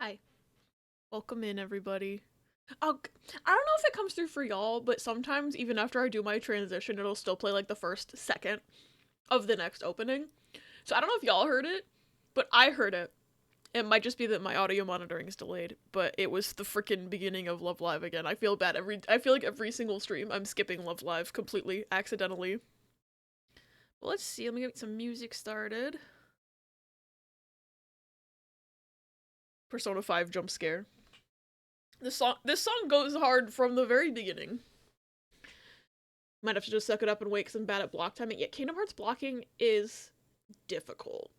Hi. Welcome in, everybody. I don't know if it comes through for y'all, but sometimes even after I do my transition, it'll still play like the first second of the next opening. So I don't know if y'all heard it, but I heard it. It might just be that my audio monitoring is delayed, but it was the freaking beginning of Love Live again. I feel like every single stream I'm skipping Love Live completely accidentally. Well, let's see. Let me get some music started. Persona 5 jump scare. This song goes hard from the very beginning. Might have to just suck it up and wait because I'm bad at block timing. Yeah, Kingdom Hearts blocking is difficult.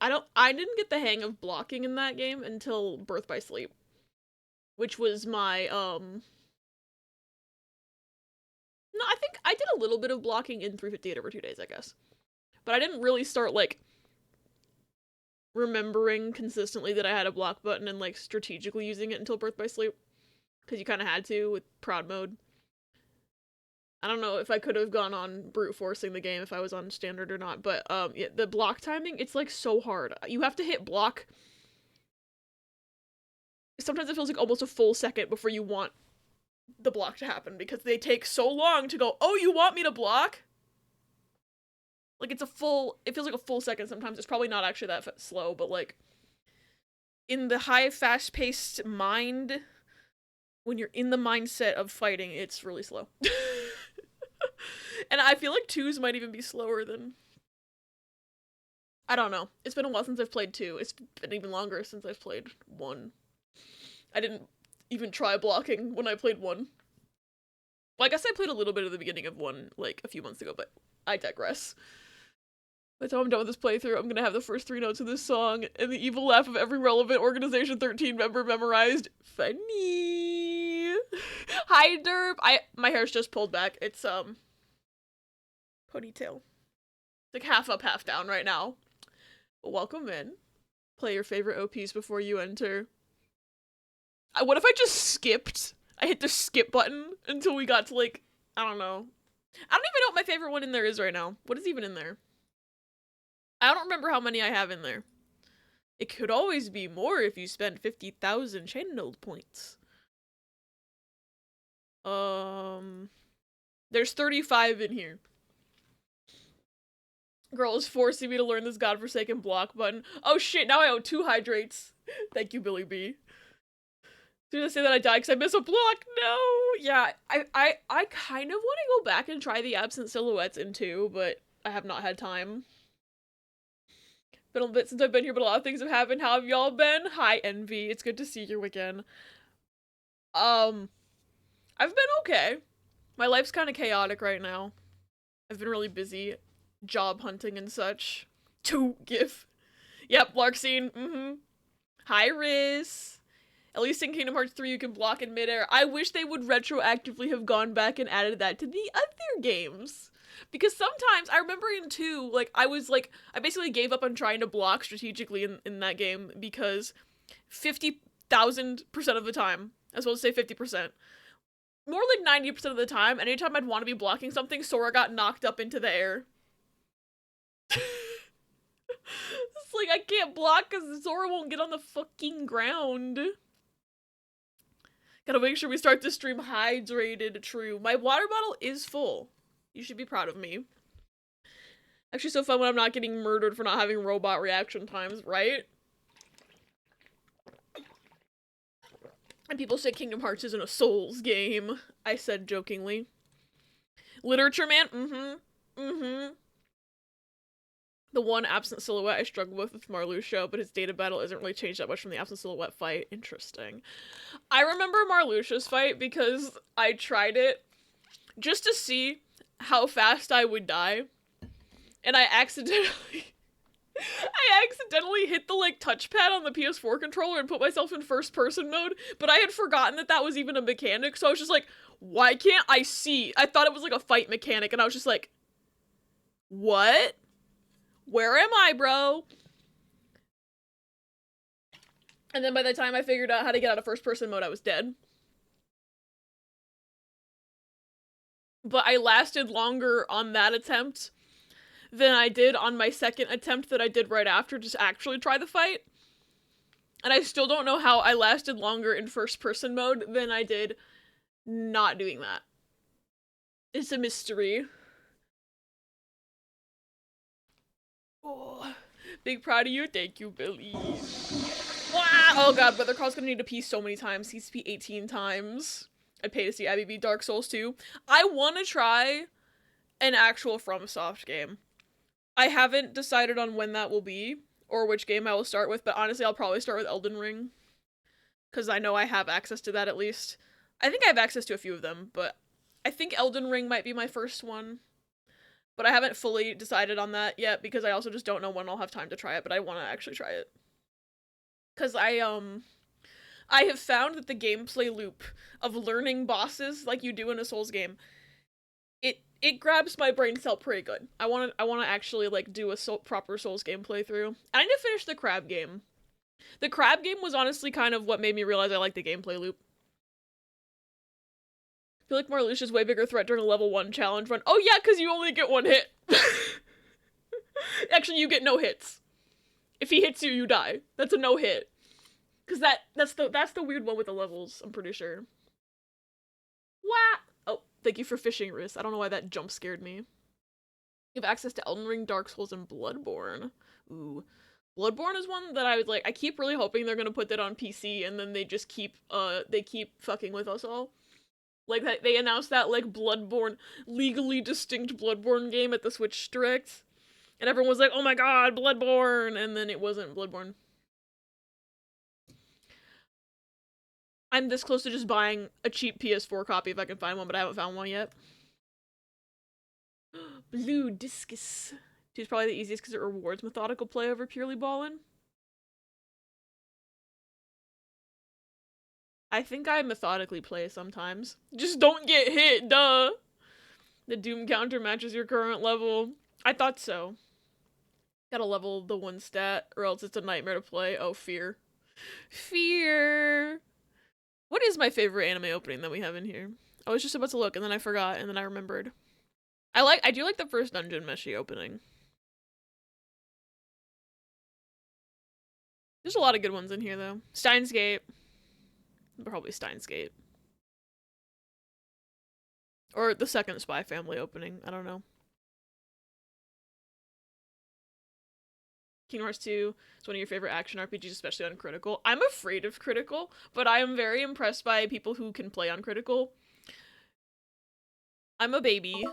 I didn't get the hang of blocking in that game until Birth by Sleep, which was my no, I think I did a little bit of blocking in 358 over 2 days, I guess. But I didn't really start like remembering consistently that I had a block button and like strategically using it until Birth by Sleep, because you kind of had to with Proud Mode. I don't know if I could have gone on brute forcing the game if I was on standard or not, but yeah, the block timing, it's like so hard. You have to hit block. Sometimes it feels like almost a full second before you want the block to happen because they take so long to go, "Oh, you want me to block?" Like it feels like a full second sometimes. It's probably not actually that slow, but like in the high fast-paced mind, when you're in the mindset of fighting, it's really slow. And I feel like twos might even be slower than, I don't know. It's been a while since I've played two. It's been even longer since I've played one. I didn't even try blocking when I played one. Well, I guess I played a little bit at the beginning of one, like, a few months ago, but I digress. By the time I'm done with this playthrough, I'm gonna have the first three notes of this song and the evil laugh of every relevant Organization 13 member memorized. Funny. Hi, Derp. My hair's just pulled back. It's, ponytail. It's like half up, half down right now. Welcome in. Play your favorite OPs before you enter. What if I just skipped? I hit the skip button until we got to like, I don't know. I don't even know what my favorite one in there is right now. What is even in there? I don't remember how many I have in there. It could always be more if you spend 50,000 channel points. There's 35 in here. Girl is forcing me to learn this godforsaken block button. Oh shit, now I owe 2 hydrates. Thank you, Billy B. Did I say that I died because I missed a block? No. Yeah, I kind of want to go back and try the absent silhouettes in 2, but I have not had time. Been a bit since I've been here, but a lot of things have happened. How have y'all been? Hi, Envy. It's good to see you again. Um, I've been okay. My life's kind of chaotic right now. I've been really busy job hunting and such. To give. Yep, Larkscene. Hi, Riz. At least in Kingdom Hearts 3 you can block in midair. I wish they would retroactively have gone back and added that to the other games. Because sometimes, I remember in 2, like, I basically gave up on trying to block strategically in that game because 50,000% of the time, I was supposed to say 50%, more like 90% of the time, anytime I'd want to be blocking something, Sora got knocked up into the air. It's like, I can't block because Sora won't get on the fucking ground. Gotta make sure we start the stream hydrated. True. My water bottle is full. You should be proud of me. Actually, so fun when I'm not getting murdered for not having robot reaction times, right? And people say Kingdom Hearts isn't a Souls game. I said jokingly. Literature man? The one absent silhouette I struggle with Marluxia, but his data battle isn't really changed that much from the absent silhouette fight. Interesting. I remember Marluxia's fight because I tried it just to see how fast I would die. And I accidentally hit the like touchpad on the PS4 controller and put myself in first person mode, but I had forgotten that that was even a mechanic, so I was just like, why can't I see? I thought it was like a fight mechanic, and I was just like, what? Where am I, bro? And then by the time I figured out how to get out of first person mode, I was dead. But I lasted longer on that attempt than I did on my second attempt that I did right after, just actually try the fight. And I still don't know how I lasted longer in first-person mode than I did not doing that. It's a mystery. Oh, big proud of you. Thank you, Billy. Wow. Oh god, Brother Carl's gonna need to pee so many times. He needs to pee 18 times. I'd pay to see Abby beat Dark Souls 2. I want to try an actual FromSoft game. I haven't decided on when that will be, or which game I will start with, but honestly, I'll probably start with Elden Ring. Because I know I have access to that at least. I think I have access to a few of them, but I think Elden Ring might be my first one. But I haven't fully decided on that yet, because I also just don't know when I'll have time to try it, but I want to actually try it. Because I have found that the gameplay loop of learning bosses like you do in a Souls game, it grabs my brain cell pretty good. I want to actually like do a proper Souls game playthrough. I need to finish the crab game. The crab game was honestly kind of what made me realize I like the gameplay loop. I feel like Marluxia's way bigger threat during a level 1 challenge run. Oh yeah, because you only get 1 hit. Actually, you get no hits. If he hits you, you die. That's a no hit. Because that's the weird one with the levels, I'm pretty sure. What? Oh, thank you for fishing, Riz. I don't know why that jump scared me. You have access to Elden Ring, Dark Souls, and Bloodborne. Ooh. Bloodborne is one that I was like, I keep really hoping they're gonna put that on PC, and then they just keep fucking with us all. Like, they announced that, like, Bloodborne, legally distinct Bloodborne game at the Switch Direct, and everyone was like, oh my god, Bloodborne, and then it wasn't Bloodborne. I'm this close to just buying a cheap PS4 copy if I can find one, but I haven't found one yet. Blue Discus. It's probably the easiest because it rewards methodical play over purely ballin'. I think I methodically play sometimes. Just don't get hit, duh! The Doom counter matches your current level. I thought so. Gotta level the 1 stat, or else it's a nightmare to play. Oh, fear. Fear! What is my favorite anime opening that we have in here? I was just about to look, and then I forgot, and then I remembered. I do like the first Dungeon Meshi opening. There's a lot of good ones in here, though. Steins Gate. Probably Steins Gate. Or the second Spy Family opening. I don't know. Kingdom Hearts 2 is one of your favorite action RPGs, especially on Critical. I'm afraid of Critical, but I am very impressed by people who can play on Critical. I'm a baby.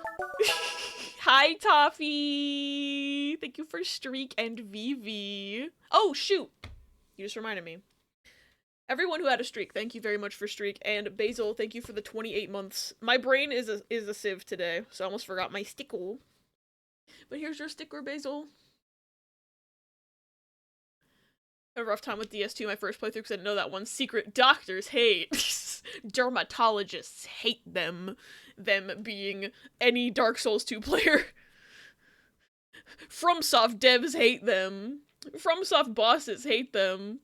Hi, Toffee! Thank you for Streak and Vivi. Oh, shoot! You just reminded me. Everyone who had a streak, thank you very much for Streak. And Basil, thank you for the 28 months. My brain is a sieve today, so I almost forgot my stickle. But here's your sticker, Basil. A rough time with DS2, my first playthrough, because I didn't know that one. Secret doctors hate. Dermatologists hate them. Them being any Dark Souls 2 player. FromSoft devs hate them. FromSoft bosses hate them.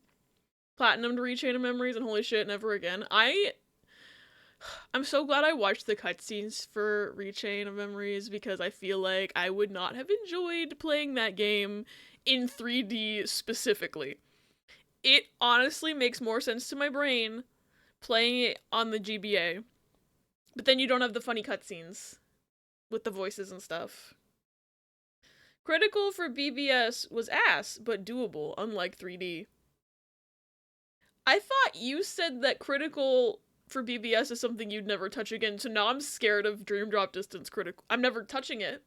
Platinumed Rechain of Memories, and holy shit, never again. I'm so glad I watched the cutscenes for Rechain of Memories, because I feel like I would not have enjoyed playing that game in 3D specifically. It honestly makes more sense to my brain playing it on the GBA. But then you don't have the funny cutscenes with the voices and stuff. Critical for BBS was ass, but doable, unlike 3D. I thought you said that Critical for BBS is something you'd never touch again, so now I'm scared of Dream Drop Distance Critical. I'm never touching it.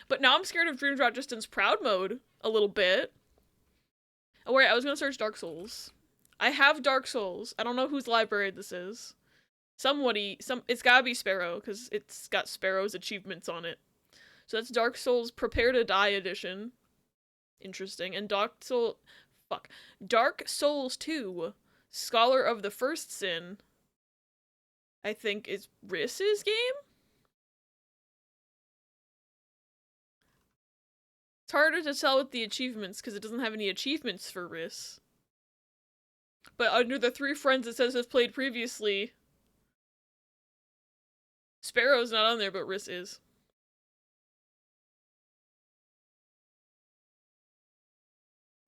But now I'm scared of Dream Drop Distance Proud Mode a little bit. Oh wait, I was gonna search Dark Souls. I have Dark Souls. I don't know whose library this is. It's gotta be Sparrow, because it's got Sparrow's achievements on it. So that's Dark Souls Prepare to Die edition. Interesting. And Dark Souls 2, Scholar of the First Sin, I think is Riss's game? It's harder to tell with the achievements because it doesn't have any achievements for Riss. But under the 3 friends it says have played previously, Sparrow's not on there, but Riss is.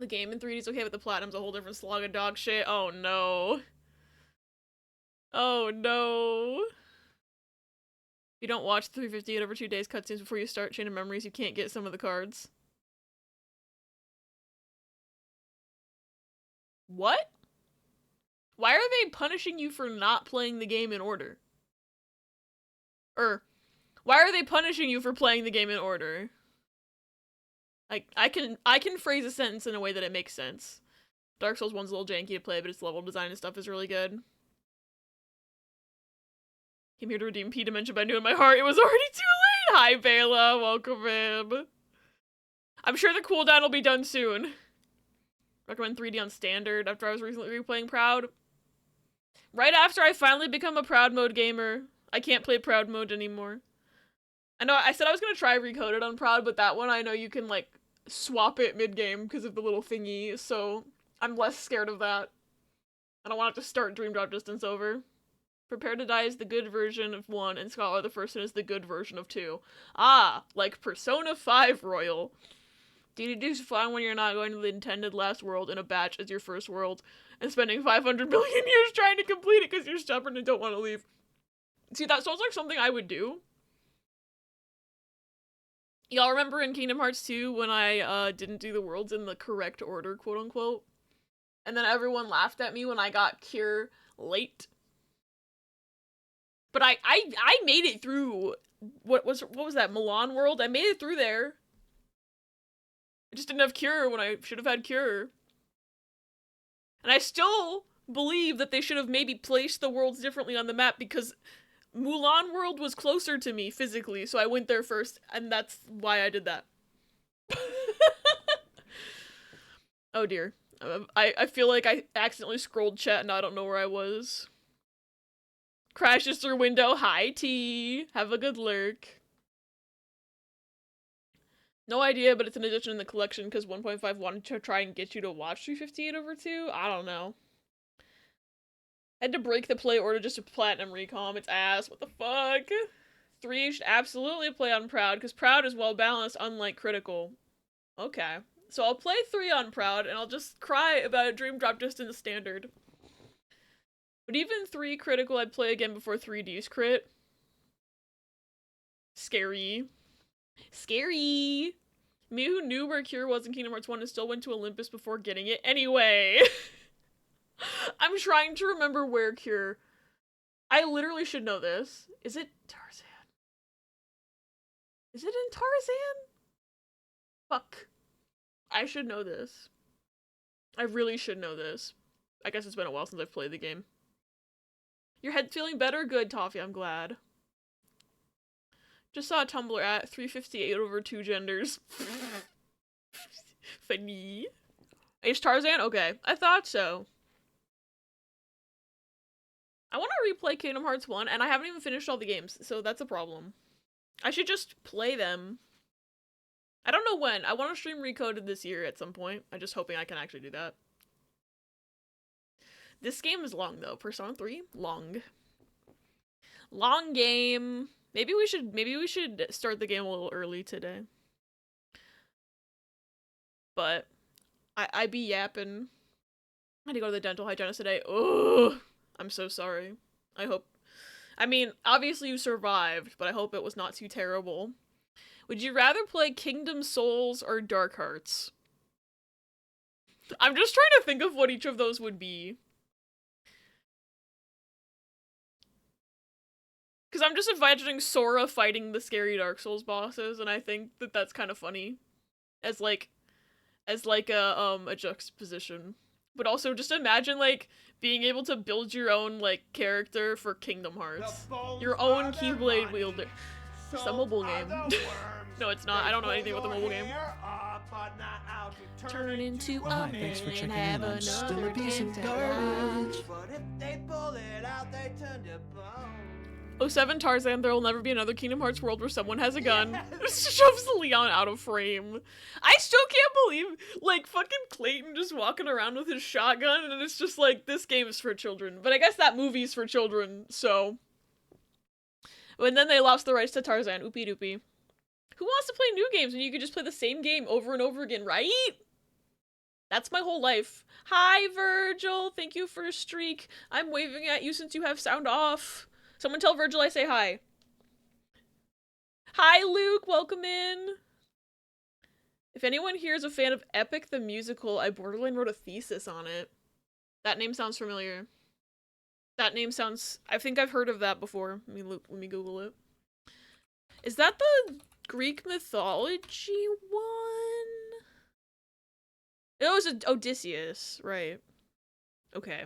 The game in 3D is okay, but the platinum's a whole different slog of dog shit. Oh no. Oh no. If you don't watch 358 over 2 days cutscenes before you start Chain of Memories, you can't get some of the cards. What? Why are they punishing you for not playing the game in order? Why are they punishing you for playing the game in order? Like, I can phrase a sentence in a way that it makes sense. Dark Souls 1's a little janky to play, but its level design and stuff is really good. Came here to redeem P Dimension, but I knew in my heart it was already too late! Hi, Bela, welcome in. I'm sure the cooldown will be done soon. Recommend 3D on standard after I was recently replaying Proud. Right after I finally become a Proud mode gamer. I can't play Proud mode anymore. I know I said I was gonna try Recoded on Proud, but that one I know you can, like, swap it mid-game because of the little thingy, so I'm less scared of that. I don't want it to start Dream Drop Distance over. Prepare to Die is the good version of 1, and Scholar the First Sin is the good version of 2. Ah, like Persona 5 Royal. DDD's fine when you're not going to the intended last world in a batch as your first world, and spending 500 million years trying to complete it because you're stubborn and don't want to leave. See, that sounds like something I would do. Y'all remember in Kingdom Hearts 2 when I didn't do the worlds in the correct order, quote unquote? And then everyone laughed at me when I got Cure late? But I made it through, what was that, Milan World? I made it through there. I just didn't have Cure when I should have had Cure. And I still believe that they should have maybe placed the worlds differently on the map because Mulan World was closer to me physically, so I went there first, and that's why I did that. Oh dear. I feel like I accidentally scrolled chat and I don't know where I was. Crashes through window. Hi, T. Have a good lurk. No idea, but it's an addition in the collection because 1.5 wanted to try and get you to watch 358 over 2? I don't know. Had to break the play order just to platinum recom. It's ass. What the fuck? 3 should absolutely play on Proud because Proud is well balanced, unlike Critical. Okay. So I'll play 3 on Proud and I'll just cry about Dream Drop Distance standard. But even 3 Critical I'd play again before 3D's crit. Scary. Scary! Me who knew where Cure was in Kingdom Hearts 1 and still went to Olympus before getting it anyway. I'm trying to remember where Cure... I literally should know this. Is it Tarzan? Is it in Tarzan? Fuck. I should know this. I really should know this. I guess it's been a while since I've played the game. Your head feeling better? Good, Toffee, I'm glad. Just saw a Tumblr at 358 over 2 genders. Funny. Is Tarzan? Okay, I thought so. I want to replay Kingdom Hearts 1, and I haven't even finished all the games, so that's a problem. I should just play them. I don't know when. I want to stream Recoded this year at some point. I'm just hoping I can actually do that. This game is long, though. Persona 3? Long. Long game. Maybe we should start the game a little early today. But I be yapping. I had to go to the dental hygienist today. Ugh. I'm so sorry. I mean, obviously you survived, but I hope it was not too terrible. Would you rather play Kingdom Souls or Dark Hearts? I'm just trying to think of what each of those would be. Because I'm just imagining Sora fighting the scary Dark Souls bosses, and I think that that's kind of funny. As like a juxtaposition. But also just imagine, like, being able to build your own, like, character for Kingdom Hearts. Your own Keyblade wielder. It's a mobile game. No, it's not. I don't know anything about the mobile game. Turn into a Thanks for checking have in. I'm still another a piece of 10 garbage. But if they pull it out, they turn to bone. 07 Tarzan, there will never be another Kingdom Hearts world where someone has a gun. Shoves Leon out of frame. I still can't believe, like, fucking Clayton just walking around with his shotgun, and it's just like, this game is for children. But I guess that movie's for children, so. And then they lost the rights to Tarzan. Oopie doopie. Who wants to play new games when you could just play the same game over and over again, right? That's my whole life. Hi, Virgil. Thank you for a streak. I'm waving at you since you have sound off. Someone tell Virgil I say hi. Hi, Luke. Welcome in. If anyone here is a fan of Epic the Musical, I borderline wrote a thesis on it. That name sounds familiar. That name sounds... I think I've heard of that before. Let me Google it. Is that the Greek mythology one? It was Odysseus, right. Okay.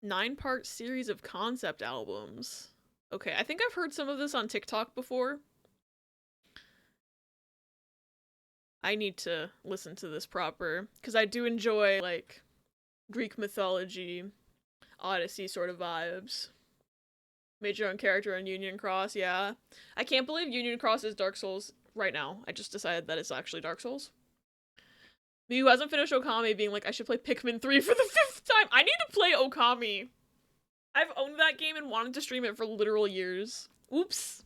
9-part series of concept albums. Okay, I think I've heard some of this on TikTok before. I need to listen to this proper, because I do enjoy, like, Greek mythology, Odyssey sort of vibes. Made your own character on Union Cross, yeah. I can't believe Union Cross is Dark Souls right now. I just decided that it's actually Dark Souls. Me who hasn't finished Okami being like, I should play Pikmin 3 for the 5th time. I need to play Okami. I've owned that game and wanted to stream it for literal years. Oops.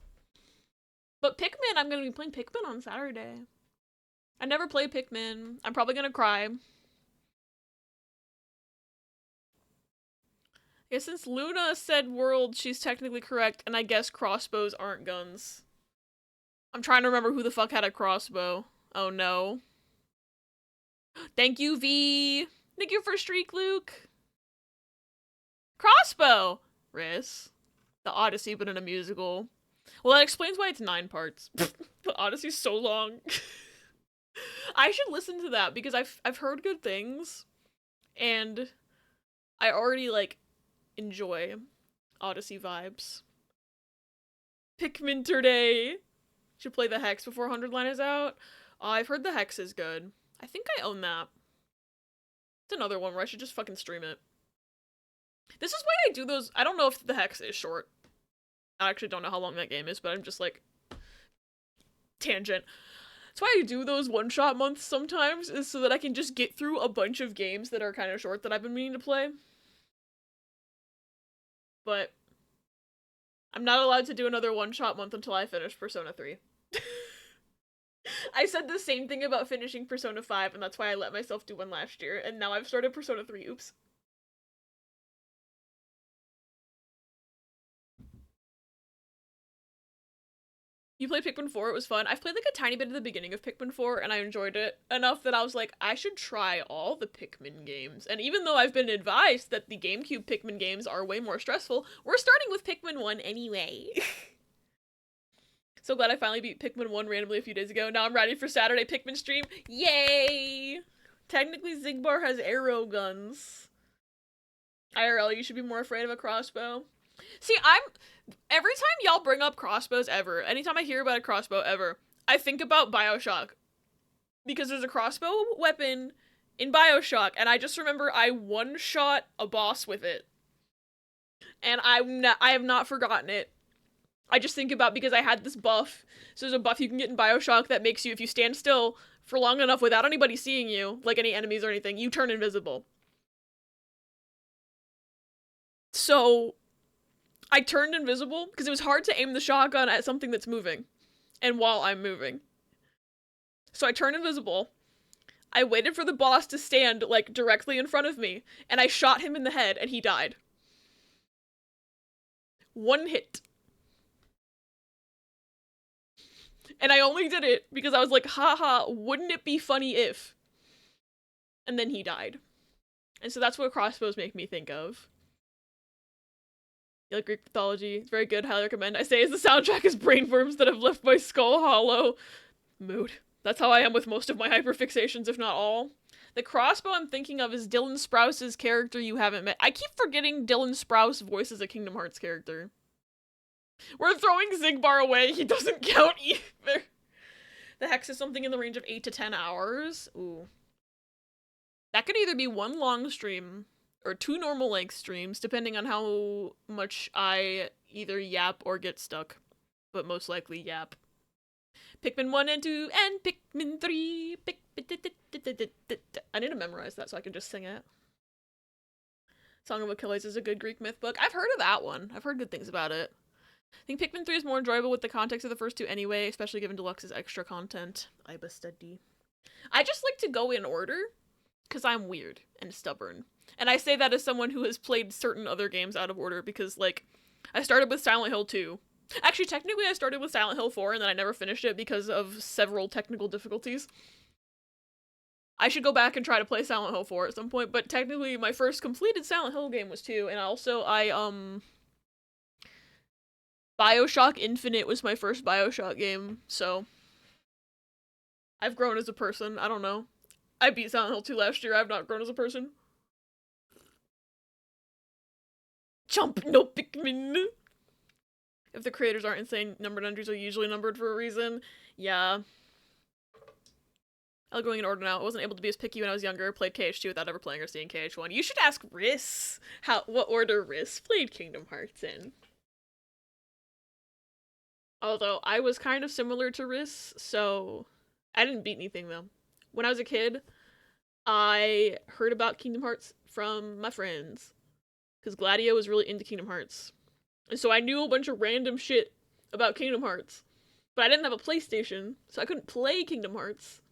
But Pikmin, I'm gonna be playing Pikmin on Saturday. I never played Pikmin. I'm probably gonna cry. Yeah, since Luna said world, she's technically correct, and I guess crossbows aren't guns. I'm trying to remember who the fuck had a crossbow. Oh no. Thank you, V. Thank you for streak, Luke. Crossbow! Riss. The Odyssey, but in a musical. Well, that explains why it's 9 parts. The Odyssey's so long. I should listen to that, because I've heard good things, and I already, like, enjoy Odyssey vibes. Pikmin today. Should play the Hex before 100 Line is out. I've heard the Hex is good. I think I own that. It's another one where I should just fucking stream it. This is why I do those. I don't know if the Hex is short. I actually don't know how long that game is, but I'm just like... Tangent. That's why I do those one-shot months sometimes, is so that I can just get through a bunch of games that are kind of short that I've been meaning to play. But I'm not allowed to do another one-shot month until I finish Persona 3. I said the same thing about finishing Persona 5, and that's why I let myself do one last year, and now I've started Persona 3. Oops. You played Pikmin 4, it was fun. I've played like a tiny bit at the beginning of Pikmin 4, and I enjoyed it enough that I was like, I should try all the Pikmin games. And even though I've been advised that the GameCube Pikmin games are way more stressful, we're starting with Pikmin 1 anyway. So glad I finally beat Pikmin 1 randomly a few days ago. Now I'm ready for Saturday Pikmin stream. Yay! Technically, Xigbar has arrow guns. IRL, you should be more afraid of a crossbow. See, every time y'all bring up crossbows ever, anytime I hear about a crossbow ever, I think about BioShock. Because there's a crossbow weapon in BioShock, and I just remember I one-shot a boss with it. And I have not forgotten it. I just think about, because I had this buff, so there's a buff you can get in BioShock that makes you, if you stand still for long enough without anybody seeing you, like any enemies or anything, you turn invisible. So I turned invisible because it was hard to aim the shotgun at something that's moving, and while I'm moving. So I turned invisible. I waited for the boss to stand, like, directly in front of me, and I shot him in the head, and he died. One hit. And I only did it because I was like, haha, wouldn't it be funny if? And then he died. And so that's what crossbows make me think of. You like Greek mythology? It's very good, highly recommend. I say as the soundtrack is brainworms that have left my skull hollow. Mood. That's how I am with most of my hyperfixations, if not all. The crossbow I'm thinking of is Dylan Sprouse's character you haven't met. I keep forgetting Dylan Sprouse voices a Kingdom Hearts character. We're throwing Xigbar away, he doesn't count either. The Hex is something in the range of 8 to 10 hours. Ooh. That could either be one long stream, or 2 normal length streams, depending on how much I either yap or get stuck. But most likely yap. Pikmin 1 and 2, and Pikmin 3. I need to memorize that so I can just sing it. Song of Achilles is a good Greek myth book. I've heard of that one. I've heard good things about it. I think Pikmin 3 is more enjoyable with the context of the first 2 anyway, especially given Deluxe's extra content. Iba study. I just like to go in order, because I'm weird and stubborn. And I say that as someone who has played certain other games out of order, because, like, I started with Silent Hill 2. Actually, technically I started with Silent Hill 4, and then I never finished it because of several technical difficulties. I should go back and try to play Silent Hill 4 at some point, but technically my first completed Silent Hill game was 2, and also BioShock Infinite was my first BioShock game, so I've grown as a person, I don't know. I beat Silent Hill 2 last year, I've not grown as a person. Chomp no Pikmin! If the creators aren't insane, numbered entries are usually numbered for a reason. Yeah. I'm going in order now. I wasn't able to be as picky when I was younger. Played KH2 without ever playing or seeing KH1. You should ask Riss what order Riss played Kingdom Hearts in. Although, I was kind of similar to Riss, so I didn't beat anything, though. When I was a kid, I heard about Kingdom Hearts from my friends. Because Gladio was really into Kingdom Hearts. And so I knew a bunch of random shit about Kingdom Hearts. But I didn't have a PlayStation, so I couldn't play Kingdom Hearts.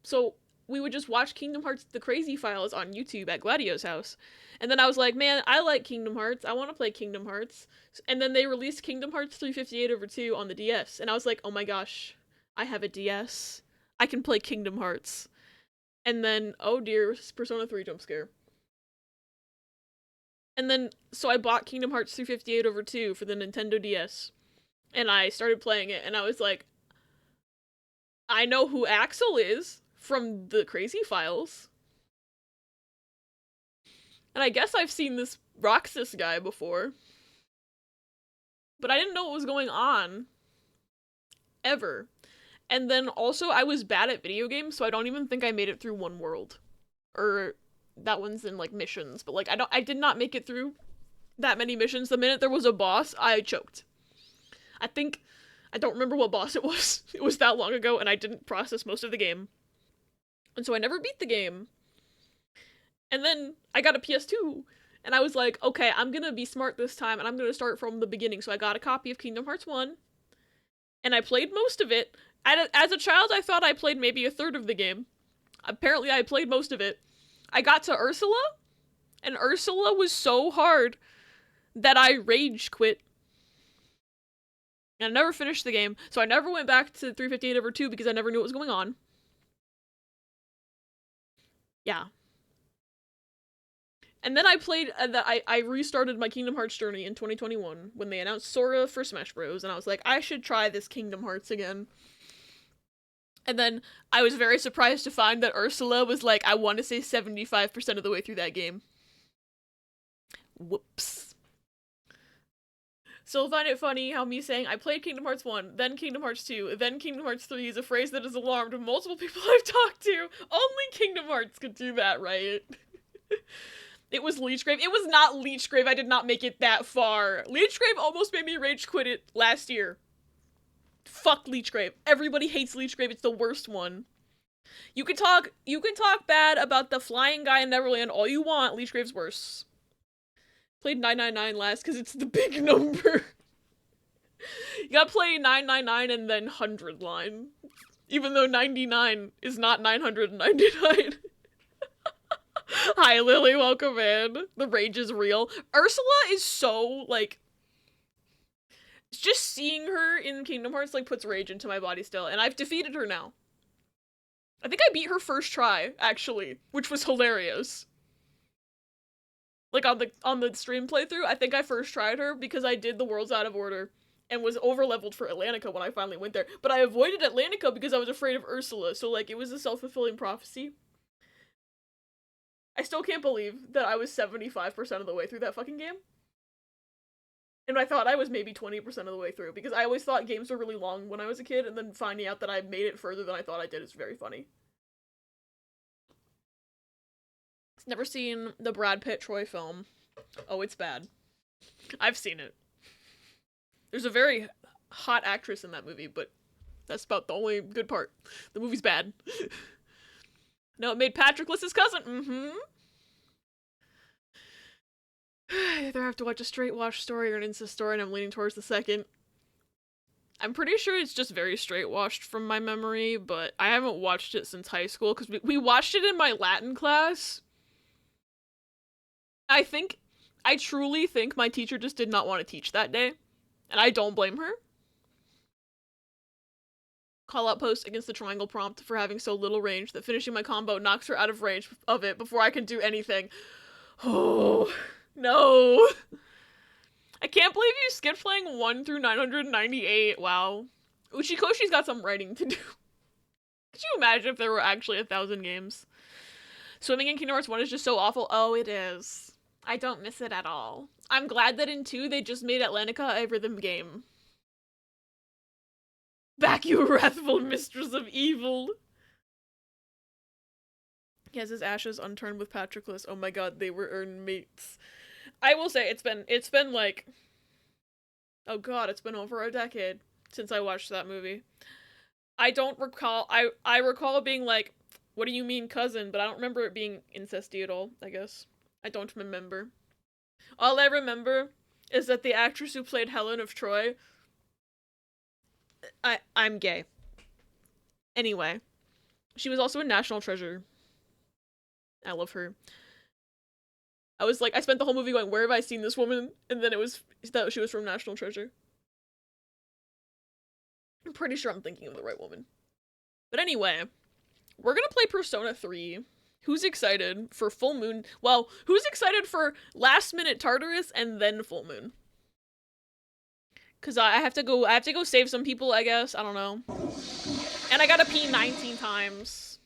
So we would just watch Kingdom Hearts The Crazy Files on YouTube at Gladio's house. And then I was like, man, I like Kingdom Hearts. I want to play Kingdom Hearts. And then they released Kingdom Hearts 358/2 on the DS. And I was like, oh my gosh, I have a DS. I can play Kingdom Hearts. And then, oh dear, Persona 3 jump scare. And then, so I bought Kingdom Hearts 358/2 for the Nintendo DS. And I started playing it, and I was like, I know who Axel is from the Crazy Files. And I guess I've seen this Roxas guy before. But I didn't know what was going on. Ever. And then also, I was bad at video games, so I don't even think I made it through one world. Or, that one's in, like, missions. But, like, I did not make it through that many missions. The minute there was a boss, I choked. I don't remember what boss it was. It was that long ago, and I didn't process most of the game. And so I never beat the game. And then I got a PS2, and I was like, okay, I'm gonna be smart this time, and I'm gonna start from the beginning. So I got a copy of Kingdom Hearts 1, and I played most of it. As a child, I thought I played maybe a third of the game. Apparently, I played most of it. I got to Ursula, and Ursula was so hard that I rage quit. And I never finished the game, so I never went back to 358/2 because I never knew what was going on. Yeah. And then I played, I restarted my Kingdom Hearts journey in 2021 when they announced Sora for Smash Bros. And I was like, I should try this Kingdom Hearts again. And then I was very surprised to find that Ursula was like, I want to say 75% of the way through that game. Whoops. So I find it funny how me saying I played Kingdom Hearts 1, then Kingdom Hearts 2, then Kingdom Hearts 3 is a phrase that has alarmed multiple people I've talked to. Only Kingdom Hearts could do that, right? It was Leechgrave. It was not Leechgrave. I did not make it that far. Leechgrave almost made me rage quit it last year. Fuck Leechgrave. Everybody hates Leechgrave. It's the worst one. You can talk bad about the flying guy in Neverland all you want. Leechgrave's worse. Played 999 last because it's the big number. You gotta play 999 and then 100 line. Even though 99 is not 999. Hi, Lily, welcome in. The rage is real. Ursula is so, like... Just seeing her in Kingdom Hearts, like, puts rage into my body still. And I've defeated her now. I think I beat her first try, actually. Which was hilarious. Like, on the stream playthrough, I think I first tried her because I did the Worlds Out of Order and was over-leveled for Atlantica when I finally went there. But I avoided Atlantica because I was afraid of Ursula, so, like, it was a self-fulfilling prophecy. I still can't believe that I was 75% of the way through that fucking game. And I thought I was maybe 20% of the way through, because I always thought games were really long when I was a kid, and then finding out that I made it further than I thought I did is very funny. Never seen the Brad Pitt Troy film. Oh, it's bad. I've seen it. There's a very hot actress in that movie, but that's about the only good part. The movie's bad. No, it made Patrick his cousin. I either have to watch a straight wash story or an Insta story, and I'm leaning towards the second. I'm pretty sure it's just very straight washed from my memory, but I haven't watched it since high school because we watched it in my Latin class. I truly think my teacher just did not want to teach that day, and I don't blame her. Call out post against the triangle prompt for having so little range that finishing my combo knocks her out of range of it before I can do anything. Oh, no. I can't believe you skipped playing 1 through 998. Wow. Uchikoshi's got some writing to do. Could you imagine if there were actually 1,000 games? Swimming in Kingdom Hearts 1 is just so awful. Oh, it is. I don't miss it at all. I'm glad that in 2 they just made Atlantica a rhythm game. Back, you wrathful mistress of evil. He has his ashes unturned with Patroclus. Oh my god, they were earned mates. I will say it's been like, oh god, it's been over a decade since I watched that movie. I don't recall, I recall being like, what do you mean cousin? But I don't remember it being incesty at all, I guess. I don't remember. All I remember is that the actress who played Helen of Troy, I'm gay. Anyway, she was also a national treasure. I love her. I was like, I spent the whole movie going, where have I seen this woman? And then it was that she was from National Treasure. I'm pretty sure I'm thinking of the right woman. But anyway, we're gonna play Persona 3. Who's excited for Full Moon? Well, who's excited for Last Minute Tartarus and then Full Moon? Cause I have to go save some people, I guess. I don't know. And I gotta pee 19 times.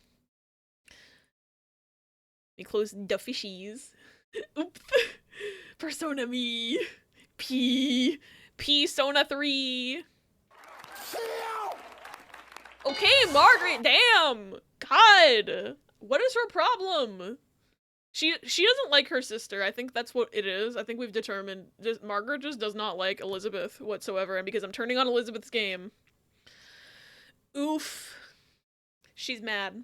We close the fishies. Oops. Persona me. Persona 3. Okay, Margaret, damn. God. What is her problem? She doesn't like her sister. I think that's what it is. I think we've determined Margaret just does not like Elizabeth whatsoever, and because I'm turning on Elizabeth's game. Oof. She's mad.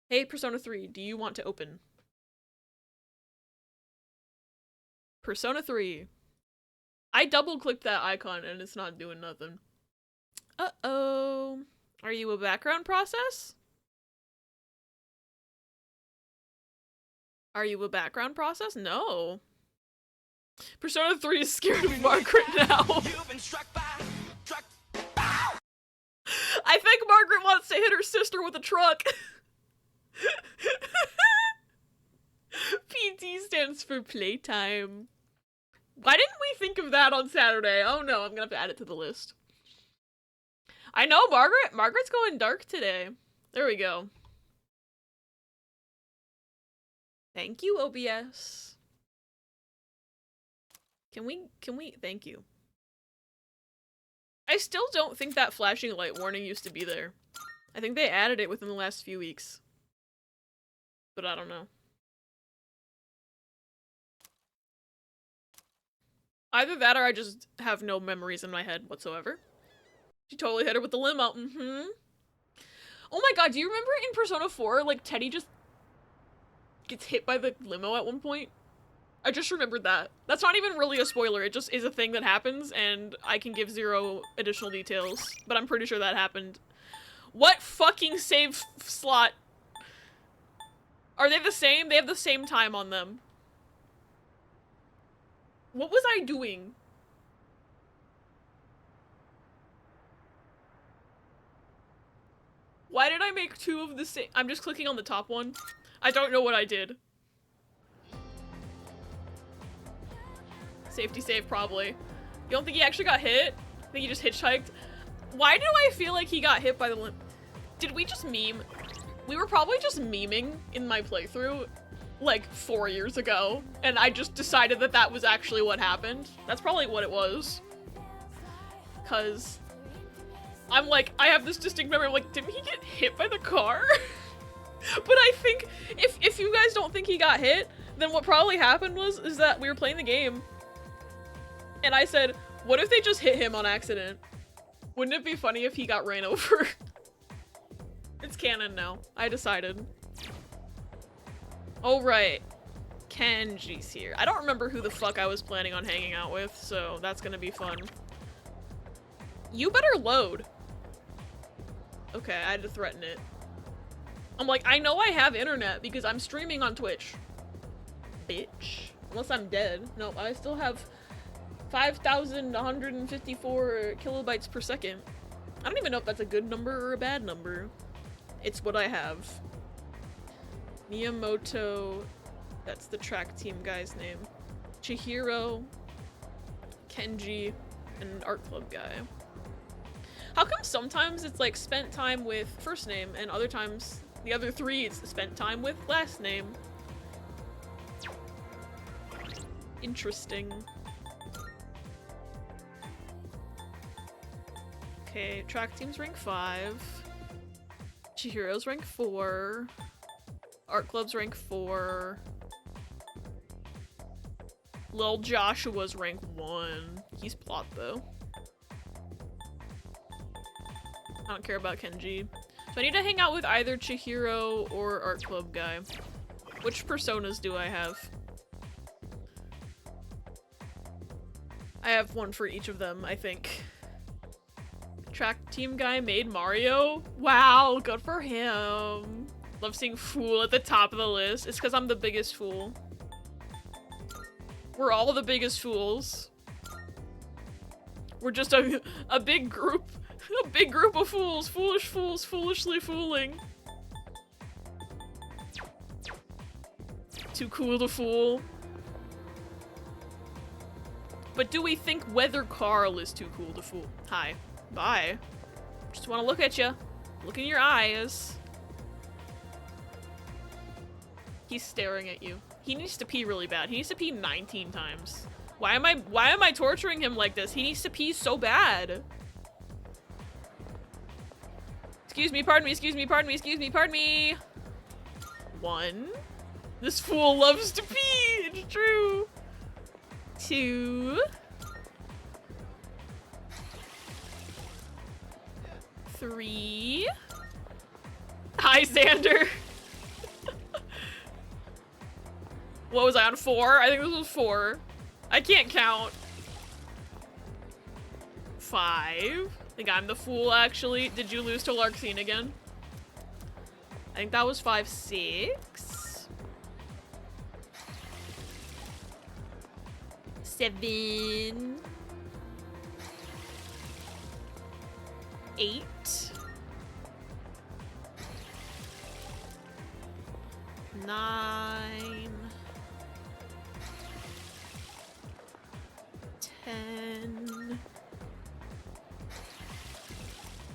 Hey, Persona 3, do you want to open? Persona 3. I double-clicked that icon and it's not doing nothing. Uh-oh. Are you a background process? Are you a background process? No. Persona 3 is scared of Margaret now. I think Margaret wants to hit her sister with a truck. PT stands for playtime. Why didn't we think of that on Saturday? Oh no, I'm gonna have to add it to the list. I know, Margaret's going dark today. There we go. Thank you, OBS. Can we, thank you. I still don't think that flashing light warning used to be there. I think they added it within the last few weeks. But I don't know. Either that or I just have no memories in my head whatsoever. She totally hit her with the limo. Mm-hmm. Oh my god, do you remember in Persona 4, like, Teddy just gets hit by the limo at one point? I just remembered that. That's not even really a spoiler, it just is a thing that happens, and I can give 0 additional details, but I'm pretty sure that happened. What fucking save slot? Are they the same? They have the same time on them. What was I doing? Why did I make 2 of the same? I'm just clicking on the top one. I don't know what I did. Safety save, probably. You don't think he actually got hit? I think he just hitchhiked. Why do I feel like he got hit by the limb? Did we just meme? We were probably just memeing in my playthrough like 4 years ago, and I just decided that that was actually what happened. That's probably what it was. Cause I'm like, I have this distinct memory, I'm like, didn't he get hit by the car? But I think if you guys don't think he got hit, then what probably happened is that we were playing the game, and I said, what if they just hit him on accident? Wouldn't it be funny if he got ran over? It's canon now. I decided. Oh right, Kenji's here. I don't remember who the fuck I was planning on hanging out with, so that's gonna be fun. You better load. Okay, I had to threaten it. I'm like, I know I have internet because I'm streaming on Twitch. Bitch. Unless I'm dead. No, I still have 5,154 kilobytes per second. I don't even know if that's a good number or a bad number. It's what I have. Miyamoto, that's the track team guy's name. Chihiro, Kenji, and an art club guy. How come sometimes it's like spent time with first name and other times the other three it's spent time with last name? Interesting. Okay, track team's rank 5. Chihiro's rank 4. Art club's rank 4. Lil Joshua's rank 1. He's plot though. I don't care about Kenji. So I need to hang out with either Chihiro or art club guy. Which personas do I have? I have one for each of them, I think. Track team guy made Mario? Wow, good for him. Love seeing Fool at the top of the list. It's because I'm the biggest fool. We're all the biggest fools. We're just a big group. A big group of fools. Foolish fools foolishly fooling. Too cool to fool. But do we think Weather Carl is too cool to fool? Hi. Bye. Just want to look at you. Look in your eyes. He's staring at you. He needs to pee really bad. He needs to pee 19 times. Why am I torturing him like this? He needs to pee so bad. Excuse me, pardon me, excuse me, pardon me, excuse me, pardon me. 1. This fool loves to pee. It's true. 2. 3. Hi, Xander. What was I on 4? I think this was 4. I can't count. 5. I think I'm the fool, actually. Did you lose to Larxene again? I think that was 5, 6. 7. 8. 9. 10.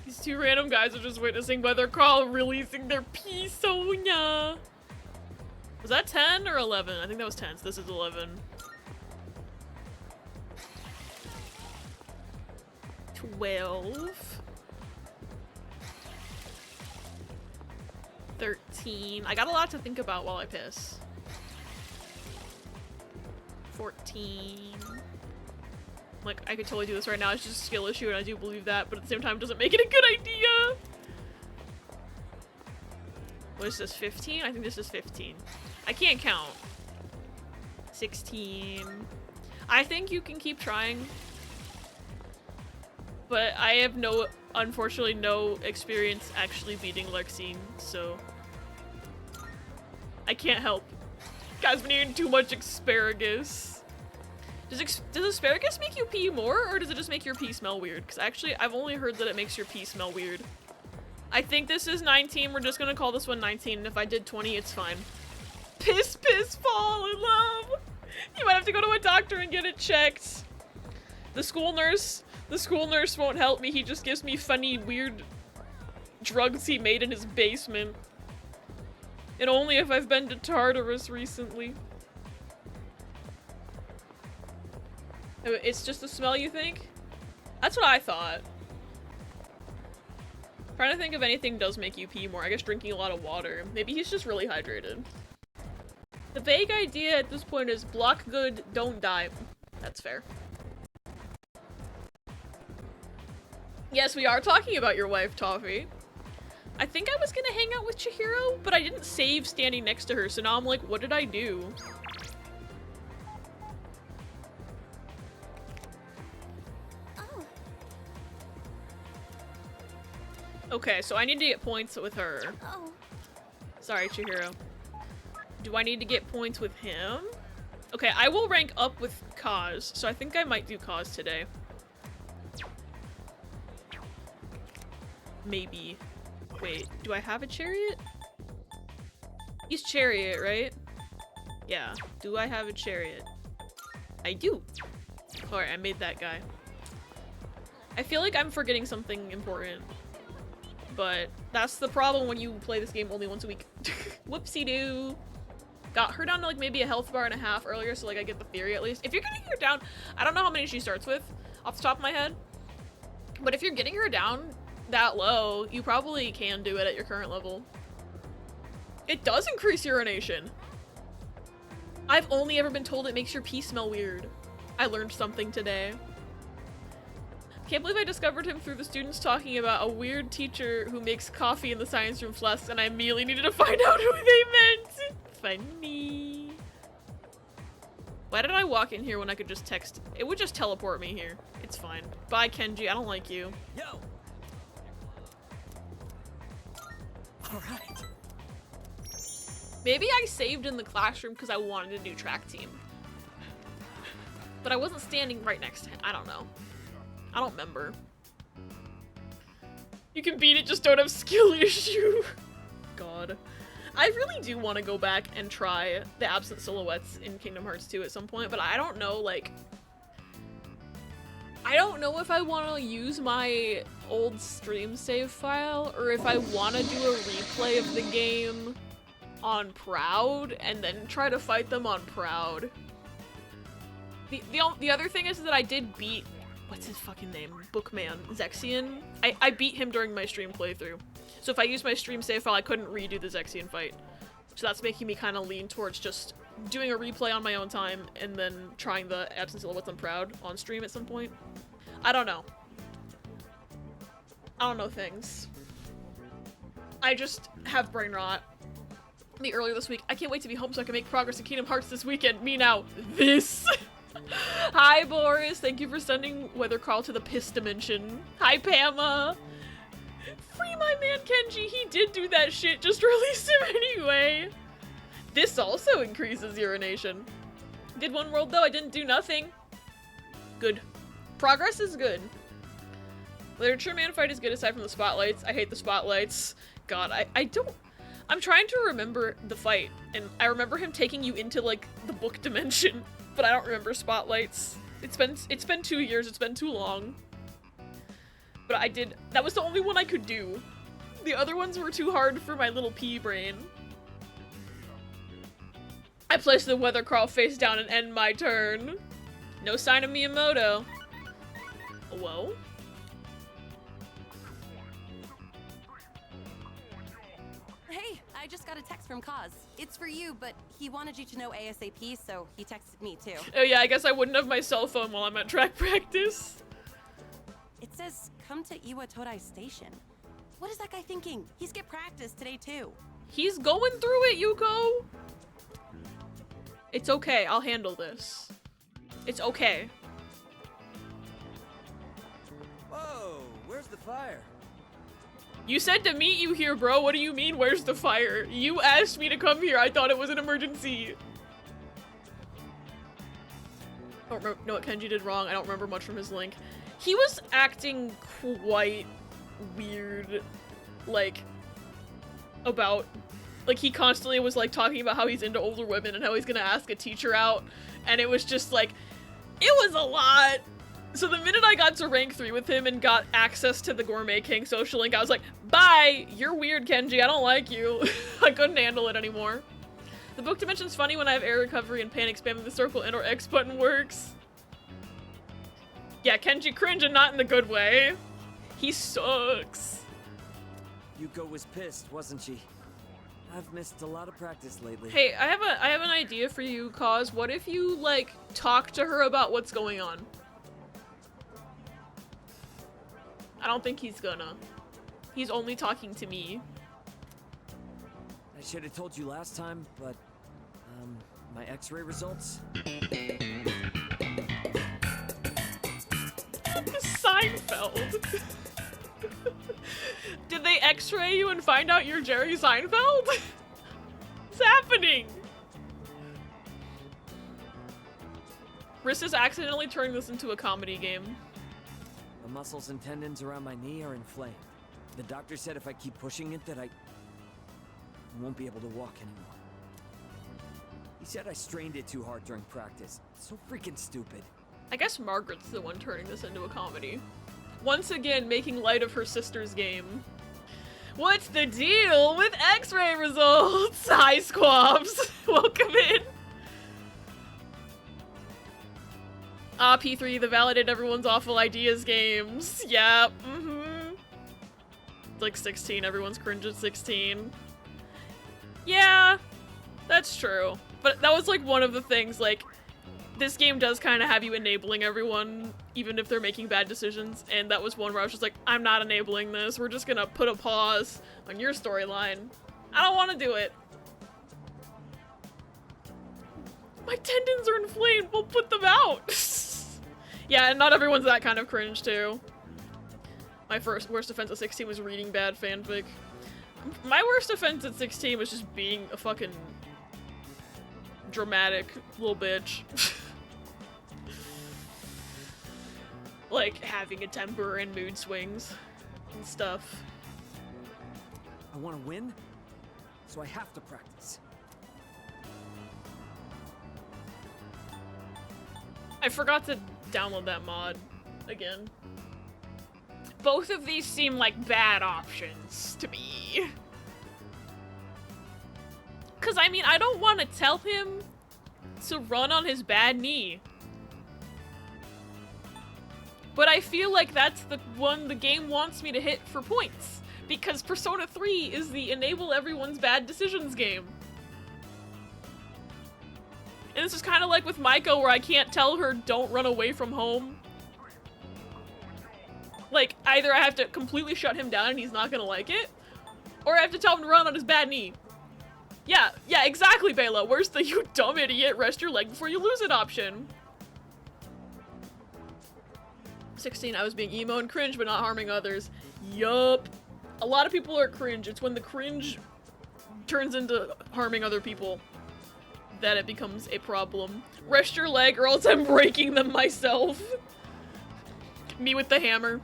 These two random guys are just witnessing Weather Carl releasing their pee Sonya. Was that 10 or 11? I think that was 10, so this is 11. 12. 13. I got a lot to think about while I piss. 14. Like, I could totally do this right now. It's just a skill issue, and I do believe that, but at the same time, it doesn't make it a good idea. What is this, 15? I think this is 15. I can't count. 16. I think you can keep trying. But I have unfortunately, no experience actually beating Larxene, so I can't help. Guys, been eating too much asparagus. Does asparagus make you pee more, or does it just make your pee smell weird? Because actually, I've only heard that it makes your pee smell weird. I think this is 19. We're just gonna call this one 19, and if I did 20, it's fine. Piss, fall in love. You might have to go to a doctor and get it checked. The school nurse won't help me. He just gives me funny, weird drugs he made in his basement. And only if I've been to Tartarus recently. It's just the smell, you think? That's what I thought. Trying to think if anything does make you pee more. I guess drinking a lot of water. Maybe he's just really hydrated. The vague idea at this point is block good, don't die. That's fair. Yes, we are talking about your wife, Toffee. I think I was gonna hang out with Chihiro, but I didn't save standing next to her, so now I'm like, what did I do? Okay, so I need to get points with her. Oh. Sorry, Chihiro. Do I need to get points with him? Okay, I will rank up with Kaz, so I think I might do Kaz today. Maybe. Wait, do I have a chariot? He's chariot, right? Yeah. Do I have a chariot? I do. Alright, I made that guy. I feel like I'm forgetting something important. But that's the problem when you play this game only once a week. Whoopsie-doo. Got her down to like maybe a health bar and a half earlier, so like I get the theory at least. If you're getting her down, I don't know how many she starts with off the top of my head. But if you're getting her down that low, you probably can do it at your current level. It does increase urination. I've only ever been told it makes your pee smell weird. I learned something today. Can't believe I discovered him through the students talking about a weird teacher who makes coffee in the science room flasks, and I immediately needed to find out who they meant. Funny. Why did I walk in here when I could just text? It would just teleport me here. It's fine. Bye, Kenji. I don't like you. Yo. All right. Maybe I saved in the classroom because I wanted to do track team. But I wasn't standing right next to him. I don't know. I don't remember. You can beat it, just don't have skill issue. God. I really do want to go back and try the absent silhouettes in Kingdom Hearts 2 at some point, but I don't know, like... I don't know if I want to use my old stream save file, or if I want to do a replay of the game on Proud, and then try to fight them on Proud. The other thing is that I did beat... What's his fucking name? Bookman. Zexion. I beat him during my stream playthrough. So if I use my stream save file, I couldn't redo the Zexion fight. So that's making me kind of lean towards just doing a replay on my own time and then trying the Absent Silhouettes on Proud on stream at some point. I don't know. I don't know things. I just have brain rot. Earlier this week, I can't wait to be home so I can make progress in Kingdom Hearts this weekend. Me now. This. Hi, Boris. Thank you for sending Weather Crawl to the piss dimension. Hi, Pama. Free my man Kenji. He did do that shit. Just release him anyway. This also increases urination. Did one world though. I didn't do nothing. Good. Progress is good. Literature Man fight is good aside from the spotlights. I hate the spotlights. God, I don't... I'm trying to remember the fight, and I remember him taking you into, like, the book dimension, but I don't remember spotlights. It's been 2 years, it's been too long. But that was the only one I could do. The other ones were too hard for my little pea brain. I placed the Weather Crawl face down and end my turn. No sign of Miyamoto. Whoa? Hey, I just got a text from Kaz. It's for you, but he wanted you to know ASAP, so he texted me too. Oh yeah, I guess I wouldn't have my cell phone while I'm at track practice. It says, come to Iwatodai Station. What is that guy thinking? He's skipped practice today too. He's going through it, Yuko! It's okay, I'll handle this. It's okay. Whoa, where's the fire? You said to meet you here, bro. What do you mean, where's the fire? You asked me to come here. I thought it was an emergency. I don't know what Kenji did wrong. I don't remember much from his link. He was acting quite weird, like, about, like, he constantly was, like, talking about how he's into older women and how he's gonna ask a teacher out, and it was just, like, it was a lot. So the minute I got to rank 3 with him and got access to the Gourmet King social link, I was like, bye! You're weird, Kenji. I don't like you. I couldn't handle it anymore. The book dimension's funny when I have air recovery and panic spamming the circle and or X button works. Yeah, Kenji cringe and not in the good way. He sucks. Yuko was pissed, wasn't she? I've missed a lot of practice lately. Hey, I have an idea for you, Cause. What if you, like, talk to her about what's going on? I don't think he's gonna. He's only talking to me. I should have told you last time, but, my x-ray results? Seinfeld. Did they x-ray you and find out you're Jerry Seinfeld? What's happening? Riss is accidentally turning this into a comedy game. The muscles and tendons around my knee are inflamed. The doctor said if I keep pushing it that I won't be able to walk anymore. He said I strained it too hard during practice. So freaking stupid. I guess Margaret's the one turning this into a comedy. Once again, making light of her sister's game. What's the deal with x-ray results? Hi, Squabs. Welcome in. Ah, P3, the validate everyone's awful ideas games. Yeah, It's like 16, everyone's cringe at 16. Yeah, that's true. But that was like one of the things, like, this game does kind of have you enabling everyone, even if they're making bad decisions, and that was one where I was just like, I'm not enabling this, we're just gonna put a pause on your storyline. I don't want to do it. My tendons are inflamed, we'll put them out. Yeah, and not everyone's that kind of cringe, too. My worst offense at 16 was reading bad fanfic. My worst offense at 16 was just being a fucking dramatic little bitch. Like, having a temper and mood swings and stuff. I want to win, so I have to practice. I forgot to download that mod again. Both of these seem like bad options to me. Cause I mean, I don't want to tell him to run on his bad knee. But I feel like that's the one the game wants me to hit for points. Because Persona 3 is the enable everyone's bad decisions game. And this is kind of like with Maiko, where I can't tell her don't run away from home. Like, either I have to completely shut him down and he's not gonna like it, or I have to tell him to run on his bad knee. Yeah, exactly, Bela. Where's the you dumb idiot, rest your leg before you lose it option? 16, I was being emo and cringe, but not harming others. Yup. A lot of people are cringe. It's when the cringe turns into harming other people that it becomes a problem. Rest your leg or else I'm breaking them myself. Me with the hammer.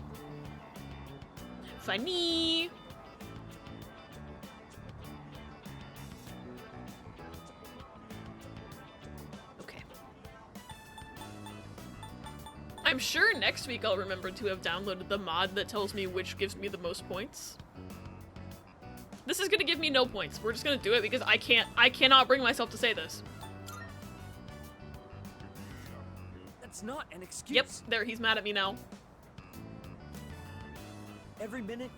Funny. Okay. I'm sure next week I'll remember to have downloaded the mod that tells me which gives me the most points. This is gonna give me no points. We're just gonna do it because I cannot bring myself to say this. That's not an excuse. Yep, there, he's mad at me now. Every minute,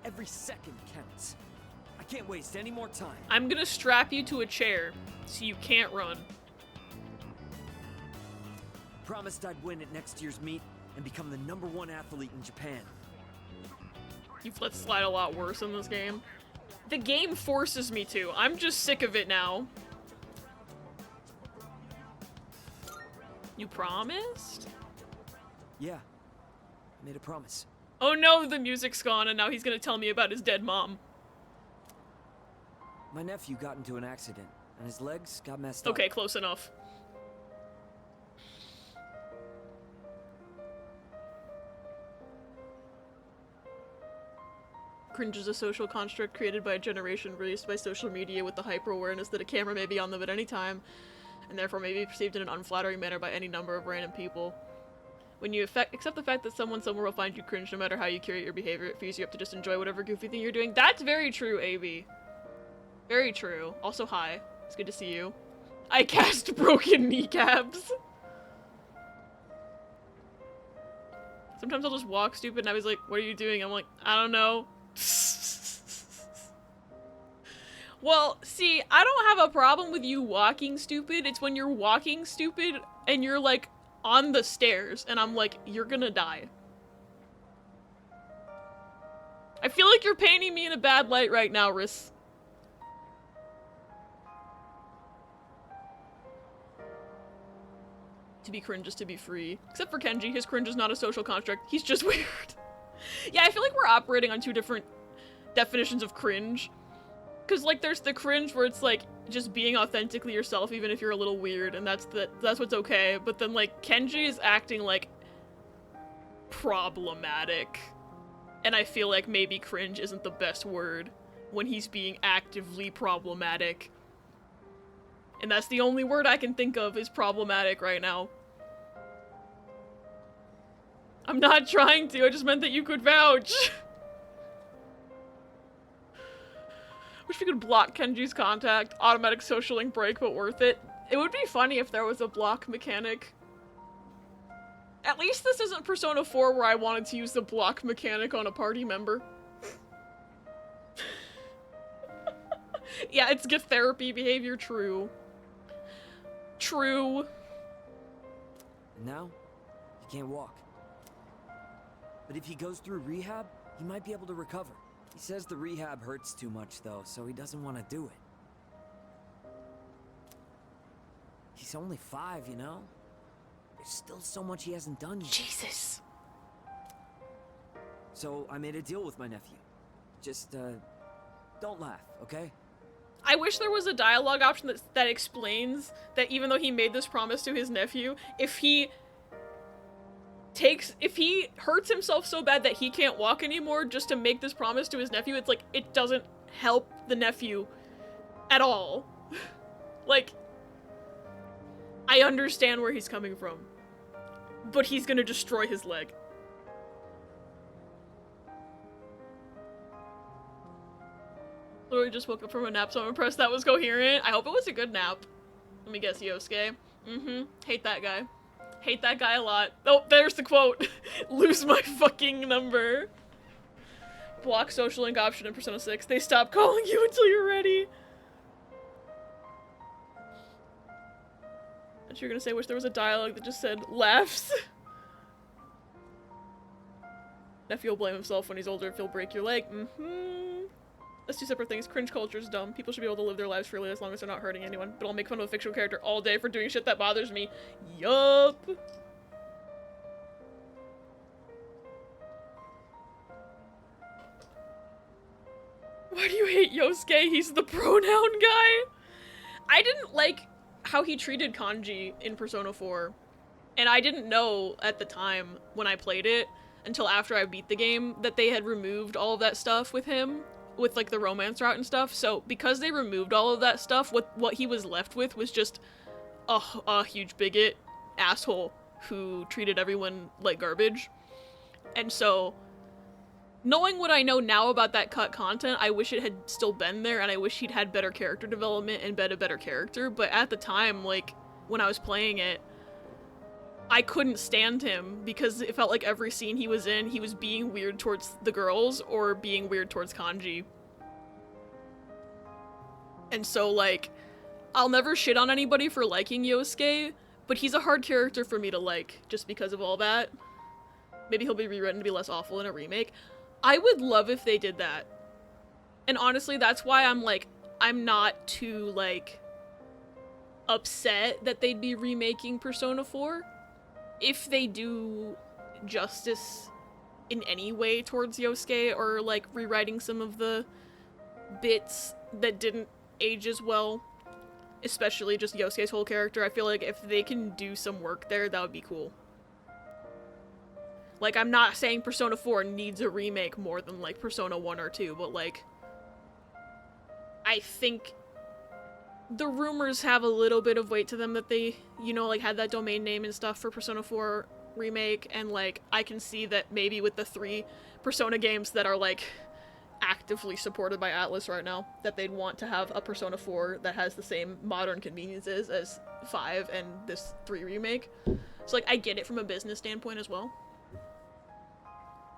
every second counts. I can't waste any more time. I'm gonna strap you to a chair so you can't run. Promised I'd win at next year's meet and become the #1 athlete in Japan. You've let slide a lot worse in this game. The game forces me to. I'm just sick of it now. You promised? Yeah, I made a promise. Oh no, the music's gone and now he's gonna tell me about his dead mom. My nephew got into an accident and his legs got messed up. Okay, close enough. Cringe is a social construct created by a generation raised by social media with the hyper-awareness that a camera may be on them at any time, and therefore may be perceived in an unflattering manner by any number of random people. When you accept the fact that someone somewhere will find you cringe no matter how you curate your behavior, it frees you up to just enjoy whatever goofy thing you're doing. That's very true, AB. Very true. Also, hi. It's good to see you. I cast broken kneecaps. Sometimes I'll just walk stupid and I was like, what are you doing? I'm like, I don't know. Well, see, I don't have a problem with you walking stupid. It's when you're walking stupid and you're like on the stairs and I'm like, you're gonna die. I feel like you're painting me in a bad light right now, Riss. To be cringe is to be free. Except for Kenji, his cringe is not a social construct. He's just weird. Yeah, I feel like we're operating on two different definitions of cringe. Because, like, there's the cringe where it's, like, just being authentically yourself even if you're a little weird, and that's what's okay. But then, like, Kenji is acting, like, problematic. And I feel like maybe cringe isn't the best word when he's being actively problematic. And that's the only word I can think of is problematic right now. I'm not trying to, I just meant that you could vouch. Wish we could block Kenji's contact. Automatic social link break, but worth it. It would be funny if there was a block mechanic. At least this isn't Persona 4 where I wanted to use the block mechanic on a party member. Yeah, it's gift therapy behavior, true. True. And now, he can't walk. But if he goes through rehab, he might be able to recover. He says the rehab hurts too much, though, so he doesn't want to do it. He's only 5, you know? There's still so much he hasn't done yet. Jesus. So I made a deal with my nephew. Just, don't laugh, okay? I wish there was a dialogue option that explains that even though he made this promise to his nephew, if he hurts himself so bad that he can't walk anymore just to make this promise to his nephew, it's like, it doesn't help the nephew at all. Like, I understand where he's coming from, but he's gonna destroy his leg. Literally just woke up from a nap, so I'm impressed that was coherent. I hope it was a good nap. Let me guess, Yosuke. Hate that guy. Hate that guy a lot. Oh, there's the quote. Lose my fucking number. Block social link option in Persona 6. They stop calling you until you're ready. I thought you were gonna say, wish there was a dialogue that just said, laughs. Nephew will blame himself when he's older if he'll break your leg. That's two separate things. Cringe culture is dumb. People should be able to live their lives freely as long as they're not hurting anyone. But I'll make fun of a fictional character all day for doing shit that bothers me. Yup. Why do you hate Yosuke? He's the pronoun guy. I didn't like how he treated Kanji in Persona 4. And I didn't know at the time when I played it until after I beat the game that they had removed all of that stuff with him. With, like, the romance route and stuff. So, because they removed all of that stuff, what he was left with was just a huge bigot asshole who treated everyone like garbage. And so, knowing what I know now about that cut content, I wish it had still been there, and I wish he'd had better character development and been a better character. But at the time, like, when I was playing it, I couldn't stand him because it felt like every scene he was in, he was being weird towards the girls or being weird towards Kanji. And so, like, I'll never shit on anybody for liking Yosuke, but he's a hard character for me to like just because of all that. Maybe he'll be rewritten to be less awful in a remake. I would love if they did that. And honestly, that's why I'm like, I'm not too, like, upset that they'd be remaking Persona 4. If they do justice in any way towards Yosuke, or, like, rewriting some of the bits that didn't age as well, especially just Yosuke's whole character, I feel like if they can do some work there, that would be cool. Like, I'm not saying Persona 4 needs a remake more than, like, Persona 1 or 2, but, like, I think the rumors have a little bit of weight to them that they, you know, like, had that domain name and stuff for Persona 4 remake, and, like, I can see that maybe with the 3 Persona games that are, like, actively supported by Atlus right now, that they'd want to have a Persona 4 that has the same modern conveniences as 5 and this 3 remake. So, like, I get it from a business standpoint as well.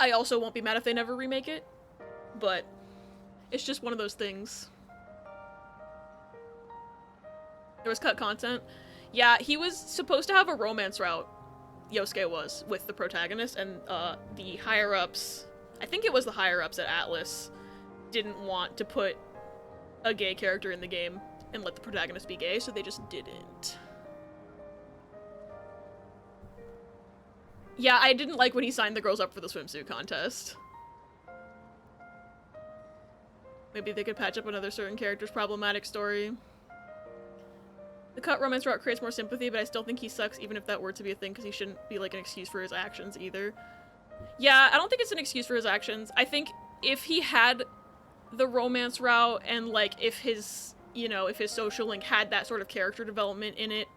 I also won't be mad if they never remake it, but it's just one of those things. There was cut content. Yeah, he was supposed to have a romance route, Yosuke was, with the protagonist, and the higher-ups, I think it was the higher-ups at Atlus, didn't want to put a gay character in the game and let the protagonist be gay, so they just didn't. Yeah, I didn't like when he signed the girls up for the swimsuit contest. Maybe they could patch up another certain character's problematic story. The cut romance route creates more sympathy, but I still think he sucks even if that were to be a thing, because he shouldn't be like an excuse for his actions either. Yeah, I don't think it's an excuse for his actions. I think if he had the romance route and like if his, you know, if his social link had that sort of character development in it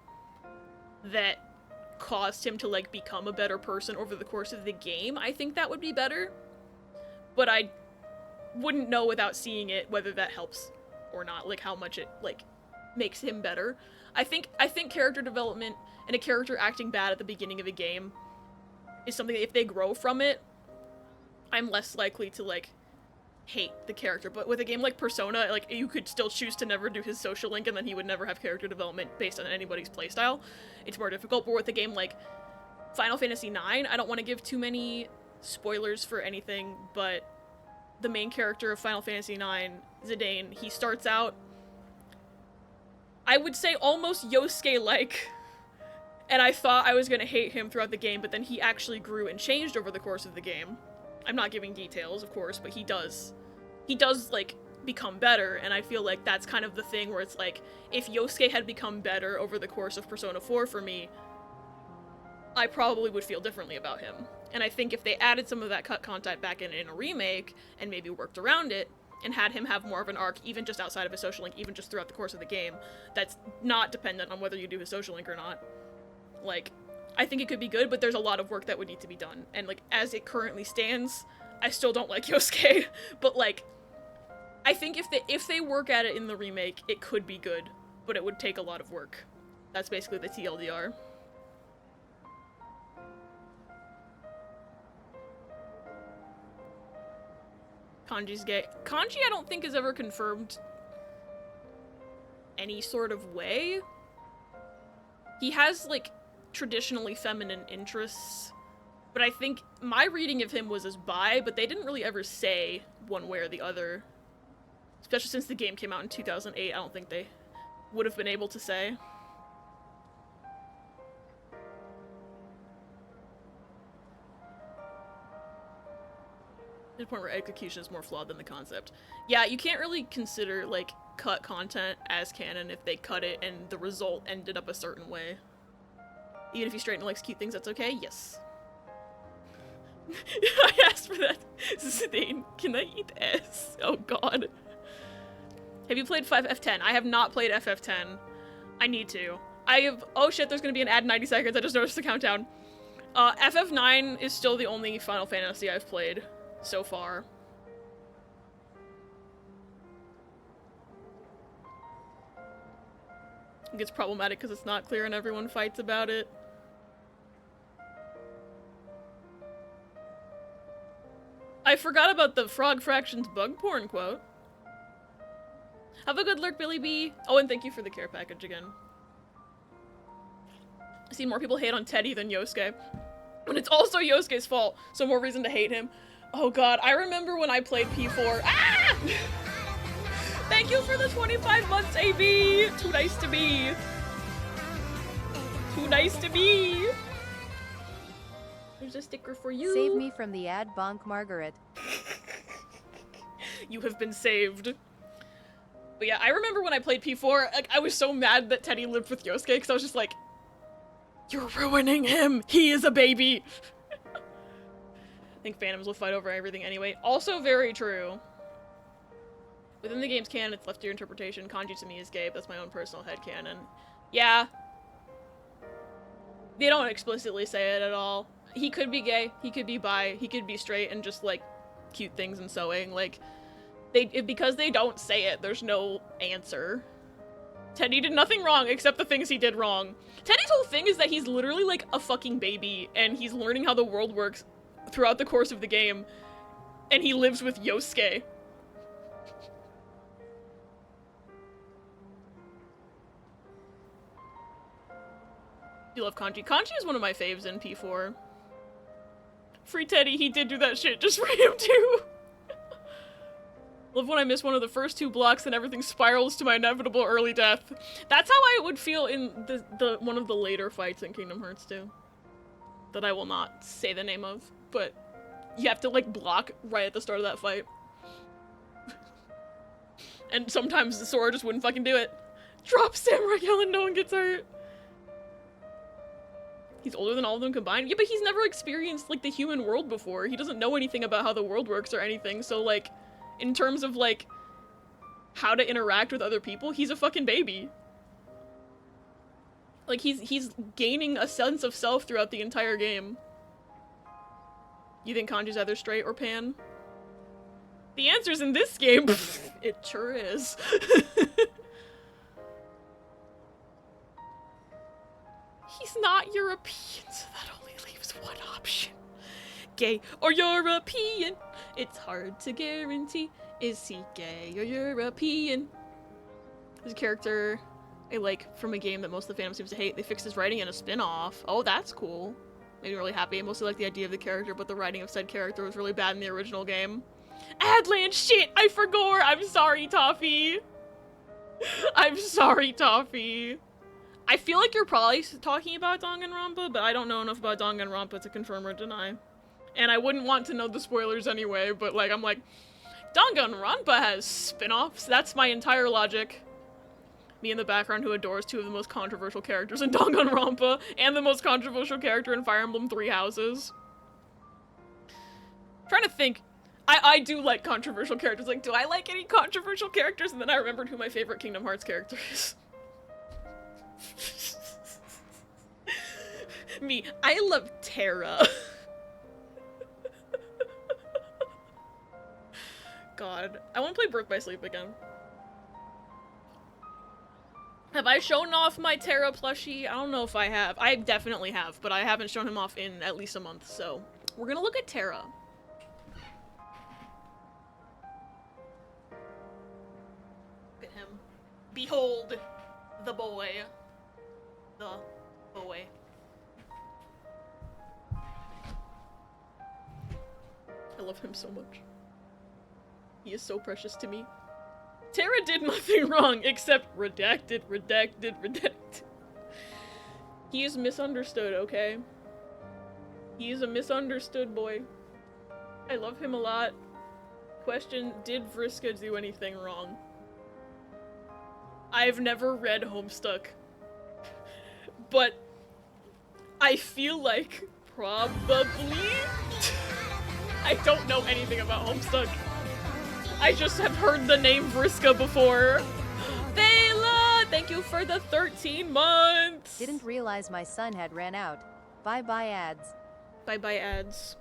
that caused him to like become a better person over the course of the game, I think that would be better. But I wouldn't know without seeing it whether that helps or not, like how much it like makes him better. I think character development and a character acting bad at the beginning of a game is something that if they grow from it, I'm less likely to like hate the character. But with a game like Persona, like you could still choose to never do his social link and then he would never have character development based on anybody's playstyle. It's more difficult. But with a game like Final Fantasy IX, I don't want to give too many spoilers for anything, but the main character of Final Fantasy IX, Zidane, he starts out, I would say, almost Yosuke-like, and I thought I was gonna hate him throughout the game, but then he actually grew and changed over the course of the game. I'm not giving details, of course, but he does, like, become better, and I feel like that's kind of the thing where it's like, if Yosuke had become better over the course of Persona 4 for me, I probably would feel differently about him. And I think if they added some of that cut content back in a remake, and maybe worked around it, and had him have more of an arc, even just outside of his social link, even just throughout the course of the game, that's not dependent on whether you do his social link or not. Like, I think it could be good, but there's a lot of work that would need to be done. And, like, as it currently stands, I still don't like Yosuke, but, like, I think if they work at it in the remake, it could be good, but it would take a lot of work. That's basically the TLDR. Kanji's gay. Kanji, I don't think, is ever confirmed any sort of way. He has, like, traditionally feminine interests, but I think my reading of him was as bi, but they didn't really ever say one way or the other. Especially since the game came out in 2008, I don't think they would have been able to say. To the point where execution is more flawed than the concept. Yeah, you can't really consider, like, cut content as canon if they cut it and the result ended up a certain way. Even if you straighten and execute things, that's okay? Yes. I asked for that. Zidane, can I eat S? Oh god. Have you played FF10? I have not played FF10. I need to. I have- oh shit, there's gonna be an ad in 90 seconds, I just noticed the countdown. FF9 is still the only Final Fantasy I've played so far. It gets problematic because it's not clear and everyone fights about it. I forgot about the Frog Fractions bug porn quote. Have a good lurk, Billy B. Oh, and thank you for the care package again. I see more people hate on Teddy than Yosuke. But it's also Yosuke's fault, so more reason to hate him. Oh god, I remember when I played P4. Ah! Thank you for the 25 months, AB! Too nice to be. Too nice to be. There's a sticker for you. Save me from the ad, Bonk Margaret. You have been saved. But yeah, I remember when I played P4, like, I was so mad that Teddy lived with Yosuke, because I was just like, you're ruining him! He is a baby! I think fandoms will fight over everything anyway. Also very true. Within the game's canon, it's left to your interpretation. Kanji to me is gay, but that's my own personal headcanon. Yeah. They don't explicitly say it at all. He could be gay, he could be bi, he could be straight and just, like, cute things and sewing. Like, because they don't say it, there's no answer. Teddy did nothing wrong except the things he did wrong. Teddy's whole thing is that he's literally, like, a fucking baby, and he's learning how the world works throughout the course of the game, and he lives with Yosuke. You love Kanji. Kanji is one of my faves in P4. Free Teddy, he did do that shit just for him too. Love when I miss one of the first 2 blocks and everything spirals to my inevitable early death. That's how I would feel in the one of the later fights in Kingdom Hearts 2. that I will not say the name of, but you have to like block right at the start of that fight. And sometimes the Sora just wouldn't fucking do it. Drop Samurai Yell and no one gets hurt. He's older than all of them combined? Yeah, but he's never experienced, like, the human world before. He doesn't know anything about how the world works or anything, so, like, in terms of, like, how to interact with other people, he's a fucking baby. Like, he's gaining a sense of self throughout the entire game. You think Kanji's either straight or pan? The answer's in this game. It sure is. He's not European, so that only leaves one option. Gay or European? It's hard to guarantee. Is he gay or European? His character I like from a game that most of the fandom seems to hate. They fixed his writing in a spin-off. Oh, that's cool. Made me really happy. I mostly like the idea of the character, but the writing of said character was really bad in the original game. Adland, shit! I forgot! I'm sorry, Toffee! I'm sorry, Toffee. I feel like you're probably talking about Danganronpa, but I don't know enough about Danganronpa to confirm or deny. And I wouldn't want to know the spoilers anyway, but like, I'm like, Danganronpa has spin-offs? That's my entire logic. Me in the background who adores two of the most controversial characters in Danganronpa, and the most controversial character in Fire Emblem Three Houses. I'm trying to think. I do like controversial characters. Like, do I like any controversial characters? And then I remembered who my favorite Kingdom Hearts character is. Me, I love Terra. God, I want to play Birth by Sleep again. Have I shown off my Terra plushie? I don't know if I have. I definitely have, but I haven't shown him off in at least a month, so we're gonna look at Terra. Look at him. Behold the boy. The boy. I love him so much. He is so precious to me. Terra did nothing wrong except redacted, redacted, redacted. He is misunderstood, okay? He is a misunderstood boy. I love him a lot. Question, did Vriska do anything wrong? I've never read Homestuck. But I feel like probably. I don't know anything about Homestuck. I just have heard the name Vriska before. Thela, thank you for the 13 months. Didn't realize my son had ran out. Bye-bye ads. Bye-bye ads.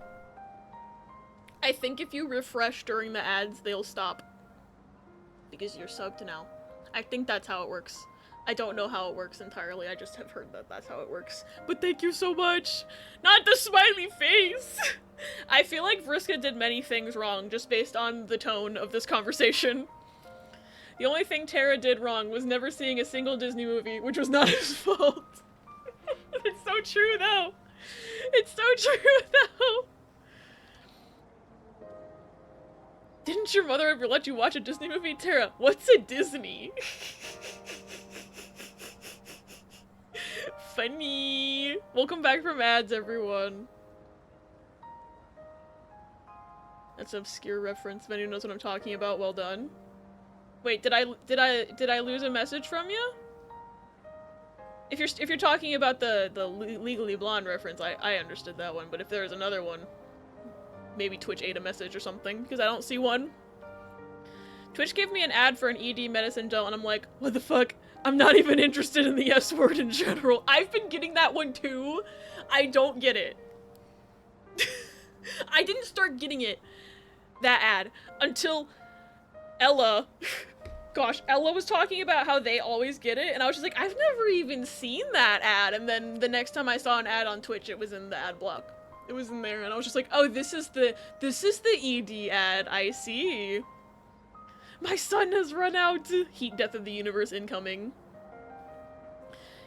I think if you refresh during the ads, they'll stop. Because you're subbed now. I think that's how it works. I don't know how it works entirely, I just have heard that that's how it works. But thank you so much! Not the smiley face! I feel like Vriska did many things wrong, just based on the tone of this conversation. The only thing Terra did wrong was never seeing a single Disney movie, which was not his fault. It's so true, though! It's so true, though! Didn't your mother ever let you watch a Disney movie? Terra, what's a Disney? Funny! Welcome back from ads, everyone. That's an obscure reference. If anyone knows what I'm talking about, well done. Wait, did I lose a message from you? If you're talking about the Legally Blonde reference, I understood that one. But if there's another one, maybe Twitch ate a message or something, because I don't see one. Twitch gave me an ad for an ED medicine gel, and I'm like, what the fuck? I'm not even interested in the S word in general. I've been getting that one too. I don't get it. I didn't start getting it, that ad, until Ella, gosh, Ella was talking about how they always get it, and I was just like, I've never even seen that ad, and then the next time I saw an ad on Twitch, it was in the ad block. It was in there, and I was just like, oh, this is the ED ad, I see. My son has run out! Heat Death of the Universe incoming.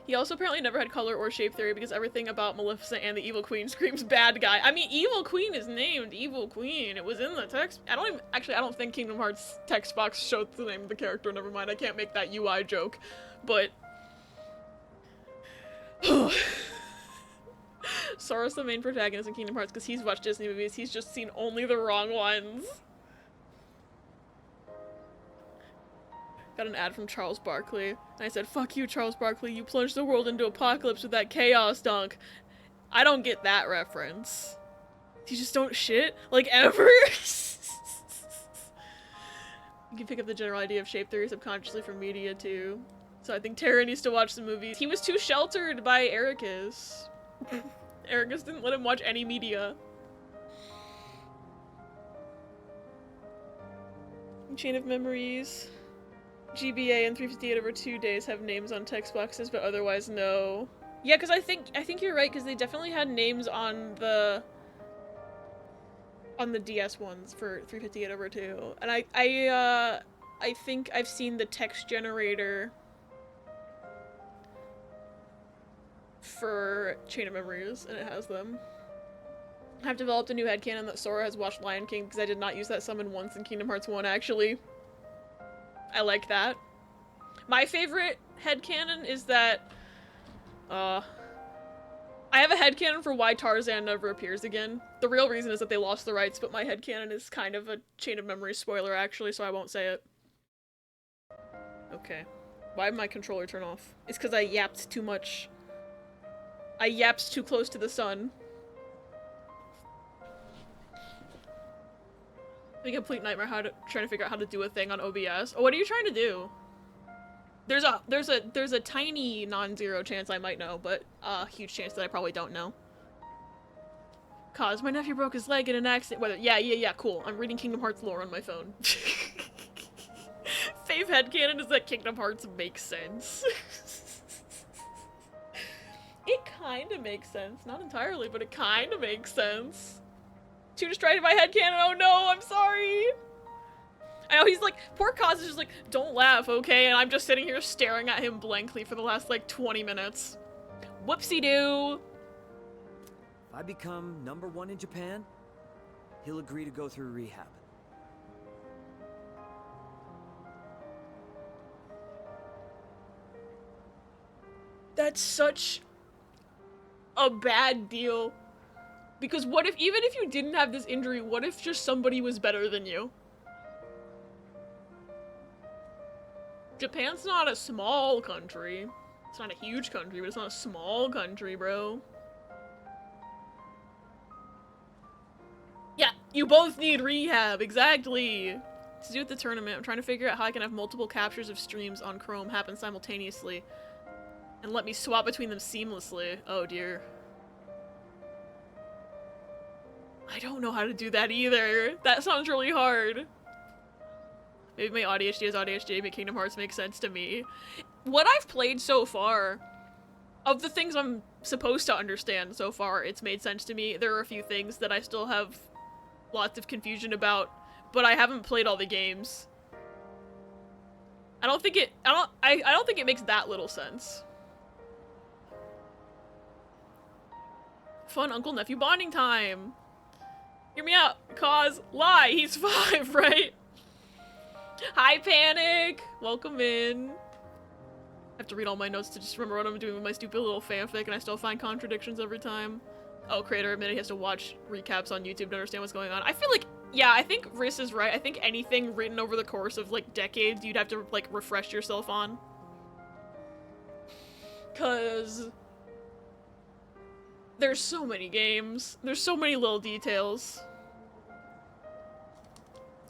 He also apparently never had color or shape theory because everything about Maleficent and the Evil Queen screams bad guy. I mean, Evil Queen is named Evil Queen. It was in the text. I don't think Kingdom Hearts text box showed the name of the character. Never mind, I can't make that UI joke. But Sora's the main protagonist in Kingdom Hearts because he's watched Disney movies. He's just seen only the wrong ones. Got an ad from Charles Barkley. And I said, fuck you, Charles Barkley. You plunged the world into apocalypse with that chaos dunk. I don't get that reference. You just don't shit? Like, ever? You can pick up the general idea of shape theory subconsciously from media, too. So I think Tara needs to watch the movies. He was too sheltered by Ericus. Ericus didn't let him watch any media. Chain of Memories. GBA and 358/2 days have names on text boxes, but otherwise no. Yeah, because I think you're right, because they definitely had names on the DS ones for 358/2. And I think I've seen the text generator for Chain of Memories, and it has them. I've developed a new headcanon that Sora has watched Lion King because I did not use that summon once in Kingdom Hearts 1, actually. I like that. My favorite headcanon is that, I have a headcanon for why Tarzan never appears again. The real reason is that they lost the rights, but my headcanon is kind of a Chain of Memories spoiler, actually, so I won't say it. Okay. Why did my controller turn off? It's because I yapped too much. I yapped too close to the sun. A complete nightmare trying to figure out how to do a thing on OBS. Oh, what are you trying to do? There's a tiny non-zero chance I might know, but a huge chance that I probably don't know. Cause my nephew broke his leg in an accident. Yeah, cool. I'm reading Kingdom Hearts lore on my phone. Fave headcanon is that Kingdom Hearts makes sense. It kinda makes sense. Not entirely, but it kinda makes sense. Too distracted by headcanon. Oh no, I'm sorry. I know he's like, poor Kaz is just like, don't laugh, okay? And I'm just sitting here staring at him blankly for the last like 20 minutes. Whoopsie-doo. If I become #1 in Japan, he'll agree to go through rehab. That's such a bad deal. Because what if, even if you didn't have this injury, what if just somebody was better than you? Japan's not a small country. It's not a huge country, but it's not a small country, bro. Yeah, you both need rehab, exactly. To do with the tournament, I'm trying to figure out how I can have multiple captures of streams on Chrome happen simultaneously. And let me swap between them seamlessly. Oh dear. I don't know how to do that either. That sounds really hard. Maybe my ADHD is ADHD, but Kingdom Hearts makes sense to me. What I've played so far, of the things I'm supposed to understand so far, it's made sense to me. There are a few things that I still have lots of confusion about, but I haven't played all the games. I don't think it makes that little sense. Fun uncle-nephew bonding time. Hear me out. Cause lie. He's 5, right? Hi, Panic. Welcome in. I have to read all my notes to just remember what I'm doing with my stupid little fanfic, and I still find contradictions every time. Oh, creator admitted he has to watch recaps on YouTube to understand what's going on. I feel like, yeah, I think Riss is right. I think anything written over the course of, like, decades, you'd have to, like, refresh yourself on. 'Cause there's so many games. There's so many little details.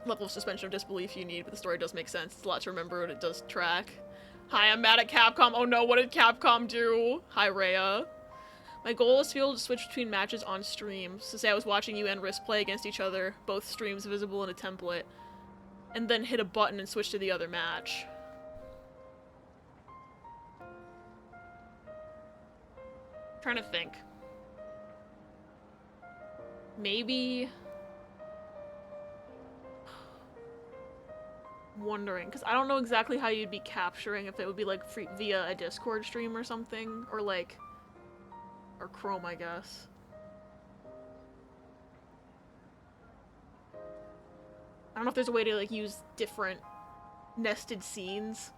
Level of suspension of disbelief you need, but the story does make sense. It's a lot to remember, and it does track. Hi, I'm mad at Capcom. Oh no, what did Capcom do? Hi, Rhea. My goal is to be able to switch between matches on stream. So say I was watching you and Riss play against each other, both streams visible in a template, and then hit a button and switch to the other match. Trying to think. Maybe... wondering, because I don't know exactly how you'd be capturing, if it would be like via a Discord stream or something, or like, or Chrome, I guess. I don't know if there's a way to like use different nested scenes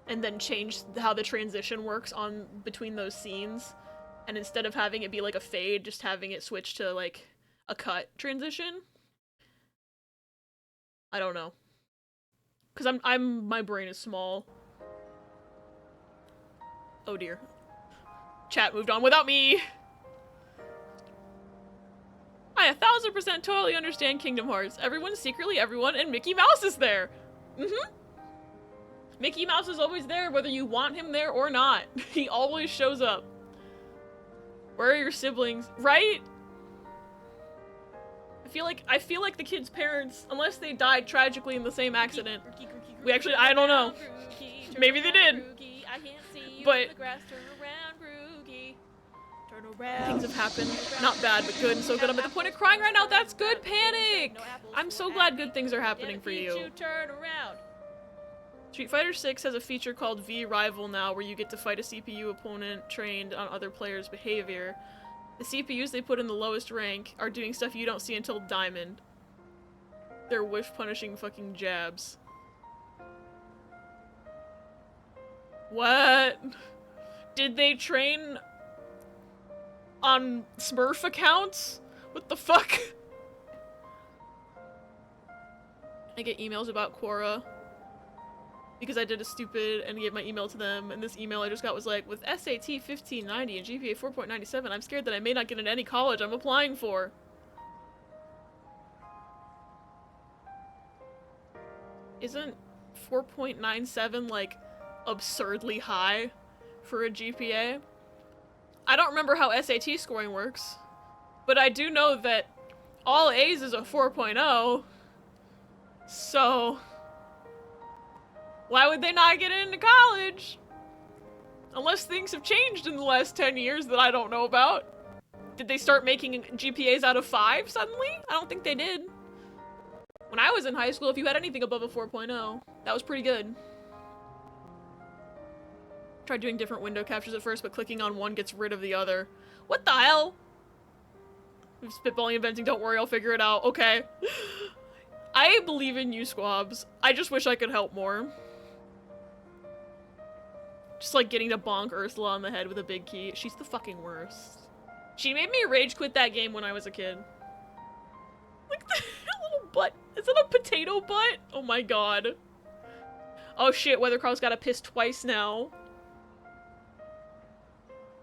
and then change how the transition works on between those scenes. and instead of having it be like a fade, just having it switch to like a cut transition. I don't know. Cause my brain is small. Oh dear. Chat moved on without me. I 1000% totally understand Kingdom Hearts. Everyone's secretly everyone, and Mickey Mouse is there. Mm-hmm. Mickey Mouse is always there, whether you want him there or not. He always shows up. Where are your siblings? Right? I feel like the kid's parents, unless they died tragically in the same accident. We actually, I don't know. Maybe they did. But things have happened. Not bad, but good and so good. I'm at the point of crying right now. That's good, Panic! I'm so glad good things are happening for you. Street Fighter 6 has a feature called V-Rival now, where you get to fight a CPU opponent trained on other players' behavior. The CPUs they put in the lowest rank are doing stuff you don't see until Diamond. They're whiff-punishing fucking jabs. What? Did they train on Smurf accounts? What the fuck? I get emails about Quora because I did a stupid and gave my email to them, and this email I just got was like, with SAT 1590 and GPA 4.97, I'm scared that I may not get into any college I'm applying for. Isn't 4.97 like absurdly high for a GPA? I don't remember how SAT scoring works, but I do know that all A's is a 4.0, so why would they not get into college? Unless things have changed in the last 10 years that I don't know about. Did they start making GPAs out of 5 suddenly? I don't think they did. When I was in high school, if you had anything above a 4.0, that was pretty good. Tried doing different window captures at first, but clicking on one gets rid of the other. What the hell? I'm spitballing inventing, don't worry, I'll figure it out. Okay. I believe in you, squabs. I just wish I could help more. Just like getting to bonk Ursula on the head with a big key. She's the fucking worst. She made me rage quit that game when I was a kid. Like the little butt. Is it a potato butt? Oh my god. Oh shit, Weathercraw's gotta piss twice now.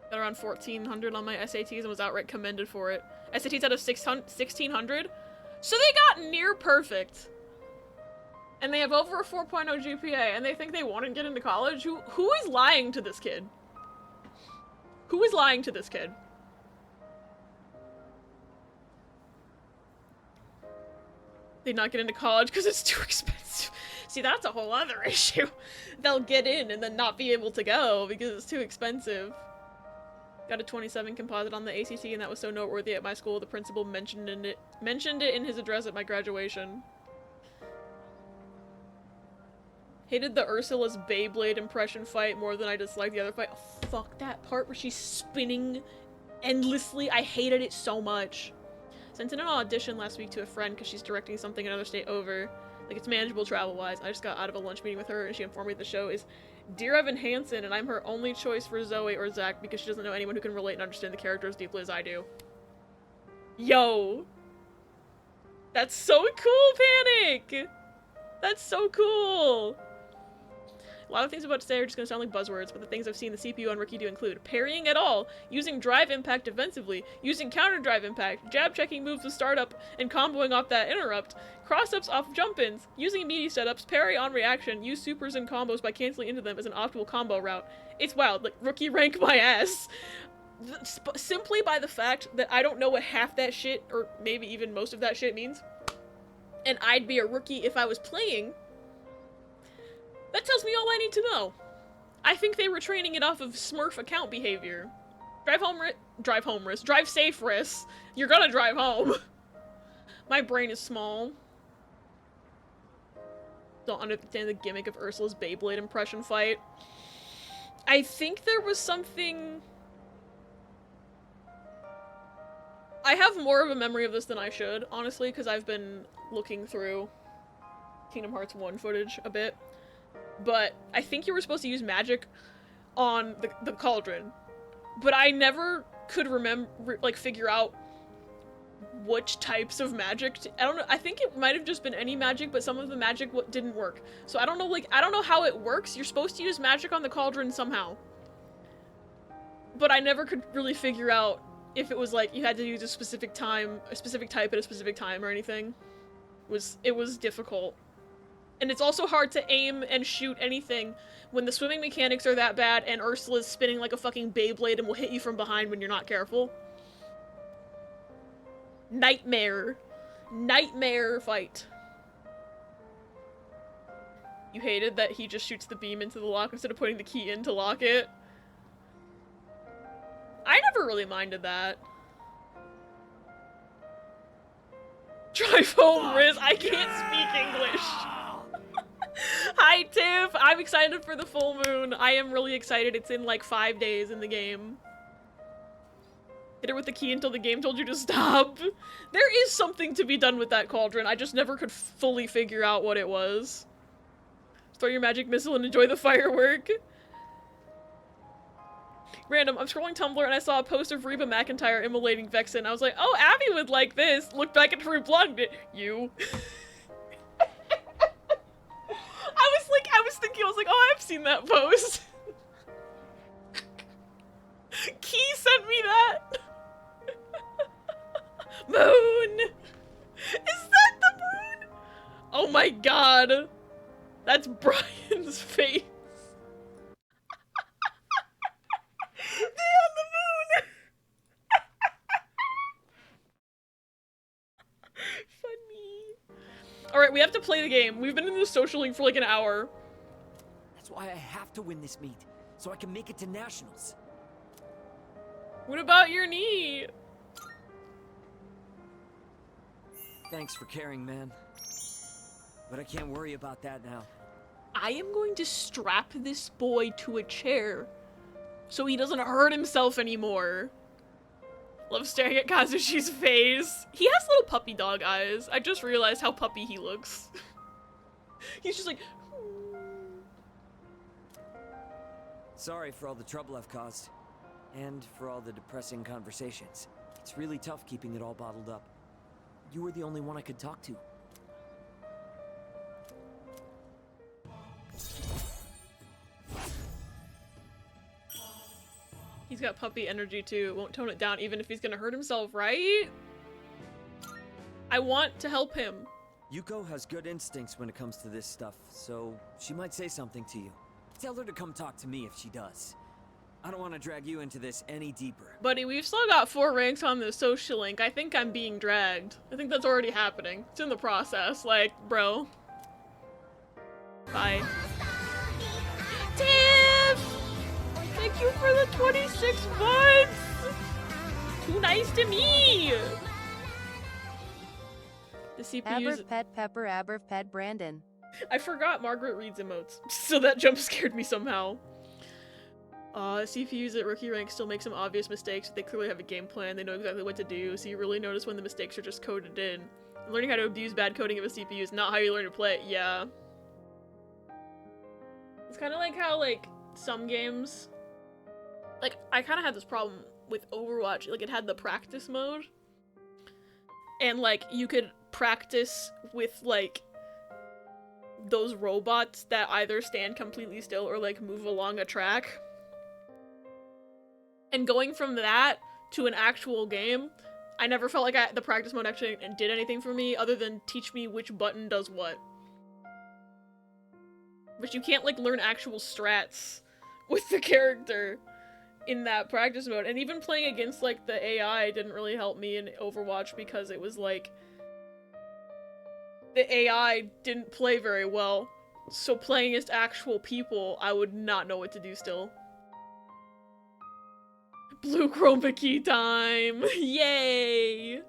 Got around 1400 on my SATs and was outright commended for it. SATs out of 1600? So they got near perfect. And they have over a 4.0 GPA, and they think they want to get into college? Who is lying to this kid? Who is lying to this kid? They not get into college because it's too expensive. See, that's a whole other issue. They'll get in and then not be able to go because it's too expensive. Got a 27 composite on the ACT, and that was so noteworthy at my school. The principal mentioned it in his address at my graduation. Hated the Ursula's Beyblade impression fight more than I disliked the other fight. Oh, fuck that part where she's spinning endlessly. I hated it so much. Sent in an audition last week to a friend because she's directing something in another state over. Like, it's manageable travel-wise. I just got out of a lunch meeting with her, and she informed me the show is Dear Evan Hansen, and I'm her only choice for Zoe or Zach because she doesn't know anyone who can relate and understand the character as deeply as I do. Yo! That's so cool, Panic! That's so cool! A lot of things I'm about to say are just gonna sound like buzzwords, but the things I've seen the CPU on Rookie do include parrying at all, using drive impact defensively, using counter drive impact, jab checking moves with startup and comboing off that interrupt, cross-ups off jump-ins, using meaty setups, parry on reaction, use supers and combos by canceling into them as an optimal combo route. It's wild, like, Rookie rank my ass. Simply by the fact that I don't know what half that shit, or maybe even most of that shit means, and I'd be a rookie if I was playing, that tells me all I need to know. I think they were training it off of Smurf account behavior. Drive safe risks. You're gonna drive home. My brain is small. Don't understand the gimmick of Ursula's Beyblade impression fight. I think there was something... I have more of a memory of this than I should, honestly, because I've been looking through Kingdom Hearts 1 footage a bit. But I think you were supposed to use magic on the cauldron. But I never could remember, like, figure out which types of magic I don't know, I think it might have just been any magic, but some of the magic didn't work. So I don't know, like, I don't know how it works. You're supposed to use magic on the cauldron somehow. But I never could really figure out if it was like you had to use a specific time, a specific type at a specific time or anything. It was difficult. And it's also hard to aim and shoot anything when the swimming mechanics are that bad and Ursula's spinning like a fucking Beyblade and will hit you from behind when you're not careful. Nightmare. Nightmare fight. You hated that he just shoots the beam into the lock instead of putting the key in to lock it? I never really minded that. Drive home, Riz. I can't speak English. Hi, Tiff. I'm excited for the full moon. I am really excited. It's in like 5 days in the game. Hit her with the key until the game told you to stop. There is something to be done with that cauldron. I just never could fully figure out what it was. Throw your magic missile and enjoy the firework. Random, I'm scrolling Tumblr and I saw a post of Reba McEntire immolating Vexen. I was like, oh, Abby would like this. Looked back at her and blogged it. You. I was thinking, oh, I've seen that post. Key sent me that. Moon! Is that the moon? Oh my god. That's Brian's face. Damn, the moon! Funny. Alright, we have to play the game. We've been in the social link for like an hour. That's why I have to win this meet, so I can make it to nationals. What about your knee? Thanks for caring, man. But I can't worry about that now. I am going to strap this boy to a chair so he doesn't hurt himself anymore. Love staring at Kazuchi's face. He has little puppy dog eyes. I just realized how puppy he looks. He's just like... Sorry for all the trouble I've caused. And for all the depressing conversations. It's really tough keeping it all bottled up. You were the only one I could talk to. He's got puppy energy too. Won't tone it down even if he's gonna hurt himself, right? I want to help him. Yuko has good instincts when it comes to this stuff, so she might say something to you. Tell her to come talk to me if she does. I don't want to drag you into this any deeper. Buddy, we've still got 4 ranks on the social link. I think I'm being dragged. I think that's already happening. It's in the process. Like, bro. Bye. Tiff! Thank you for the 26 months! Too nice to me! The CPU's... Aberf Pet Pepper Aberf Pet Brandon. I forgot Margaret reads emotes, so that jump scared me somehow. CPUs at rookie rank still make some obvious mistakes, but they clearly have a game plan, they know exactly what to do, so you really notice when the mistakes are just coded in. And learning how to abuse bad coding of a CPU is not how you learn to play it, yeah. It's kind of like how, like, some games... Like, I kind of had this problem with Overwatch, like, it had the practice mode. And, like, you could practice with, like, those robots that either stand completely still or, like, move along a track. And going from that to an actual game, I never felt like the practice mode actually did anything for me other than teach me which button does what. But you can't, like, learn actual strats with the character in that practice mode. And even playing against, like, the AI didn't really help me in Overwatch because it was, like, the AI didn't play very well. So playing against actual people, I would not know what to do still. Blue chroma key time! Yay! I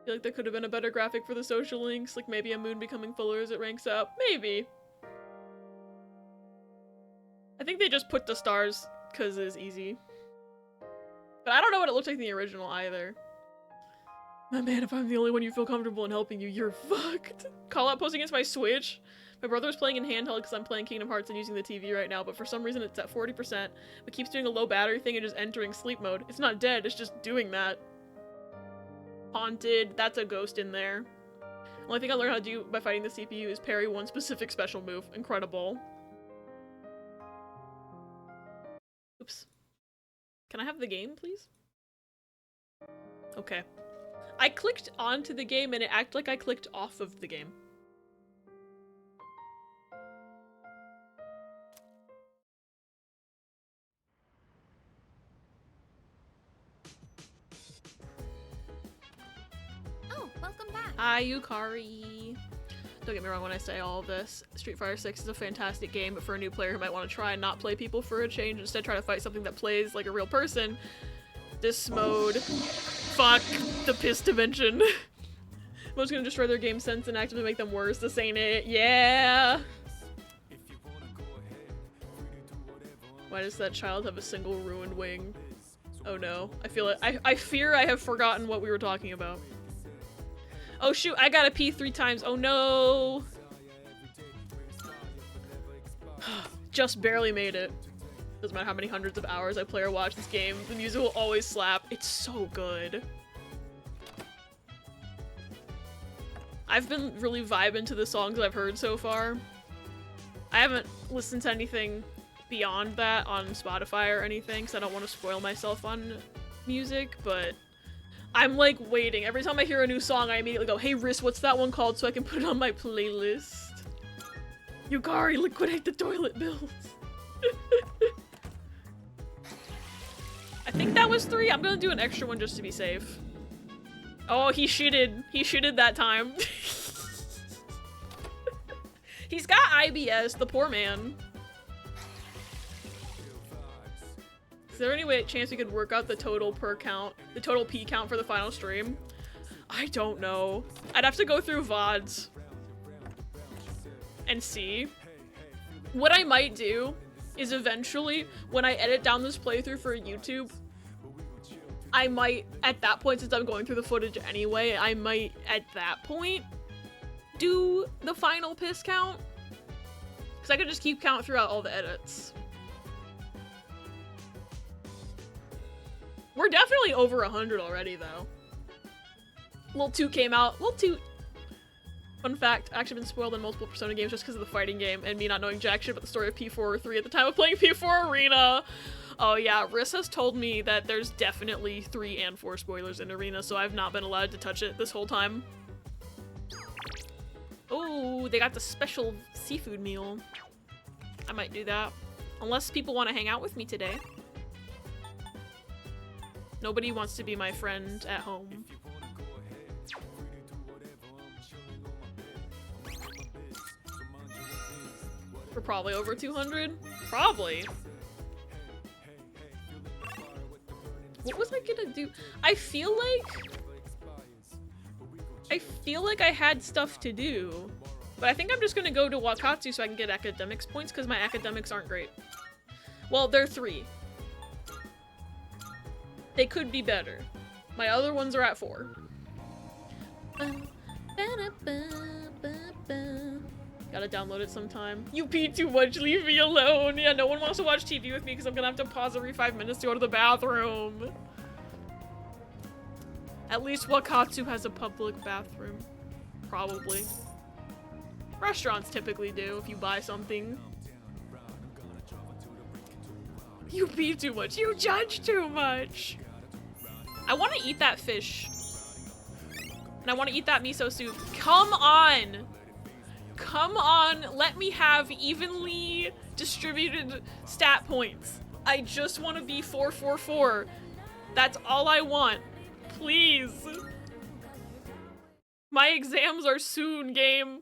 feel like there could have been a better graphic for the social links, like maybe a moon becoming fuller as it ranks up. Maybe. I think they just put the stars because it's easy. But I don't know what it looked like in the original either. My man, if I'm the only one you feel comfortable in helping you, you're fucked. Call out posting against my Switch. My brother was playing in handheld because I'm playing Kingdom Hearts and using the TV right now, but for some reason it's at 40%, but keeps doing a low battery thing and just entering sleep mode. It's not dead, it's just doing that. Haunted, that's a ghost in there. Only thing I learned how to do by fighting the CPU is parry one specific special move. Incredible. Oops. Can I have the game, please? Okay. I clicked onto the game and it acted like I clicked off of the game. Oh, welcome back. Hi, Yukari. Don't get me wrong when I say all of this. Street Fighter 6 is a fantastic game, but for a new player who might want to try and not play people for a change, instead try to fight something that plays like a real person, this mode, fuck the piss dimension. Mode's gonna destroy their game sense and actively make them worse. This ain't it. Yeah! Why does that child have a single ruined wing? Oh no. I feel it. I fear I have forgotten what we were talking about. Oh shoot, I gotta pee 3 times. Oh no! Just barely made it. Doesn't matter how many hundreds of hours I play or watch this game, the music will always slap. It's so good. I've been really vibing to the songs I've heard so far. I haven't listened to anything beyond that on Spotify or anything, because I don't want to spoil myself on music, but I'm like waiting. Every time I hear a new song, I immediately go, hey Riss, what's that one called, so I can put it on my playlist. Yukari, liquidate the toilet bills. I think that was 3. I'm gonna do an extra one just to be safe. Oh, he shitted. He shitted that time. He's got IBS, the poor man. Is there any chance we could work out the total P count for the final stream? I don't know. I'd have to go through VODs and see. What I might do is eventually, when I edit down this playthrough for YouTube, I might, at that point, since I'm going through the footage anyway, I might, at that point, do the final piss count. Because I could just keep count throughout all the edits. We're definitely over 100 already, though. Lil 2 came out. Lil 2... Fun fact, I actually been spoiled in multiple Persona games just because of the fighting game and me not knowing jack shit about the story of P4 or 3 at the time of playing P4 Arena. Oh yeah, Riss has told me that there's definitely 3 and 4 spoilers in Arena, so I've not been allowed to touch it this whole time. Oh, they got the special seafood meal. I might do that. Unless people want to hang out with me today. Nobody wants to be my friend at home. We're probably over 200? Probably. What was I gonna do? I feel like I had stuff to do. But I think I'm just gonna go to Wakatsu so I can get academics points because my academics aren't great. Well, they're 3. They could be better. My other ones are at 4. Gotta download it sometime. You pee too much, leave me alone. Yeah, no one wants to watch TV with me because I'm gonna have to pause every 5 minutes to go to the bathroom. At least Wakatsu has a public bathroom. Probably. Restaurants typically do if you buy something. You pee too much. You judge too much. I want to eat that fish. And I want to eat that miso soup. Come on! Come on, let me have evenly distributed stat points. I just want to be 444. That's all I want. Please. My exams are soon, game.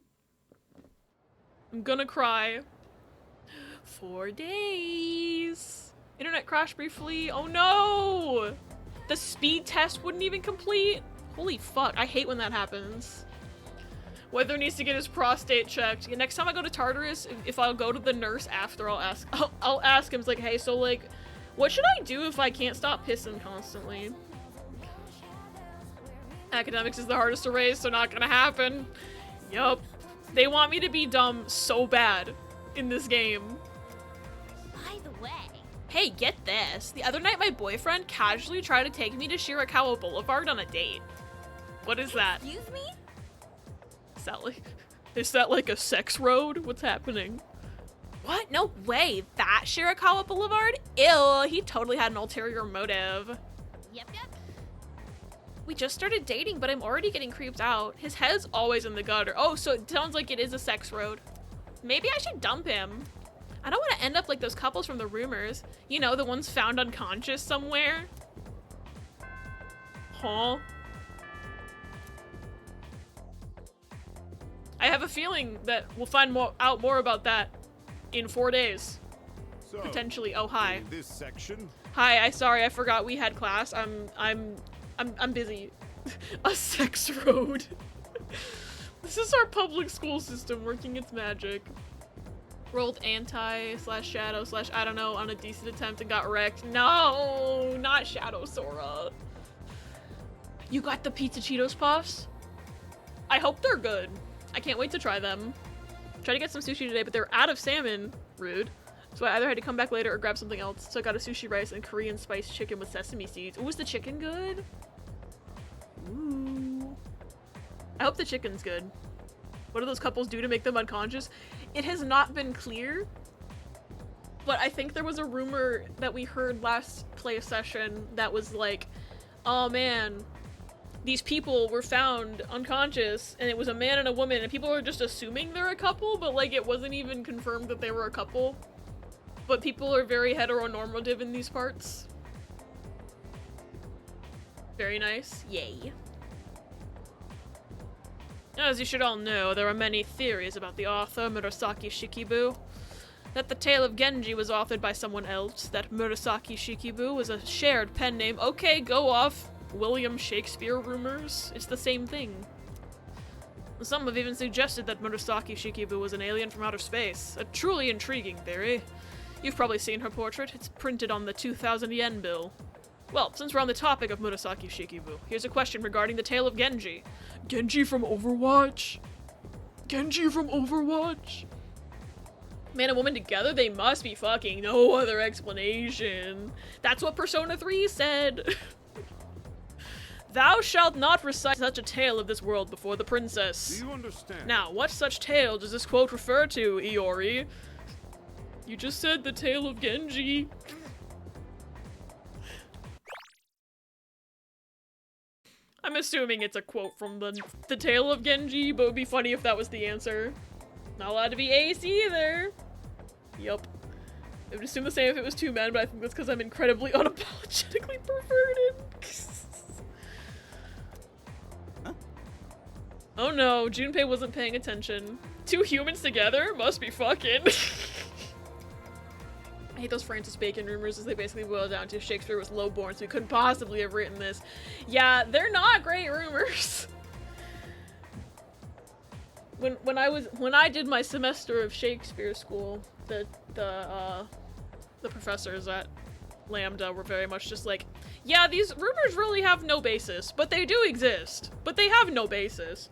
I'm gonna cry. 4 days. Internet crashed briefly. Oh no! The speed test wouldn't even complete. Holy fuck, I hate when that happens. Weather needs to get his prostate checked. Next time I go to Tartarus, if I'll go to the nurse after, I'll ask him, it's like, hey, so like, what should I do if I can't stop pissing constantly? Academics is the hardest to raise, so not gonna happen. Yup. They want me to be dumb so bad in this game. By the way, Hey, get this. The other night my boyfriend casually tried to take me to Shirakawa Boulevard on a date. What is that? excuse me? Is that like a sex road? What's happening? What? No way. That Shirakawa Boulevard? Ew, he totally had an ulterior motive. Yep. We just started dating, but I'm already getting creeped out. His head's always in the gutter. Oh, so it sounds like it is a sex road. Maybe I should dump him. I don't want to end up like those couples from the rumors. You know, the ones found unconscious somewhere. Huh? I have a feeling that we'll find out more about that in 4 days. So, Potentially. Oh, hi. in this section, Hi, sorry, I forgot we had class. I'm busy. A sex road. This is our public school system working its magic. Rolled anti/shadow/ I don't know on a decent attempt and got wrecked. No, not Shadow Sora. You got the Pizza Cheetos Puffs? I hope they're good. I can't wait to try them. Tried to get some sushi today, but they're out of salmon. Rude. So I either had to come back later or grab something else. So I got a sushi rice and Korean spiced chicken with sesame seeds. Ooh, is the chicken good? Ooh. I hope the chicken's good. What do those couples do to make them unconscious? It has not been clear, but I think there was a rumor that we heard last play session that was like, oh man, these people were found unconscious and it was a man and a woman and people are just assuming they're a couple, but like it wasn't even confirmed that they were a couple. But people are very heteronormative in these parts. Very nice. Yay. As you should all know, there are many theories about the author Murasaki Shikibu. That the tale of Genji was authored by someone else, that Murasaki Shikibu was a shared pen name. Okay, go off. William Shakespeare rumors. It's the same thing. Some have even suggested that Murasaki Shikibu was an alien from outer space. A truly intriguing theory. You've probably seen her portrait. It's printed on the 2,000 yen bill. Well, since we're on the topic of Murasaki Shikibu, here's a question regarding the tale of Genji. Genji from Overwatch? Genji from Overwatch? Man and woman together? They must be fucking. No other explanation. That's what Persona 3 said. Thou shalt not recite such a tale of this world before the princess. do you understand? Now, what such tale does this quote refer to, Iori? You just said the tale of Genji. I'm assuming it's a quote from the tale of Genji, but it would be funny if that was the answer. Not allowed to be ace either. Yup. I would assume the same if it was two men, but I think that's because I'm incredibly unapologetically perverted. Oh no, Junpei wasn't paying attention. Two humans together? Must be fucking. I hate those Francis Bacon rumors as they basically boil down to Shakespeare was lowborn, so he couldn't possibly have written this. Yeah, they're not great rumors. When I did my semester of Shakespeare school, the professors at Lambda were very much just like, yeah, these rumors really have no basis, but they do exist, but they have no basis.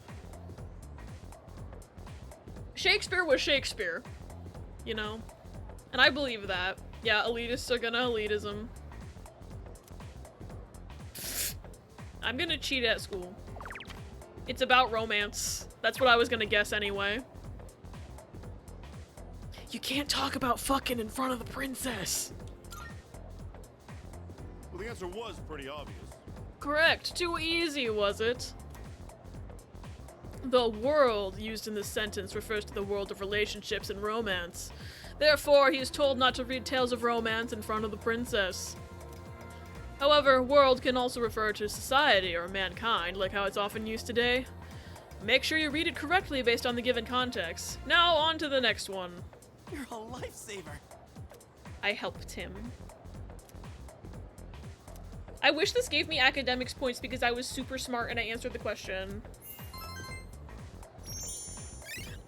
Shakespeare was Shakespeare, you know? And I believe that. Yeah, elitists are gonna elitism. I'm gonna cheat at school. It's about romance. That's what I was gonna guess anyway. You can't talk about fucking in front of the princess. Well, the answer was pretty obvious. Correct. Too easy, was it? The world used in this sentence refers to the world of relationships and romance. Therefore, he is told not to read tales of romance in front of the princess. However, world can also refer to society or mankind, like how it's often used today. Make sure you read it correctly based on the given context. Now, on to the next one. You're a lifesaver. I helped him. I wish this gave me academics points because I was super smart and I answered the question.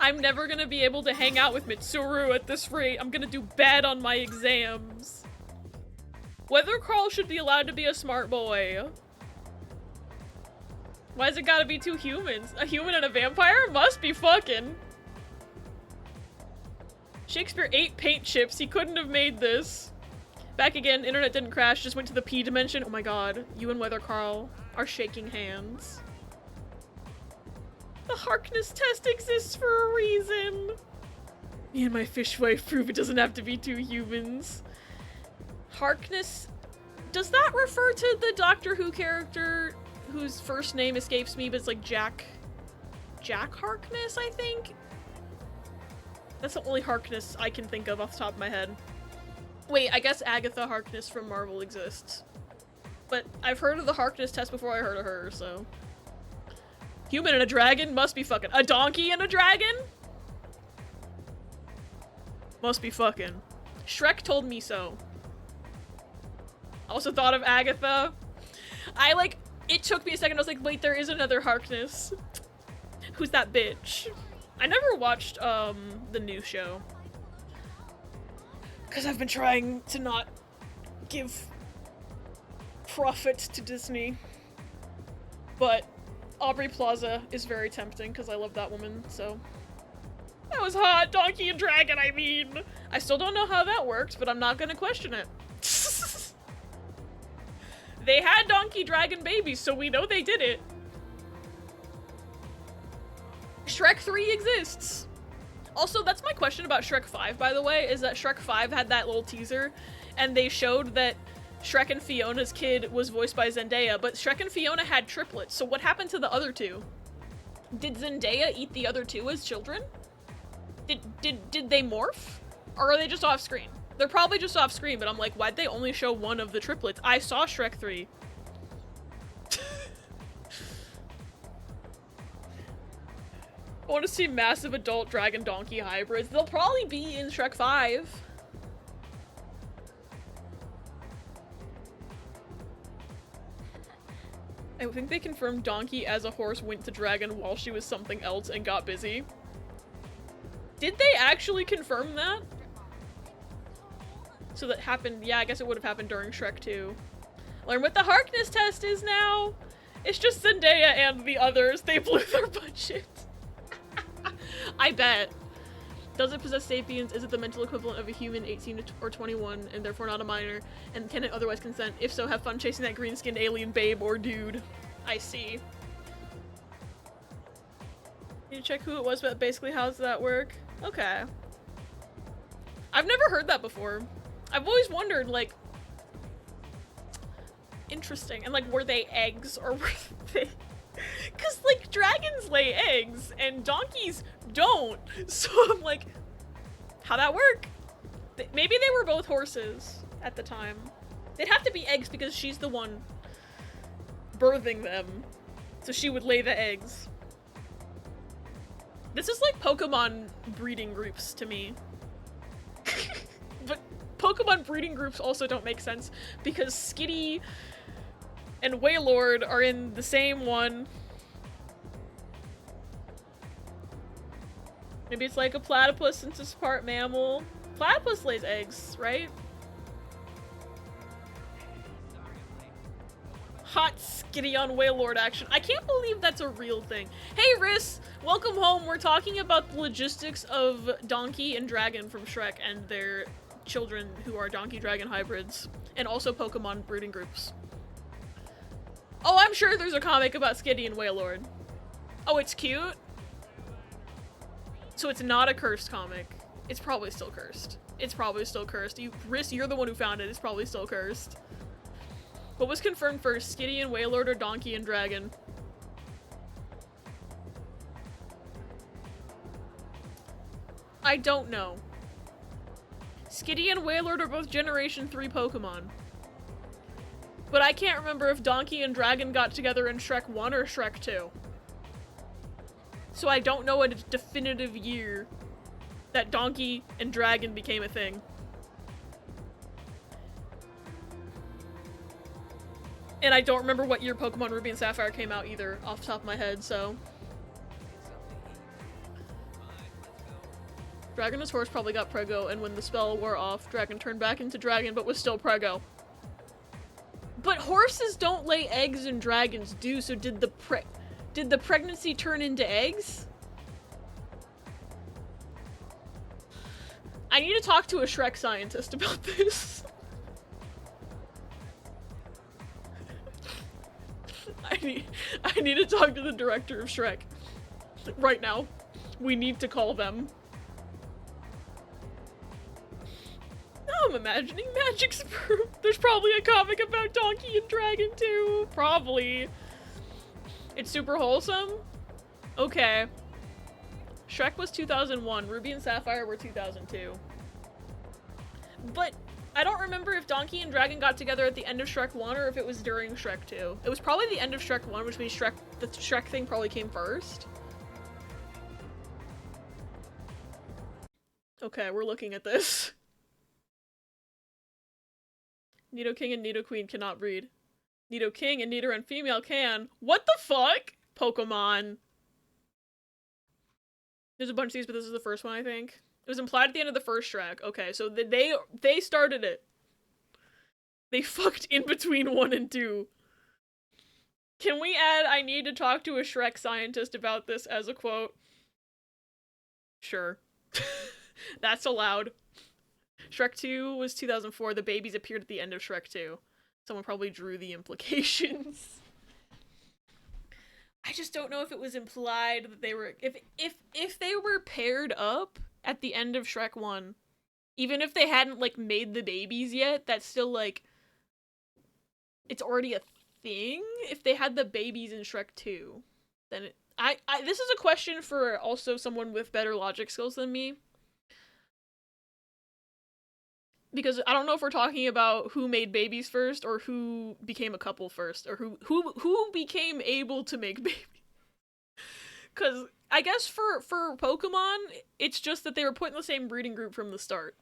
I'm never gonna be able to hang out with Mitsuru at this rate. I'm gonna do bad on my exams. Whether Carl should be allowed to be a smart boy. Why's it gotta be two humans? A human and a vampire? Must be fucking. Shakespeare ate paint chips. He couldn't have made this. Back again, internet didn't crash, just went to the P dimension. Oh my god, you and Weather Carl are shaking hands. The Harkness test exists for a reason. Me and my fish wife prove it doesn't have to be two humans. Harkness, does that refer to the Doctor Who character whose first name escapes me, but it's like Jack Harkness, I think? That's the only Harkness I can think of off the top of my head. Wait, I guess Agatha Harkness from Marvel exists. But I've heard of the Harkness test before I heard of her, so. Human and a dragon must be fucking. A donkey and a dragon? Must be fucking. Shrek told me so. Also thought of Agatha. It took me a second, I was like, wait, there is another Harkness. Who's that bitch? I never watched, the new show. Because I've been trying to not give profit to Disney. But Aubrey Plaza is very tempting because I love that woman, so. That was hot, donkey and dragon, I mean. I still don't know how that worked, but I'm not gonna question it. They had donkey dragon babies, so we know they did it. Shrek 3 exists. Also, that's my question about Shrek 5, by the way, is that Shrek 5 had that little teaser, and they showed that Shrek and Fiona's kid was voiced by Zendaya, but Shrek and Fiona had triplets, so what happened to the other two? Did Zendaya eat the other two as children? Did they morph? Or are they just off screen? They're probably just off screen, but I'm like, why'd they only show one of the triplets? I saw Shrek 3. I want to see massive adult dragon donkey hybrids. They'll probably be in Shrek 5. I think they confirmed Donkey as a horse went to dragon while she was something else and got busy. Did they actually confirm that? So that happened, yeah, I guess it would have happened during Shrek 2. Learn what the Harkness test is now! It's just Zendaya and the others. They blew their budget. I bet. Does it possess sapience? Is it the mental equivalent of a human 18 or 21 and therefore not a minor? And can it otherwise consent? If so, have fun chasing that green-skinned alien babe or dude. I see. Need to check who it was, but basically how does that work? Okay. I've never heard that before. I've always wondered, like, interesting. And like, were they eggs or were they... Cause like dragons lay eggs and donkeys don't. So I'm like, how'd that work? Maybe they were both horses at the time. They'd have to be eggs because she's the one birthing them. So she would lay the eggs. This is like Pokemon breeding groups to me. But Pokemon breeding groups also don't make sense because Skitty and Wailord are in the same one. Maybe it's like a platypus since it's part mammal. Platypus lays eggs, right? Hot Skitty on Wailord action. I can't believe that's a real thing. Hey Riss, welcome home. We're talking about the logistics of Donkey and Dragon from Shrek and their children who are Donkey Dragon hybrids. And also Pokemon breeding groups. Oh, I'm sure there's a comic about Skitty and Wailord. Oh, it's cute? So it's not a cursed comic. It's probably still cursed. It's probably still cursed. Riss, you're the one who found it. It's probably still cursed. What was confirmed first, Skitty and Wailord or Donkey and Dragon? I don't know. Skitty and Wailord are both Generation 3 Pokemon. But I can't remember if Donkey and Dragon got together in Shrek 1 or Shrek 2. So I don't know a definitive year that Donkey and Dragon became a thing. And I don't remember what year Pokemon Ruby and Sapphire came out either, off the top of my head, so. Dragona's horse probably got Prego, and when the spell wore off, Dragon turned back into Dragon, but was still Prego. But horses don't lay eggs and dragons do, so did the pregnancy turn into eggs? I need to talk to a Shrek scientist about this. I need to talk to the director of Shrek. Right now. We need to call them. Now I'm imagining Magic Sperm. There's probably a comic about Donkey and Dragon too. Probably. It's super wholesome? Okay. Shrek was 2001. Ruby and Sapphire were 2002. But I don't remember if Donkey and Dragon got together at the end of Shrek 1 or if it was during Shrek 2. It was probably the end of Shrek 1, which means the Shrek thing probably came first. Okay, we're looking at this. Nidoking and Nidoqueen cannot breed. Nidoking and Nidoran female can. What the fuck? Pokemon. There's a bunch of these, but this is the first one, I think. It was implied at the end of the first Shrek. Okay, so they started it. They fucked in between 1 and 2. Can we add, I need to talk to a Shrek scientist about this as a quote? Sure. That's allowed. Shrek 2 was 2004. The babies appeared at the end of Shrek 2. Someone probably drew the implications. I just don't know if it was implied that they were if they were paired up at the end of Shrek 1. Even if they hadn't like made the babies yet, that's still like it's already a thing. If they had the babies in Shrek 2, then this is a question for also someone with better logic skills than me. Because I don't know if we're talking about who made babies first or who became a couple first or who became able to make babies. Cuz I guess for Pokemon, it's just that they were put in the same breeding group from the start.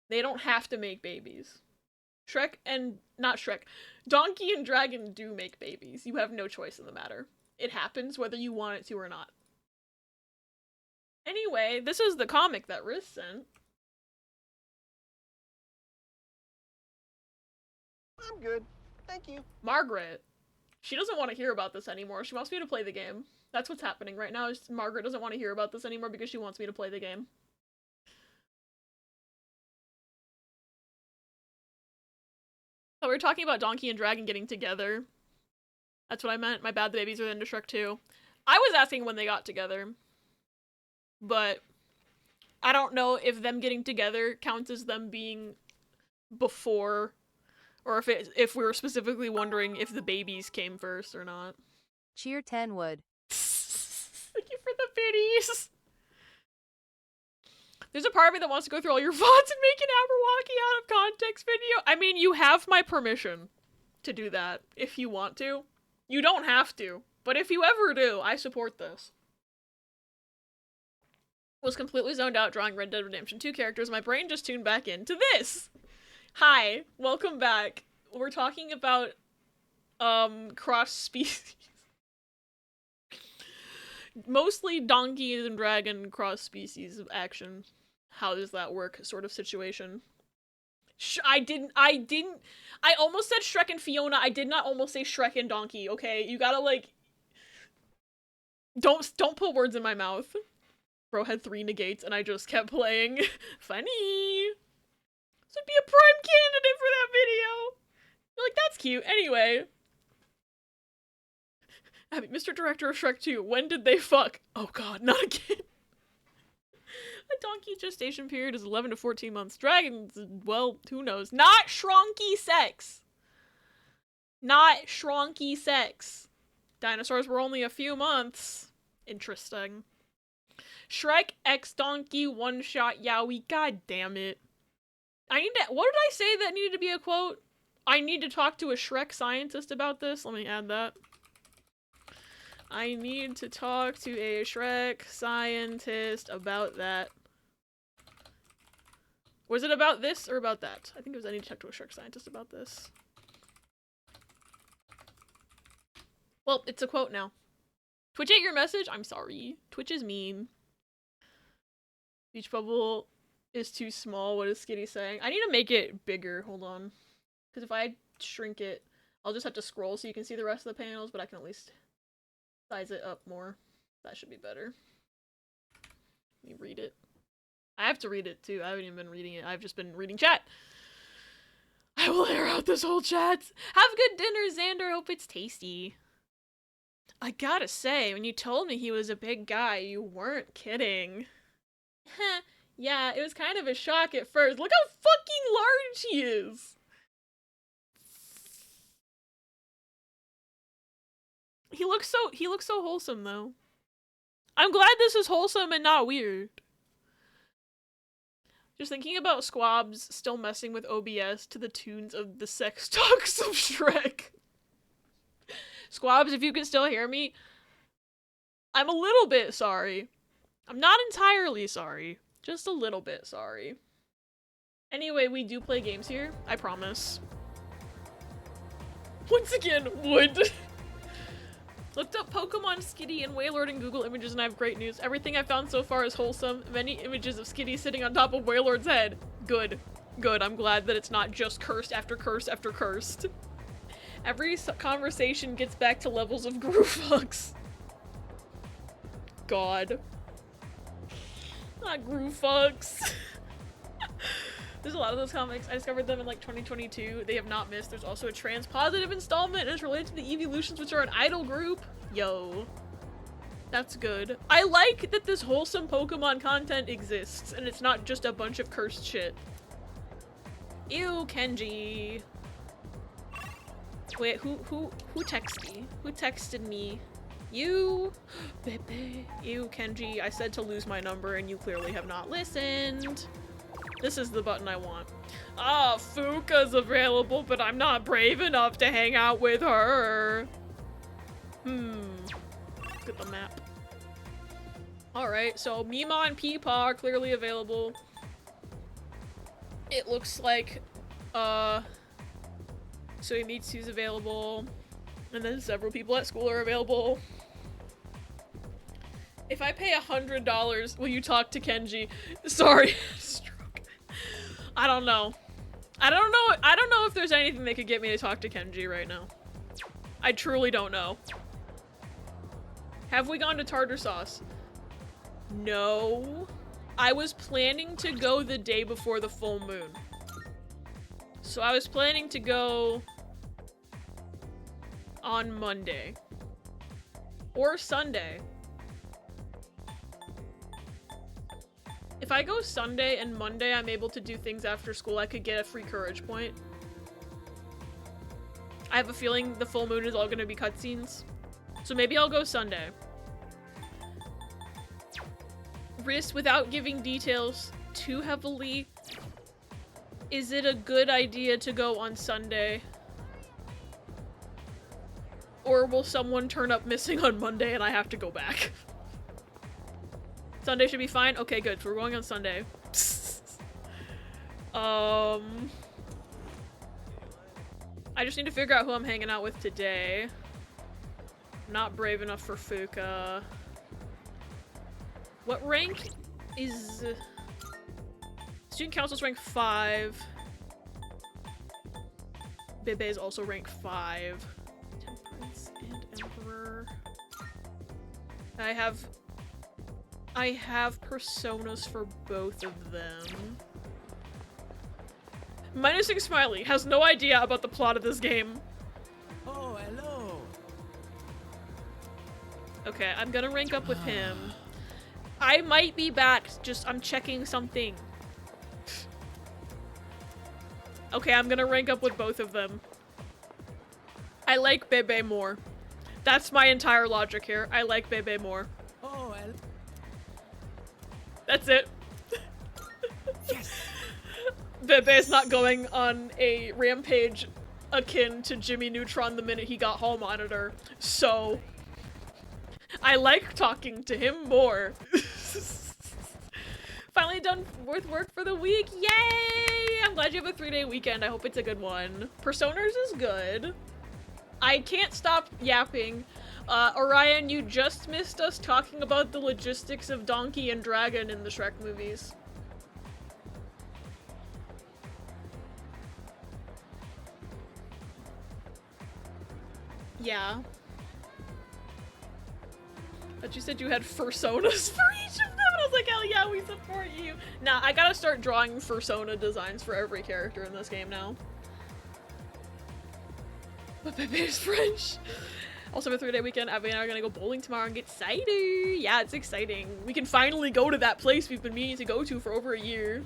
They don't have to make babies. Donkey and Dragon do make babies. You have no choice in the matter. It happens whether you want it to or not. Anyway, this is the comic that Riz sent. I'm good. Thank you. Margaret. She doesn't want to hear about this anymore. She wants me to play the game. That's what's happening right now, is Margaret doesn't want to hear about this anymore because she wants me to play the game. Oh, we were talking about Donkey and Dragon getting together. That's what I meant. My bad, the babies are into Shrek 2. I was asking when they got together. But I don't know if them getting together counts as them being before, or if we were specifically wondering if the babies came first or not. Cheer 10 wood. Thank you for the biddies. There's a part of me that wants to go through all your VODs and make an Aberwalkie out of context video. I mean, you have my permission to do that if you want to. You don't have to, but if you ever do, I support this. Was completely zoned out drawing Red Dead Redemption 2 characters. My brain just tuned back into this. Hi, welcome back. We're talking about cross-species. Mostly Donkey and Dragon cross-species action. How does that work sort of situation. I almost said Shrek and Fiona. I did not almost say Shrek and Donkey, okay? You gotta, like, don't put words in my mouth. Bro had 3 negates and I just kept playing. Funny. This would be a prime candidate for that video. You're like, that's cute. Anyway. Abby, Mr. Director of Shrek 2, when did they fuck? Oh god, not again. A donkey gestation period is 11 to 14 months. Dragons, well, who knows? Not shronky sex. Not shronky sex. Dinosaurs were only a few months. Interesting. Shrek X Donkey One Shot Yowie. God damn it. What did I say that needed to be a quote? I need to talk to a Shrek scientist about this. Let me add that. I need to talk to a Shrek scientist about that. Was it about this or about that? I think it was I need to talk to a Shrek scientist about this. Well, it's a quote now. Twitch ate your message? I'm sorry. Twitch is mean. Beach bubble is too small. What is Skitty saying? I need to make it bigger. Hold on. Because if I shrink it, I'll just have to scroll so you can see the rest of the panels, but I can at least size it up more. That should be better. Let me read it. I have to read it too. I haven't even been reading it. I've just been reading chat. I will air out this whole chat. Have a good dinner, Xander. Hope it's tasty. I gotta say, when you told me he was a big guy, you weren't kidding. Heh, yeah, it was kind of a shock at first. Look how fucking large he is! He looks so wholesome, though. I'm glad this is wholesome and not weird. Just thinking about Squabs still messing with OBS to the tunes of the sex talks of Shrek. Squabs, if you can still hear me, I'm a little bit sorry. I'm not entirely sorry. Just a little bit sorry. Anyway, we do play games here. I promise. Once again, wood. Looked up Pokemon Skitty and Wailord in Google Images and I have great news. Everything I found so far is wholesome. Many images of Skitty sitting on top of Wailord's head. Good. Good. I'm glad that it's not just cursed after cursed after cursed. Every conversation gets back to levels of Groofucks. God. Not Groofucks. There's a lot of those comics. I discovered them in like 2022. They have not missed. There's also a trans-positive installment and it's related to the Evolutions, which are an idol group. Yo. That's good. I like that this wholesome Pokemon content exists and it's not just a bunch of cursed shit. Ew, Kenji. Wait, who texted me? Who texted me? You? Bebe. Ew, Kenji. I said to lose my number and you clearly have not listened. This is the button I want. Ah, Fuka's available, but I'm not brave enough to hang out with her. Look at the map. Alright, so Mima and Peepaw are clearly available. It looks like, Suimitsu's available. And then several people at school are available. If I pay $100, will you talk to Kenji? Sorry. Stroke. I don't know. I don't know if there's anything that could get me to talk to Kenji right now. I truly don't know. Have we gone to Tartar Sauce? No. I was planning to go the day before the full moon. So I was planning to go on Monday. Or Sunday. If I go Sunday and Monday I'm able to do things after school, I could get a free courage point. I have a feeling the full moon is all gonna be cutscenes. So maybe I'll go Sunday. Risk, without giving details too heavily, is it a good idea to go on Sunday? Or will someone turn up missing on Monday and I have to go back? Sunday should be fine? Okay, good. So we're going on Sunday. I just need to figure out who I'm hanging out with today. I'm not brave enough for Fuka. What rank is... Student Council's rank 5. Bebe is also rank 5. Temperance and Emperor. I have personas for both of them. Minusing Smiley has no idea about the plot of this game. Oh, hello. Okay, I'm gonna rank up with him. I might be back, I'm checking something. Okay, I'm gonna rank up with both of them. I like Bebe more. That's my entire logic here. I like Bebe more. Oh, hello. That's it. Yes. Bebe's not going on a rampage akin to Jimmy Neutron the minute he got Hall Monitor, so I like talking to him more. Finally done with work for the week. Yay! I'm glad you have a 3-day weekend. I hope it's a good one. Personas is good. I can't stop yapping. Orion, you just missed us talking about the logistics of Donkey and Dragon in the Shrek movies. Yeah. But you said you had personas for each of them, and I was like, hell yeah, we support you. Nah, I gotta start drawing fursona designs for every character in this game now. But Pepe is French. Also, have a 3-day weekend. Abby and I are gonna go bowling tomorrow and get cider. Yeah, it's exciting. We can finally go to that place we've been meaning to go to for over a year.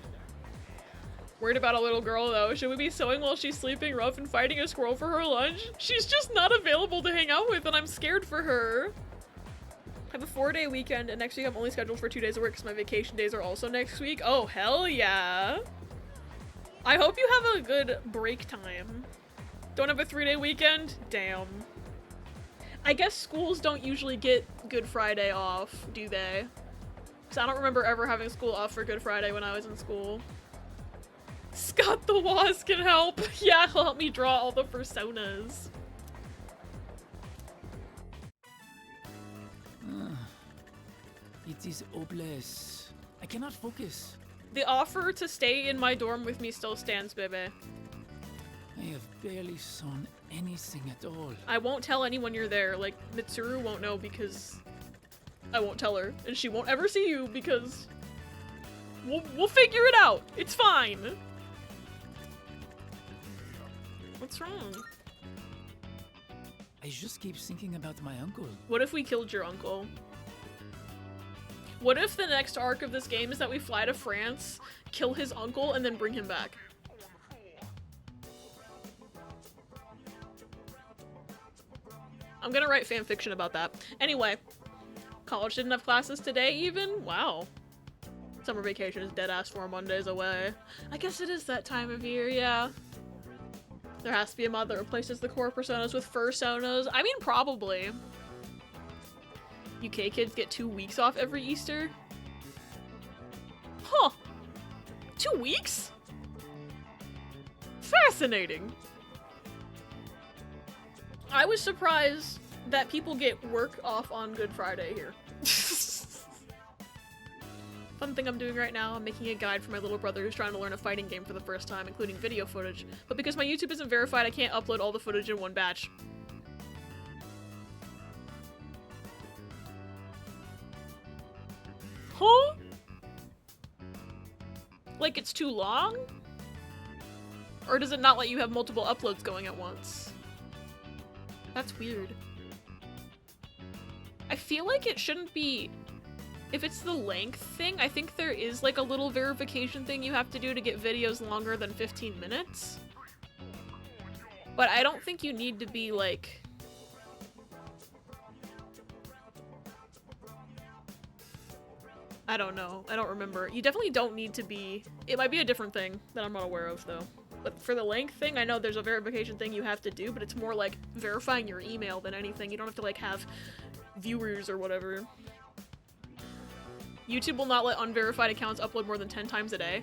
Worried about a little girl though. Should we be sewing while she's sleeping rough and fighting a squirrel for her lunch? She's just not available to hang out with and I'm scared for her. I have a 4-day weekend and next week I'm only scheduled for 2 days of work because my vacation days are also next week. Oh, hell yeah. I hope you have a good break time. Don't have a 3-day weekend? Damn. I guess schools don't usually get Good Friday off, do they? Because I don't remember ever having school off for Good Friday when I was in school. Scott the Waz can help. Yeah, he'll help me draw all the personas. It is hopeless. I cannot focus. The offer to stay in my dorm with me still stands, baby. I have barely sewn anything at all. I won't tell anyone you're there. Like, Mitsuru won't know because I won't tell her. And she won't ever see you because we'll figure it out. It's fine. What's wrong? I just keep thinking about my uncle. What if we killed your uncle? What if the next arc of this game is that we fly to France, kill his uncle, and then bring him back? I'm gonna write fan fiction about that. Anyway, college didn't have classes today even? Wow. Summer vacation is dead-ass 4 Mondays away. I guess it is that time of year, yeah. There has to be a mod that replaces the core personas with fursonas. I mean, probably. UK kids get 2 weeks off every Easter? Huh. 2 weeks? Fascinating. I was surprised that people get work off on Good Friday here. Fun thing I'm doing right now, I'm making a guide for my little brother who's trying to learn a fighting game for the first time, including video footage. But because my YouTube isn't verified, I can't upload all the footage in one batch. Huh? Like it's too long? Or does it not let you have multiple uploads going at once? That's weird. I feel like it shouldn't be... If it's the length thing, I think there is like a little verification thing you have to do to get videos longer than 15 minutes. But I don't think you need to be like... I don't know. I don't remember. You definitely don't need to be... It might be a different thing that I'm not aware of, though. But for the length thing, I know there's a verification thing you have to do, but it's more like verifying your email than anything. You don't have to, like, have viewers or whatever. YouTube will not let unverified accounts upload more than 10 times a day.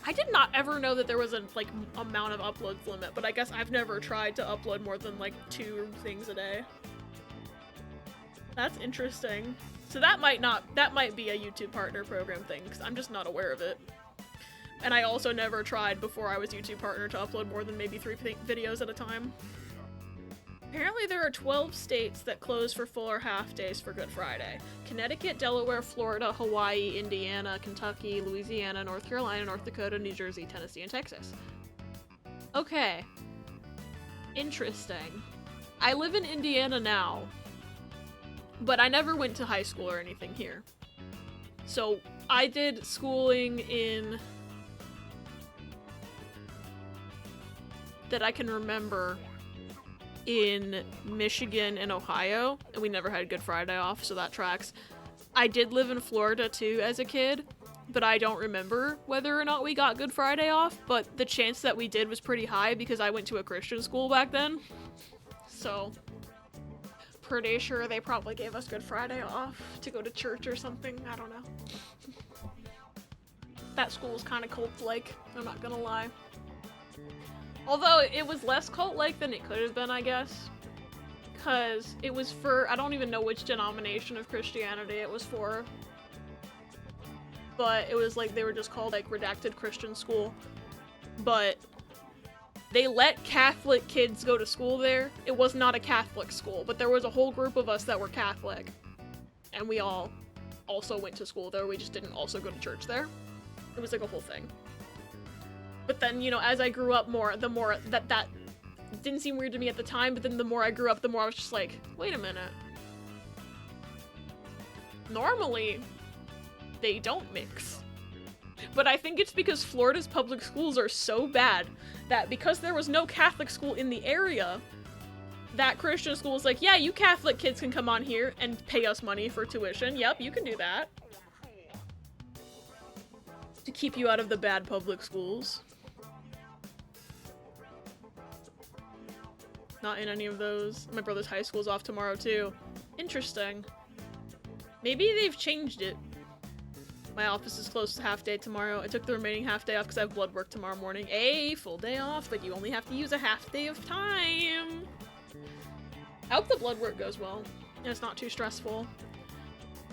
I did not ever know that there was a, like, amount of uploads limit, but I guess I've never tried to upload more than, like, 2 things a day. That's interesting. So that might be a YouTube partner program thing, because I'm just not aware of it. And I also never tried before I was YouTube partner to upload more than maybe 3 videos at a time. Apparently there are 12 states that close for full or half days for Good Friday. Connecticut, Delaware, Florida, Hawaii, Indiana, Kentucky, Louisiana, North Carolina, North Dakota, New Jersey, Tennessee, and Texas. Okay. Interesting. I live in Indiana now. But I never went to high school or anything here. So I did schooling in... that I can remember in Michigan and Ohio, and we never had Good Friday off, so that tracks. I did live in Florida too as a kid, but I don't remember whether or not we got Good Friday off, but the chance that we did was pretty high because I went to a Christian school back then. So... pretty sure they probably gave us Good Friday off to go to church or something. I don't know. That school was kind of cult-like, I'm not gonna lie. Although it was less cult-like than it could have been, I guess. Because it was for, I don't even know which denomination of Christianity it was for. But it was like, they were just called like Redacted Christian School. But they let Catholic kids go to school there. It was not a Catholic school, but there was a whole group of us that were Catholic. And we all also went to school there. We just didn't also go to church there. It was like a whole thing. But then, you know, as I grew up more, the more that didn't seem weird to me at the time, but then the more I grew up, the more I was just like, wait a minute. Normally, they don't mix. But I think it's because Florida's public schools are so bad that because there was no Catholic school in the area, that Christian school is like, yeah, you Catholic kids can come on here and pay us money for tuition. Yep, you can do that. To keep you out of the bad public schools. Not in any of those. My brother's high school's off tomorrow too. Interesting. Maybe they've changed it. My office is closed half day tomorrow. I took the remaining half day off because I have blood work tomorrow morning. A full day off, but you only have to use a half day of time. I hope the blood work goes well and it's not too stressful.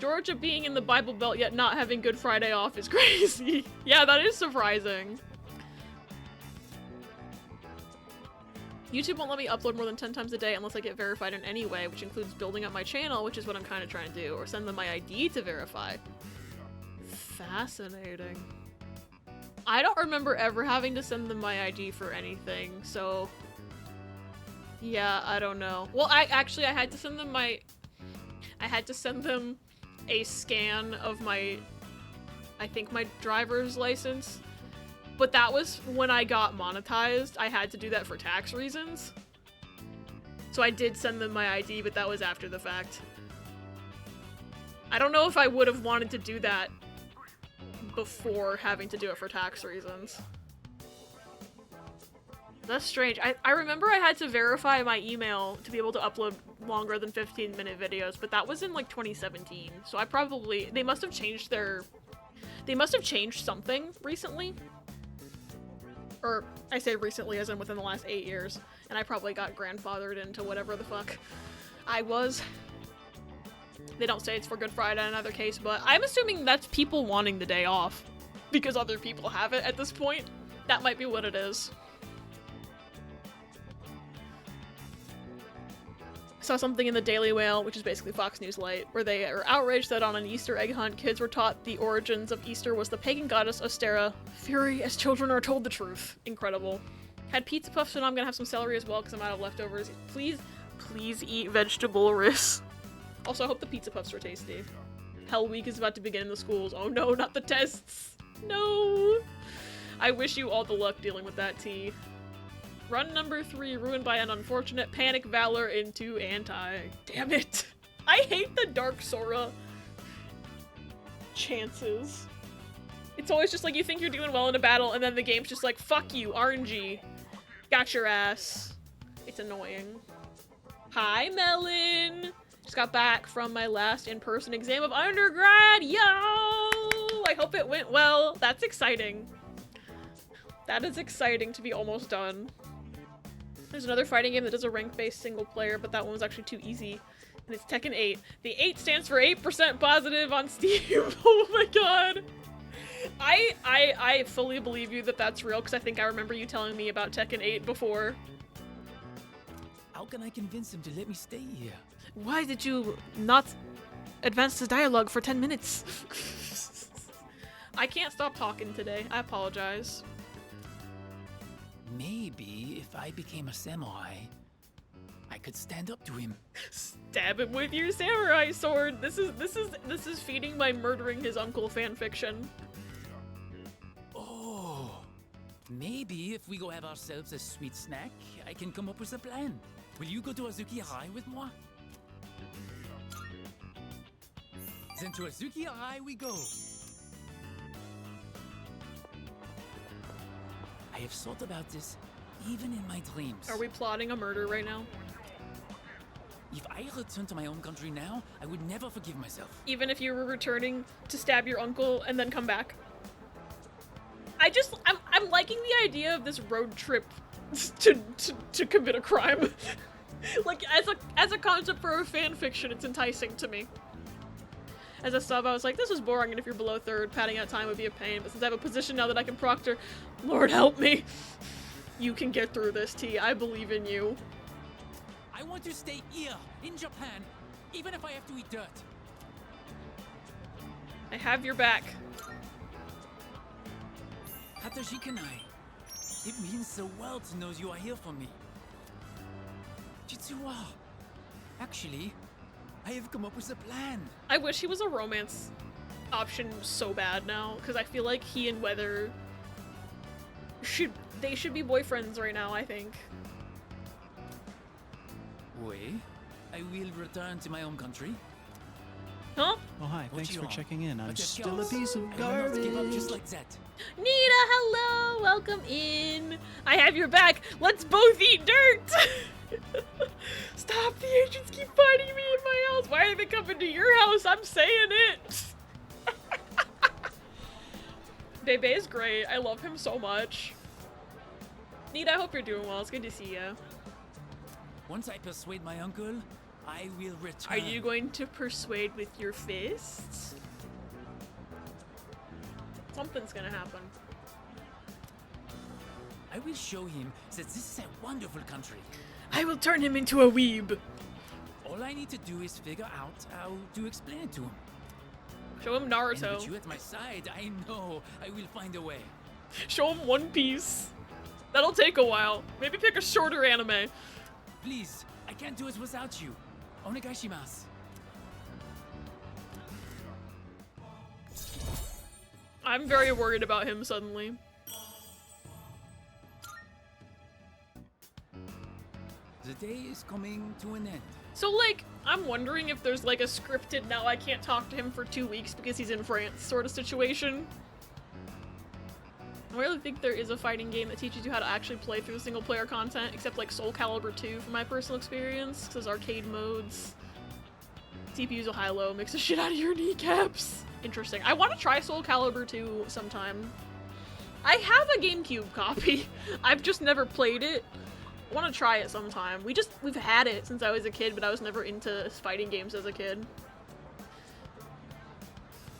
Georgia being in the Bible Belt yet not having Good Friday off is crazy. Yeah, that is surprising. YouTube won't let me upload more than 10 times a day unless I get verified in any way, which includes building up my channel, which is what I'm kind of trying to do, or send them my ID to verify. Fascinating. I don't remember ever having to send them my ID for anything, so yeah, I don't know. Well, I had to send them a scan of my, I think my driver's license, but that was when I got monetized. I had to do that for tax reasons. So I did send them my ID, but that was after the fact. I don't know if I would have wanted to do that before having to do it for tax reasons. That's strange. I remember I had to verify my email to be able to upload longer than 15-minute videos, but that was in like 2017. So they must have changed something recently. Or I say recently as in within the last 8 years, and I probably got grandfathered into whatever the fuck I was. They don't say it's for Good Friday in either case, but I'm assuming that's people wanting the day off because other people have it at this point. That might be what it is. I saw something in the Daily Whale, which is basically Fox News Light, where they are outraged that on an Easter egg hunt, kids were taught the origins of Easter was the pagan goddess Ostera. Fury as children are told the truth. Incredible. Had pizza puffs, and I'm gonna have some celery as well because I'm out of leftovers. Please eat vegetable ris. Also, I hope the pizza puffs are tasty. Hell Week is about to begin in the schools. Oh no, not the tests. No. I wish you all the luck dealing with that, T. Run number 3 ruined by an unfortunate panic valor into anti. Damn it. I hate the Dark Sora chances. It's always just like you think you're doing well in a battle and then the game's just like, fuck you, RNG. Got your ass. It's annoying. Hi, Melon. Just got back from my last in-person exam of undergrad. Yo! I hope it went well. That's exciting. That is exciting to be almost done. There's another fighting game that does a rank-based single player, but that one was actually too easy. And it's Tekken 8. The 8 stands for 8% positive on Steam. Oh my god. I fully believe you that that's real, because I think I remember you telling me about Tekken 8 before. How can I convince him to let me stay here? Why did you not advance the dialogue for 10 minutes? I can't stop talking today. I apologize. Maybe if I became a samurai, I could stand up to him. Stab him with your samurai sword. This is feeding my murdering his uncle fanfiction. Oh, maybe if we go have ourselves a sweet snack, I can come up with a plan. Will you go to Azuki High with moi? Then to Azuki High we go. I have thought about this, even in my dreams. Are we plotting a murder right now? If I return to my own country now, I would never forgive myself. Even if you were returning to stab your uncle and then come back? I'm liking the idea of this road trip to commit a crime. Like, as a concept for a fan fiction, it's enticing to me. As a sub, I was like, this is boring, and if you're below 3rd, padding out time would be a pain, but since I have a position now that I can proctor, Lord help me. You can get through this, T. I believe in you. I want to stay here, in Japan, even if I have to eat dirt. I have your back. Hatashikanai. It means the world knows you are here for me. Jitsuwa. Actually, I have come up with a plan. I wish he was a romance option so bad now, because I feel like he and Weather should be boyfriends right now, I think. Wait, I will return to my home country. Huh? Oh, hi. What Thanks you for are? checking in. I'm But still a yours. piece of I will not give up garbage. just like that. Nita, hello! Welcome in! I have your back! Let's both eat dirt! Stop! The agents keep finding me in my house! Why are they coming to your house? I'm saying it! Bebe is great. I love him so much. Nita, I hope you're doing well. It's good to see you. Once I persuade my uncle, I will return. Are you going to persuade with your fists? Something's gonna happen. I will show him that this is a wonderful country. I will turn him into a weeb. All I need to do is figure out how to explain it to him. Show him And Naruto. with you at my side, I know I will find a way. Show him One Piece. That'll take a while. Maybe pick a shorter anime. Please, I can't do it without you. Onegaishimasu. I'm very worried about him suddenly. The day is coming to an end. So, like, I'm wondering if there's, like, a scripted now I can't talk to him for 2 weeks because he's in France sort of situation. I really think there is a fighting game that teaches you how to actually play through the single-player content, except, like, Soul Calibur 2 from my personal experience. Those arcade modes. CPU's a high-low, makes the shit out of your kneecaps. Interesting. I want to try Soul Calibur 2 sometime. I have a GameCube copy. I've just never played it. I want to try it sometime. We've had it since I was a kid, but I was never into fighting games as a kid.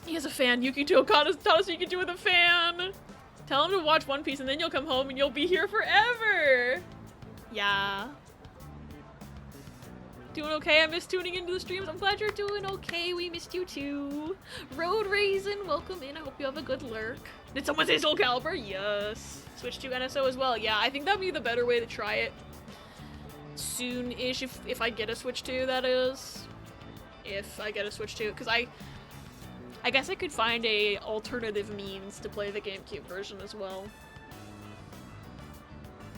He has a fan. Yukito taught us you can do with a fan. Tell him to watch One Piece and then you'll come home and you'll be here forever. Yeah. Doing okay? I miss tuning into the streams. I'm glad you're doing okay. We missed you too. Road Raisin, welcome in. I hope you have a good lurk. Did someone say Soul Calibur? Yes. Switch to NSO as well. Yeah, I think that'd be the better way to try it. Soon-ish, if I get a Switch 2, that is. If I get a Switch 2, because I guess I could find a alternative means to play the GameCube version as well.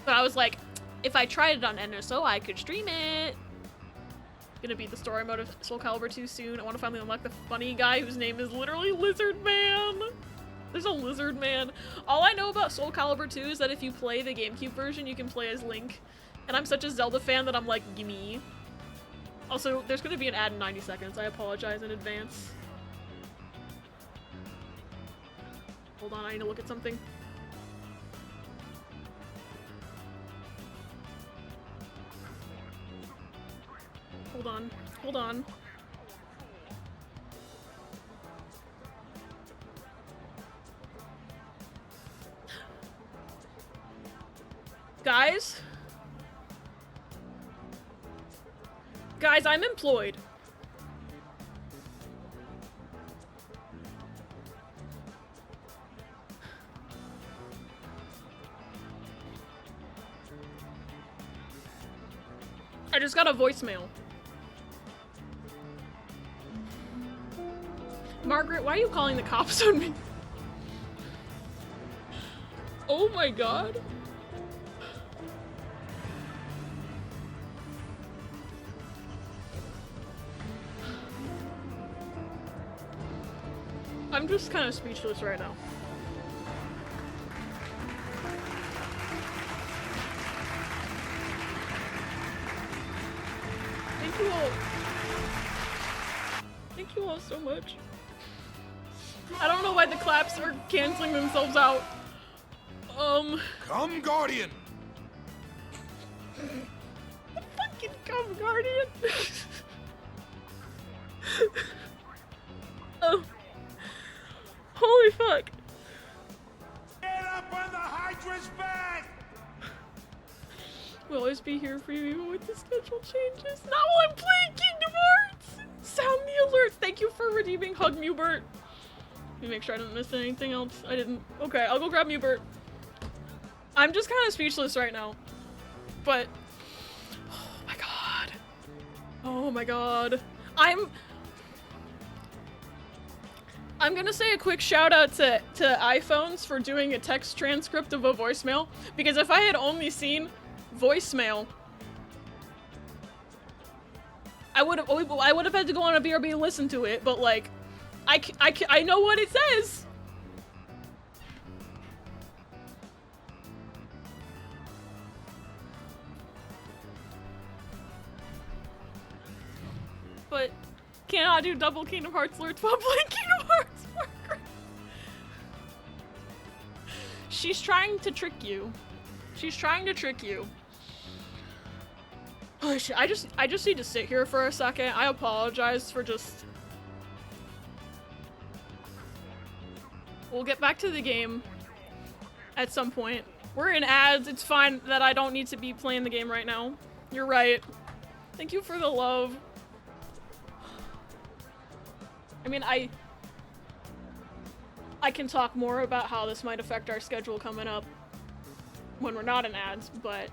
But I was like, if I tried it on NSO, I could stream it. Gonna beat the story mode of Soul Calibur 2 soon. I want to finally unlock the funny guy whose name is literally Lizard Man. There's a Lizard Man. All I know about Soul Calibur 2 is that if you play the GameCube version, you can play as Link. And I'm such a Zelda fan that I'm like, gimme. Also, there's gonna be an ad in 90 seconds. I apologize in advance. Hold on, I need to look at something. Hold on. Hold on. Guys? Guys, I'm employed. I just got a voicemail. Margaret, why are you calling the cops on me? Oh my god. I'm just kind of speechless right now. Thank you all. Thank you all so much. I don't know why the claps are canceling themselves out. Come, Guardian! Fucking come, Guardian. Oh. Holy fuck. Get up on the Hydra's back! We'll always be here for you even with the schedule changes. Not while I'm playing Kingdom Hearts! Sound the alerts! Thank you for redeeming Hug Mubert. me make sure I didn't miss anything else. I didn't. Okay, I'll go grab Mubert. I'm just kind of speechless right now. But, oh my god. Oh my god. I'm gonna say a quick shout out to iPhones for doing a text transcript of a voicemail, because if I had only seen voicemail, I would have had to go on a BRB and listen to it, but like, I know what it says. But cannot do double Kingdom Hearts alerts while playing Kingdom Hearts Warcraft. She's trying to trick you. She's trying to trick you. Oh shit, I just need to sit here for a second. I apologize for just... We'll get back to the game at some point. We're in ads. It's fine that I don't need to be playing the game right now. You're right. Thank you for the love. I mean, I can talk more about how this might affect our schedule coming up when we're not in ads, but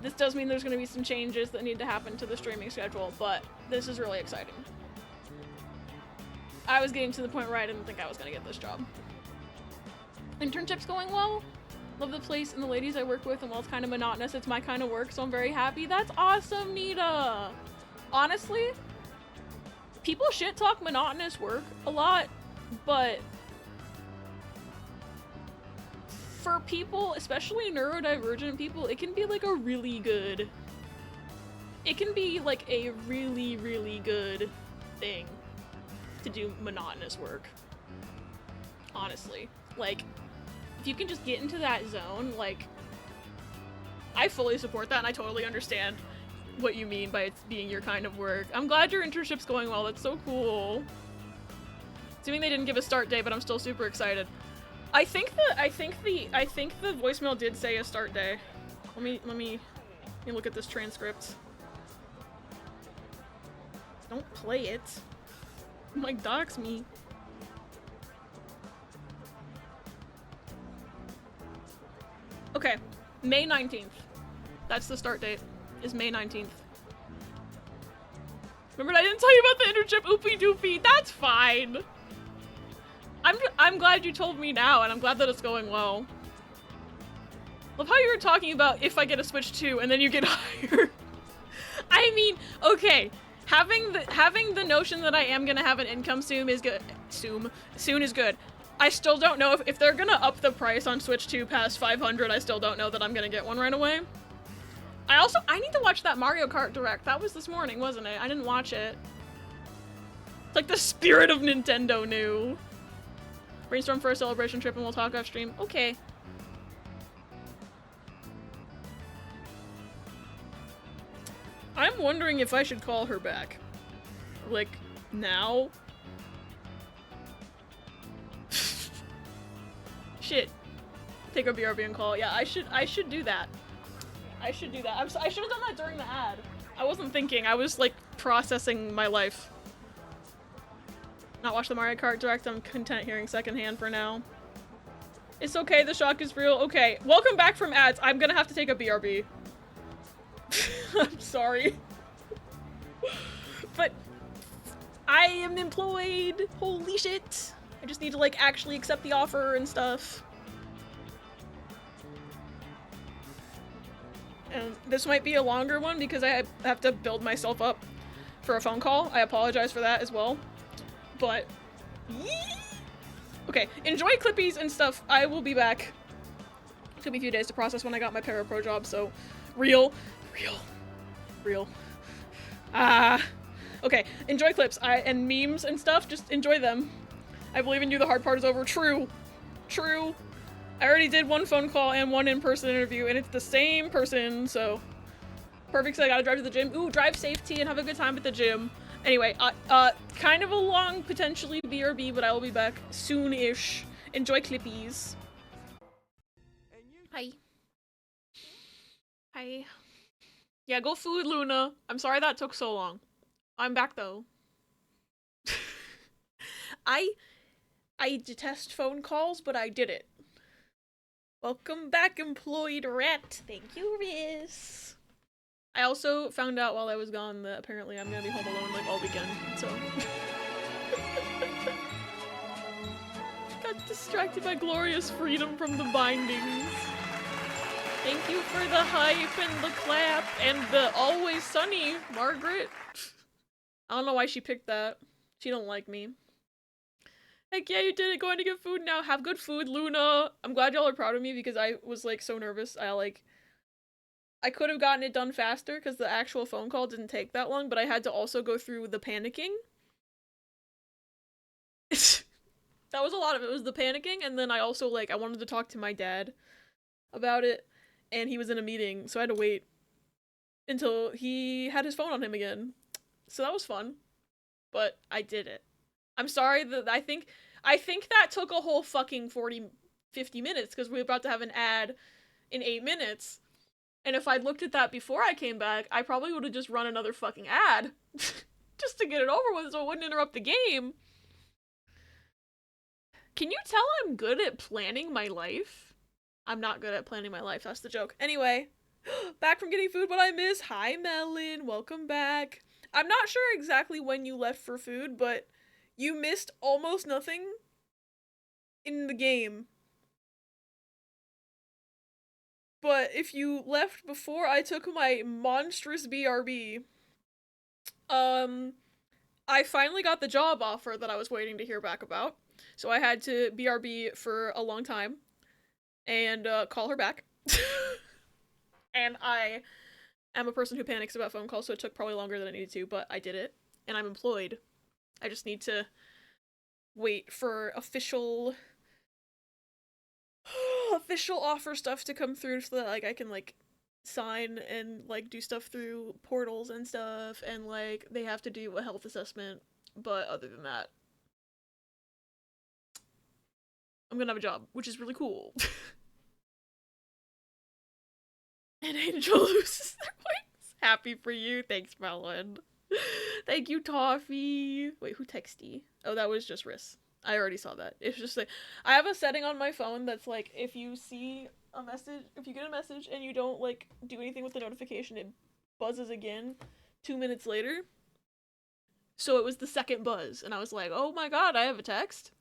this does mean there's going to be some changes that need to happen to the streaming schedule, but this is really exciting. I was getting to the point where I didn't think I was going to get this job. Internship's going well. Love the place and the ladies I work with, and while it's kind of monotonous, it's my kind of work, so I'm very happy. That's awesome, Nita! Honestly, people shit talk monotonous work a lot, but for people, especially neurodivergent people, it can be like a really good... It can be like a really, really good thing to do monotonous work. Honestly. Like, if you can just get into that zone, like, I fully support that and I totally understand what you mean by it being your kind of work. I'm glad your internship's going well. That's so cool. Assuming they didn't give a start date, but I'm still super excited. I think the voicemail did say a start day. Let me look at this transcript. Don't play it. Like, dox me. Okay, May 19th. That's the start date, is May 19th. Remember, I didn't tell you about the internship, oopie doopie. That's fine. I'm glad you told me now, and I'm glad that it's going well. Love how you were talking about if I get a Switch 2 and then you get hired. I mean, okay, having the notion that I am gonna have an income soon is good. Soon is good. I still don't know if they're gonna up the price on Switch 2 past 500. I still don't know that I'm gonna get one right away. I need to watch that Mario Kart Direct. That was this morning, wasn't it? I didn't watch it. It's like the spirit of Nintendo knew. Brainstorm for a celebration trip and we'll talk off stream. Okay. I'm wondering if I should call her back. Like, now? Shit. Take a BRB and call. Yeah, I should do that. I should do that. I should have done that during the ad. I wasn't thinking. I was, like, processing my life. Not watch the Mario Kart Direct. I'm content hearing secondhand for now. It's okay. The shock is real. Okay. Welcome back from ads. I'm gonna have to take a BRB. I'm sorry. But I am employed. Holy shit. I just need to, like, actually accept the offer and stuff. And this might be a longer one because I have to build myself up for a phone call. I apologize for that as well. But, okay, enjoy Clippies and stuff. I will be back. It took me a few days to process when I got my Parapro job, so real. Okay, enjoy clips and memes and stuff. Just enjoy them. I believe in you. The hard part is over. True. I already did one phone call and one in-person interview, and it's the same person, so perfect. So I gotta drive to the gym. Ooh, drive safety and have a good time at the gym. Anyway, kind of a long, potentially BRB, but I will be back soon-ish. Enjoy Clippies. Hi. Yeah, go food, Luna. I'm sorry that took so long. I'm back, though. I detest phone calls, but I did it. Welcome back, employed rat. Thank you, Riz. I also found out while I was gone that apparently I'm gonna be home alone like all weekend, so. Got distracted by glorious freedom from the bindings. Thank you for the hype and the clap and the always sunny, Margaret. I don't know why she picked that. She don't like me. Heck yeah, you did it. Going to get food now. Have good food, Luna. I'm glad y'all are proud of me because I was like so nervous. I could have gotten it done faster because the actual phone call didn't take that long, but I had to also go through the panicking. That was a lot of it. It was the panicking, and then I also I wanted to talk to my dad about it, and he was in a meeting, so I had to wait until he had his phone on him again. So that was fun, but I did it. I'm sorry that I think that took a whole fucking 50 minutes because we were about to have an ad in 8 minutes. And if I'd looked at that before I came back, I probably would have just run another fucking ad just to get it over with so it wouldn't interrupt the game. Can you tell I'm good at planning my life? I'm not good at planning my life, that's the joke. Anyway, back from getting food, what I miss. Hi, Melon, welcome back. I'm not sure exactly when you left for food, but you missed almost nothing in the game. But if you left before I took my monstrous BRB, I finally got the job offer that I was waiting to hear back about. So I had to BRB for a long time and call her back. And I am a person who panics about phone calls, so it took probably longer than I needed to, but I did it. And I'm employed. I just need to wait for official offer stuff to come through so that I can sign and do stuff through portals and stuff, and they have to do a health assessment. But other than that, I'm gonna have a job, which is really cool. And Angel loses their wings. Happy for you. Thanks, Melon. Thank you, Toffee. Wait, who texted? Oh, that was just Riss. I already saw that. It's just I have a setting on my phone that's if you see a message, if you get a message and you don't do anything with the notification, it buzzes again 2 minutes later. So it was the second buzz, and I was like, oh my god, I have a text.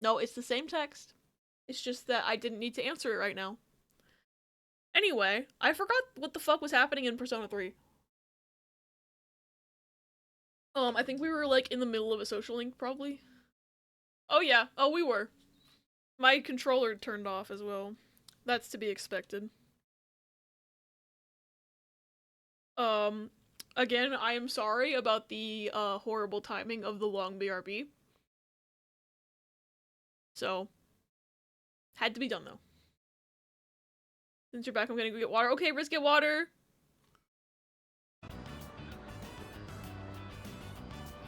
No, it's the same text. It's just that I didn't need to answer it right now. Anyway, I forgot what the fuck was happening in Persona 3. I think we were in the middle of a social link, probably. Oh yeah, oh we were. My controller turned off as well. That's to be expected. Again, I am sorry about the horrible timing of the long BRB. So, had to be done though. Since you're back, I'm gonna go get water. Okay, Riz, get water!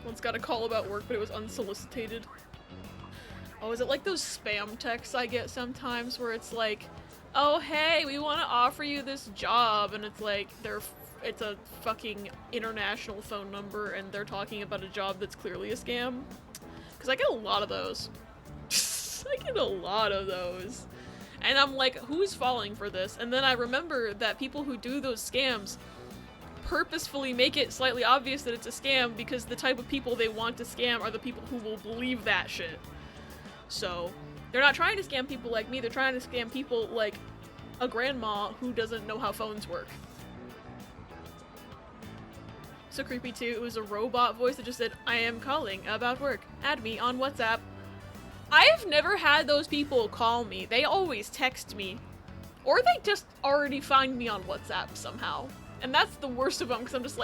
Once got a call about work, but it was unsolicited. Oh, is it like those spam texts I get sometimes where it's oh hey, we want to offer you this job, and it's it's a fucking international phone number and they're talking about a job that's clearly a scam? Because I get a lot of those. I get a lot of those. And I'm like, who's falling for this? And then I remember that people who do those scams purposefully make it slightly obvious that it's a scam because the type of people they want to scam are the people who will believe that shit. So, they're not trying to scam people like me, they're trying to scam people like a grandma who doesn't know how phones work. So creepy too, it was a robot voice that just said, I am calling about work, add me on WhatsApp. I've never had those people call me, they always text me. Or they just already find me on WhatsApp somehow. And that's the worst of them, because I'm just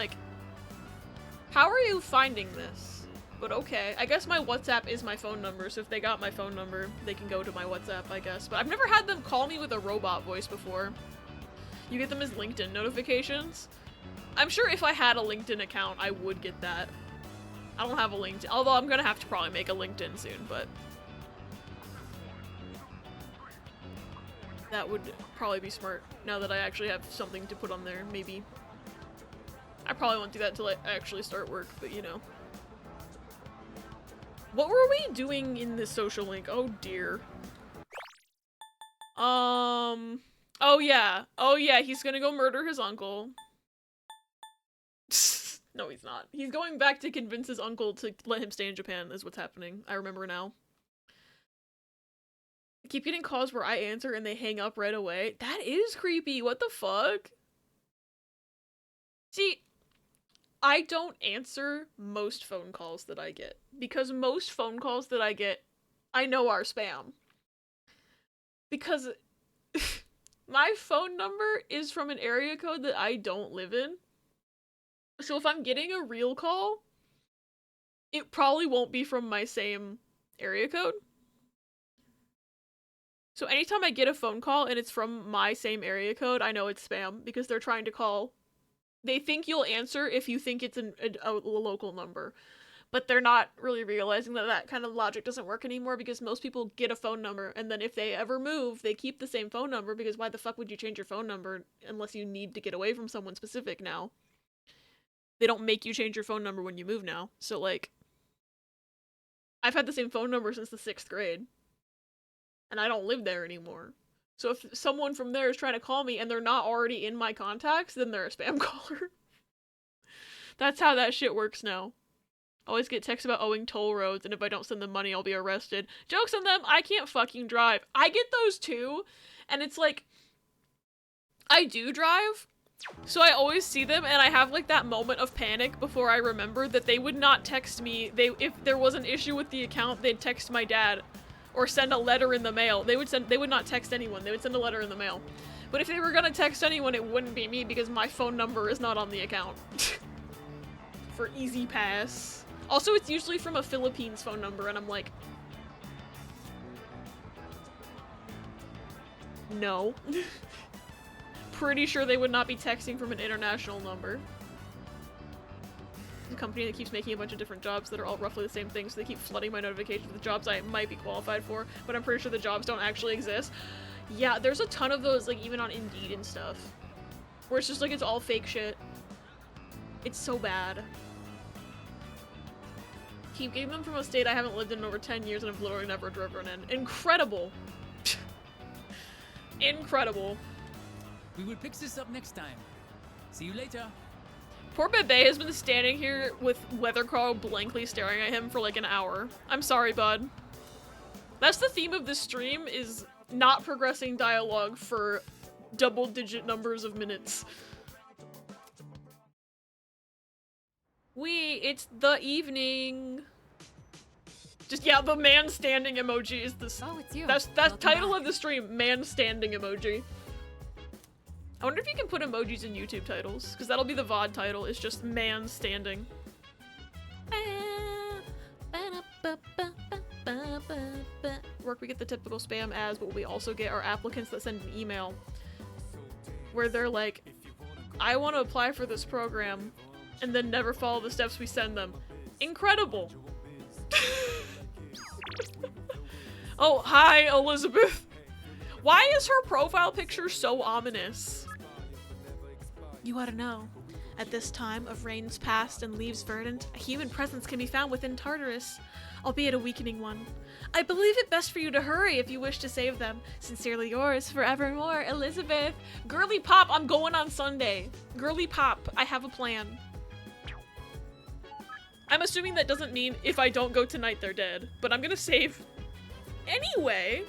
how are you finding this? But okay, I guess my WhatsApp is my phone number, so if they got my phone number, they can go to my WhatsApp, I guess. But I've never had them call me with a robot voice before. You get them as LinkedIn notifications. I'm sure if I had a LinkedIn account, I would get that. I don't have a LinkedIn, although I'm gonna have to probably make a LinkedIn soon, but that would probably be smart, now that I actually have something to put on there, maybe. I probably won't do that until I actually start work, but you know. What were we doing in this social link? Oh dear. Oh yeah. Oh yeah, he's gonna go murder his uncle. No, he's not. He's going back to convince his uncle to let him stay in Japan is what's happening. I remember now. I keep getting calls where I answer and they hang up right away. That is creepy. What the fuck? See, I don't answer most phone calls that I get because most phone calls that I get, I know are spam. Because my phone number is from an area code that I don't live in. So if I'm getting a real call, it probably won't be from my same area code. So anytime I get a phone call and it's from my same area code, I know it's spam because they're trying to call. They think you'll answer if you think it's a local number. But they're not really realizing that that kind of logic doesn't work anymore because most people get a phone number and then if they ever move, they keep the same phone number because why the fuck would you change your phone number unless you need to get away from someone specific now? They don't make you change your phone number when you move now. So, like, I've had the same phone number since the 6th grade. And I don't live there anymore. So if someone from there is trying to call me and they're not already in my contacts, then they're a spam caller. That's how that shit works now. Always get texts about owing toll roads, and if I don't send them money, I'll be arrested. Joke's on them, I can't fucking drive. I get those too, and it's like, I do drive, so I always see them, and I have like that moment of panic before I remember that they would not text me. If there was an issue with the account, they'd text my dad, or send a letter in the mail. They would not text anyone, they would send a letter in the mail. But if they were gonna text anyone, it wouldn't be me because my phone number is not on the account. For Easy Pass. Also, it's usually from a Philippines phone number, and I'm like, no. Pretty sure they would not be texting from an international number. It's a company that keeps making a bunch of different jobs that are all roughly the same thing, so they keep flooding my notifications with jobs I might be qualified for, but I'm pretty sure the jobs don't actually exist. Yeah, there's a ton of those, like, even on Indeed and stuff. Where it's just like, it's all fake shit. It's so bad. Keep getting them from a state I haven't lived in over 10 years and I've literally never driven in. Incredible! Incredible. We will pick this up next time. See you later. Poor Bebe has been standing here with Weathercrow blankly staring at him for like an hour. I'm sorry, bud. That's the theme of this stream, is not progressing dialogue for double-digit numbers of minutes. It's the evening. Just, yeah, the man standing emoji is this. Oh, it's you. That's Welcome title back. of the stream, man standing emoji. I wonder if you can put emojis in YouTube titles, because that'll be the VOD title, it's just man standing. Work, we get the typical spam ads, but we also get our applicants that send an email where they're like, I want to apply for this program, and then never follow the steps we send them. Incredible! Oh, hi, Elizabeth. Why is her profile picture so ominous? You ought to know. At this time of rains past and leaves verdant, a human presence can be found within Tartarus, albeit a weakening one. I believe it best for you to hurry if you wish to save them. Sincerely yours, forevermore, Elizabeth. Girly Pop, I'm going on Sunday. Girly Pop, I have a plan. I'm assuming that doesn't mean if I don't go tonight, they're dead, but I'm gonna save anyway.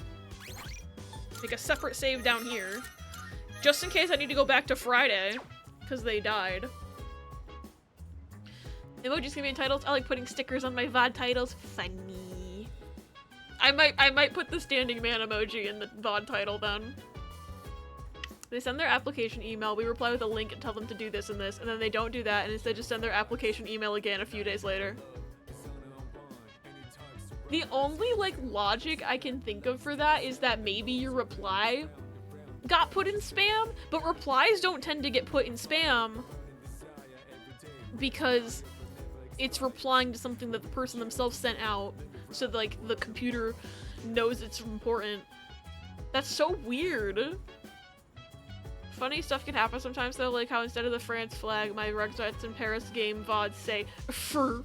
Make a separate save down here, just in case I need to go back to Friday, because they died. Emojis can be in titles. I like putting stickers on my VOD titles. Funny. I might put the standing man emoji in the VOD title then. They send their application email, we reply with a link and tell them to do this and this, and then they don't do that and instead just send their application email again a few days later. The only, like, logic I can think of for that is that maybe your reply got put in spam, but replies don't tend to get put in spam because it's replying to something that the person themselves sent out, so, like, the computer knows it's important. That's so weird. Funny stuff can happen sometimes though, like how instead of the France flag, my Regrets in Paris game VODs say FR.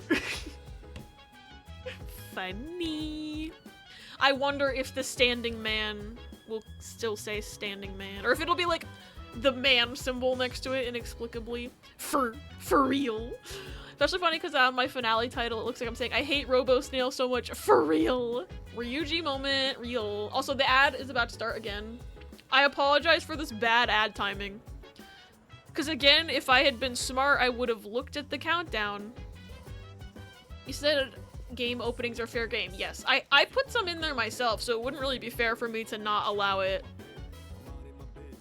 funny. I wonder if the standing man will still say standing man, or if it'll be like the man symbol next to it inexplicably. For real. Especially funny because on my finale title, it looks like I'm saying, I hate Robo Snail so much, for real. Ryuji moment, real. Also, the ad is about to start again. I apologize for this bad ad timing. Because again, if I had been smart, I would have looked at the countdown. You said game openings are fair game. Yes, I put some in there myself, so it wouldn't really be fair for me to not allow it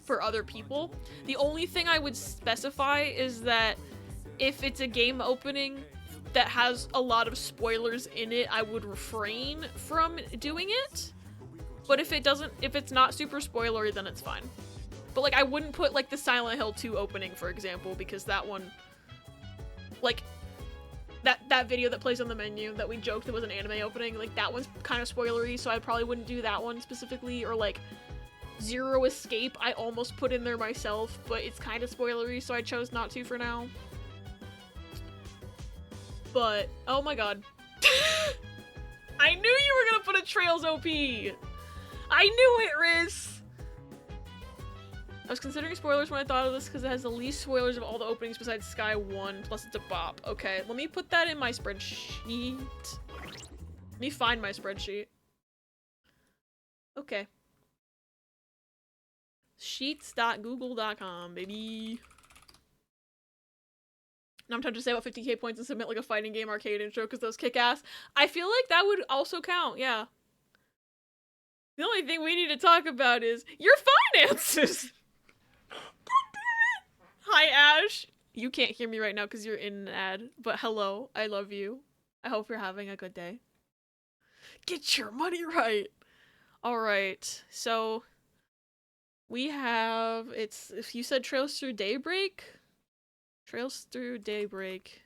for other people. The only thing I would specify is that if it's a game opening that has a lot of spoilers in it, I would refrain from doing it. But if it's not super spoilery, then it's fine. But like, I wouldn't put like the Silent Hill 2 opening, for example, because that one, like, that video that plays on the menu that we joked that was an anime opening, like that one's kind of spoilery, so I probably wouldn't do that one specifically. Or like Zero Escape, I almost put in there myself, but it's kind of spoilery, so I chose not to for now. But oh my god. I knew you were gonna put a Trails OP. I knew it, Riz. I was considering spoilers when I thought of this because it has the least spoilers of all the openings besides Sky 1, plus it's a bop. Okay, let me put that in my spreadsheet. Let me find my spreadsheet. Okay. Sheets.google.com, baby. Now I'm tempted to say about 50k points and submit like a fighting game arcade intro because those kick ass. I feel like that would also count, yeah. The only thing we need to talk about is your finances! Hi, Ash. You can't hear me right now because you're in an ad, but hello, I love you. I hope you're having a good day. Get your money right. All right, so we have, if you said Trails Through Daybreak? Trails Through Daybreak.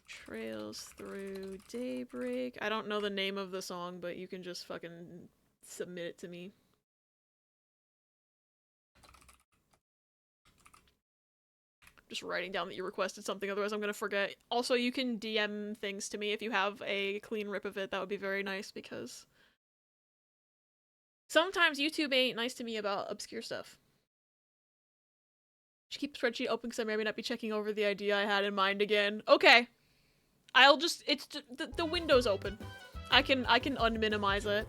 Trails Through Daybreak. I don't know the name of the song, but you can just fucking submit it to me. Just writing down that you requested something, otherwise I'm gonna forget. Also, you can DM things to me if you have a clean rip of it. That would be very nice, because sometimes YouTube ain't nice to me about obscure stuff. Just keep the spreadsheet open because I may not be checking over the idea I had in mind again. Okay. I'll just, it's, the window's open. I can unminimize it.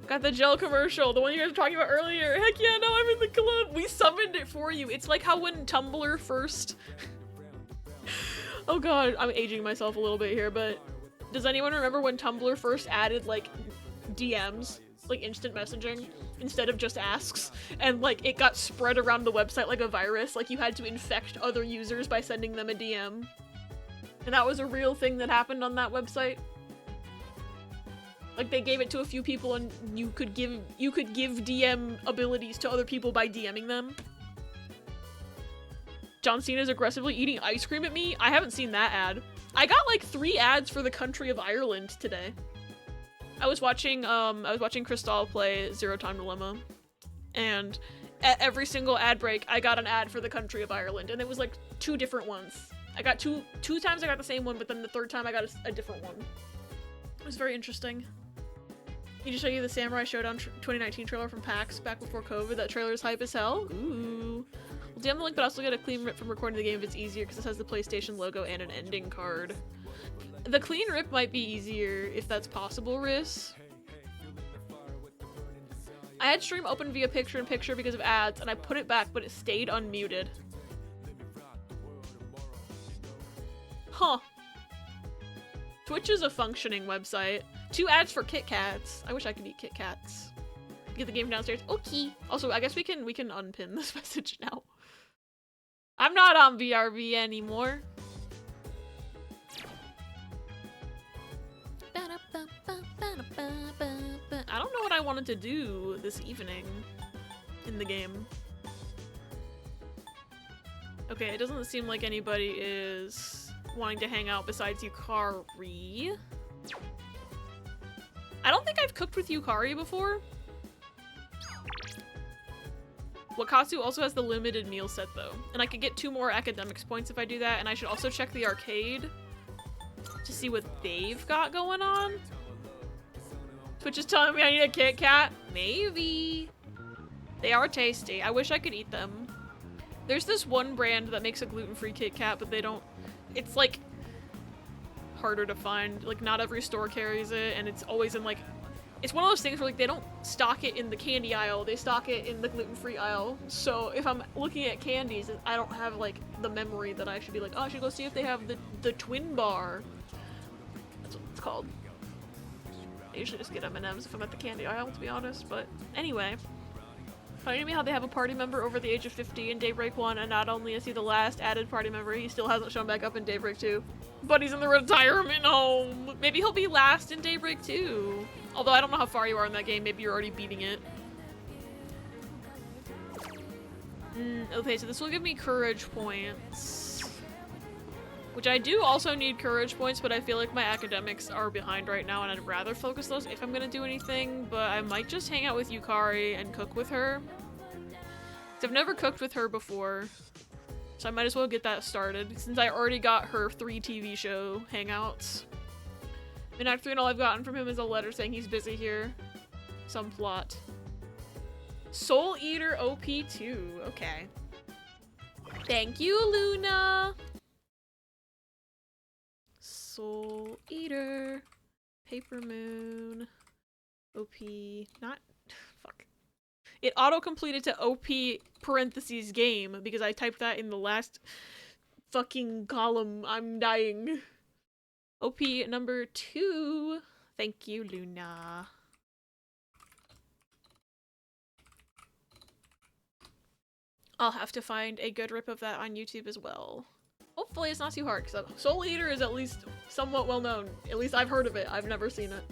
Got the gel commercial, the one you guys were talking about earlier. Heck yeah, now I'm in the club. We summoned it for you. It's like how when Tumblr first... Oh god, I'm aging myself a little bit here, but does anyone remember when Tumblr first added like DMs, like instant messaging, instead of just asks? And like it got spread around the website like a virus, like you had to infect other users by sending them a DM. And that was a real thing that happened on that website. Like they gave it to a few people and you could give DM abilities to other people by DMing them. John Cena's aggressively eating ice cream at me? I haven't seen that ad. I got like 3 ads for the country of Ireland today. I was watching Crystal play Zero Time Dilemma, and at every single ad break I got an ad for the country of Ireland, and it was like 2 different ones. I got two times I got the same one, but then the 3rd time I got a different one. It was very interesting. Need to show you the Samurai Showdown 2019 trailer from PAX back before COVID. That trailer is hype as hell. Ooh. We'll DM the link, but also get a clean rip from recording the game if it's easier because it has the PlayStation logo and an ending card. The clean rip might be easier if that's possible, Riz. I had stream open via picture-in-picture because of ads, and I put it back, but it stayed unmuted. Huh. Twitch is a functioning website. 2 ads for Kit Kats. I wish I could eat Kit Kats. Get the game downstairs. Okay. Also, I guess we can unpin this message now. I'm not on BRB anymore. I don't know what I wanted to do this evening in the game. Okay, it doesn't seem like anybody is wanting to hang out besides Yukari. I don't think I've cooked with Yukari before. Wakatsu also has the limited meal set though, and I could get 2 more academics points if I do that, and I should also check the arcade. to see what they've got going on. Twitch is telling me I need a Kit Kat. Maybe. They are tasty. I wish I could eat them. There's this one brand that makes a gluten-free Kit Kat, but they don't... It's, like, harder to find. Like, not every store carries it, and it's always in, like... It's one of those things where, like, they don't stock it in the candy aisle. They stock it in the gluten-free aisle. So if I'm looking at candies, I don't have, like, the memory that I should be like, oh, I should go see if they have the Twin Bar. That's what it's called. I usually just get M&Ms if I'm at the candy aisle, to be honest, but anyway. Funny to me how they have a party member over the age of 50 in Daybreak 1, and not only is he the last added party member, he still hasn't shown back up in Daybreak 2. But he's in the retirement home! Maybe he'll be last in Daybreak 2. Although I don't know how far you are in that game, maybe you're already beating it. Okay, so this will give me courage points. Which I do also need courage points, but I feel like my academics are behind right now and I'd rather focus those if I'm gonna do anything, but I might just hang out with Yukari and cook with her. 'Cause I've never cooked with her before, so I might as well get that started, since I already got her 3 TV show hangouts. In Act 3 and all I've gotten from him is a letter saying he's busy here. Some plot. Soul Eater OP2, okay. Thank you, Luna! Soul Eater, Paper Moon, OP, not, fuck. It auto-completed to OP parentheses game because I typed that in the last fucking column. I'm dying. OP number 2. Thank you, Luna. I'll have to find a good rip of that on YouTube as well. Hopefully it's not too hard, because Soul Eater is at least somewhat well known. At least I've heard of it. I've never seen it.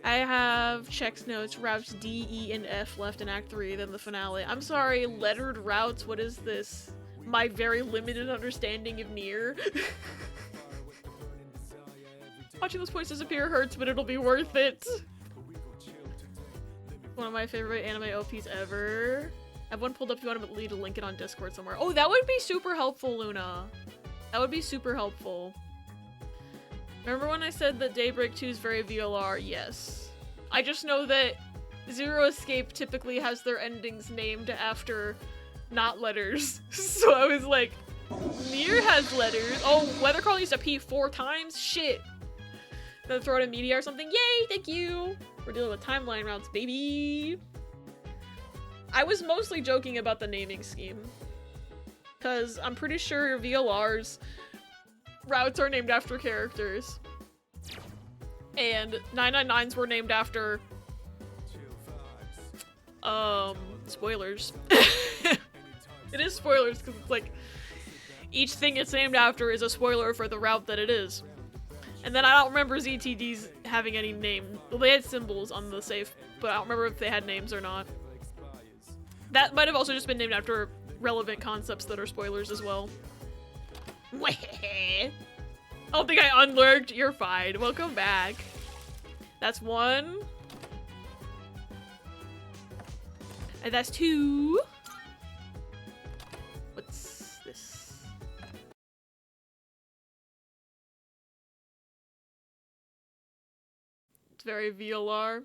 I have checks notes, routes D, E, and F left in Act 3, then the finale. I'm sorry, lettered routes, what is this? My very limited understanding of Nier. Watching those points disappear hurts, but it'll be worth it. One of my favorite anime OPs ever. I have one pulled up if you want me to link it on Discord somewhere. Oh, that would be super helpful, Luna. That would be super helpful. Remember when I said that Daybreak 2 is very VLR? Yes. I just know that Zero Escape typically has their endings named after not letters. So I was like, Nier has letters. Oh, Weathercrawl used to pee 4 times? Shit. Then throw it in media or something. Yay, thank you. We're dealing with timeline routes, baby. I was mostly joking about the naming scheme, because I'm pretty sure VLR's routes are named after characters, and 999s were named after, spoilers. It is spoilers, because it's like, each thing it's named after is a spoiler for the route that it is. And then I don't remember ZTDs having any name. Well, they had symbols on the safe, but I don't remember if they had names or not. That might have also just been named after relevant concepts that are spoilers as well. I don't think I unlurked. You're fine. Welcome back. That's 1. And that's 2. What's this? It's very VLR.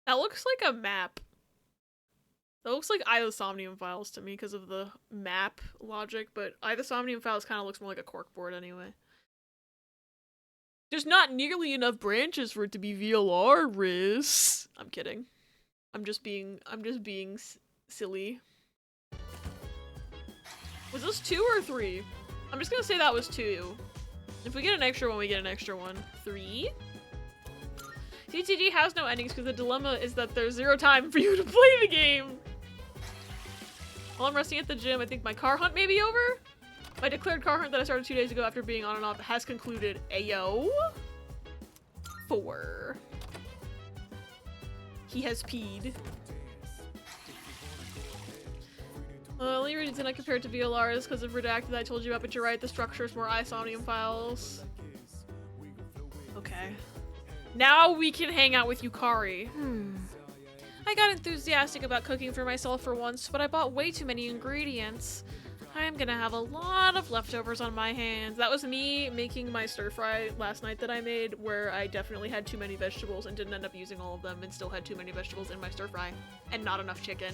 That looks like a map. That looks like Eye of the Somnium Files to me because of the map logic, but Eye of the Somnium Files kind of looks more like a corkboard anyway. There's not nearly enough branches for it to be VLR, Riz. I'm kidding. I'm just being silly. Was this 2 or 3? I'm just gonna say that was 2. If we get an extra one, we get an extra one. 3? CTG has no endings because the dilemma is that there's 0 time for you to play the game. While I'm resting at the gym, I think my car hunt may be over. My declared car hunt that I started 2 days ago after being on and off has concluded. Ayo. 4. He has peed. The only reason I compare it to VLR is because of Redacted I told you about, but you're right, the structure is more Isomnium Files. Okay. Now we can hang out with Yukari. I got enthusiastic about cooking for myself for once, but I bought way too many ingredients. I am gonna have a lot of leftovers on my hands. That was me making my stir fry last night that I made, where I definitely had too many vegetables and didn't end up using all of them and still had too many vegetables in my stir fry and not enough chicken.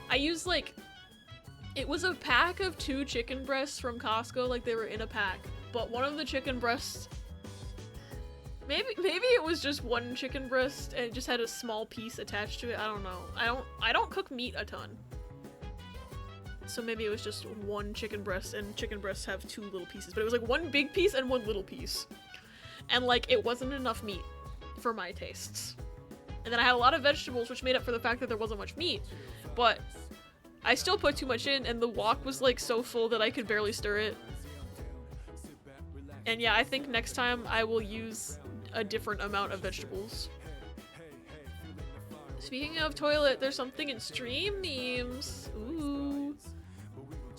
I used like, it was a pack of 2 chicken breasts from Costco, like they were in a pack, but one of the chicken breasts, maybe it was just 1 chicken breast and it just had a small piece attached to it. I don't know. I don't cook meat a ton. So maybe it was just 1 chicken breast, and chicken breasts have 2 little pieces, but it was like 1 big piece and 1 little piece. And like, it wasn't enough meat for my tastes. And then I had a lot of vegetables, which made up for the fact that there wasn't much meat. But I still put too much in, and the wok was like so full that I could barely stir it. And yeah, I think next time I will use a different amount of vegetables. Speaking of toilet, there's something in stream memes. Ooh.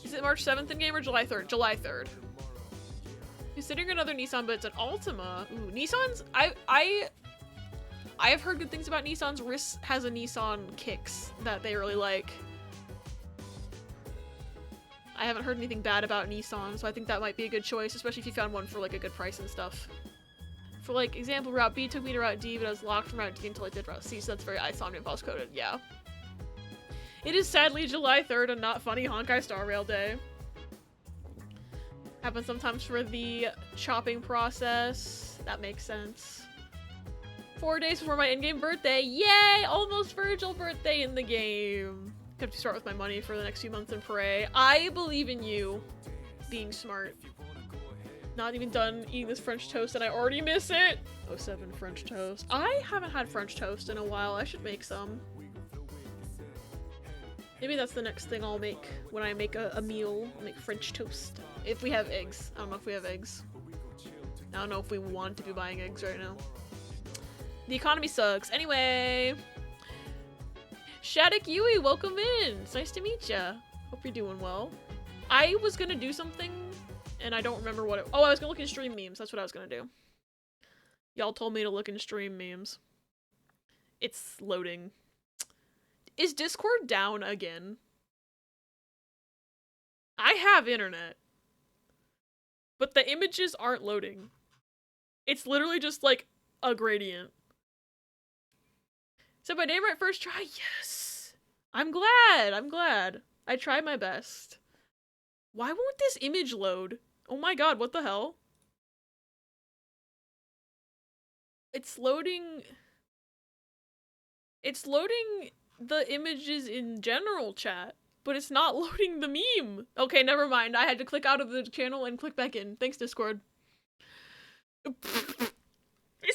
Is it March 7th in game or July 3rd? July 3rd. Considering another Nissan, but it's an Altima. Ooh, Nissan's, I have heard good things about Nissan's. Riss has a Nissan Kicks that they really like. I haven't heard anything bad about Nissan, so I think that might be a good choice, especially if you found one for like a good price and stuff. For like example, Route B took me to Route D, but I was locked from Route D until I did Route C, so that's very Isomnium Pulse coded, yeah. It is sadly July 3rd and not funny Honkai Star Rail Day. Happens sometimes for the chopping process. That makes sense. 4 days before my in-game birthday. Yay! Almost Virgil birthday in the game. Have to start with my money for the next few months and pray. I believe in you being smart. Not even done eating this French toast and I already miss it. 07 French toast. I haven't had French toast in a while. I should make some. Maybe that's the next thing I'll make when I make a meal. I'll make French toast. If we have eggs. I don't know if we have eggs. I don't know if we want to be buying eggs right now. The economy sucks. Anyway. Shattuck Yui, welcome in. It's nice to meet ya. Hope you're doing well. I was gonna do something, and I don't remember what it- Oh, I was gonna look in stream memes. That's what I was gonna do. Y'all told me to look in stream memes. It's loading. Is Discord down again? I have internet. But the images aren't loading. It's literally just like a gradient. Said my name right first try. Yes. I'm glad. I tried my best. Why won't this image load? Oh my god, what the hell? It's loading the images in general chat, but it's not loading the meme. Okay, never mind. I had to click out of the channel and click back in. Thanks, Discord. Is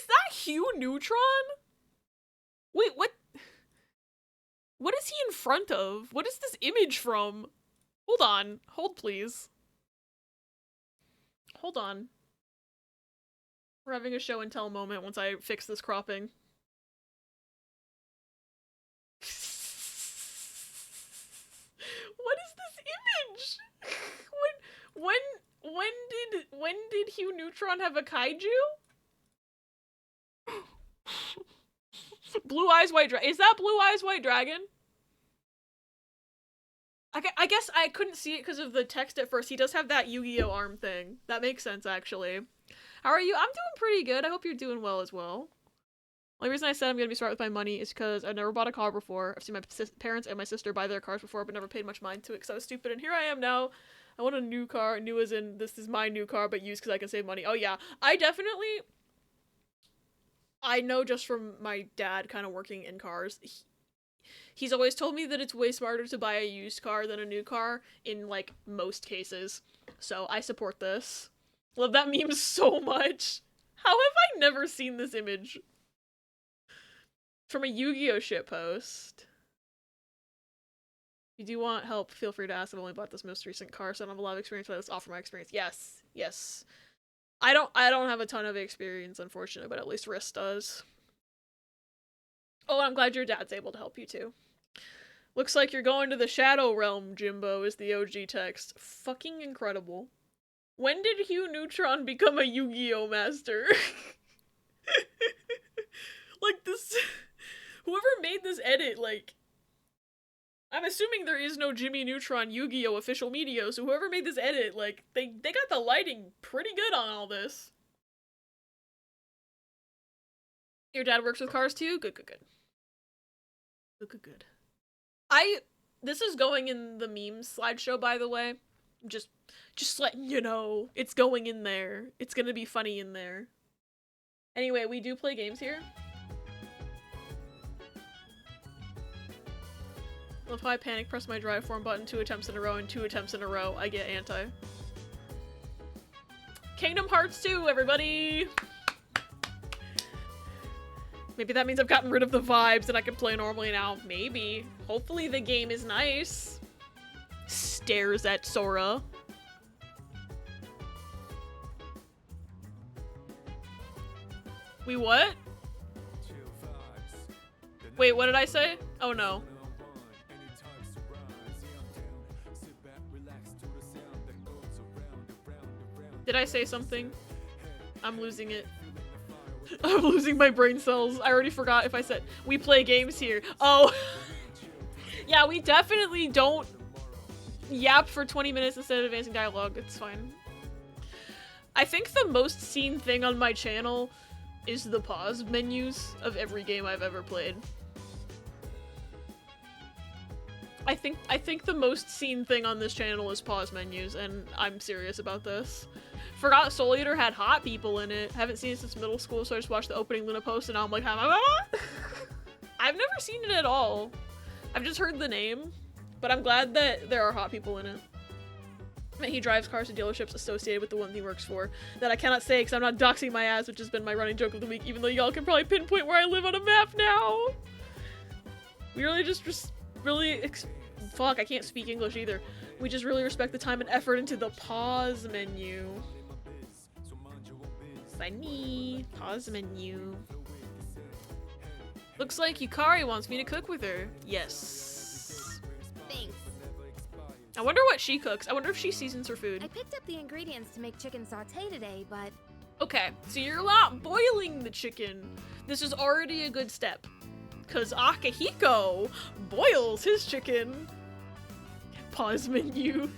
that Hugh Neutron? Wait, what? What is he in front of? What is this image from? Hold on. Hold, please. Hold on. We're having a show and tell moment once I fix this cropping. What is this image? When did Hugh Neutron have a kaiju? Blue Eyes White Dragon. Is that Blue Eyes White Dragon? I guess I couldn't see it because of the text at first. He does have that Yu-Gi-Oh arm thing. That makes sense, actually. How are you? I'm doing pretty good. I hope you're doing well as well. Only reason I said I'm gonna be smart with my money is because I've never bought a car before. I've seen my parents and my sister buy their cars before, but never paid much mind to it because I was stupid. And here I am now. I want a new car. New as in, this is my new car, but used because I can save money. Oh yeah. I know just from my dad kind of working in cars. He's always told me that it's way smarter to buy a used car than a new car in, like, most cases. So I support this. Love that meme so much. How have I never seen this image? From a Yu-Gi-Oh shitpost. If you do want help, feel free to ask. I've only bought this most recent car, so I don't have a lot of experience, but let's offer my experience. Yes. Yes. I don't have a ton of experience, unfortunately, but at least Riss does. Oh, I'm glad your dad's able to help you too. Looks like you're going to the Shadow Realm, Jimbo, is the OG text. Fucking incredible. When did Hugh Neutron become a Yu-Gi-Oh master? Like this, whoever made this edit, like, I'm assuming there is no Jimmy Neutron Yu-Gi-Oh! Official media, so whoever made this edit, like, they got the lighting pretty good on all this. Your dad works with cars too? Good, good, good. Good, good, good. This is going in the memes slideshow, by the way. Just letting you know. It's going in there. It's gonna be funny in there. Anyway, we do play games here. Love how I panic press my drive form button 2 attempts in a row and 2 attempts in a row. I get anti. Kingdom Hearts 2, everybody! Maybe that means I've gotten rid of the vibes and I can play normally now. Maybe. Hopefully the game is nice. Stares at Sora. We what? Wait, what did I say? Oh no. Did I say something? I'm losing it. I'm losing my brain cells. I already forgot if I said we play games here. Oh. Yeah, we definitely don't yap for 20 minutes instead of advancing dialogue. It's fine. I think the most seen thing on my channel is the pause menus of every game I've ever played. I think the most seen thing on this channel is pause menus, and I'm serious about this. Forgot Soul Eater had hot people in it. Haven't seen it since middle school, so I just watched the opening Luna post, and now I'm like, I've never seen it at all. I've just heard the name, but I'm glad that there are hot people in it. And he drives cars to dealerships associated with the one he works for. That I cannot say because I'm not doxing my ass, which has been my running joke of the week, even though y'all can probably pinpoint where I live on a map now. We really just really fuck, I can't speak English either. We just really respect the time and effort into the pause menu. Funny. Pause menu. Looks like Yukari wants me to cook with her. Yes. Thanks. I wonder what she cooks. I wonder if she seasons her food. I picked up the ingredients to make chicken sauté today, but Okay, so you're not boiling the chicken. This is already a good step. Cause Akihiko boils his chicken. Pause menu.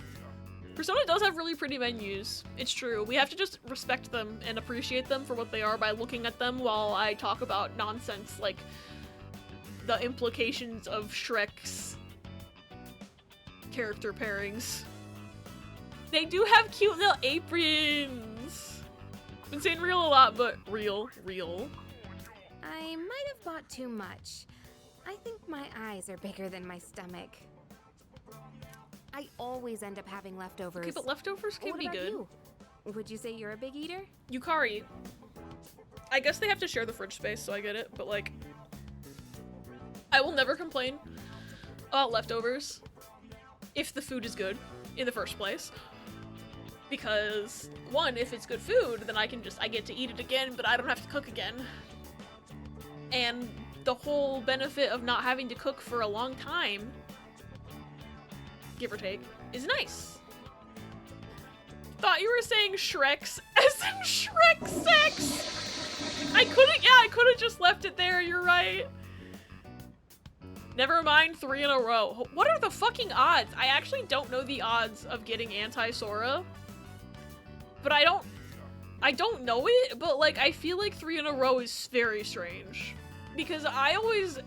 Persona does have really pretty menus. It's true. We have to just respect them and appreciate them for what they are by looking at them while I talk about nonsense like the implications of Shrek's character pairings. They do have cute little aprons. Been saying real a lot, but real. I might have bought too much. I think my eyes are bigger than my stomach. I always end up having leftovers. Okay, but leftovers can What be about good. you? Would you say you're a big eater? Yukari. I guess they have to share the fridge space, so I get it, but like, I will never complain about leftovers if the food is good in the first place. Because, one, if it's good food, then I get to eat it again, but I don't have to cook again. And the whole benefit of not having to cook for a long time, give or take, is nice. Thought you were saying Shrek's as in Shrek sex! I could've just left it there, you're right. Never mind 3 in a row. What are the fucking odds? I actually don't know the odds of getting anti-Sora. But I don't know it, but like I feel like 3 in a row is very strange. Because I always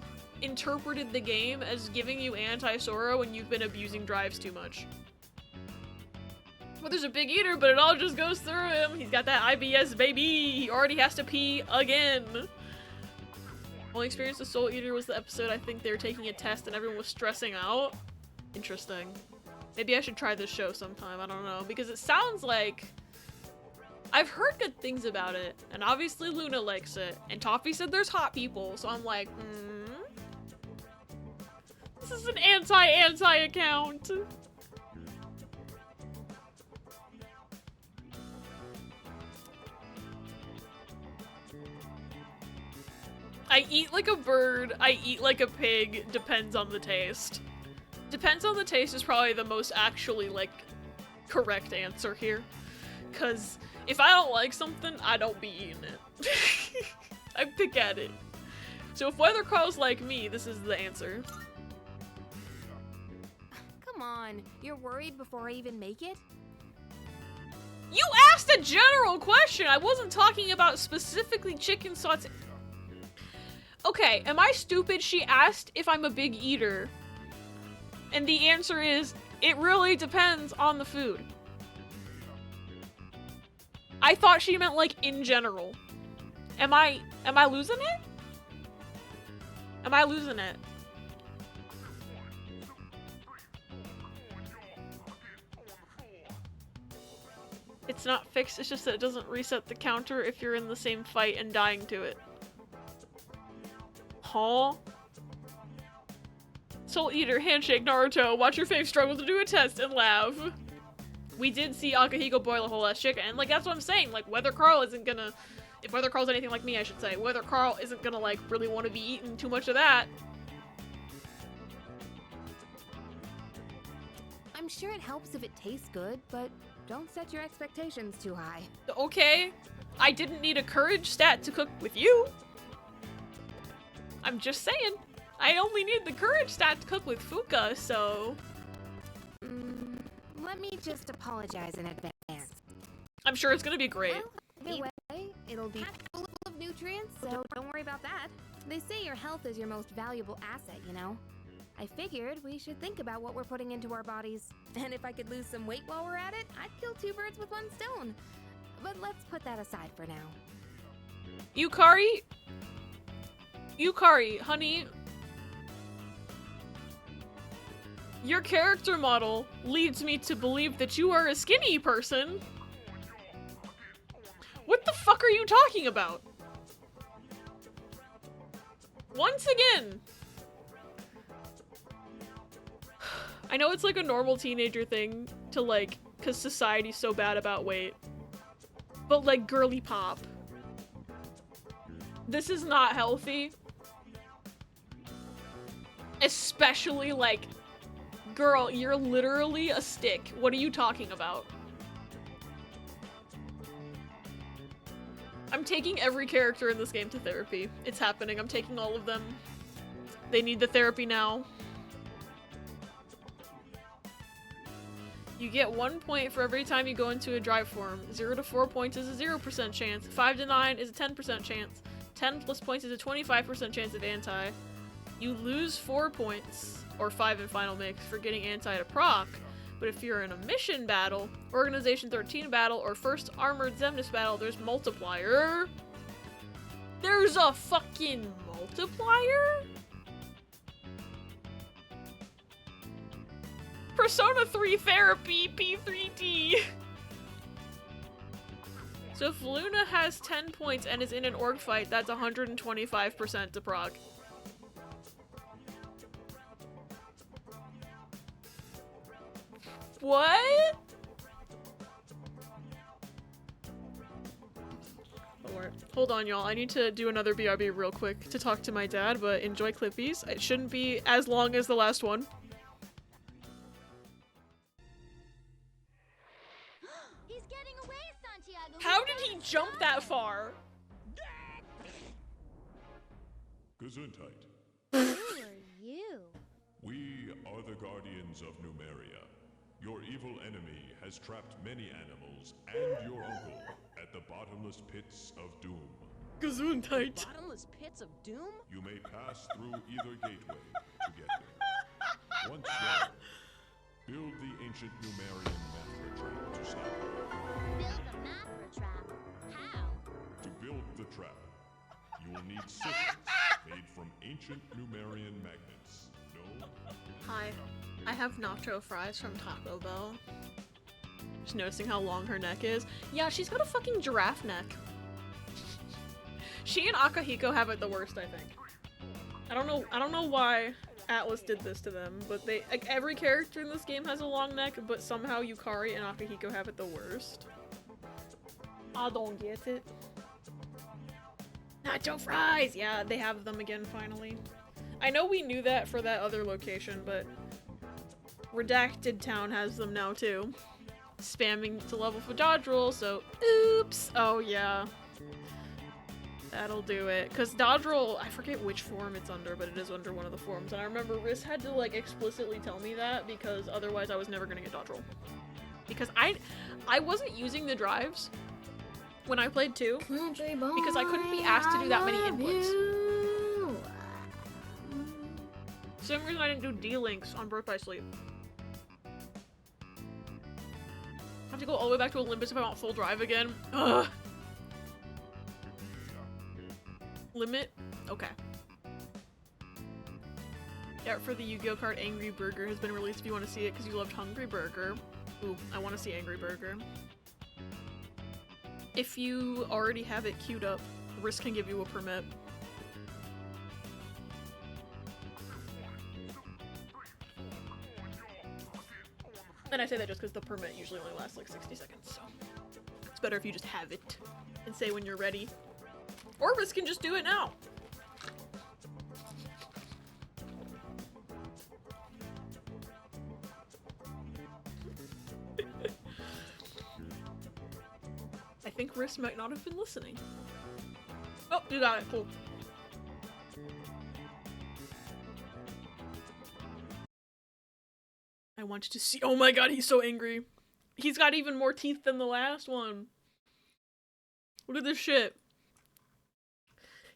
interpreted the game as giving you anti-Sora when you've been abusing drives too much. Well, there's a big eater, but it all just goes through him. He's got that IBS, baby. He already has to pee again. Only experience with Soul Eater was the episode I think they were taking a test and everyone was stressing out. Interesting. Maybe I should try this show sometime, I don't know. Because it sounds like I've heard good things about it, and obviously Luna likes it, and Toffee said there's hot people, so I'm like, This is an anti-anti account. I eat like a bird, I eat like a pig, depends on the taste. Depends on the taste is probably the most actually, like, correct answer here. Cause if I don't like something, I don't be eating it. I pick at it. So if Weather Crawl's like me, this is the answer. Come on, you're worried before I even make it? You asked a general question. I wasn't talking about specifically chicken saute. Okay, am I stupid? She asked if I'm a big eater. And the answer is, it really depends on the food. I thought she meant like in general. Am I losing it? Am I losing it? It's not fixed, it's just that it doesn't reset the counter if you're in the same fight and dying to it. Huh? Soul Eater, handshake, Naruto, watch your fave struggle to do a test and laugh. We did see Akahiko boil a whole ass chicken, and like that's what I'm saying, like Weather Carl isn't gonna, if Weather Carl's anything like me I should say, Weather Carl isn't gonna like really want to be eating too much of that. I'm sure it helps if it tastes good, but don't set your expectations too high. Okay, I didn't need a courage stat to cook with you. I'm just saying, I only need the courage stat to cook with Fuka, so... Let me just apologize in advance. I'm sure it's gonna be great. Well, either way, it'll be full of nutrients, so don't worry about that. They say your health is your most valuable asset, you know? I figured we should think about what we're putting into our bodies. And if I could lose some weight while we're at it, I'd kill two birds with one stone. But let's put that aside for now. Yukari, honey. Your character model leads me to believe that you are a skinny person. What the fuck are you talking about? Once again. I know it's like a normal teenager thing to like, cause society's so bad about weight. But like girly pop. This is not healthy. Especially like, girl, you're literally a stick. What are you talking about? I'm taking every character in this game to therapy. It's happening. I'm taking all of them. They need the therapy now. You get 1 point for every time you go into a drive form. 0 to 4 points is a 0% chance. 5 to 9 is a 10% chance. 10 plus points is a 25% chance of anti. You lose 4 points, or 5 in final mix, for getting anti to proc. But if you're in a mission battle, Organization 13 battle, or First Armored Xemnas battle, there's multiplier. There's a fucking multiplier? Persona 3 therapy, P3D. So if Luna has 10 points and is in an org fight, that's 125% to proc. What? Alright. Hold on, y'all. I need to do another BRB real quick to talk to my dad, but enjoy Clippies. It shouldn't be as long as the last one. He's getting away, Santiago. How did he jump that far? Gesundheit. Who are you? We are the guardians of Numeria. Your evil enemy has trapped many animals and your uncle at the bottomless pits of doom. Gesundheit. Bottomless pits of doom? You may pass through either gateway to get there. Once there, build the ancient Numerian Methra trap to stop it. Build a Mapper trap. How? To build the trap, you will need systems made from ancient Numerian magnets. No? Hi. I have nacho fries from Taco Bell. Just noticing how long her neck is. Yeah, she's got a fucking giraffe neck. She and Akahiko have it the worst, I think. I don't know why Atlas did this to them, but they, like, every character in this game has a long neck, but somehow Yukari and Akahiko have it the worst. I don't get it. Nacho fries! Yeah, they have them again finally. I know we knew that for that other location, but Redacted Town has them now too. Spamming to level for dodge roll, so oops! Oh yeah. That'll do it. Because Dodril, I forget which form it's under, but it is under one of the forms. And I remember Riss had to, like, explicitly tell me that, because otherwise I was never gonna get Dodril. Because I wasn't using the drives when I played 2, because I couldn't be asked to do that many inputs. Same reason I didn't do D-Links on Birth by Sleep. I have to go all the way back to Olympus if I want full drive again. Ugh. Limit? Okay. The art for the Yu-Gi-Oh card Angry Burger has been released if you want to see it because you loved Hungry Burger. Ooh, I want to see Angry Burger. If you already have it queued up, Risk can give you a permit. And I say that just because the permit usually only lasts like 60 seconds, so it's better if you just have it and say when you're ready. Or Risk can just do it now. I think Risk might not have been listening. Oh, you got it. Cool. I wanted to see- oh my god, he's so angry. He's got even more teeth than the last one. Look at this shit.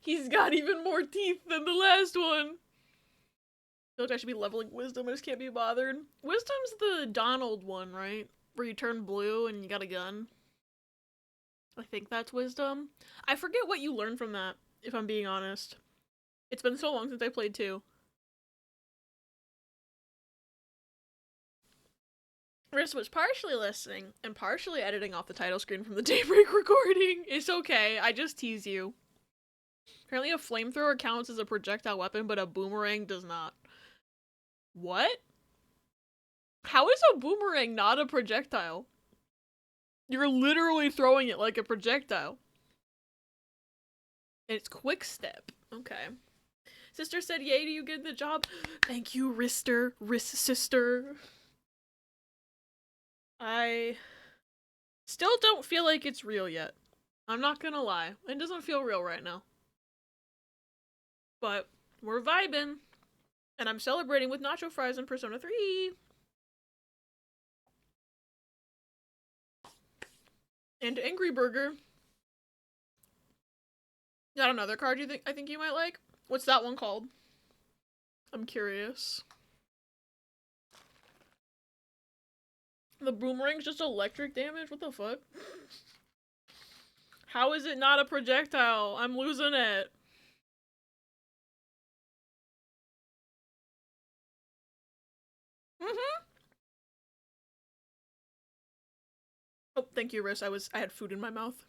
He's got even more teeth than the last one. I feel like I should be leveling Wisdom, I just can't be bothered. Wisdom's the Donald one, right? Where you turn blue and you got a gun. I think that's Wisdom. I forget what you learned from that, if I'm being honest. It's been so long since I played 2. Riss was partially listening and partially editing off the title screen from the Daybreak recording. It's okay, I just tease you. Apparently a flamethrower counts as a projectile weapon, but a boomerang does not. What? How is a boomerang not a projectile? You're literally throwing it like a projectile. And it's quick step. Okay. Sister said, yay, do you get the job? Thank you, Rister. Riss sister. I still don't feel like it's real yet. I'm not gonna lie. It doesn't feel real right now. But we're vibing. And I'm celebrating with nacho fries in Persona 3. And Angry Burger. Got another card I think you might like? What's that one called? I'm curious. The boomerang's just electric damage? What the fuck? How is it not a projectile? I'm losing it. Oh, thank you, Riss. I had food in my mouth.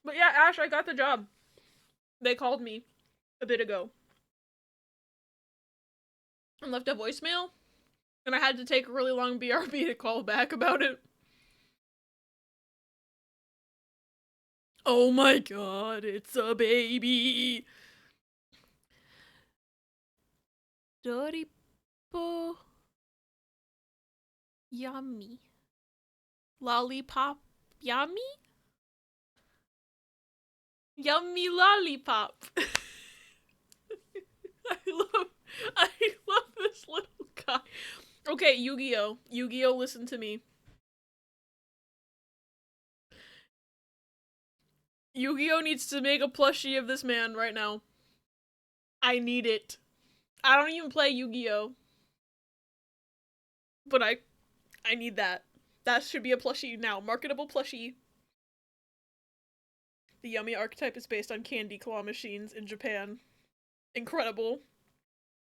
But yeah, Ash, I got the job. They called me a bit ago. And left a voicemail. And I had to take a really long BRB to call back about it. Oh my god, it's a baby! Doripo... Yummy. Lollipop yummy? Yummy lollipop. I love this little guy. Okay, Yu-Gi-Oh! Yu-Gi-Oh! Listen to me. Yu-Gi-Oh! Needs to make a plushie of this man right now. I need it. I don't even play Yu-Gi-Oh! But I need that. That should be a plushie now. Marketable plushie. The Yummy archetype is based on candy claw machines in Japan. Incredible.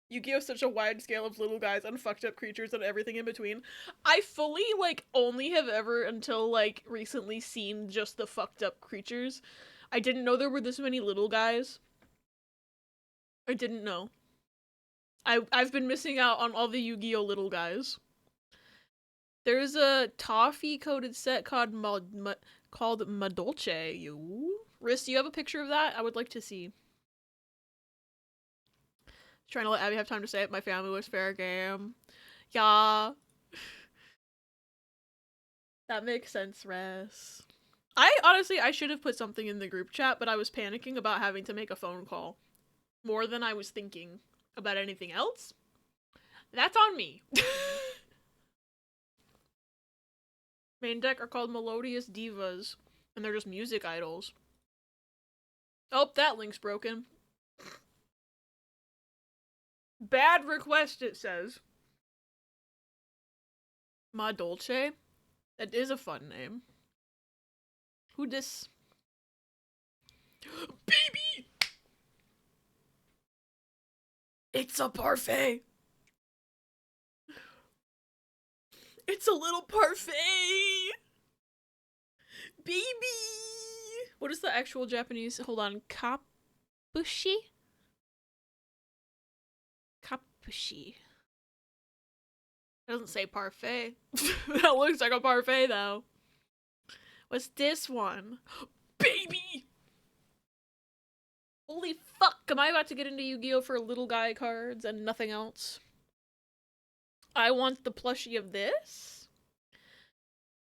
Yu-Gi-Oh! Is such a wide scale of little guys and fucked up creatures and everything in between. I fully, like, only have ever, until, like, recently seen just the fucked up creatures. I didn't know there were this many little guys. I didn't know. I've been missing out on all the Yu-Gi-Oh! Little guys. There's a toffee-coated set called Madolce. Riss, do you have a picture of that? I would like to see. Trying to let Abby have time to say it. My family was fair game. Yeah. That makes sense, Res. I should have put something in the group chat, but I was panicking about having to make a phone call. More than I was thinking about anything else. That's on me. Main deck are called Melodious Divas, and they're just music idols. Oh, that link's broken. Bad request, it says. Ma Dolce? That is a fun name. Who dis? Baby! It's a parfait! It's a little parfait! Baby! What is the actual Japanese? Hold on. Kapushi? Kapushi. It doesn't say parfait. That looks like a parfait, though. What's this one? Baby! Holy fuck! Am I about to get into Yu-Gi-Oh! For little guy cards and nothing else? I want the plushie of this.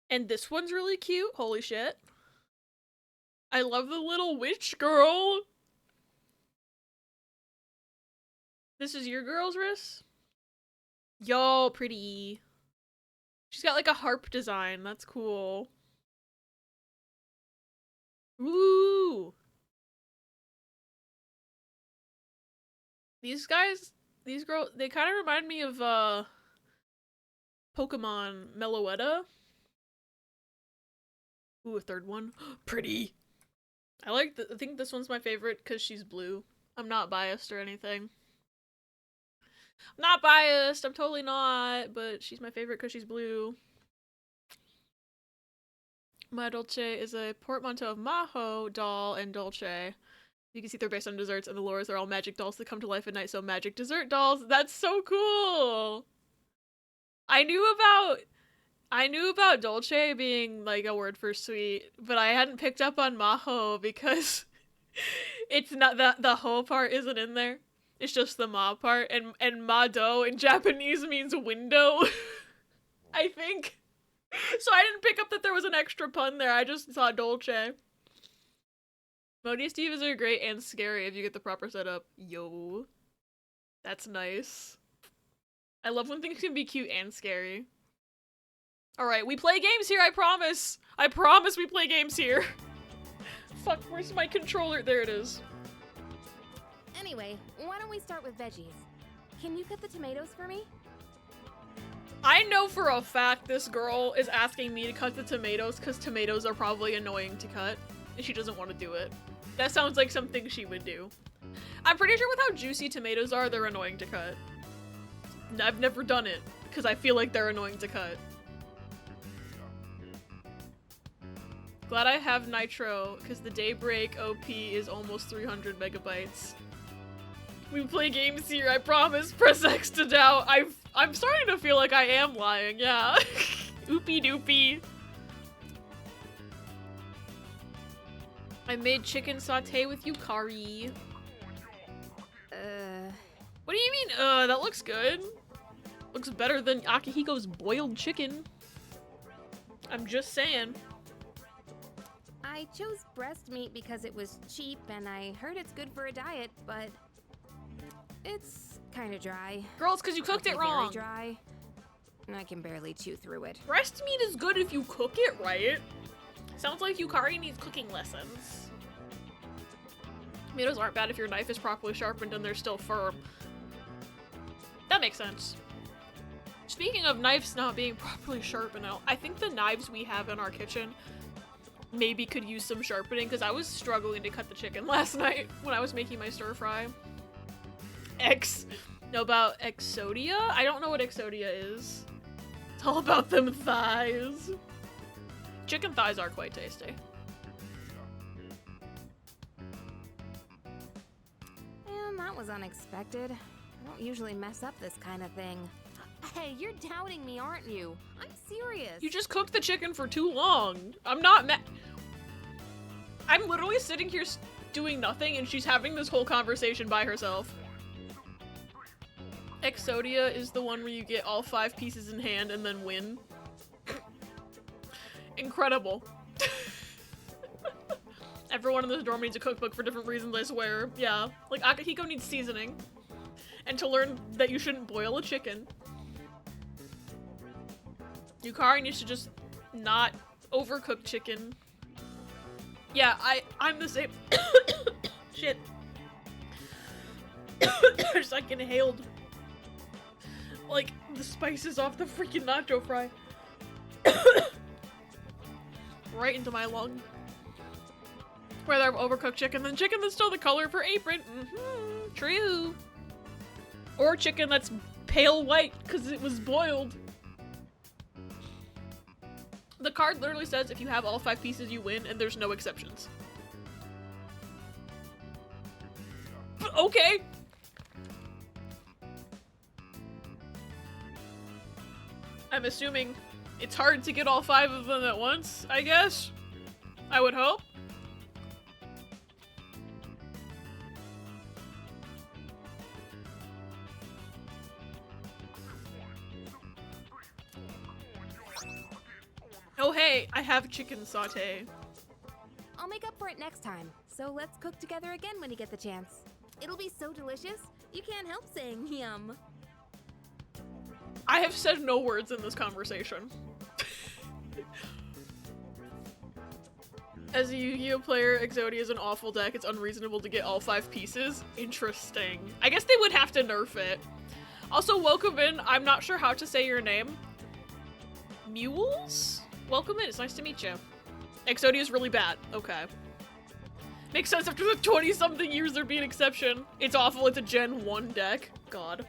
And this one's really cute. Holy shit. I love the little witch girl. This is your girl's wrist? Yo, pretty. She's got like a harp design. That's cool. Ooh. These guys, these girls, they kind of remind me of Pokemon Meloetta. Ooh, a third one. Pretty. I think this one's my favorite because she's blue. I'm not biased or anything. I'm not biased, I'm totally not, but she's my favorite because she's blue. Ma Dolce is a portmanteau of Maho, doll, and Dolce. You can see they're based on desserts, and the lures are all magic dolls that come to life at night, so magic dessert dolls. That's so cool! I knew about Dolce being like a word for sweet, but I hadn't picked up on Maho because it's not the ho part isn't in there. It's just the ma part, and Mado in Japanese means window, I think. So I didn't pick up that there was an extra pun there, I just saw Dolce. Melodious Divas are great and scary if you get the proper setup. Yo. That's nice. I love when things can be cute and scary. Alright, we play games here, I promise! I promise we play games here! Fuck, where's my controller? There it is. Anyway, why don't we start with veggies? Can you cut the tomatoes for me? I know for a fact this girl is asking me to cut the tomatoes because tomatoes are probably annoying to cut, and she doesn't want to do it. That sounds like something she would do. I'm pretty sure with how juicy tomatoes are, they're annoying to cut. I've never done it, because I feel like they're annoying to cut. Glad I have Nitro, because the Daybreak OP is almost 300 megabytes. We play games here, I promise. Press X to doubt. I'm starting to feel like I am lying, yeah. Oopie doopie. I made chicken saute with Yukari. What do you mean, that looks good. Looks better than Akihiko's boiled chicken. I'm just saying. I chose breast meat because it was cheap and I heard it's good for a diet, but it's kind of dry. Girl, it's because you cooked it wrong. Very dry. And I can barely chew through it. Breast meat is good if you cook it right. Sounds like Yukari needs cooking lessons. Tomatoes aren't bad if your knife is properly sharpened and they're still firm. That makes sense. Speaking of knives not being properly sharpened, I think the knives we have in our kitchen maybe could use some sharpening because I was struggling to cut the chicken last night when I was making my stir fry. Know about Exodia? I don't know what Exodia is. It's all about them thighs. Chicken thighs are quite tasty. And that was unexpected. I don't usually mess up this kind of thing. Hey, you're doubting me, aren't you? I'm serious. You just cooked the chicken for too long. I'm not mad. I'm literally sitting here doing nothing and she's having this whole conversation by herself. Exodia is the one where you get all 5 pieces in hand and then win. Incredible. Everyone in this dorm needs a cookbook for different reasons, I swear. Yeah. Like, Akihiko needs seasoning. And to learn that you shouldn't boil a chicken. Yukari needs to just not overcook chicken. Yeah, I'm the same. Shit. I just like inhaled like the spices off the freaking nacho fry. Right into my lung. Whether I've overcooked chicken, then chicken that's still the color of her apron. True. Or chicken that's pale white because it was boiled. The card literally says if you have all 5 pieces you win and there's no exceptions. Okay. I'm assuming it's hard to get all 5 of them at once, I guess. I would hope. Oh hey, I have chicken sauté. I'll make up for it next time, so let's cook together again when you get the chance. It'll be so delicious, you can't help saying yum. I have said no words in this conversation. As a Yu-Gi-Oh player, Exodia is an awful deck. It's unreasonable to get all 5 pieces. Interesting. I guess they would have to nerf it. Also, welcome in. I'm not sure how to say your name. Mules? Welcome in. It's nice to meet you. Exodia is really bad. Okay. Makes sense after the 20-something years there'd be an exception. It's awful. It's a Gen 1 deck. God.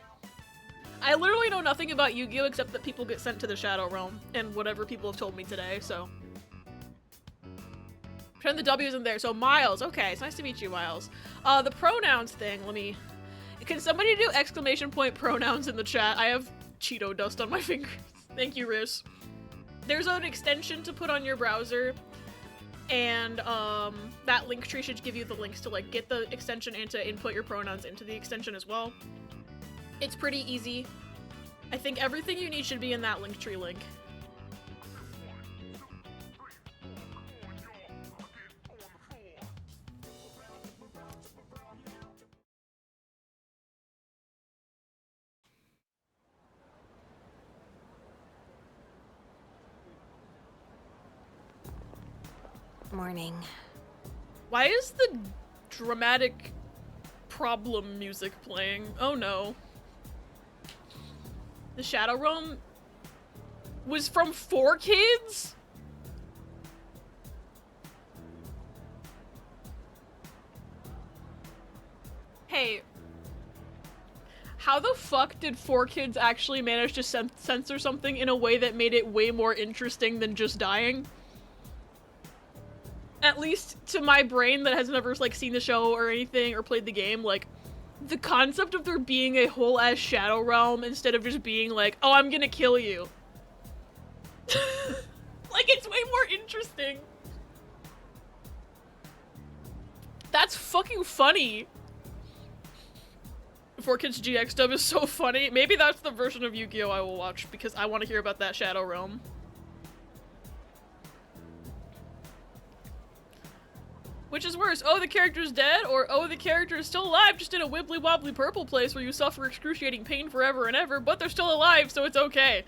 I literally know nothing about Yu-Gi-Oh! Except that people get sent to the Shadow Realm and whatever people have told me today, so. Pretend the W isn't there. So Miles. Okay, it's nice to meet you, Miles. The pronouns thing, let me... Can somebody do exclamation point pronouns in the chat? I have Cheeto dust on my fingers. Thank you, Riz. There's an extension to put on your browser, and that link tree should give you the links to like get the extension and to input your pronouns into the extension as well. It's pretty easy. I think everything you need should be in that link tree link. Morning. Why is the dramatic problem music playing? Oh no. The Shadow Realm was from 4Kids? Hey. How the fuck did 4Kids actually manage to censor something in a way that made it way more interesting than just dying? At least to my brain that has never like seen the show or anything or played the game, like the concept of there being a whole ass Shadow Realm instead of just being like, oh, I'm gonna kill you. Like, it's way more interesting. That's fucking funny. 4Kids GX dub is so funny. Maybe that's the version of Yu-Gi-Oh! I will watch because I want to hear about that Shadow Realm. Which is worse, oh, the character's dead, or oh, the character is still alive, just in a wibbly-wobbly purple place where you suffer excruciating pain forever and ever, but they're still alive, so it's okay.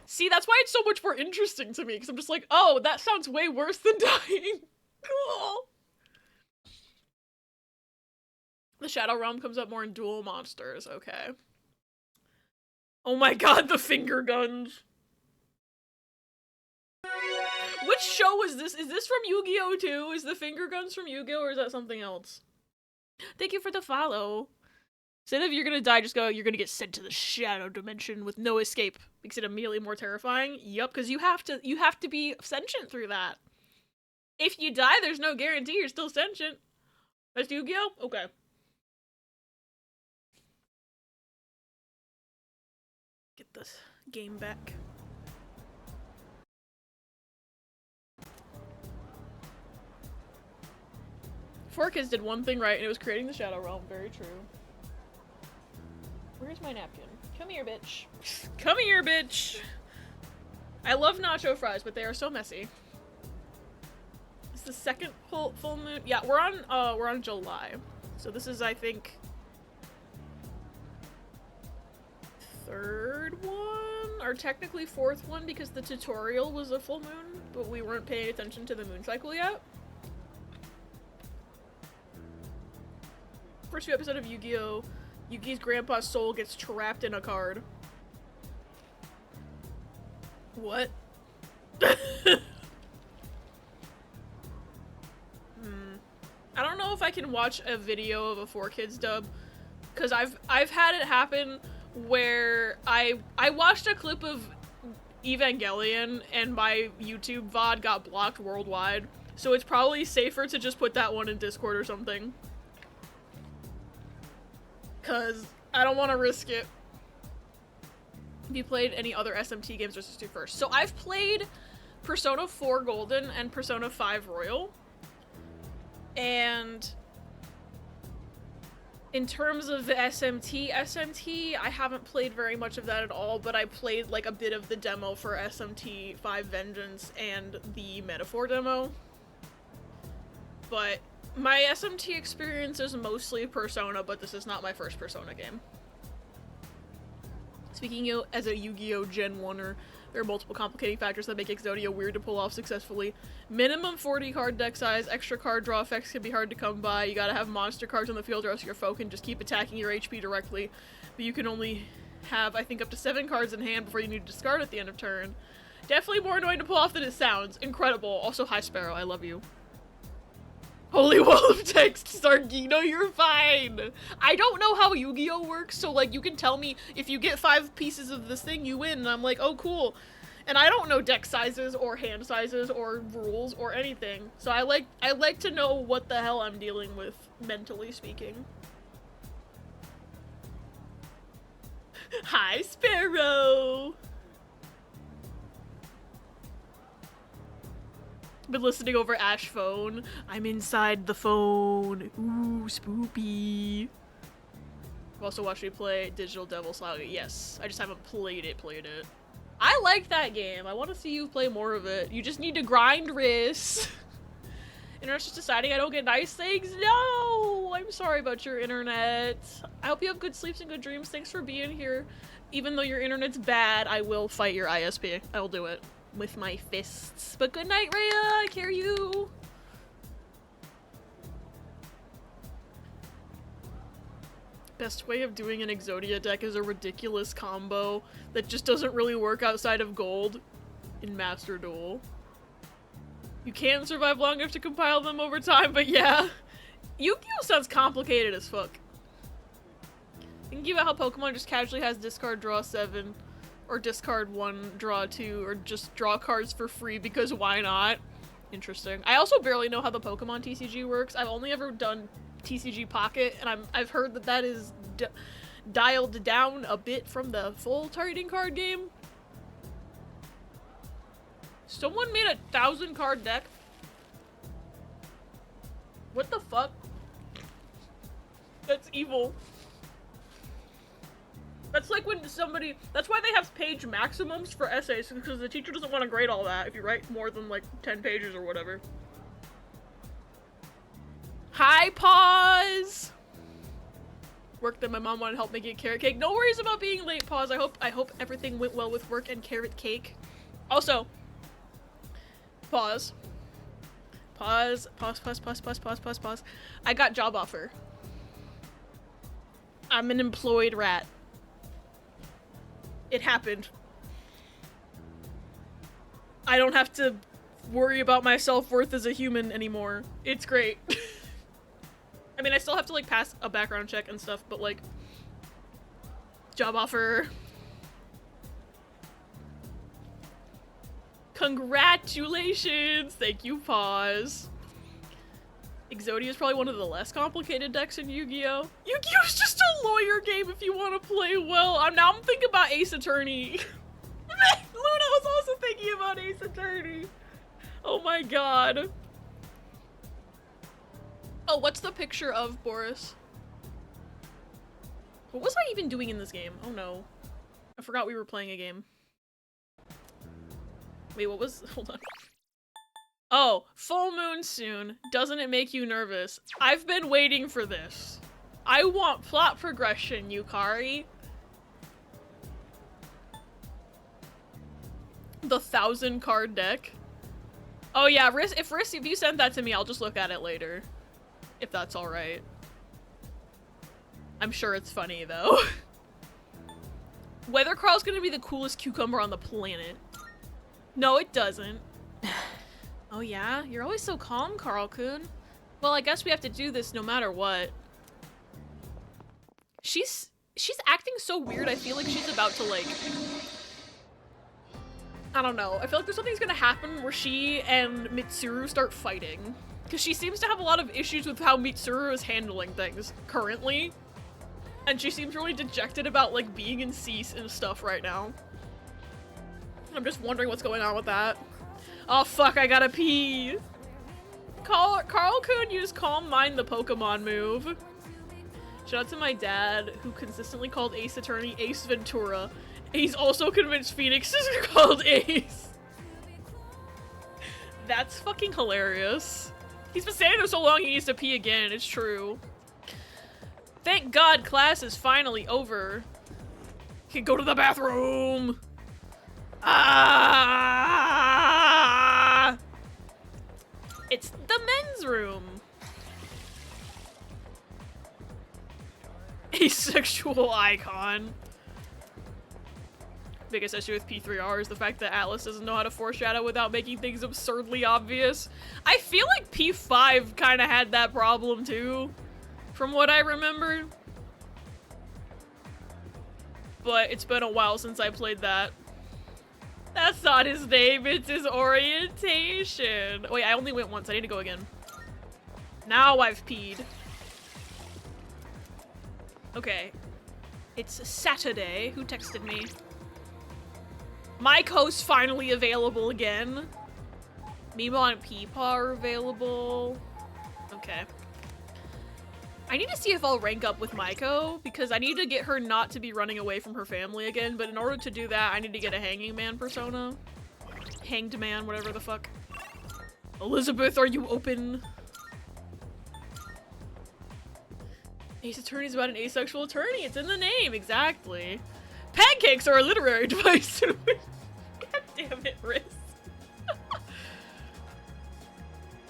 See, that's why it's so much more interesting to me, because I'm just like, oh, that sounds way worse than dying. Cool. The Shadow Realm comes up more in Duel Monsters, okay. Oh my god, the finger guns. Which show was this? Is this from Yu-Gi-Oh! Too? Is the finger guns from Yu-Gi-Oh! Or is that something else? Thank you for the follow. Instead of you're gonna die, just go, you're gonna get sent to the shadow dimension with no escape. Makes it immediately more terrifying. Yup, because you have to be sentient through that. If you die, there's no guarantee you're still sentient. That's Yu-Gi-Oh! Okay. Get this game back. Four Kids did one thing right, and it was creating the Shadow Realm. Very true. Where's my napkin? Come here, bitch. Come here, bitch! I love nacho fries, but they are so messy. the second full moon. Yeah, we're on July. So this is, I think, third one, or technically fourth one, because the tutorial was a full moon, but we weren't paying attention to the moon cycle yet. First few episodes of Yu-Gi-Oh! Yugi's grandpa's soul gets trapped in a card. What? I don't know if I can watch a video of a 4Kids dub, because I've had it happen where I watched a clip of Evangelion and my YouTube VOD got blocked worldwide, so it's probably safer to just put that one in Discord or something. Cause I don't want to risk it. Have you played any other SMT games or 61st? So I've played Persona 4 Golden and Persona 5 Royal. And in terms of the SMT, I haven't played very much of that at all, but I played like a bit of the demo for SMT 5 Vengeance and the Metaphor demo. But my SMT experience is mostly Persona, but this is not my first Persona game. Speaking as a Yu-Gi-Oh! Gen 1er, there are multiple complicating factors that make Exodia weird to pull off successfully. Minimum 40 card deck size, extra card draw effects can be hard to come by, you gotta have monster cards on the field or else your foe can just keep attacking your HP directly, but you can only have, I think, up to 7 cards in hand before you need to discard at the end of turn. Definitely more annoying to pull off than it sounds. Incredible. Also, hi Sparrow, I love you. Holy wall of text, Sargino, you're fine! I don't know how Yu-Gi-Oh! Works, so like you can tell me if you get 5 pieces of this thing, you win, and I'm like, oh cool. And I don't know deck sizes or hand sizes or rules or anything, so I like to know what the hell I'm dealing with, mentally speaking. Hi, Sparrow! Been listening over Ash phone. I'm inside the phone. Ooh, spoopy. I've also watched me play Digital Devil Saga. Yes, I just haven't played it. I like that game. I want to see you play more of it. You just need to grind, Riss. Internet's just deciding I don't get nice things. No! I'm sorry about your internet. I hope you have good sleeps and good dreams. Thanks for being here. Even though your internet's bad, I will fight your ISP. I will do it. With my fists. But good night, Rhea! I care you! Best way of doing an Exodia deck is a ridiculous combo that just doesn't really work outside of gold in Master Duel. You can survive long enough to compile them over time, but yeah. Yu-Gi-Oh! Sounds complicated as fuck. Thinking about how Pokemon just casually has discard draw 7. Or discard 1, draw 2, or just draw cards for free because why not? Interesting. I also barely know how the Pokemon TCG works. I've only ever done TCG Pocket, and I've heard that is dialed down a bit from the full targeting card game. Someone made a 1,000 card deck. What the fuck? That's evil. That's like when somebody, that's why they have page maximums for essays, because the teacher doesn't want to grade all that if you write more than like 10 pages or whatever. Hi, Pause! Work that my mom wanted to help make a carrot cake. No worries about being late, Pause. I hope everything went well with work and carrot cake. Also, Pause. Pause. I got job offer. I'm an employed rat. It happened. I don't have to worry about my self-worth as a human anymore. It's great. I mean, I still have to, like, pass a background check and stuff, but, like, job offer. Congratulations! Thank you, Pause. Exodia is probably one of the less complicated decks in Yu-Gi-Oh! Yu-Gi-Oh! Is just a lawyer game if you want to play well. Now I'm thinking about Ace Attorney. Luna was also thinking about Ace Attorney. Oh my god. Oh, what's the picture of Boris? What was I even doing in this game? Oh no. I forgot we were playing a game. Wait, what was- hold on. Oh, full moon soon. Doesn't it make you nervous? I've been waiting for this. I want plot progression, Yukari. The 1,000 card deck. Oh yeah, if you send that to me, I'll just look at it later. If that's alright. I'm sure it's funny though. Weathercrawl's gonna be the coolest cucumber on the planet. No, it doesn't. Oh yeah? You're always so calm, Carl-kun. Well, I guess we have to do this no matter what. She's acting so weird, I feel like she's about to, like... I don't know. I feel like there's something's gonna happen where she and Mitsuru start fighting. Because she seems to have a lot of issues with how Mitsuru is handling things currently. And she seems really dejected about, like, being in cease and stuff right now. I'm just wondering what's going on with that. Oh fuck, I gotta pee! Carl-kun used Calm Mind, the Pokemon move. Shout out to my dad, who consistently called Ace Attorney Ace Ventura. He's also convinced Phoenix is called Ace. That's fucking hilarious. He's been standing there so long he needs to pee again, it's true. Thank God class is finally over. Can go to the bathroom. Ah! It's the men's room. Asexual icon. Biggest issue with P3R is the fact that Atlas doesn't know how to foreshadow without making things absurdly obvious. I feel like P5 kind of had that problem too, from what I remember. But it's been a while since I played that. That's not his name, it's his orientation. Wait, I only went once, I need to go again. Now I've peed. Okay. It's Saturday. Who texted me? Maiko's finally available again. Mimo and Peepaw are available. Okay. I need to see if I'll rank up with Maiko, because I need to get her not to be running away from her family again, but in order to do that, I need to get a Hanging Man persona. Hanged Man, whatever the fuck. Elizabeth, are you open? Ace Attorney is about an asexual attorney. It's in the name, exactly. Pancakes are a literary device. God damn it, Riz.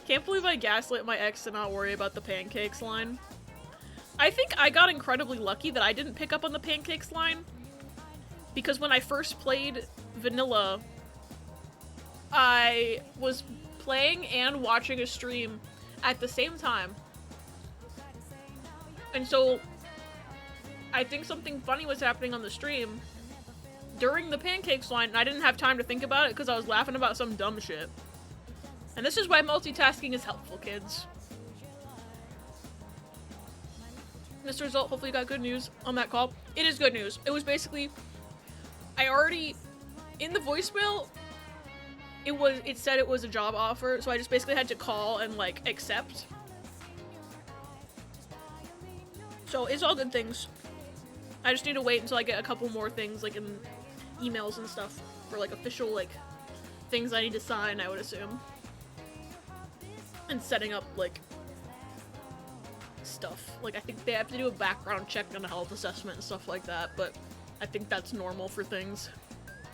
Can't believe I gaslit my ex to not worry about the pancakes line. I think I got incredibly lucky that I didn't pick up on the pancakes line, because when I first played Vanilla, I was playing and watching a stream at the same time. And so, I think something funny was happening on the stream during the pancakes line, and I didn't have time to think about it because I was laughing about some dumb shit. And this is why multitasking is helpful, kids. Mr. Result, hopefully you got good news on that call. It is good news. It was basically, I already, in the voicemail, it said it was a job offer, so I just basically had to call and, like, accept. So it's all good things. I just need to wait until I get a couple more things, like in emails and stuff, for like official, like, things I need to sign, I would assume. And setting up, like, stuff. Like, I think they have to do a background check and a health assessment and stuff like that, but I think that's normal for things.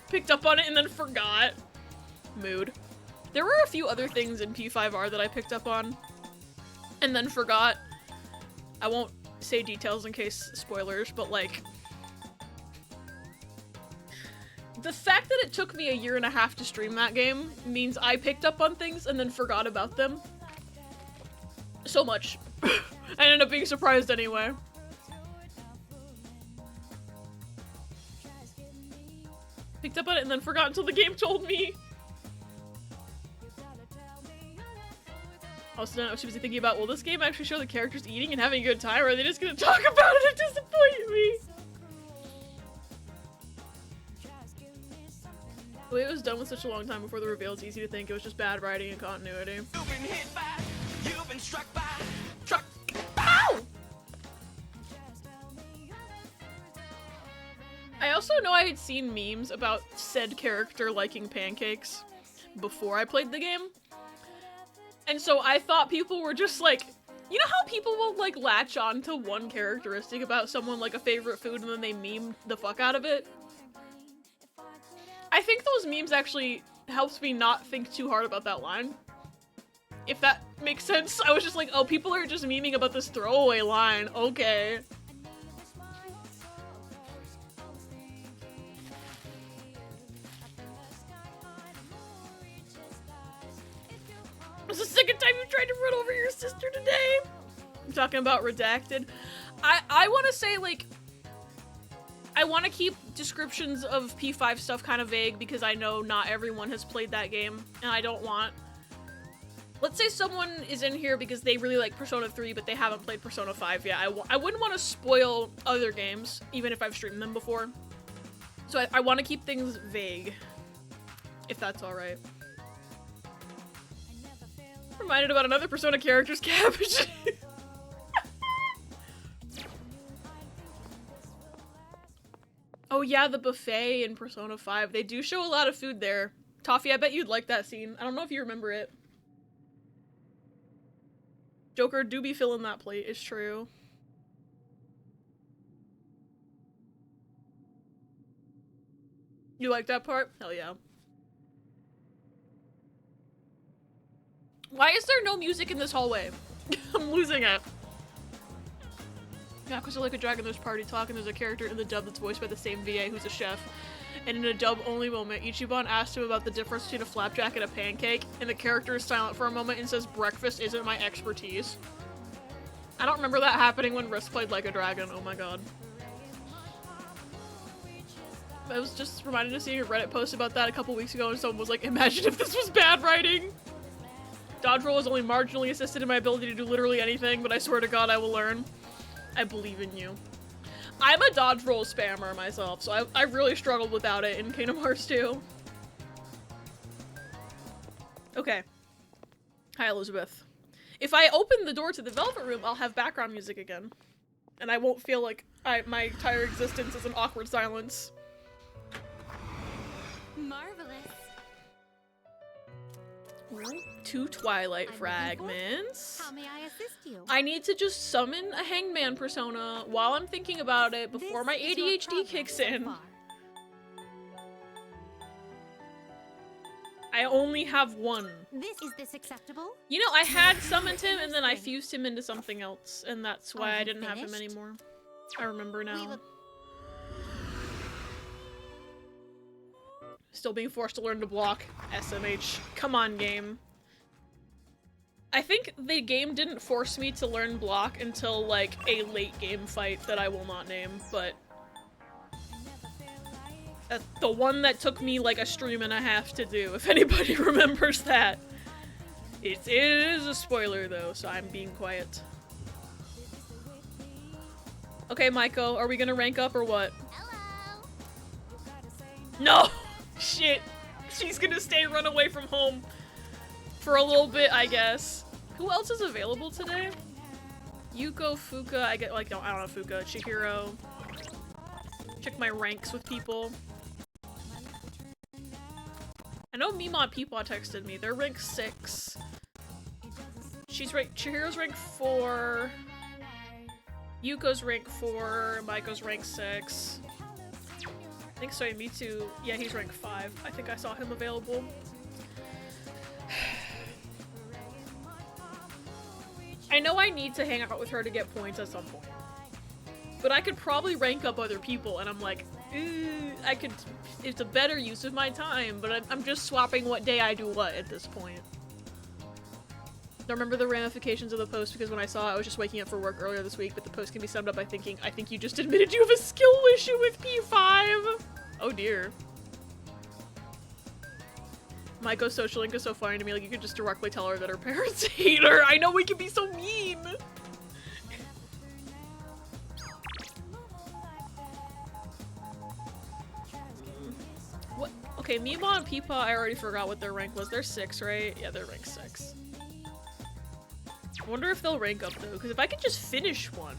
Picked up on it and then forgot. Mood. There were a few other things in P5R that I picked up on and then forgot. I won't say details in case spoilers, but like, the fact that it took me 1.5 years to stream that game means I picked up on things and then forgot about them so much. I ended up being surprised anyway. Picked up on it and then forgot until the game told me. Also, I was too busy thinking about, will this game actually show the characters eating and having a good time, or are they just gonna talk about it and disappoint me? The way it was done was such a long time before the reveal, it's easy to think it was just bad writing and continuity. You've been hit by, you've been struck by, truck. Ow! I also know I had seen memes about said character liking pancakes before I played the game. And so I thought people were just like, you know how people will like latch on to one characteristic about someone, like a favorite food, and then they meme the fuck out of it? I think those memes actually helps me not think too hard about that line. If that makes sense. I was just like, oh, people are just memeing about this throwaway line. Okay. It's the second time you tried to run over your sister today. I'm talking about Redacted. I want to say, like, I want to keep descriptions of P5 stuff kind of vague because I know not everyone has played that game, and I don't want... Let's say someone is in here because they really like Persona 3, but they haven't played Persona 5 yet. I wouldn't want to spoil other games, even if I've streamed them before. So I want to keep things vague, if that's alright. Reminded about another Persona character's cabbage. Oh yeah, the buffet in Persona 5. They do show a lot of food there. Toffee, I bet you'd like that scene. I don't know if you remember it. Joker, do be filling that plate, it's true. You like that part? Hell yeah. Why is there no music in this hallway? I'm losing it. Yeah, because Like a Dragon, there's party talk, and there's a character in the dub that's voiced by the same VA who's a chef. And in a dub-only moment, Ichiban asked him about the difference between a flapjack and a pancake, and the character is silent for a moment and says, "Breakfast isn't my expertise." I don't remember that happening when Risk played Like a Dragon, oh my god. I was just reminded of seeing a Reddit post about that a couple weeks ago, and someone was like, imagine if this was bad writing! Dodge roll is only marginally assisted in my ability to do literally anything, but I swear to god I will learn. I believe in you. I'm a dodge roll spammer myself, so I really struggled without it in Kingdom Hearts 2. Okay. Hi, Elizabeth. If I open the door to the Velvet Room, I'll have background music again. And I won't feel like my entire existence is an awkward silence. Marvelous. 2 Twilight fragments. How may I assist you? I need to just summon a Hangman persona while I'm thinking about it before my ADHD kicks in. I only have one. Is this acceptable? You know, I had summoned him and then I fused him into something else, and that's why Are I you didn't have him finished? anymore. I remember now. Still being forced to learn to block. SMH. Come on, game. I think the game didn't force me to learn block until, like, a late game fight that I will not name, but... the one that took me, like, a stream and a half to do, if anybody remembers that. It is a spoiler, though, so I'm being quiet. Okay, Maiko, are we gonna rank up or what? Hello. No! Shit. She's gonna stay run away from home for a little bit, I guess. Who else is available today? Yuko, Fuka, I don't know, Fuka, Chihiro. Check my ranks with people. I know Mima and Peepaw texted me. They're rank 6. Chihiro's rank 4. Yuko's rank 4. Maiko's rank 6. I think Soyomitsu, yeah, he's rank 5. I think I saw him available. I know I need to hang out with her to get points at some point. But I could probably rank up other people, and I'm like, it's a better use of my time, but I'm just swapping what day I do what at this point. Don't remember the ramifications of the post because when I saw it, I was just waking up for work earlier this week, but the post can be summed up by thinking, I think you just admitted you have a skill issue with P5! Oh dear. Maiko's social link is so funny to me, like you could just directly tell her that her parents hate her. I know we can be so mean! What? Okay, Mima and Peepaw, I already forgot what their rank was. They're 6, right? Yeah, they're rank 6. I wonder if they'll rank up though, because if I could just finish one,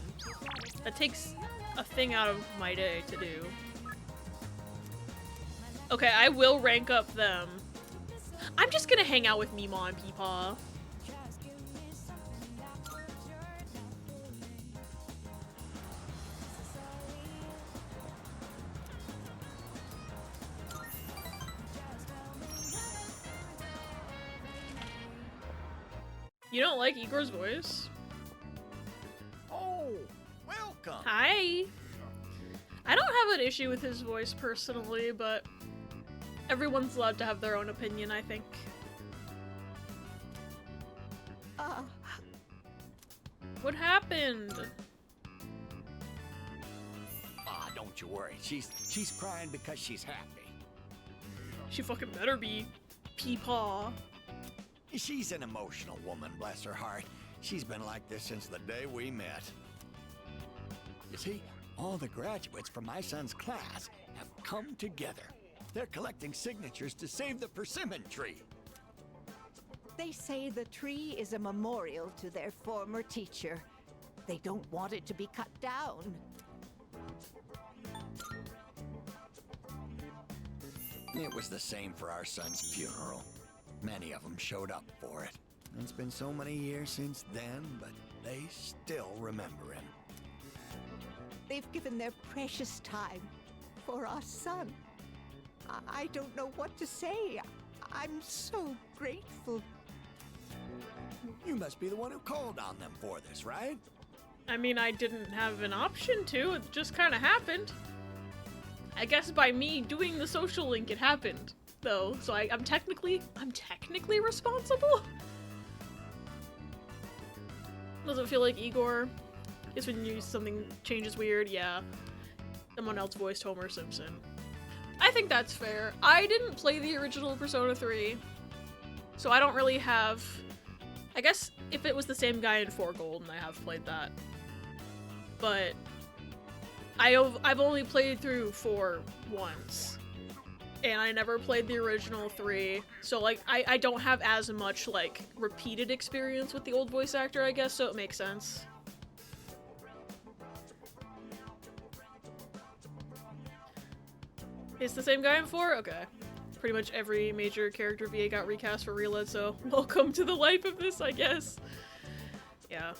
that takes a thing out of my day to do. Okay, I will rank up them. I'm just gonna hang out with Mima and Peepaw. You don't like Igor's voice? Oh, welcome. Hi. I don't have an issue with his voice personally, but everyone's allowed to have their own opinion, I think. What happened? Ah, don't you worry. She's crying because she's happy. She fucking better be. Peepaw. She's an emotional woman, bless her heart. She's been like this since the day we met. You see, all the graduates from my son's class have come together. They're collecting signatures to save the persimmon tree. They say the tree is a memorial to their former teacher. They don't want it to be cut down. It was the same for our son's funeral. Many of them showed up for it. It's been so many years since then, but they still remember him. They've given their precious time for our son. I don't know what to say. I'm so grateful. You must be the one who called on them for this, right? I mean, I didn't have an option to. It just kind of happened. I guess by me doing the social link, it happened, though. So I'm technically responsible. Doesn't feel like Igor. Guess when you something changes weird, yeah. Someone else voiced Homer Simpson. I think that's fair. I didn't play the original Persona 3, so I don't really have. I guess if it was the same guy in 4 Gold, and I have played that. But I've only played through 4 once. And I never played the original 3. So like I don't have as much like repeated experience with the old voice actor, I guess, so it makes sense. It's the same guy in 4? Okay. Pretty much every major character VA got recast for Reload, so welcome to the life of this, I guess. Yeah.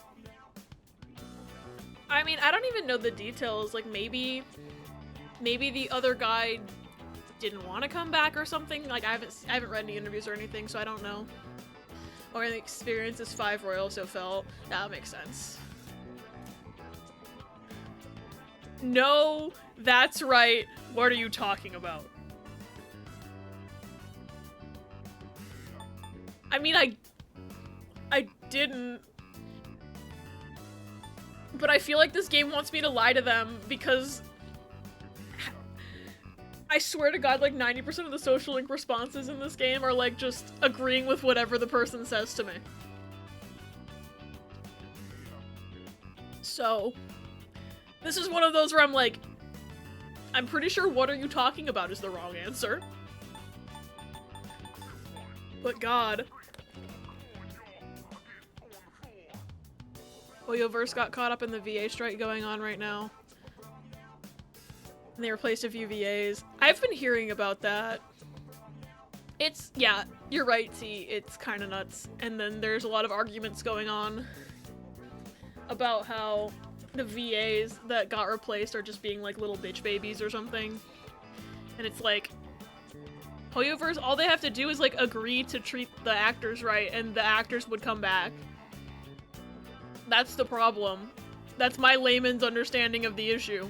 I mean, I don't even know the details. Like, maybe the other guy didn't want to come back or something. Like, I haven't read any interviews or anything, so I don't know. Or the experience is 5 Royal, so felt. That makes sense. No, that's right. What are you talking about? I mean, I didn't. But I feel like this game wants me to lie to them because I swear to God, like 90% of the social link responses in this game are like just agreeing with whatever the person says to me. So, this is one of those where I'm like, I'm pretty sure what are you talking about is the wrong answer. But God. Hoyoverse got caught up in the VA strike going on right now. And they replaced a few VAs. I've been hearing about that. It's, yeah, you're right, T. It's kind of nuts. And then there's a lot of arguments going on about how the VAs that got replaced are just being like little bitch babies or something. And it's like, Hoyoverse, all they have to do is like agree to treat the actors right and the actors would come back. That's the problem. That's my layman's understanding of the issue.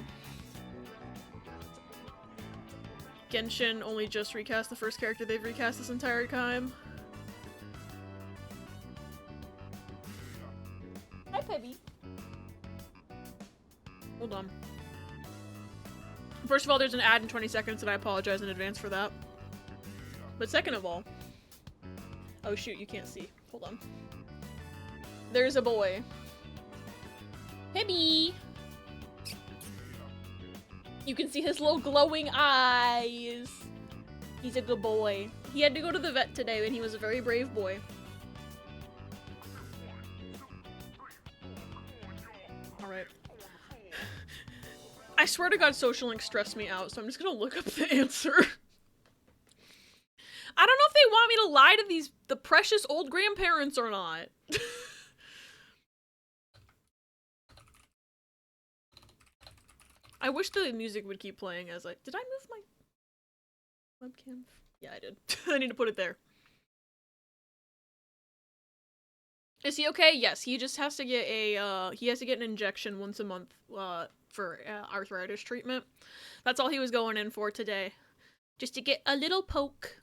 Genshin only just recast the first character they've recast this entire time. Hi, Pebby. Hold on. First of all, there's an ad in 20 seconds, and I apologize in advance for that. But second of all... Oh shoot, you can't see. Hold on. There's a boy. Pebby! You can see his little glowing eyes. He's a good boy. He had to go to the vet today, and he was a very brave boy. Alright. I swear to God, social link stressed me out, so I'm just gonna look up the answer. I don't know if they want me to lie to the precious old grandparents or not. I wish the music would keep playing as did I move my webcam? Yeah, I did. I need to put it there. Is he okay? Yes, he just has to get an injection once a month for arthritis treatment. That's all he was going in for today. Just to get a little poke.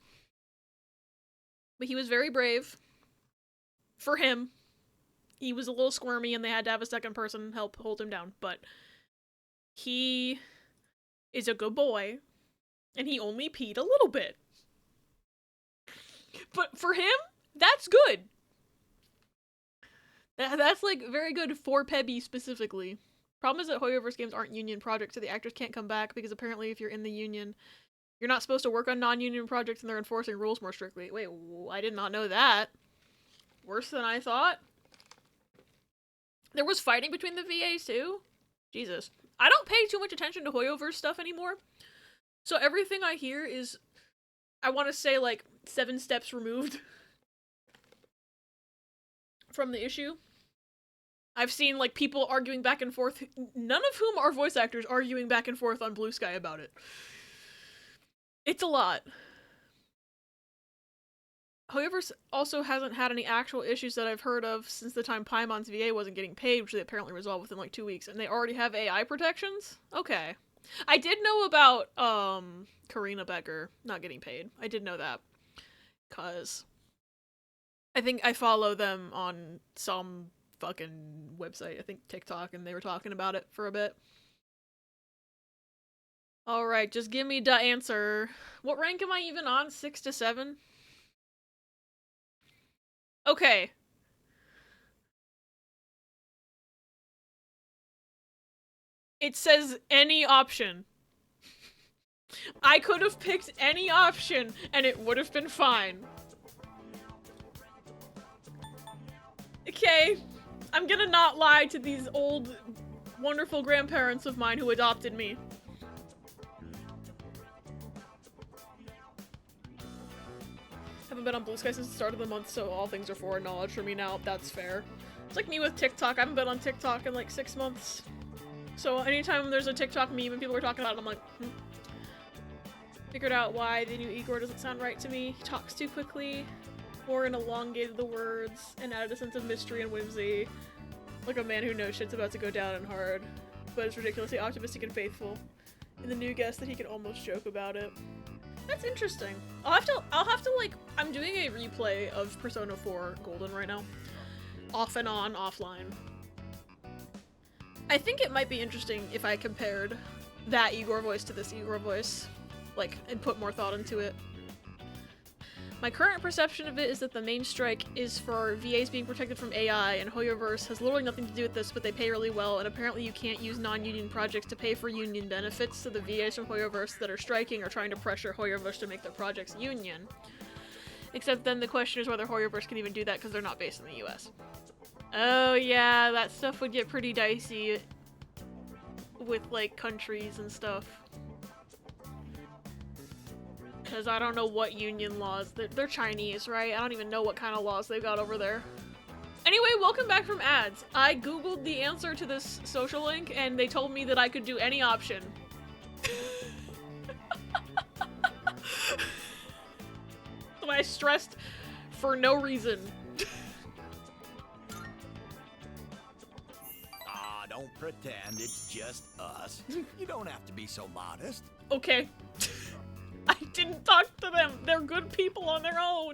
But he was very brave. For him. He was a little squirmy and they had to have a second person help hold him down, but he is a good boy and he only peed a little bit. But for him, that's good. That's like very good for Pebby specifically. Problem is that Hoyoverse games aren't union projects, so the actors can't come back because apparently if you're in the union, you're not supposed to work on non-union projects and they're enforcing rules more strictly. Wait, I did not know that. Worse than I thought. There was fighting between the VAs too? Jesus. I don't pay too much attention to Hoyoverse stuff anymore. So everything I hear is, I want to say like 7 steps removed from the issue. I've seen like people arguing back and forth, none of whom are voice actors, arguing back and forth on Blue Sky about it. It's a lot. Hoyoverse also hasn't had any actual issues that I've heard of since the time Paimon's VA wasn't getting paid, which they apparently resolved within like 2 weeks, and they already have AI protections? Okay. I did know about, Karina Becker not getting paid. I did know that. 'Cause I think I follow them on some fucking website, I think TikTok, and they were talking about it for a bit. Alright, just give me the answer. What rank am I even on? 6 to 7? Okay. It says any option. I could have picked any option and it would have been fine. Okay. I'm gonna not lie to these old, wonderful grandparents of mine who adopted me. Haven't been on Blue Sky since the start of the month, so all things are foreign knowledge for me now. That's fair. It's like me with TikTok. I haven't been on TikTok in like 6 months. So anytime there's a TikTok meme and people are talking about it, I'm like, Figured out why the new Igor doesn't sound right to me. He talks too quickly, more and elongated the words, and added a sense of mystery and whimsy. Like a man who knows shit's about to go down and hard, but is ridiculously optimistic and faithful. And the new guest that he can almost joke about it. That's interesting. I'll have to like, I'm doing a replay of Persona 4 Golden right now. Off and on, offline. I think it might be interesting if I compared that Igor voice to this Igor voice. Like, and put more thought into it. My current perception of it is that the main strike is for VAs being protected from AI, and Hoyoverse has literally nothing to do with this, but they pay really well, and apparently you can't use non-union projects to pay for union benefits, so the VAs from Hoyoverse that are striking are trying to pressure Hoyoverse to make their projects union. Except then the question is whether Hoyoverse can even do that because they're not based in the US. Oh yeah, that stuff would get pretty dicey with, like, countries and stuff. Because I don't know what union laws. They're Chinese, right? I don't even know what kind of laws they've got over there. Anyway, welcome back from ads. I googled the answer to this social link and they told me that I could do any option. So I stressed for no reason. Ah, don't pretend it's just us. You don't have to be so modest. Okay. I didn't talk to them. They're good people on their own.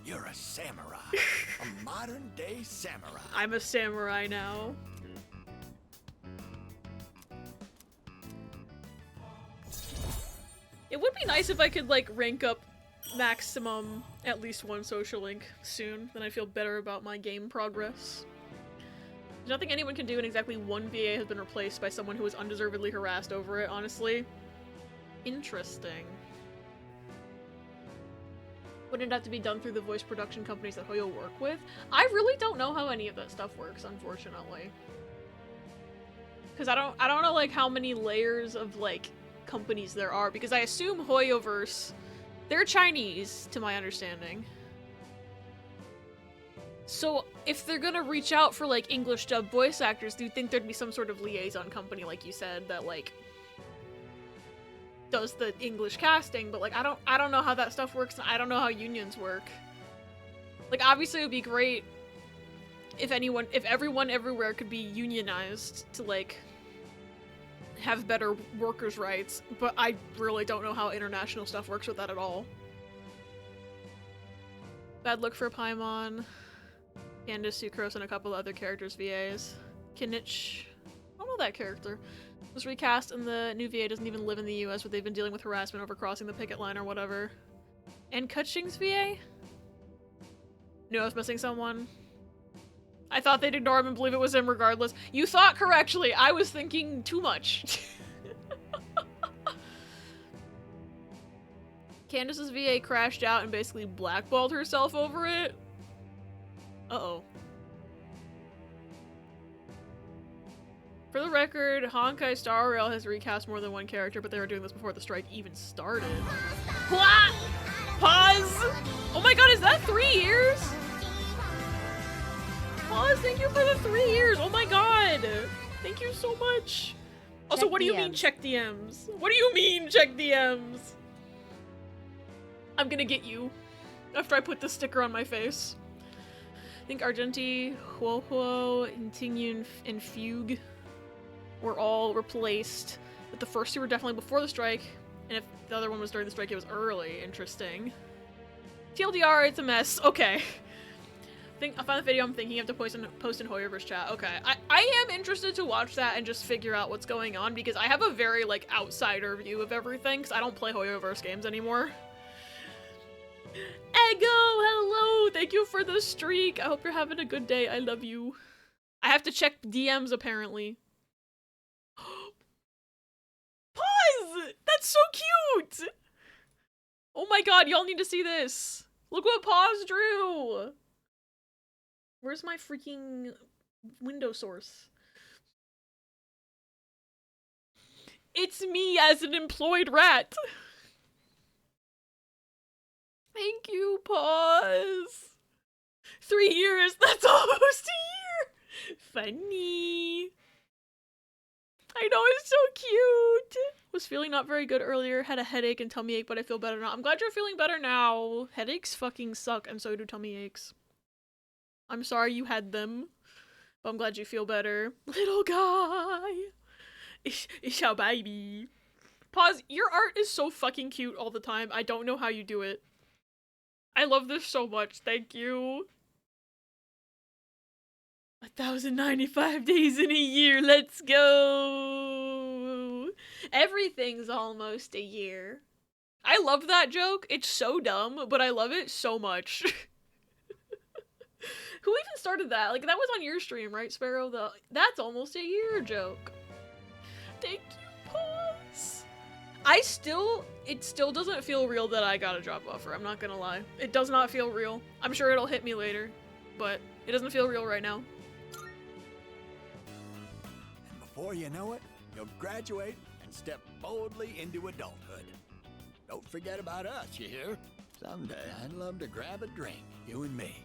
You're a samurai. A modern-day samurai. I'm a samurai now. It would be nice if I could, like, rank up maximum at least one social link soon. Then I feel better about my game progress. There's nothing anyone can do, and exactly one VA has been replaced by someone who was undeservedly harassed over it, honestly. Interesting. Wouldn't it have to be done through the voice production companies that Hoyo work with? I really don't know how any of that stuff works, unfortunately. Because I don't know, like, how many layers of, like, companies there are, because I assume Hoyoverse, they're Chinese, to my understanding. So, if they're gonna reach out for, like, English dubbed voice actors, do you think there'd be some sort of liaison company, like you said, that, like, does the English casting? But, like, I don't know how that stuff works, and I don't know how unions work. Like, obviously it would be great if everyone everywhere could be unionized to, like, have better workers' rights, but I really don't know how international stuff works with that at all. Bad look for Paimon, Candace, Sucrose, and a couple of other characters' VAs. Kinich, I don't know that character. Was recast, and the new VA doesn't even live in the US, but they've been dealing with harassment over crossing the picket line or whatever. And Kutching's VA? Knew I was missing someone. I thought they'd ignore him and believe it was him regardless. You thought correctly. I was thinking too much. Candace's VA crashed out and basically blackballed herself over it. Uh-oh. For the record, Honkai Star Rail has recast more than one character, but they were doing this before the strike even started. What? Pause! Oh my god, is that 3 years? Pause, thank you for the 3 years! Oh my god! Thank you so much! Also, Check what do you mean DMs. check DMs? What do you mean check DMs? I'm gonna get you after I put the sticker on my face. I think Argenti, Huohuo, Intignun, and Fugue were all replaced, but the first two were definitely before the strike, and if the other one was during the strike, it was early. Interesting. TLDR, it's a mess. Okay. I found the video I'm thinking of to post in Hoyoverse chat. Okay. I am interested to watch that and just figure out what's going on, because I have a very, like, outsider view of everything, because I don't play Hoyoverse games anymore. Ego, hello! Thank you for the streak. I hope you're having a good day. I love you. I have to check DMs, apparently. Pause! That's so cute! Oh my god, y'all need to see this. Look what Pause drew! Where's my freaking window source? It's me as an employed rat! Thank you, Pause. 3 years, that's almost a year! Funny. I know, it's so cute! Was feeling not very good earlier, had a headache and tummy ache, but I feel better now. I'm glad you're feeling better now. Headaches fucking suck, and so do tummy aches. I'm sorry you had them, but I'm glad you feel better. Little guy! It's our baby. Pause, your art is so fucking cute all the time. I don't know how you do it. I love this so much, thank you. 1,095 days in a year, let's go! Everything's almost a year. I love that joke, it's so dumb, but I love it so much. Who even started that? Like, that was on your stream, right, Sparrow? That's almost a year joke. Thank you, Pause. It still doesn't feel real that I got a drop buffer, I'm not gonna lie. It does not feel real. I'm sure it'll hit me later, but it doesn't feel real right now. And before you know it, you'll graduate and step boldly into adulthood. Don't forget about us, you hear? Someday I'd love to grab a drink, you and me.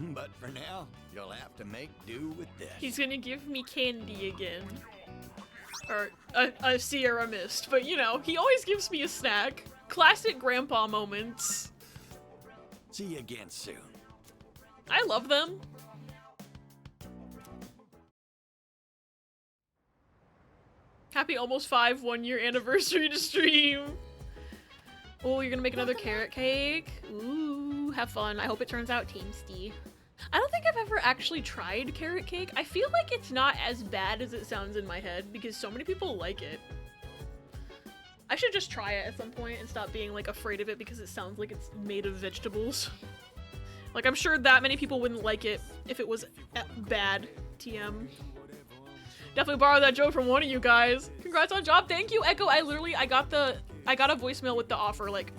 But for now, you'll have to make do with this. He's gonna give me candy again. Or a Sierra Mist, but you know, he always gives me a snack. Classic grandpa moments. See you again soon. I love them. Happy almost 5 1-year anniversary to stream. Oh, you're gonna make another carrot cake? Ooh, have fun. I hope it turns out tasty. I don't think I've ever actually tried carrot cake. I feel like it's not as bad as it sounds in my head because so many people like it. I should just try it at some point and stop being like afraid of it because it sounds like it's made of vegetables. Like, I'm sure that many people wouldn't like it if it was bad. TM. Definitely borrow that joke from one of you guys. Congrats on job. Thank you, Echo. I got a voicemail with the offer like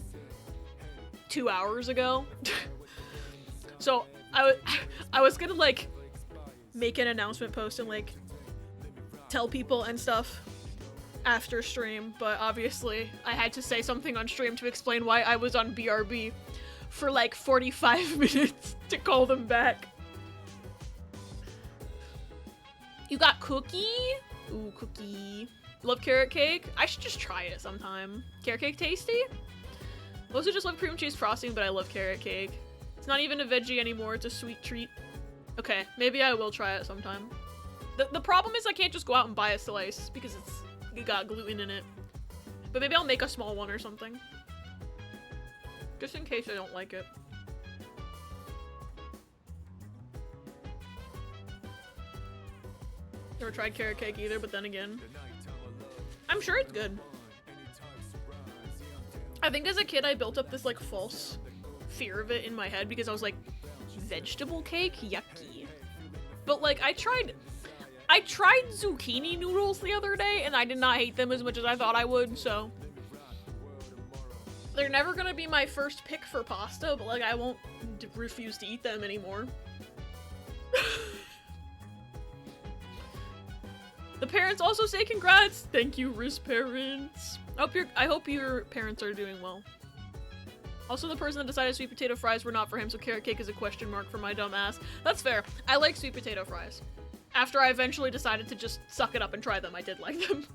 2 hours ago. So I was gonna like make an announcement post and like tell people and stuff after stream, but obviously I had to say something on stream to explain why I was on BRB for like 45 minutes to call them back. You got cookie? Ooh, cookie. Love carrot cake? I should just try it sometime. Carrot cake tasty? Mostly just love cream cheese frosting, but I love carrot cake. It's not even a veggie anymore, it's a sweet treat. Okay, maybe I will try it sometime. The problem is I can't just go out and buy a slice because it got gluten in it. But maybe I'll make a small one or something. Just in case I don't like it. Never tried carrot cake either, but then again, I'm sure it's good. I think as a kid I built up this like false fear of it in my head because I was like, vegetable cake? Yucky. But like I tried zucchini noodles the other day and I did not hate them as much as I thought I would, so they're never gonna be my first pick for pasta, but like I won't refuse to eat them anymore. The parents also say congrats. Thank you, Riz parents. I hope your parents are doing well. Also, the person that decided sweet potato fries were not for him, so carrot cake is a question mark for my dumb ass. That's fair. I like sweet potato fries. After I eventually decided to just suck it up and try them, I did like them.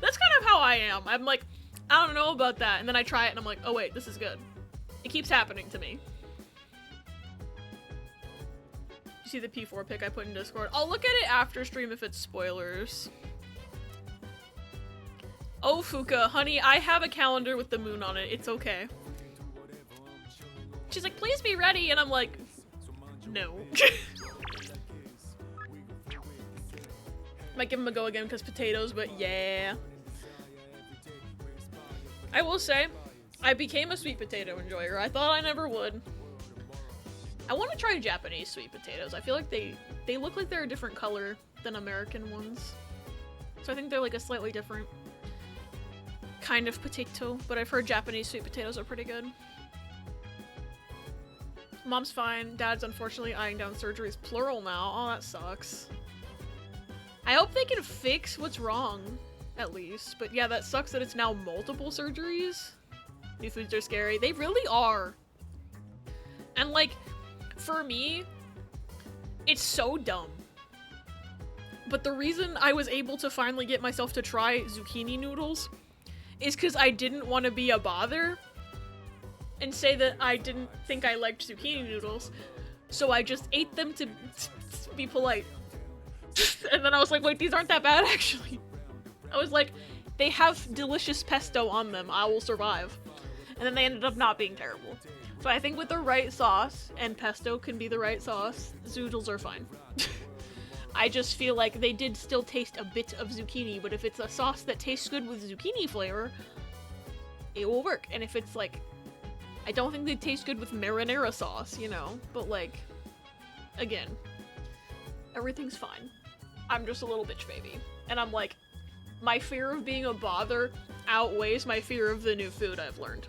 That's kind of how I am. I'm like, I don't know about that, and then I try it and I'm like, oh wait, this is good. It keeps happening to me. You see the P4 pic I put in Discord? I'll look at it after stream if it's spoilers. Oh, Fuka, honey, I have a calendar with the moon on it. It's okay. She's like, please be ready, and I'm like, no. Might give him a go again because potatoes, but yeah. I will say, I became a sweet potato enjoyer. I thought I never would. I want to try Japanese sweet potatoes. I feel like they look like they're a different color than American ones. So I think they're like a slightly different kind of potato, but I've heard Japanese sweet potatoes are pretty good. Mom's fine. Dad's unfortunately eyeing down surgeries, plural now. Oh, that sucks. I hope they can fix what's wrong, at least. But yeah, that sucks that it's now multiple surgeries. New foods are scary. They really are. And like, for me, it's so dumb. But the reason I was able to finally get myself to try zucchini noodles is because I didn't want to be a bother and say that I didn't think I liked zucchini noodles. So I just ate them to be polite. And then I was like, wait, these aren't that bad actually. I was like, they have delicious pesto on them. I will survive. And then they ended up not being terrible. So I think with the right sauce, and pesto can be the right sauce, zoodles are fine. I just feel like they did still taste a bit of zucchini, but if it's a sauce that tastes good with zucchini flavor, it will work. And if it's like, I don't think they taste good with marinara sauce, you know? But like, again, everything's fine. I'm just a little bitch baby. And I'm like, my fear of being a bother outweighs my fear of the new food I've learned.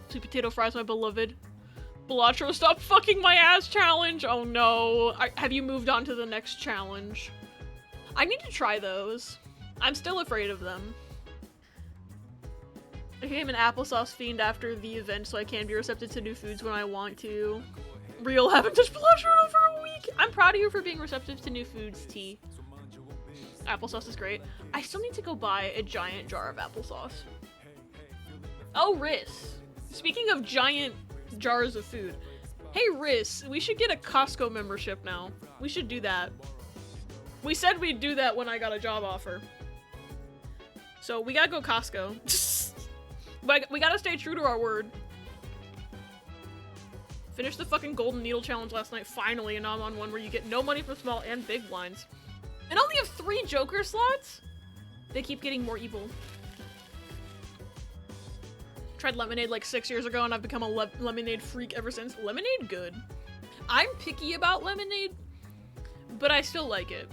Sweet potato fries, my beloved. Balatro, stop fucking my ass challenge! Oh no. Have you moved on to the next challenge? I need to try those. I'm still afraid of them. I became an applesauce fiend after the event, so I can be receptive to new foods when I want to. Real, haven't touched Balatro in over a week! I'm proud of you for being receptive to new foods, T. Applesauce is great. I still need to go buy a giant jar of applesauce. Oh, Riz. Speaking of giant jars of food. Hey, Riz, we should get a Costco membership now. We should do that. We said we'd do that when I got a job offer. So we gotta go Costco. But we gotta stay true to our word. Finished the fucking Golden Needle Challenge last night, finally, and now I'm on one where you get no money from small and big blinds. And only have 3 Joker slots? They keep getting more evil. Tried lemonade like 6 years ago and I've become a lemonade freak ever since. Lemonade good. I'm picky about lemonade, but I still like it.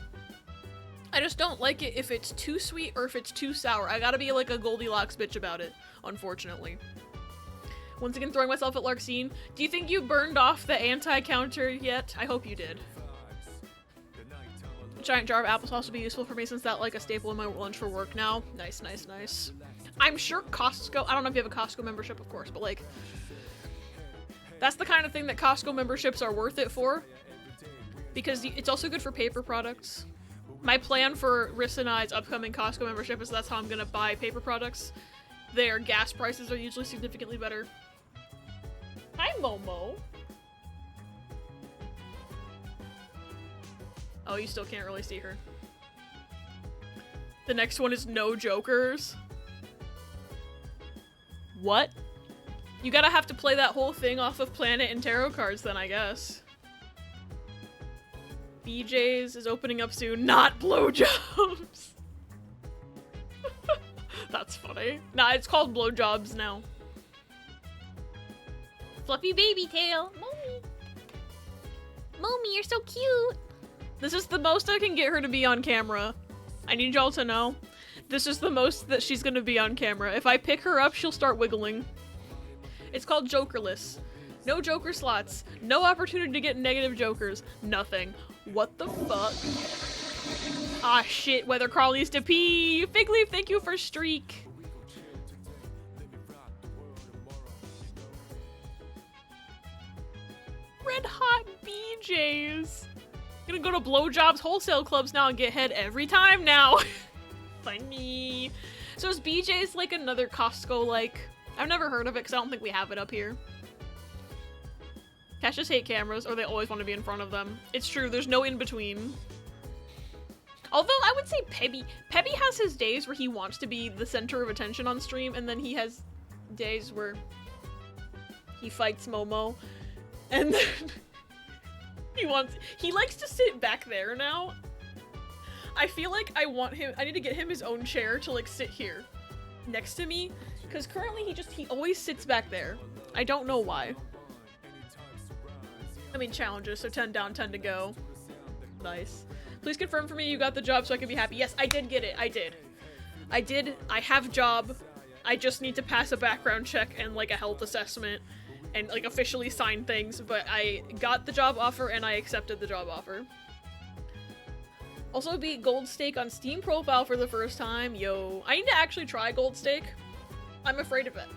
I just don't like it if it's too sweet or if it's too sour. I gotta be like a Goldilocks bitch about it, unfortunately. Once again, throwing myself at Larxene. Do you think you burned off the anti-counter yet? I hope you did. A giant jar of applesauce would be useful for me since that's like a staple in my lunch for work now. Nice, nice, nice. I'm sure Costco, I don't know if you have a Costco membership, of course, but like, that's the kind of thing that Costco memberships are worth it for. Because it's also good for paper products. My plan for Riss and I's upcoming Costco membership is that's how I'm gonna buy paper products. their gas prices are usually significantly better. Hi, Momo. Oh, you still can't really see her. The next one is no jokers. What? You gotta have to play that whole thing off of Planet and tarot cards then, I guess. BJ's is opening up soon. Not blowjobs. That's funny. Nah, it's called blowjobs now. Fluffy baby tail. Mommy. Mommy, you're so cute. This is the most I can get her to be on camera. I need y'all to know. This is the most that she's gonna be on camera. If I pick her up, she'll start wiggling. It's called Jokerless. No joker slots. No opportunity to get negative jokers. Nothing. What the fuck? Ah shit, Weather Carl needs to pee. Fig Leaf, thank you for streak. Red Hot BJ's. Gonna go to blowjobs wholesale clubs now and get head every time now. Funny. So is BJ's like another Costco like? I've never heard of it because I don't think we have it up here. Cats just hate cameras or they always want to be in front of them. It's true, there's no in between. Although I would say Pebby has his days where he wants to be the center of attention on stream, and then he has days where he fights Momo and then he likes to sit back there now. I feel like I need to get him his own chair to like sit here next to me, because currently he always sits back there. I don't know why. I mean, challenges, so 10 down, 10 to go. Nice. Please confirm for me you got the job so I can be happy. Yes, I did get it. I did. I have job. I just need to pass a background check and like a health assessment and like officially sign things, but I got the job offer and I accepted the job offer. Also beat Gold Stake on Steam profile for the first time. Yo, I need to actually try Gold Stake. I'm afraid of it.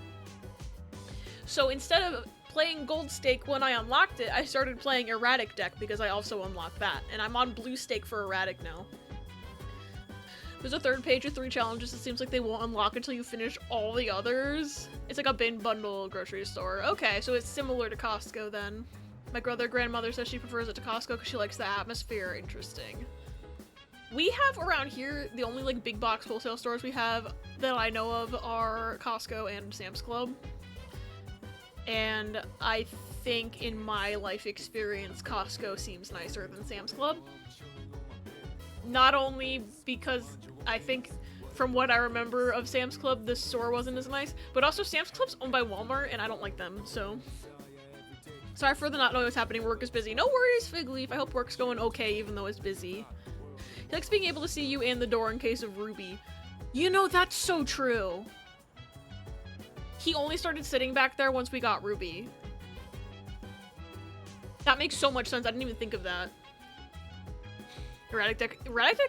So instead of playing Gold Stake when I unlocked it, I started playing Erratic Deck because I also unlocked that. And I'm on Blue Stake for Erratic now. There's a third page with 3 challenges. It seems like they won't unlock until you finish all the others. It's like a bin bundle grocery store. Okay, so it's similar to Costco then. My grandmother says she prefers it to Costco because she likes the atmosphere. Interesting. We have around here, the only like big box wholesale stores we have that I know of are Costco and Sam's Club. And I think in my life experience, Costco seems nicer than Sam's Club. Not only because I think from what I remember of Sam's Club, the store wasn't as nice, but also Sam's Club's owned by Walmart and I don't like them, so. Sorry for the not knowing what's happening, work is busy. No worries, Fig Leaf, I hope work's going okay even though it's busy. He likes being able to see you and the door in case of Ruby. You know, that's so true. He only started sitting back there once we got Ruby. That makes so much sense. I didn't even think of that. Erratic Deck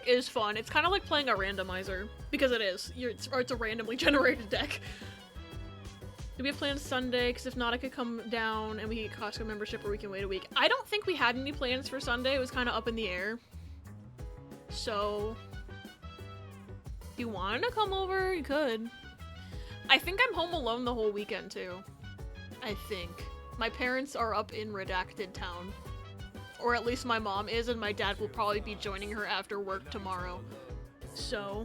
is fun. It's kind of like playing a randomizer. Because it is. It's a randomly generated deck. Do we have plans Sunday? Because if not, I could come down and we get Costco membership or we can wait a week. I don't think we had any plans for Sunday. It was kind of up in the air. So, if you wanted to come over, you could. I think I'm home alone the whole weekend, too. I think. My parents are up in Redacted Town. Or at least my mom is, and my dad will probably be joining her after work tomorrow. So,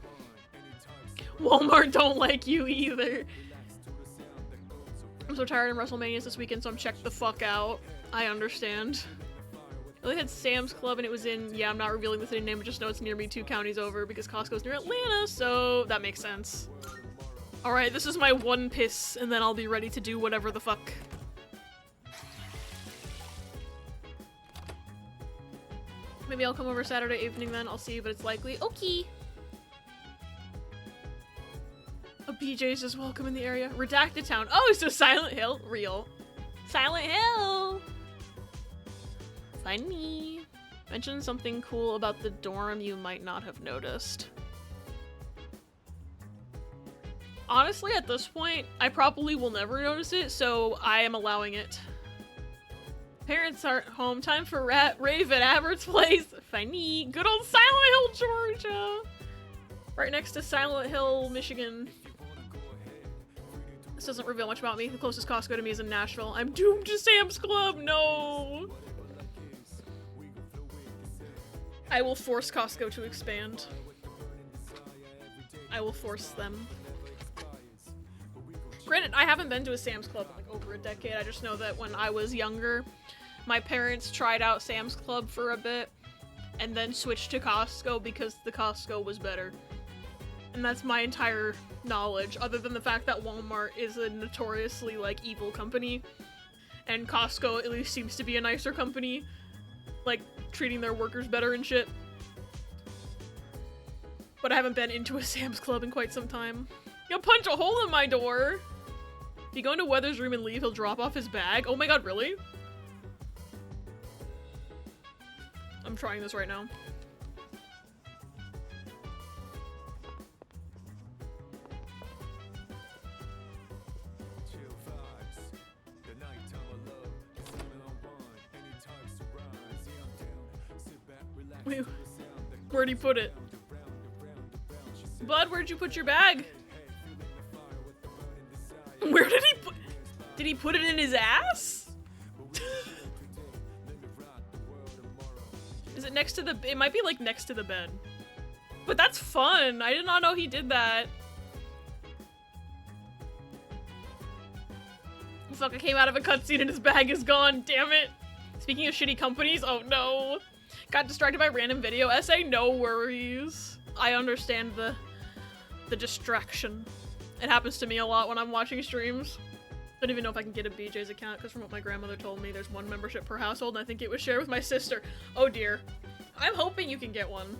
Walmart don't like you either. I'm so tired of WrestleManias this weekend, so I'm checked the fuck out. I understand. I only had Sam's Club and it was in, yeah, I'm not revealing the city name, but just know it's near me 2 counties over because Costco's near Atlanta, so that makes sense. Alright, this is my one piss, and then I'll be ready to do whatever the fuck. Maybe I'll come over Saturday evening then, I'll see, but it's likely. Okay! A BJ's is welcome in the area. Redacted Town. Oh, so Silent Hill? Real. Silent Hill! Funny. Mention something cool about the dorm you might not have noticed. Honestly, at this point, I probably will never notice it, so I am allowing it. Parents aren't home. Time for rave at Abert's place. Funny. Good old Silent Hill, Georgia. Right next to Silent Hill, Michigan. This doesn't reveal much about me. The closest Costco to me is in Nashville. I'm doomed to Sam's Club. No. I will force Costco to expand. I will force them. Granted, I haven't been to a Sam's Club in like over a decade. I just know that when I was younger, my parents tried out Sam's Club for a bit and then switched to Costco because the Costco was better. And that's my entire knowledge, other than the fact that Walmart is a notoriously, like, evil company. And Costco at least seems to be a nicer company. Like, treating their workers better and shit. But I haven't been into a Sam's Club in quite some time. You'll punch a hole in my door! If you go into Weather's room and leave, he'll drop off his bag. Oh my god, really? I'm trying this right now. Wait, where'd he put it? Bud, where'd you put your bag? Where did he put? Did he put it in his ass? Is it next to the? It might be like next to the bed. But that's fun. I did not know he did that. Fuck! I came out of a cutscene and his bag is gone. Damn it. Speaking of shitty companies, oh no. Got distracted by random video essay? No worries. I understand the distraction. It happens to me a lot when I'm watching streams. I don't even know if I can get a BJ's account, because from what my grandmother told me, there's one membership per household, and I think it was shared with my sister. Oh dear. I'm hoping you can get one.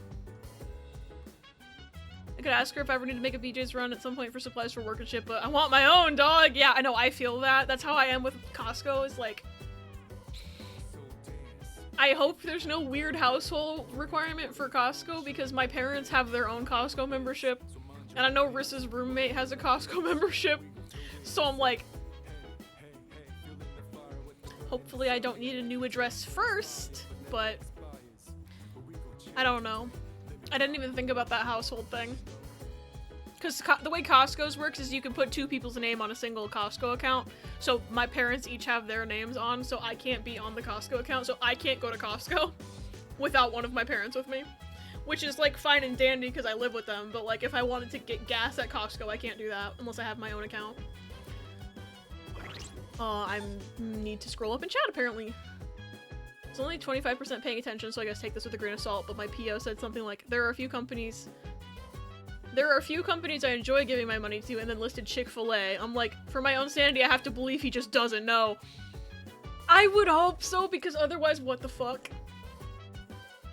I could ask her if I ever need to make a BJ's run at some point for supplies for work and shit, but I want my own, dog! Yeah, I know, I feel that. That's how I am with Costco, is like... I hope there's no weird household requirement for Costco, because my parents have their own Costco membership, and I know Rissa's roommate has a Costco membership, so I'm like, hopefully I don't need a new address first, but I don't know. I didn't even think about that household thing. Because the way Costco's works is you can put two people's name on a single Costco account. So my parents each have their names on, so I can't be on the Costco account, so I can't go to Costco without one of my parents with me. Which is, like, fine and dandy because I live with them, but, like, if I wanted to get gas at Costco, I can't do that unless I have my own account. I need to scroll up in chat, apparently. It's only 25% paying attention, so I guess take this with a grain of salt, but my PO said something like, there are a few companies I enjoy giving my money to, and then listed Chick-fil-A. I'm like, for my own sanity, I have to believe he just doesn't know. I would hope so, because otherwise, what the fuck?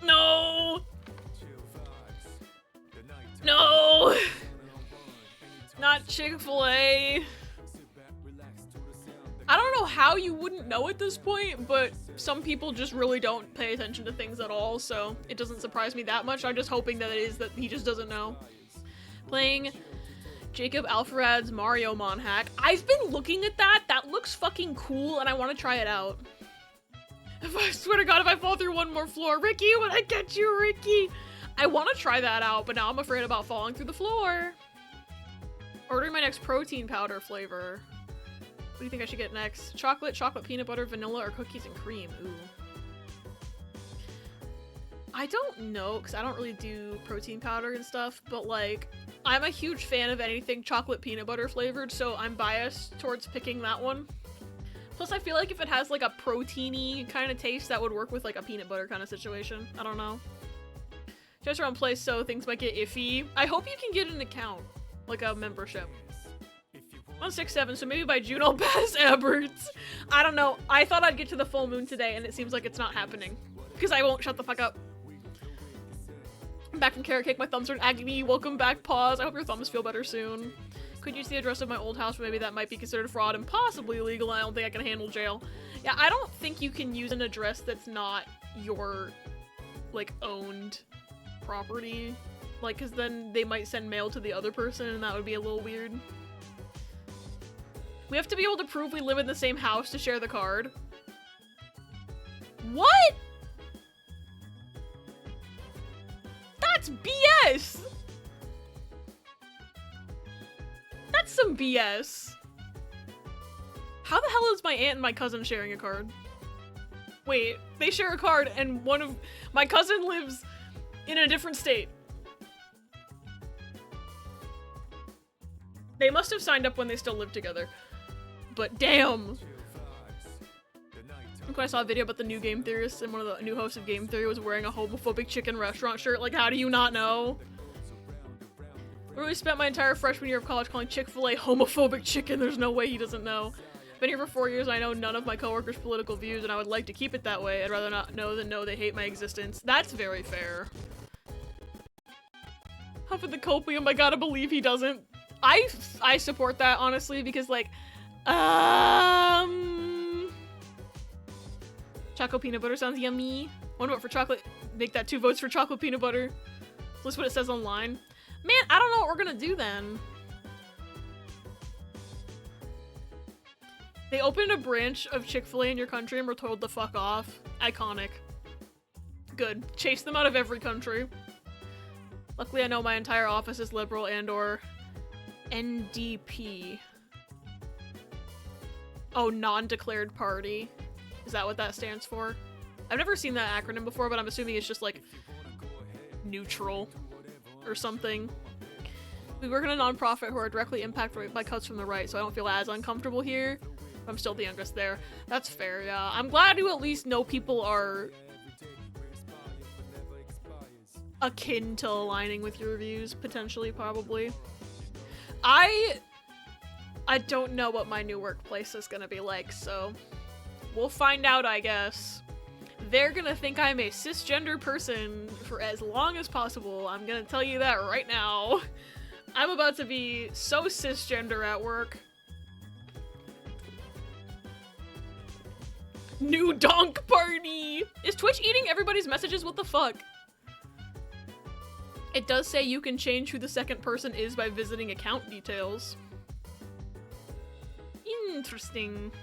No! No! Not Chick-fil-A. I don't know how you wouldn't know at this point, but some people just really don't pay attention to things at all, so it doesn't surprise me that much. I'm just hoping that it is that he just doesn't know. Playing Jacob Alfarad's Mario Mon hack. I've been looking at that. That looks fucking cool, and I want to try it out. If I swear to God, if I fall through one more floor, Ricky, when I get you, Ricky. I want to try that out, but now I'm afraid about falling through the floor. Ordering my next protein powder flavor. What do you think I should get next? Chocolate, peanut butter, vanilla, or cookies and cream? Ooh. I don't know, because I don't really do protein powder and stuff, but, like, I'm a huge fan of anything chocolate peanut butter flavored, so I'm biased towards picking that one. Plus, I feel like if it has, like, a proteiny kind of taste, that would work with, like, a peanut butter kind of situation. I don't know. Just around place, so things might get iffy. I hope you can get an account, like a membership. 167, so maybe by June I'll pass Eberts. I don't know. I thought I'd get to the full moon today, and it seems like it's not happening. Because I won't shut the fuck up. I'm back from Carrot Cake. My thumbs are in agony. Welcome back, Pause. I hope your thumbs feel better soon. Could use the address of my old house, but maybe that might be considered fraud and possibly illegal. I don't think I can handle jail. Yeah, I don't think you can use an address that's not your, like, owned property. Like, because then they might send mail to the other person, and that would be a little weird. We have to be able to prove we live in the same house to share the card. What? That's BS! That's some BS. How the hell is my aunt and my cousin sharing a card? Wait, they share a card and one of my cousin lives in a different state. They must have signed up when they still lived together. But damn! When I saw a video about the new Game Theorists and one of the new hosts of Game Theory was wearing a homophobic chicken restaurant shirt. Like, how do you not know? I really spent my entire freshman year of college calling Chick-fil-A homophobic chicken. There's no way he doesn't know. Been here for 4 years and I know none of my coworkers' political views and I would like to keep it that way. I'd rather not know than know they hate my existence. That's very fair. Huff of the copium, I gotta believe he doesn't. I support that, honestly, because, like, chocolate peanut butter sounds yummy. One vote for chocolate. Make that 2 votes for chocolate peanut butter. That's what it says online. Man, I don't know what we're gonna do then. They opened a branch of Chick-fil-A in your country and were told to fuck off. Iconic. Good. Chase them out of every country. Luckily, I know my entire office is liberal and or NDP. Oh, non-declared party. Is that what that stands for? I've never seen that acronym before, but I'm assuming it's just like neutral or something. We work in a non-profit who are directly impacted by cuts from the right, so I don't feel as uncomfortable here. I'm still the youngest there. That's fair, yeah. I'm glad you at least know people are akin to aligning with your views, potentially, probably. I don't know what my new workplace is gonna be like, so we'll find out, I guess. They're gonna think I'm a cisgender person for as long as possible. I'm gonna tell you that right now. I'm about to be so cisgender at work. New donk party! Is Twitch eating everybody's messages? What the fuck? It does say you can change who the second person is by visiting account details. Interesting.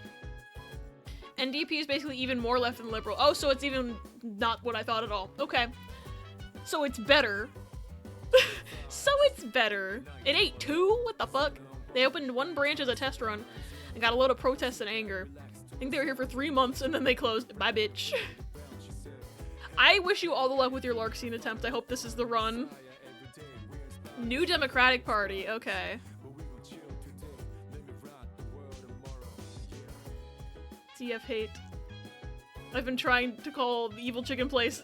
NDP is basically even more left than liberal. Oh, so it's even not what I thought at all. Okay. So it's better. So it's better. It ain't 2? What the fuck? They opened 1 branch as a test run and got a load of protests and anger. I think they were here for 3 months and then they closed. Bye, bitch. I wish you all the luck with your Larksine attempt. I hope this is the run. New Democratic Party. Okay. CF hate. I've been trying to call the evil chicken place.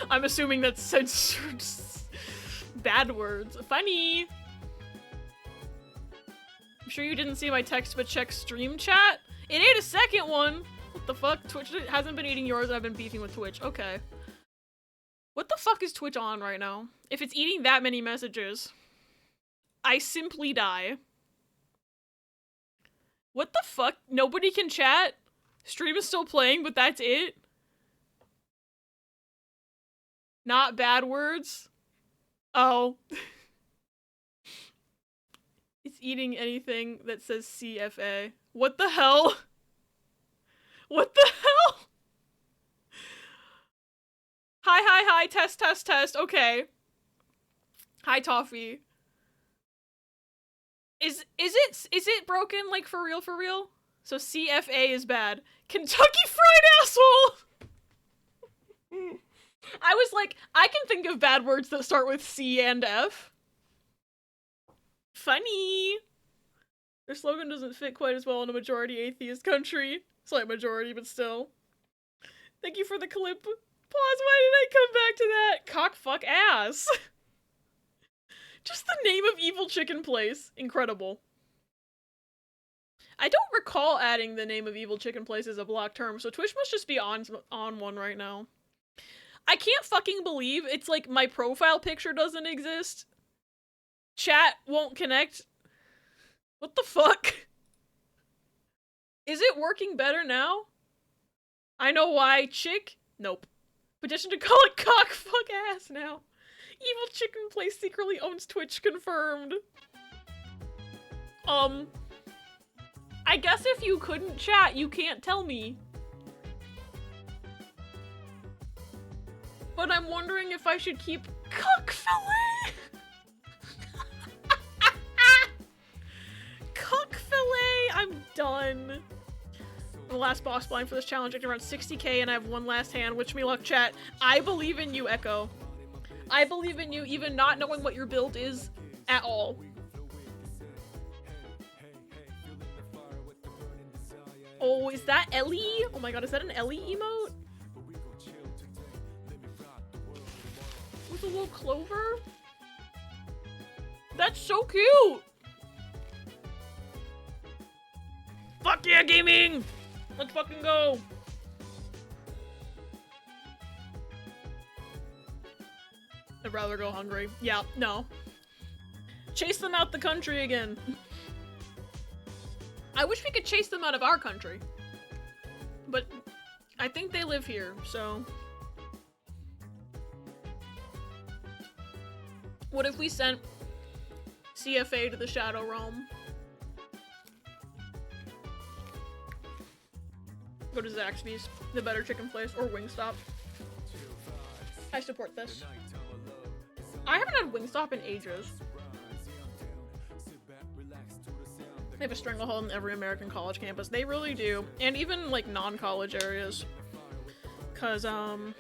I'm assuming that's censored bad words. Funny. I'm sure you didn't see my text, but check stream chat. It ate a second one. What the fuck? Twitch hasn't been eating yours. I've been beefing with Twitch. Okay. What the fuck is Twitch on right now? If it's eating that many messages, I simply die. What the fuck? Nobody can chat? Stream is still playing, but that's it? Not bad words? Oh. It's eating anything that says CFA. What the hell? What the hell? Hi, test, okay. Hi, Toffee. Is it broken, like, for real? So CFA is bad. Kentucky Fried Asshole! I was like, I can think of bad words that start with C and F. Funny. Their slogan doesn't fit quite as well in a majority atheist country. It's like majority, but still. Thank you for the clip. Pause, why did I come back to that? Cock fuck ass. Just the name of Evil Chicken Place. Incredible. I don't recall adding the name of Evil Chicken Place as a block term, so Twitch must just be on one right now. I can't fucking believe it's like my profile picture doesn't exist. Chat won't connect. What the fuck? Is it working better now? I know why. Chick? Nope. Petition to call it cock fuck ass now. Evil Chicken Place secretly owns Twitch confirmed. I guess if you couldn't chat, you can't tell me. But I'm wondering if I should keep cock fillet. Cock done. The last boss blind for this challenge at around 60k, and I have one last hand. Wish me luck, chat. I believe in you, Echo. I believe in you, even not knowing what your build is at all. Oh, is that Ellie? Oh my god, is that an Ellie emote? With a little clover? That's so cute! Fuck yeah, gaming! Let's fucking go! I'd rather go hungry. Yeah, no. Chase them out the country again. I wish we could chase them out of our country. But I think they live here, so... What if we sent CFA to the Shadow Realm? Go to Zaxby's, the better chicken place, or Wingstop. I support this. I haven't had Wingstop in ages. They have a stranglehold in every American college campus. They really do. And even, like, non-college areas. Cause, well,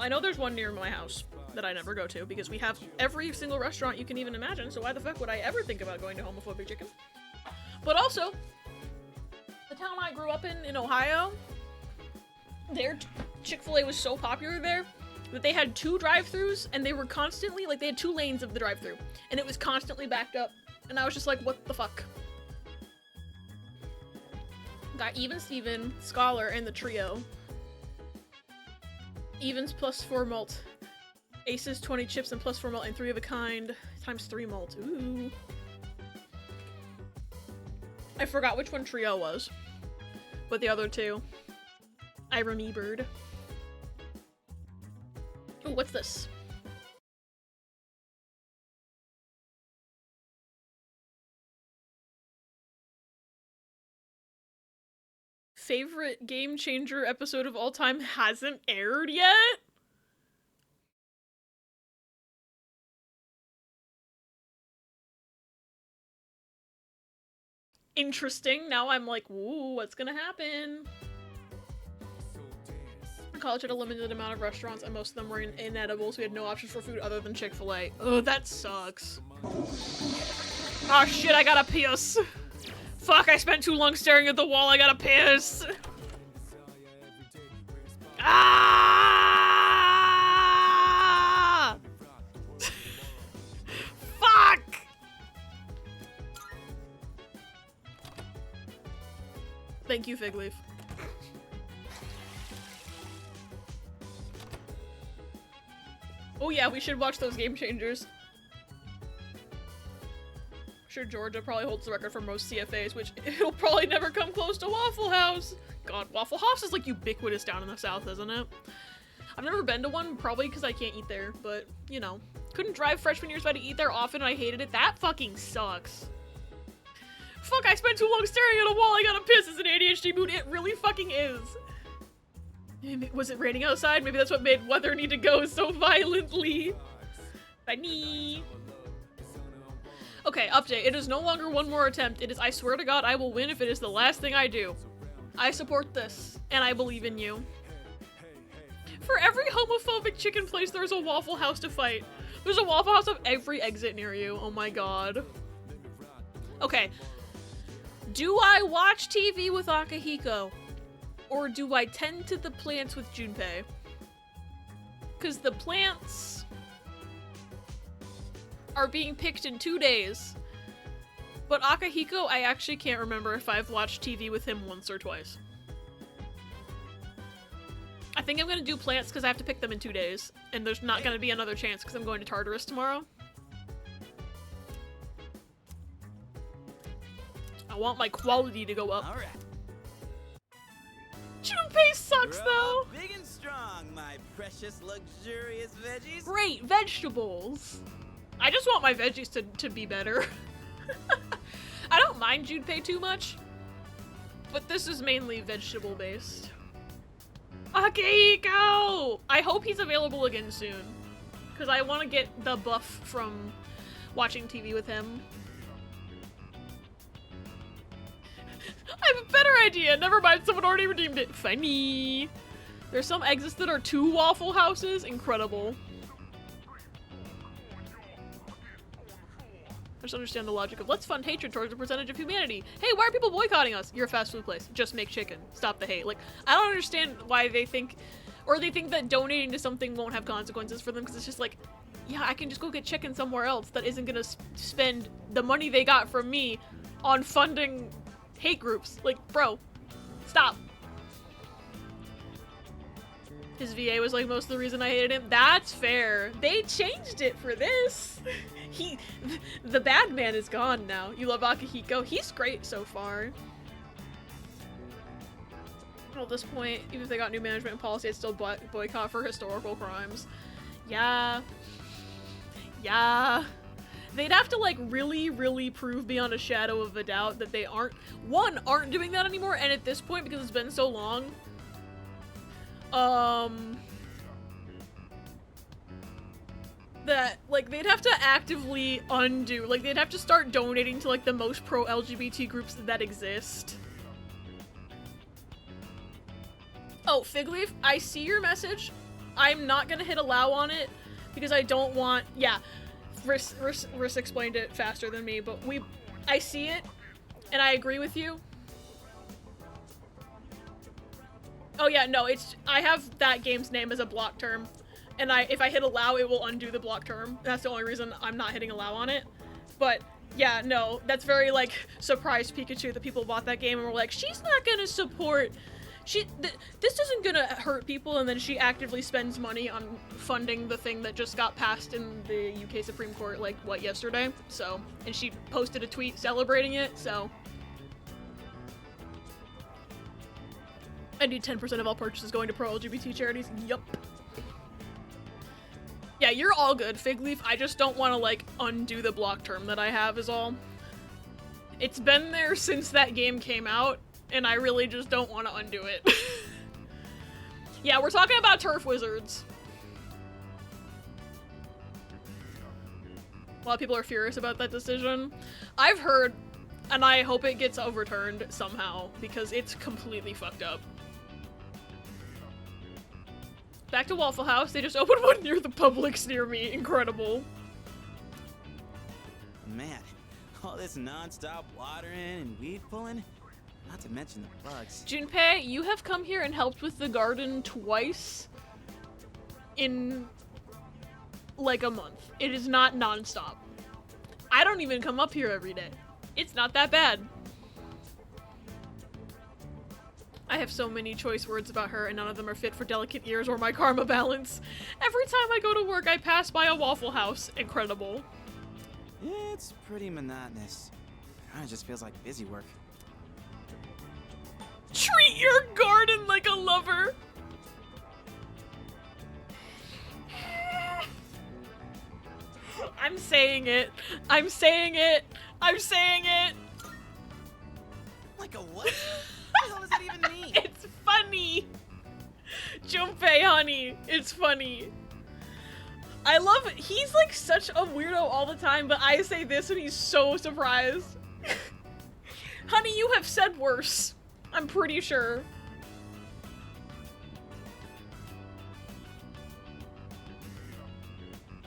I know there's one near my house that I never go to, because we have every single restaurant you can even imagine, so why the fuck would I ever think about going to Homophobic Chicken? But also, the town I grew up in Ohio, their Chick-fil-A was so popular there that they had 2 drive-thrus, and they were constantly, like, they had 2 lanes of the drive-thru, and it was constantly backed up, and I was just like, what the fuck? Got Even Steven, Scholar, and the Trio. Evens plus 4 malt. Aces 20 chips and plus 4 malt, and 3 of a kind times 3 malt. Ooh. I forgot which one Trio was. But the other 2. I remembered. Oh, what's this? Favorite Game Changer episode of all time hasn't aired yet? Interesting. Now I'm like, ooh, what's gonna happen? College had a limited amount of restaurants, and most of them were inedible, so we had no options for food other than Chick-fil-A. Oh, that sucks. Oh shit, I gotta piss. Fuck, I spent too long staring at the wall, I gotta piss. Ah! Fuck! Thank you, Fig Leaf. Oh yeah, we should watch those Game Changers. Sure, Georgia probably holds the record for most CFAs, which it'll probably never come close to Waffle House. God, Waffle House is like ubiquitous down in the South, isn't it? I've never been to one, probably because I can't eat there, but, you know. Couldn't drive freshman year, so I had to eat there often, and I hated it. That fucking sucks. Fuck, I spent too long staring at a wall, I gotta piss. It's an ADHD mood. It really fucking is. Was it raining outside? Maybe that's what made weather need to go so violently. Bye. Okay, update. It is no longer one more attempt. It is, I swear to God, I will win if it is the last thing I do. I support this, and I believe in you. For every homophobic chicken place, there's a Waffle House to fight. There's a Waffle House of every exit near you. Oh my god. Okay. Do I watch TV with Akihiko? Or do I tend to the plants with Junpei? Because the plants are being picked in 2 days. But Akihiko, I actually can't remember if I've watched TV with him once or twice. I think I'm gonna do plants because I have to pick them in 2 days. And there's not gonna be another chance because I'm going to Tartarus tomorrow. I want my quality to go up. All right. Junpei sucks though. Big and strong, my precious luxurious veggies. Great vegetables. I just want my veggies to be better. I don't mind Junpei too much, but this is mainly vegetable based. Akihiko! I hope he's available again soon, because I want to get the buff from watching TV with him. my idea. Never mind, someone already redeemed it. Funny. There's some exits that are 2 Waffle Houses. Incredible. I just understand the logic of let's fund hatred towards a percentage of humanity. Hey, why are people boycotting us? You're a fast food place. Just make chicken. Stop the hate. Like, I don't understand why they think, or they think that donating to something won't have consequences for them, because it's just like, yeah, I can just go get chicken somewhere else that isn't gonna spend the money they got from me on funding hate groups. Like, bro, stop. His VA was like most of the reason I hated him. That's fair. They changed it for this. The bad man is gone now. You love Akihiko. He's great so far. At this point, even if they got new management and policy, I'd still boycott for historical crimes. Yeah. Yeah. They'd have to like really, really prove beyond a shadow of a doubt that they aren't doing that anymore, and at this point, because it's been so long, that, like, they'd have to actively undo, like, they'd have to start donating to, like, the most pro-LGBT groups that exist. Oh, Figleaf, I see your message. I'm not gonna hit allow on it, because I don't want, yeah, Riss explained it faster than me, but I see it, and I agree with you. Oh yeah, no, I have that game's name as a block term, and if I hit allow, it will undo the block term. That's the only reason I'm not hitting allow on it. But yeah, no, that's very like surprise Pikachu that people bought that game and were like, she's not gonna support, this isn't gonna hurt people, and then she actively spends money on funding the thing that just got passed in the UK Supreme Court, like, what, yesterday? So, and she posted a tweet celebrating it, so. I need 10% of all purchases going to pro-LGBT charities. Yup. Yeah, you're all good, Figleaf. I just don't want to, like, undo the block term that I have is all. It's been there since that game came out, and I really just don't want to undo it. Yeah, we're talking about Turf Wizards. A lot of people are furious about that decision. I've heard, and I hope it gets overturned somehow, because it's completely fucked up. Back to Waffle House. They just opened one near the Publix near me. Incredible. Man, all this non-stop watering and weed pulling, not to mention the bugs. Junpei, you have come here and helped with the garden twice in like a month. It is not non-stop. I don't even come up here every day. It's not that bad. I have so many choice words about her, and none of them are fit for delicate ears or my karma balance. Every time I go to work, I pass by a Waffle House. Incredible. It's pretty monotonous. It just feels like busy work. Treat your garden like a lover. I'm saying it. I'm saying it. I'm saying it. Like a what? What the hell does that even mean? It's funny. Junpei, honey. It's funny. I love it. He's like such a weirdo all the time, but I say this and he's so surprised. Honey, you have said worse. I'm pretty sure.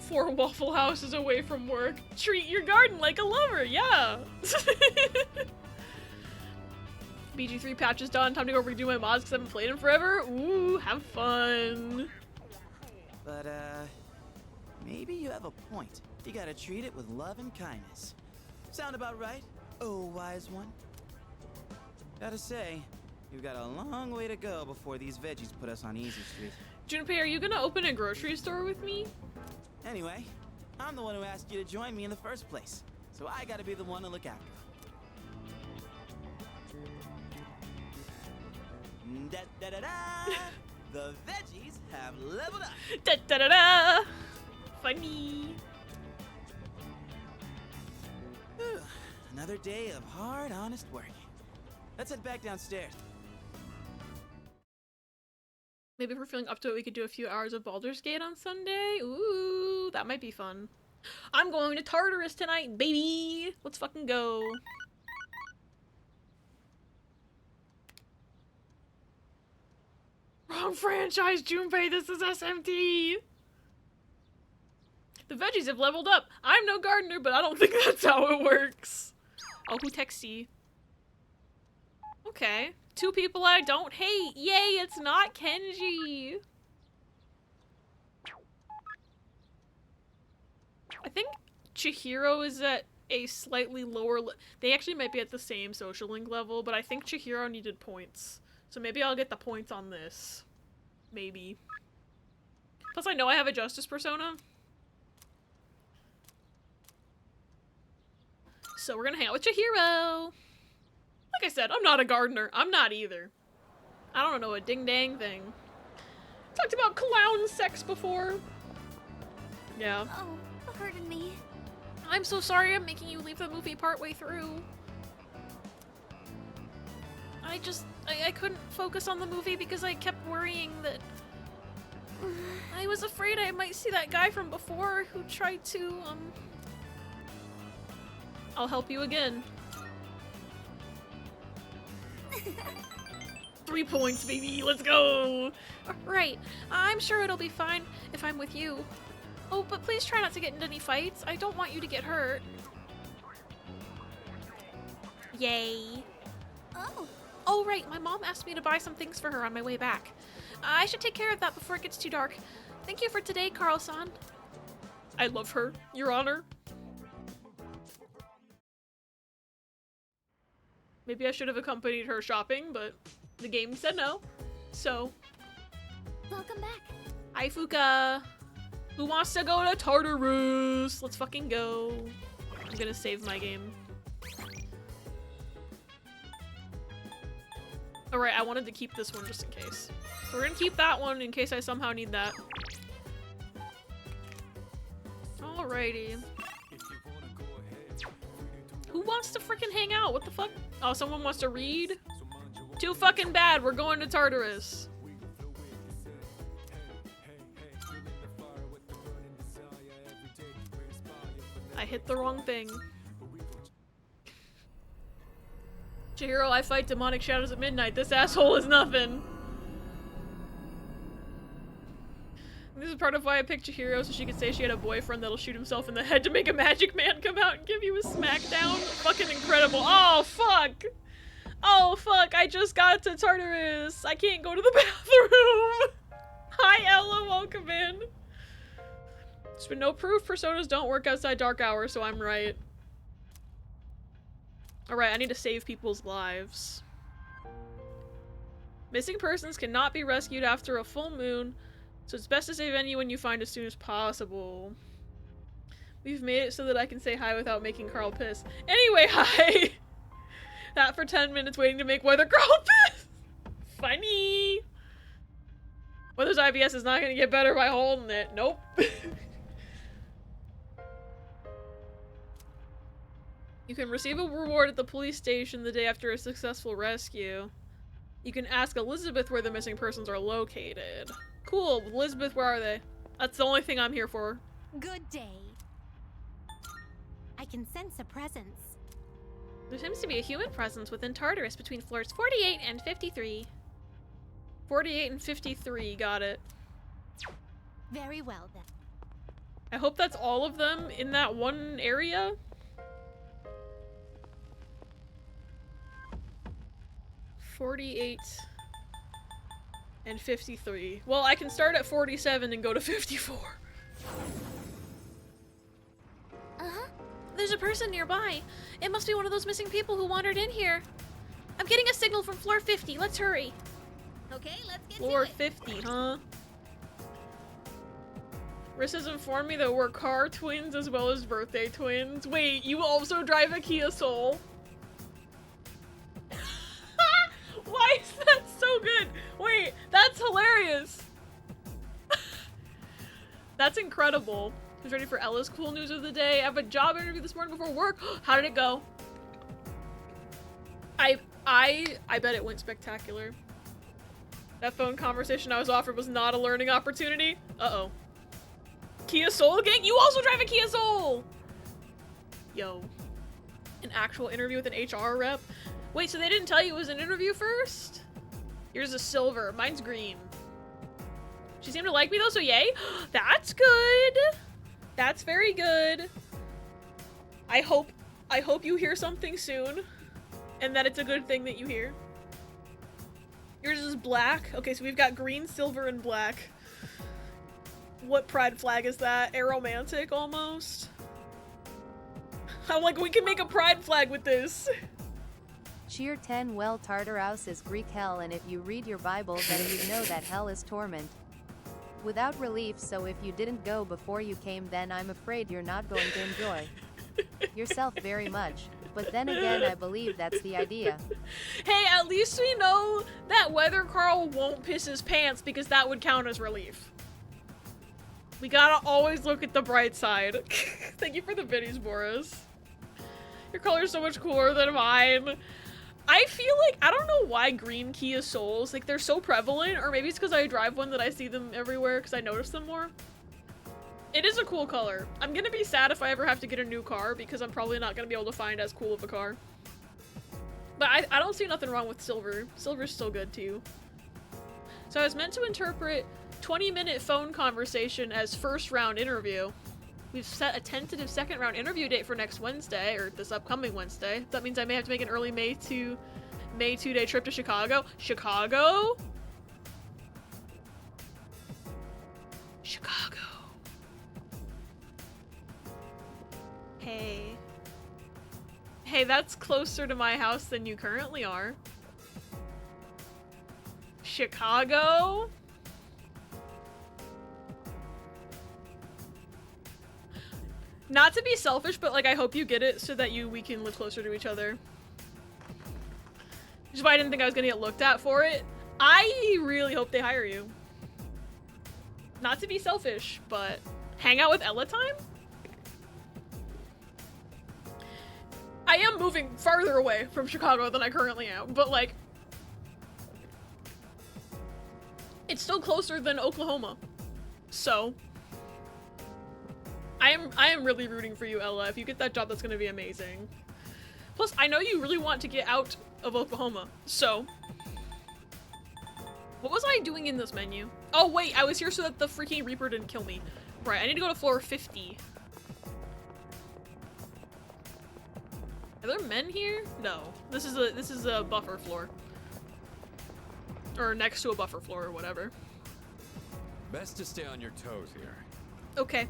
4 Waffle Houses away from work. Treat your garden like a lover, yeah. BG3 patch is done. Time to go redo my mods because I haven't played them forever. Ooh, have fun. But, maybe you have a point. You gotta treat it with love and kindness. Sound about right? Oh, wise one. Gotta say, you've got a long way to go before these veggies put us on Easy Street. Junpei, are you gonna open a grocery store with me? Anyway, I'm the one who asked you to join me in the first place, so I gotta be the one to look after them. Da-da-da-da! The veggies have leveled up! Da-da-da-da! Funny. Whew. Another day of hard, honest work. Let's head back downstairs. Maybe if we're feeling up to it, we could do a few hours of Baldur's Gate on Sunday. Ooh, that might be fun. I'm going to Tartarus tonight, baby! Let's fucking go. Wrong franchise, Junpei. This is SMT. The veggies have leveled up. I'm no gardener, but I don't think that's how it works. Oh, who texty? Okay. 2 people I don't hate. Yay, it's not Kenji. I think Chihiro is at a slightly lower they actually might be at the same social link level, but I think Chihiro needed points. So maybe I'll get the points on this. Maybe. Plus I know I have a justice persona. So we're gonna hang out with Chihiro. Like I said, I'm not a gardener. I'm not either. I don't know a ding dang thing. Talked about clown sex before. Yeah. Oh, pardon me. I'm so sorry I'm making you leave the movie partway through. I couldn't focus on the movie because I kept worrying that I was afraid I might see that guy from before who tried to, I'll help you again. 3 points, baby, let's go! Right, I'm sure it'll be fine if I'm with you. Oh, but please try not to get into any fights. I don't want you to get hurt. Yay. Oh, right, my mom asked me to buy some things for her on my way back. I should take care of that before it gets too dark. Thank you for today, Carl-san. I love her, Your Honor. Maybe I should have accompanied her shopping, but the game said no. So. Welcome back. Hi, Fuka. Who wants to go to Tartarus? Let's fucking go. I'm gonna save my game. Alright, I wanted to keep this one just in case. So we're gonna keep that one in case I somehow need that. Alrighty. Who wants to freaking hang out? What the fuck? Oh, someone wants to read? Too fucking bad. We're going to Tartarus. I hit the wrong thing. Chihiro, I fight demonic shadows at midnight. This asshole is nothing. This is part of why I picked Chihiro, so she could say she had a boyfriend that'll shoot himself in the head to make a magic man come out and give you a smackdown. Fucking incredible. Oh, fuck. Oh, fuck. I just got to Tartarus. I can't go to the bathroom. Hi, Ella. Welcome in. There's been no proof personas don't work outside dark hours, so I'm right. Alright, I need to save people's lives. Missing persons cannot be rescued after a full moon, so it's best to save anyone you find as soon as possible. We've made it so that I can say hi without making Carl piss. Anyway, hi! That for 10 minutes waiting to make Weather Carl piss! Funny! Weather's IBS is not gonna get better by holding it. Nope. You can receive a reward at the police station the day after a successful rescue. You can ask Elizabeth where the missing persons are located. Cool. Elizabeth, where are they? That's the only thing I'm here for. Good day. I can sense a presence. There seems to be a human presence within Tartarus between floors 48 and 53. 48 and 53, got it. Very well, then. I hope that's all of them in that one area. 48 and 53. Well, I can start at 47 and go to 54. Uh-huh. There's a person nearby. It must be one of those missing people who wandered in here. I'm getting a signal from floor 50. Let's hurry. Okay, let's get Floor to it. 50, huh? Riss has informed me that we're car twins as well as birthday twins. Wait, you also drive a Kia Soul? Why is that so good? Wait, that's hilarious. That's incredible. Who's ready for Ella's cool news of the day? I have a job interview this morning before work. How did it go? I bet it went spectacular. That phone conversation I was offered was not a learning opportunity. Uh-oh. Kia Soul gang? You also drive a Kia Soul! Yo. An actual interview with an HR rep? Wait, so they didn't tell you it was an interview first? Yours is silver. Mine's green. She seemed to like me though, so yay. That's good. That's very good. I hope you hear something soon, and that it's a good thing that you hear. Yours is black. Okay, so we've got green, silver, and black. What pride flag is that? Aromantic, almost? I'm like, we can make a pride flag with this. Cheer 10. Well, Tartarus is Greek hell, and if you read your Bible then you know that hell is torment without relief, so if you didn't go before you came, then I'm afraid you're not going to enjoy yourself very much. But then again, I believe that's the idea. Hey, at least we know that Weather Carl won't piss his pants, because that would count as relief. We gotta always look at the bright side. Thank you for the biddies, Boris. Your color's so much cooler than mine. I feel like, I don't know why green Kia Souls, like they're so prevalent, or maybe it's because I drive one that I see them everywhere because I notice them more. It is a cool color. I'm gonna be sad if I ever have to get a new car because I'm probably not gonna be able to find as cool of a car. But I don't see nothing wrong with silver. Silver's still good too. So I was meant to interpret 20-minute phone conversation as first round interview. We've set a tentative second round interview date for next Wednesday, or this upcoming Wednesday. That means I may have to make an early May 2-day trip to Chicago. Chicago? Chicago. Hey. Hey, that's closer to my house than you currently are. Chicago? Not to be selfish, but like I hope you get it so that we can live closer to each other. Which is why I didn't think I was gonna get looked at for it. I really hope they hire you. Not to be selfish, but hang out with Ella time? I am moving farther away from Chicago than I currently am, but like it's still closer than Oklahoma. So I am really rooting for you, Ella. If you get that job, that's gonna be amazing. Plus, I know you really want to get out of Oklahoma, so. What was I doing in this menu? Oh wait, I was here so that the freaking Reaper didn't kill me. Right, I need to go to floor 50. Are there men here? No. This is a buffer floor. Or next to a buffer floor or whatever. Best to stay on your toes here. Okay.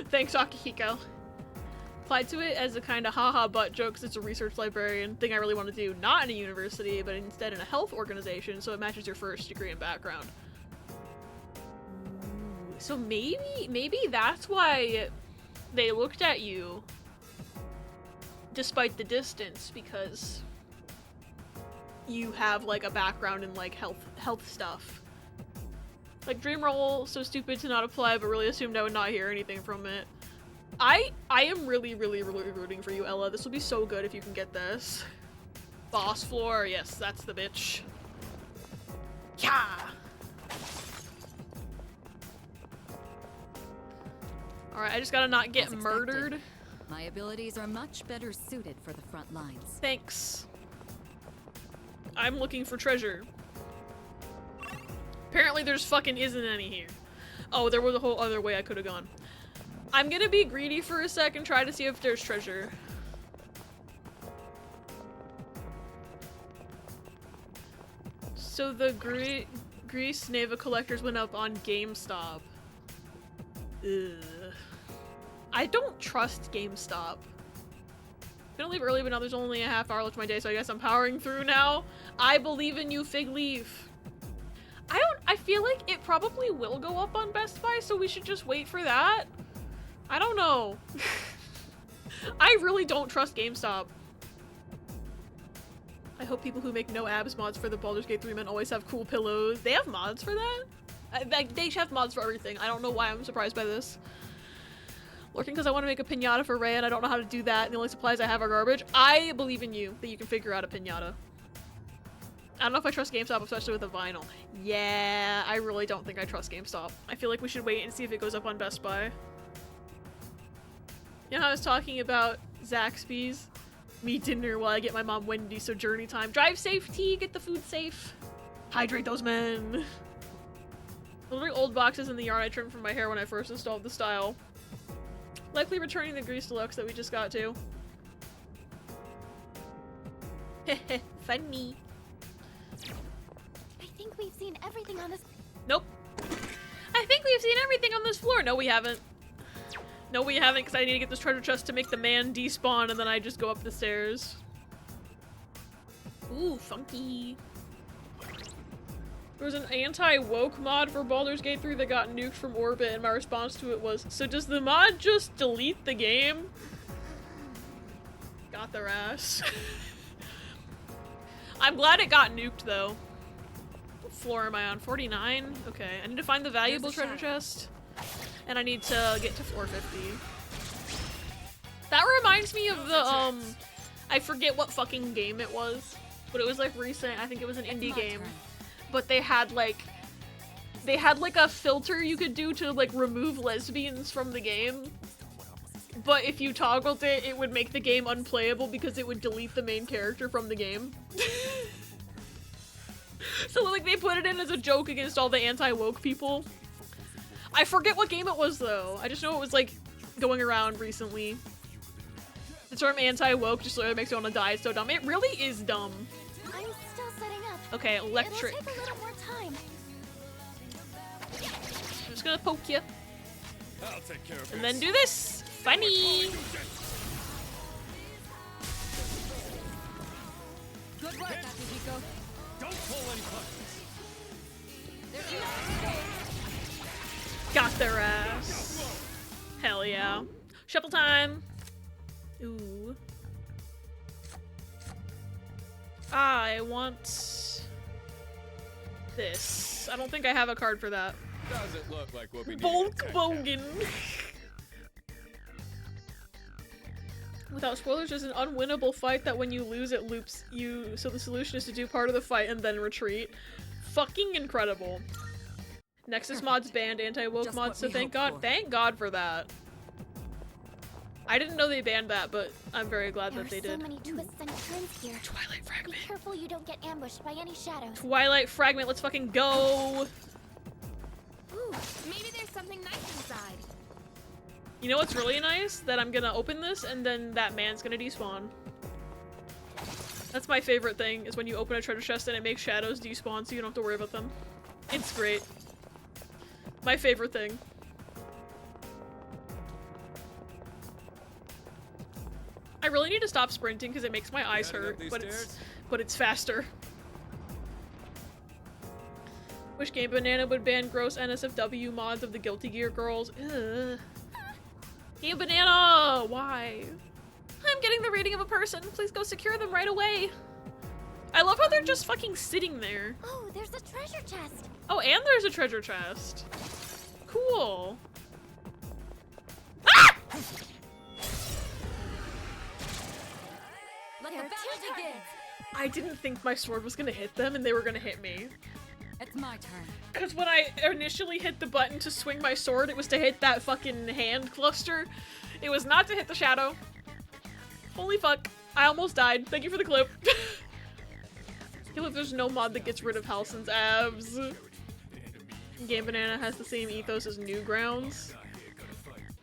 Thanks, Akihiko. Applied to it as a kind of haha butt joke because it's a research librarian thing I really want to do, not in a university, but instead in a health organization, so it matches your first degree and background. Ooh, so maybe that's why they looked at you despite the distance, because you have like a background in like health stuff. Like Dreamroll, so stupid to not apply, but really assumed I would not hear anything from it. I am really rooting for you, Ella. This will be so good if you can get this. Boss floor, yes, that's the bitch. Yeah. All right, I just gotta not get murdered. My abilities are much better suited for the front lines. Thanks. I'm looking for treasure. Apparently there's fucking isn't any here. Oh, there was a whole other way I could have gone. I'm gonna be greedy for a second, try to see if there's treasure. So the Grease Neva collectors went up on GameStop. Ugh. I don't trust GameStop. I'm gonna leave early, but now there's only a half hour left of my day, so I guess I'm powering through now. I believe in you, Fig Leaf. I feel like it probably will go up on Best Buy, so we should just wait for that. I don't know. I really don't trust GameStop. I hope people who make no abs mods for the Baldur's Gate 3 men always have cool pillows. They have mods for that? They have mods for everything. I don't know why I'm surprised by this. Lurking because I want to make a pinata for Ray and I don't know how to do that, and the only supplies I have are garbage. I believe in you that you can figure out a pinata. I don't know if I trust GameStop, especially with a vinyl. Yeah, I really don't think I trust GameStop. I feel like we should wait and see if it goes up on Best Buy. You know how I was talking about Zaxby's? Me dinner while I get my mom Wendy, so journey time. Drive safe, T, get the food safe. Hydrate those men. Literally old boxes in the yarn I trimmed from my hair when I first installed the style. Likely returning the grease deluxe that we just got to. Heh funny. I think we've seen everything on this. Nope. I think we've seen everything on this floor. No, we haven't. No, we haven't, because I need to get this treasure chest to make the man despawn, and then I just go up the stairs. Ooh, funky. There was an anti-woke mod for Baldur's Gate 3 that got nuked from orbit, and my response to it was, so does the mod just delete the game? Got their ass. I'm glad it got nuked, though. What floor am I on? 49? Okay, I need to find the valuable treasure chest. And I need to get to 450. That reminds me of the, I forget what fucking game it was. But it was, like, recent. I think it was an indie game. But they had, like, a filter you could do to, like, remove lesbians from the game. But if you toggled it, it would make the game unplayable because it would delete the main character from the game. So, like, they put it in as a joke against all the anti-woke people. I forget what game it was, though. I just know it was, like, going around recently. The term anti-woke just literally makes me want to die. It's so dumb. It really is dumb. I'm still setting up. Okay, electric. It'll take a little more time. I'm just gonna poke you. I'll take care of And then do this. Funny. Good work, Akihiko. Don't pull any punches. There's enough. Got their ass. Hell yeah. Shuffle time. Ooh. I want this. I don't think I have a card for that. Does it look like we'll be Volkbogen. Without spoilers, there's an unwinnable fight that when you lose, it loops you. So the solution is to do part of the fight and then retreat. Fucking incredible. Nexus mods banned anti-woke mods, so thank God. Thank God for that. I didn't know they banned that, but I'm very glad that they did. There are so many twists and turns here. Twilight Fragment. Be careful you don't get ambushed by any shadows. Twilight Fragment, let's fucking go! Ooh, maybe there's something nice inside. You know what's really nice? That I'm gonna open this and then that man's gonna despawn. That's my favorite thing, is when you open a treasure chest and it makes shadows despawn so you don't have to worry about them. It's great. My favorite thing. I really need to stop sprinting because it makes my eyes hurt, but it's faster. Wish Game Banana would ban gross NSFW mods of the Guilty Gear girls. Ugh. Game Banana! Why? I'm getting the rating of a person. Please go secure them right away. I love how they're just fucking sitting there. Oh, there's a treasure chest. Oh, and there's a treasure chest. Cool. Ah! Let the battle begin. I didn't think my sword was gonna hit them and they were gonna hit me. It's my turn. Because when I initially hit the button to swing my sword, it was to hit that fucking hand cluster. It was not to hit the shadow. Holy fuck. I almost died. Thank you for the clip. I feel like there's no mod that gets rid of Halsin's abs. Game Banana has the same ethos as Newgrounds.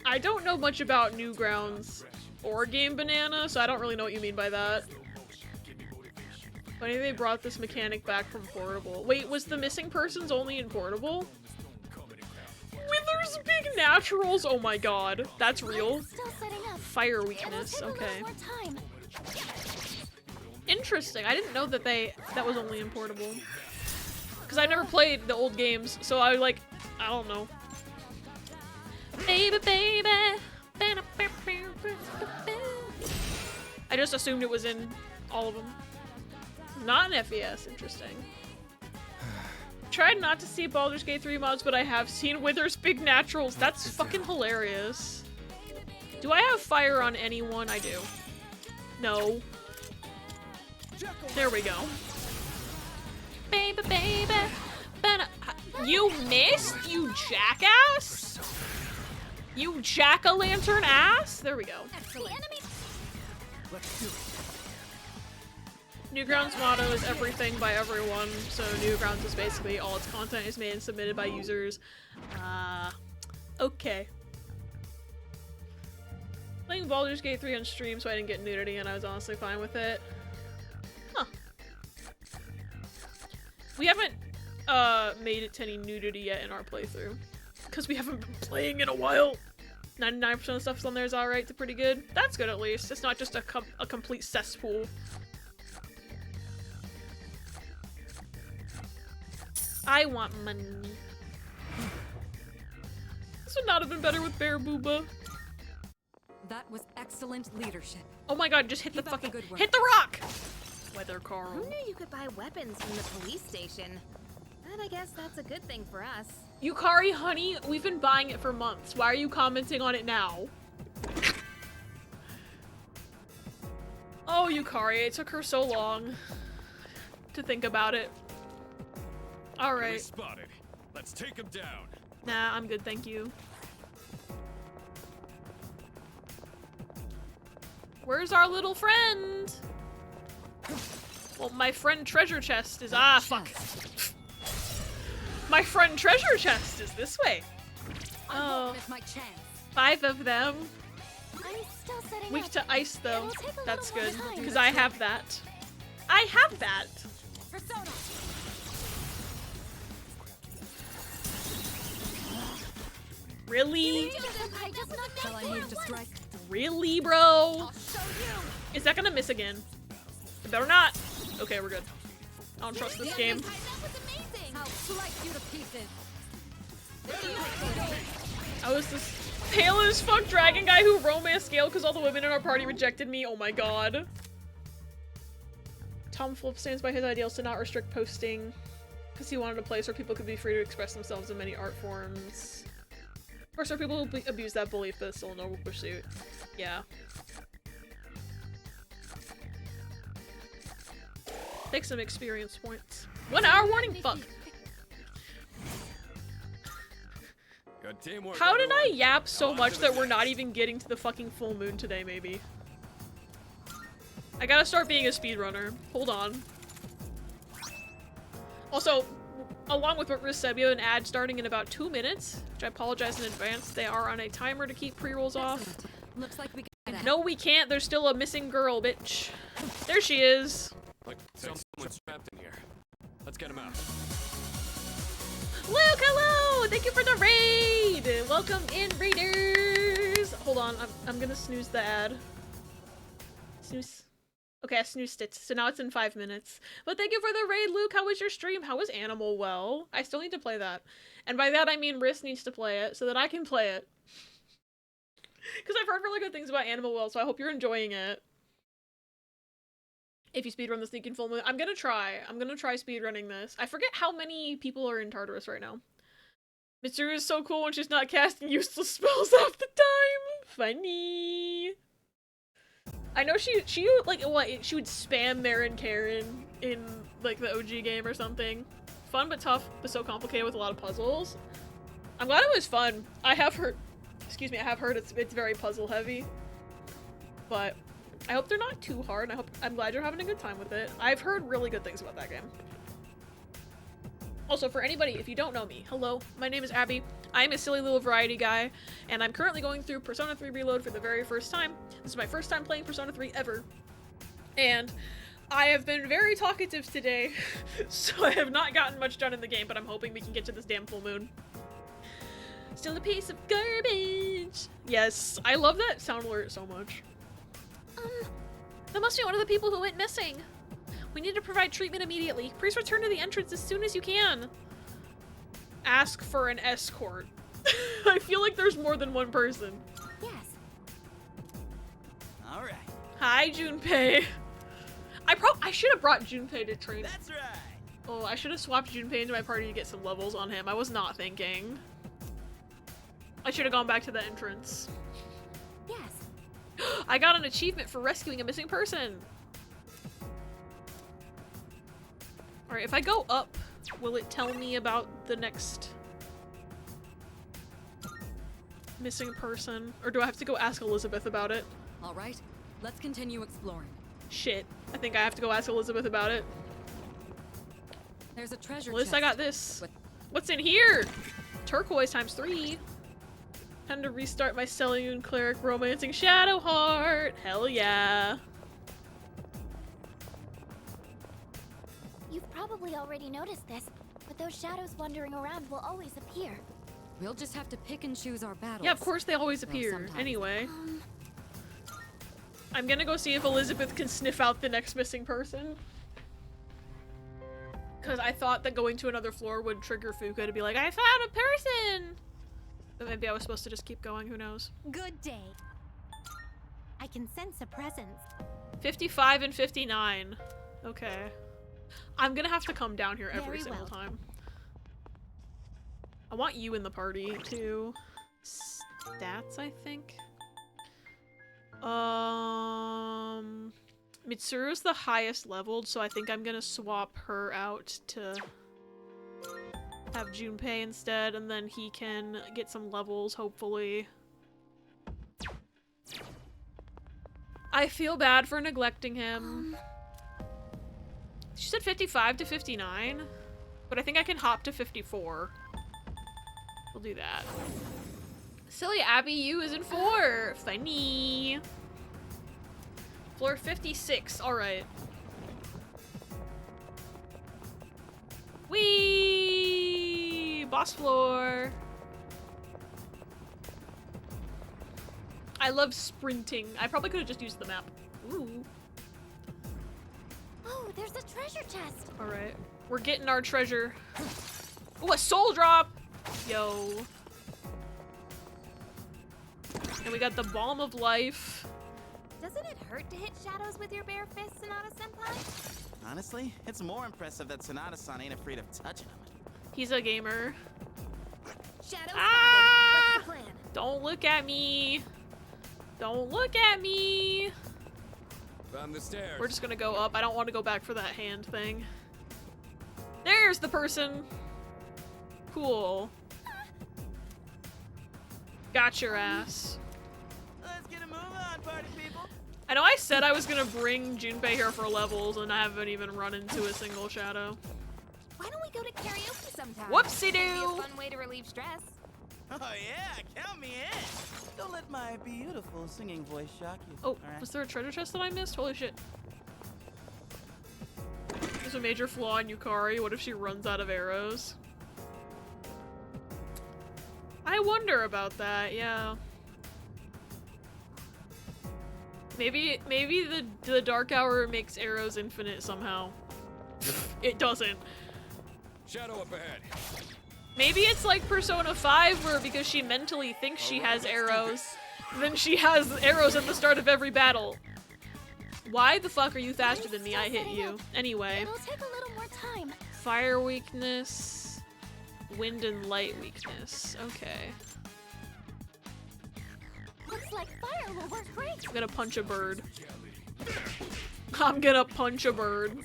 I don't know much about Newgrounds or Game Banana, so I don't really know what you mean by that. Funny they brought this mechanic back from Portable. Wait, was the missing persons only in Portable? Wither's Big Naturals! Oh my god, that's real. Still setting up. Fire weakness, okay. Interesting, I didn't know that that was only in Portable. Because I've never played the old games, so I like, I don't know. Baby, baby. I just assumed it was in all of them. Not an FES, interesting. Tried not to see Baldur's Gate 3 mods, but I have seen Wither's Big Naturals. That's fucking hilarious. Do I have fire on anyone? I do. No. There we go. Baby, baby. You missed, you jackass? You jack-o'-lantern ass? There we go. Excellent. Let's do it. Newgrounds' motto is everything by everyone, so Newgrounds is basically all its content is made and submitted by users. Okay. Playing Baldur's Gate 3 on stream, so I didn't get nudity, and I was honestly fine with it. Huh. We haven't made it to any nudity yet in our playthrough, because we haven't been playing in a while. 99% of stuff's on there is alright to pretty good. That's good at least. It's not just a complete cesspool. I want money. This would not have been better with Bear Booba. That was excellent leadership. Oh my god, just hit Keep the up the fucking- good work. hit the rock! Weather Carl. Who knew you could buy weapons from the police station? But I guess that's a good thing for us. Yukari, honey, we've been buying it for months. Why are you commenting on it now? Oh, Yukari, it took her so long to think about it. Alright. Spotted. Let's take him down. Nah, I'm good, thank you. Where's our little friend? Well, my friend treasure chest is- fuck. My friend treasure chest is this way. Oh, my chance. 5 of them. I'm still setting Weak up. to ice though. It'll take a That's little good, more time. because I have that. I have that. Persona. Really? Shall I move to strike? Really, bro? Is that gonna miss again? It better not. Okay, we're good. I don't trust this game. I'll slice you to pieces. I was this pale as fuck dragon guy who romance Gale because all the women in our party rejected me. Oh my god. Tom Flip stands by his ideals to not restrict posting because he wanted a place where people could be free to express themselves in many art forms. Of course, there are people who abuse that belief, but it's still a noble pursuit. Yeah. Take some experience points. 1 hour warning? Fuck. Good teamwork. How did I yap so much that we're not even getting to the fucking full moon today, maybe? I gotta start being a speedrunner. Hold on. Also, along with what Riz said, we have an ad starting in about 2 minutes, which I apologize in advance. They are on a timer to keep pre-rolls off. Looks like we got No, we can't. There's still a missing girl, bitch. There she is. Like someone's trapped in here. Let's get him out. Luke, hello! Thank you for the raid! Welcome in, raiders! Hold on, I'm gonna snooze the ad. Snooze. Okay, I snoozed it, so now it's in 5 minutes. But thank you for the raid, Luke! How was your stream? How was Animal Well? I still need to play that. And by that I mean Riss needs to play it, so that I can play it. Because I've heard really good things about Animal Well, so I hope you're enjoying it. If you speedrun the Sneaking Full Moon. I'm gonna try speedrunning this. I forget how many people are in Tartarus right now. Mitsuru is so cool when she's not casting useless spells half the time. Funny. I know she like what she would spam Marin Karen in like the OG game or something. Fun but tough, but so complicated with a lot of puzzles. I'm glad it was fun. I have heard it's very puzzle heavy. But I hope they're not too hard. I'm glad you're having a good time with it. I've heard really good things about that game. Also, for anybody, if you don't know me, hello, my name is Abby. I'm a silly little variety guy, and I'm currently going through Persona 3 Reload for the very first time. This is my first time playing Persona 3 ever. And I have been very talkative today, so I have not gotten much done in the game, but I'm hoping we can get to this damn full moon. Still a piece of garbage. Yes, I love that sound alert so much. That must be one of the people who went missing. We need to provide treatment immediately. Please return to the entrance as soon as you can. Ask for an escort. I feel like there's more than one person. Yes. All right. Hi, Junpei. I should have brought Junpei to train. That's right. Oh, I should have swapped Junpei into my party to get some levels on him. I was not thinking. I should have gone back to the entrance. Yes. I got an achievement for rescuing a missing person. Alright, if I go up, will it tell me about the next missing person? Or do I have to go ask Elizabeth about it? All right, let's continue exploring. Shit. I think I have to go ask Elizabeth about it. There's a treasure At least chest. I got this. What's in here? Turquoise times 3. Time to restart my Selene Cleric romancing Shadowheart. Hell yeah. You've probably already noticed this, but those shadows wandering around will always appear. We'll just have to pick and choose our battles. Yeah, of course they always Though appear. sometimes- Anyway. I'm gonna go see if Elizabeth can sniff out the next missing person. Because I thought that going to another floor would trigger Fuka to be like, I found a person! But maybe I was supposed to just keep going, who knows. Good day. I can sense a presence. 55 and 59. Okay. I'm gonna have to come down here every Very single well. time. I want you in the party, too. Stats, I think? Mitsuru's the highest leveled, so I think I'm gonna swap her out to have Junpei instead, and then he can get some levels, hopefully. I feel bad for neglecting him. She said 55 to 59, but I think I can hop to 54. We'll do that. Silly Abby, you is in 4. Funny. Floor 56. Alright. Whee! Boss floor. I love sprinting. I probably could have just used the map. Ooh. Oh, there's a treasure chest. Alright. We're getting our treasure. Oh, a soul drop! Yo. And we got the Balm of Life. Doesn't it hurt to hit shadows with your bare fists, Sonata-senpai? Honestly, it's more impressive that Sonata-san ain't afraid of touching him. He's a gamer. Shadow Ah! spotted. What's the plan? Don't look at me. Don't look at me. Found the stairs. We're just gonna go up. I don't want to go back for that hand thing. There's the person. Cool. Got your ass. Let's get a move on, party people. I know I said I was gonna bring Junpei here for levels, and I haven't even run into a single shadow. Why don't we go to karaoke sometime? Whoopsie-doo. It'd be a fun way to relieve stress. Oh yeah, count me in. Don't let my beautiful singing voice shock you. Oh, all right? was there a treasure chest that I missed? Holy shit. There's a major flaw in Yukari. What if she runs out of arrows? I wonder about that, yeah. Maybe the Dark Hour makes arrows infinite somehow. It doesn't. Shadow up ahead. Maybe it's like Persona 5 where because she mentally thinks she has arrows, then she has arrows at the start of every battle. Why the fuck are you faster than me? I hit you. Anyway. It'll take a little more time. Fire weakness, wind and light weakness. Okay. Looks like fire will work great. I'm gonna punch a bird. I'm gonna punch a bird.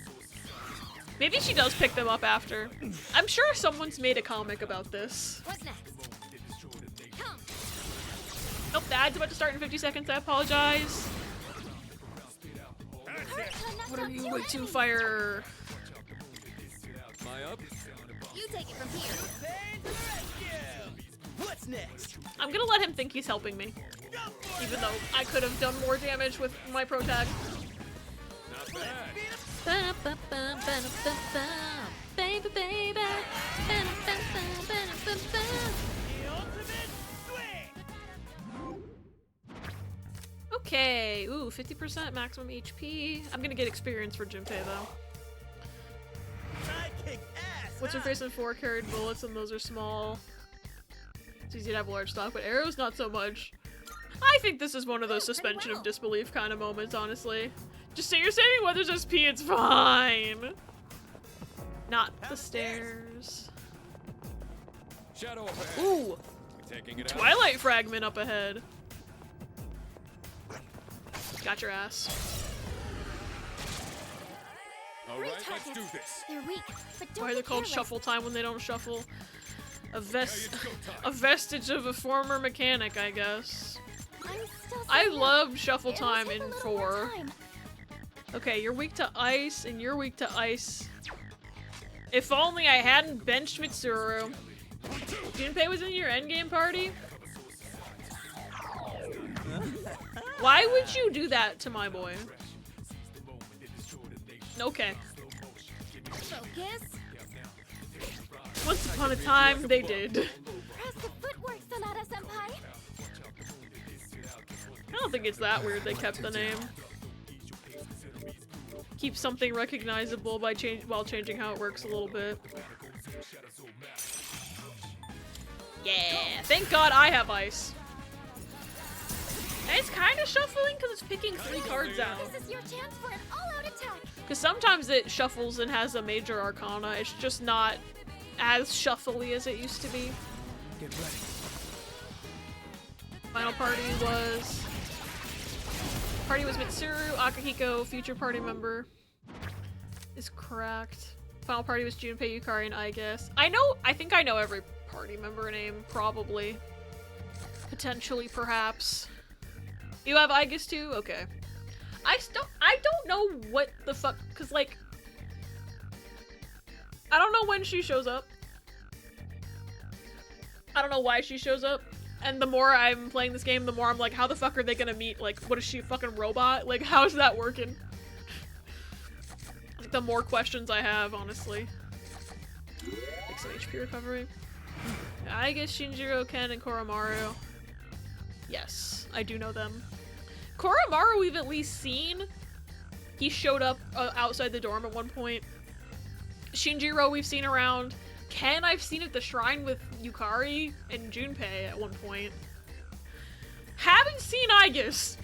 Maybe she does pick them up after. I'm sure someone's made a comic about this. What's next? Come. Nope, the ad's about to start in 50 seconds. I apologize. What are you to fire? Am I up? You take it from here. What's next? I'm gonna let him think he's helping me. Even though I could have done more damage with my pro tag. Not bad. Baby, baby. Okay, ooh, 50% maximum HP. I'm gonna get experience for Junpei though. What's your face and 4 carried bullets, and those are small. It's easy to have a large stock, but arrows not so much. I think this is one of those suspension of disbelief kind of moments, honestly. Just say you're saving Weather's SP, it's fine. Not the stairs. Shadow up ahead. Ooh, We taking it out? Twilight fragment up ahead. Got your ass. All right, let's do this. They're weak, but don't Why are they be called careless. shuffle time when they don't shuffle? A Okay, it's go time. a vestige of a former mechanic, I guess. I'm still I setting up. loved shuffle It'll time take a in little more 4. time. Okay, you're weak to ice, and you're weak to ice. If only I hadn't benched Mitsuru. Junpei was in your endgame party? Why would you do that to my boy? Okay. Focus. Once upon a time, they did. Impressive footwork, Sonata-senpai. I don't think it's that weird they kept the name. Keep something recognizable by while changing how it works a little bit. Yeah, thank God I have ice. And it's kind of shuffling because it's picking 3 cards out. This is your chance for an all-out attack. Because sometimes it shuffles and has a major arcana. It's just not as shuffly as it used to be. Get ready. Final party was Mitsuru, Akihiko, future party member is correct. Final party was Junpei, Yukari, and I guess. I think I know every party member name, probably. Potentially, perhaps. You have Aigis too? Okay. I don't know what the fuck, cause like, I don't know when she shows up. I don't know why she shows up. And the more I'm playing this game, the more I'm like, how the fuck are they gonna meet? Like, what is she, a fucking robot? Like, how's that working? Like, the more questions I have, honestly. Take some HP recovery. I guess Shinjiro, Ken, and Koromaru. Yes, I do know them. Koromaru we've at least seen. He showed up outside the dorm at one point. Shinjiro we've seen around. Ken I've seen at the shrine with Yukari and Junpei at one point. Haven't seen Aigis.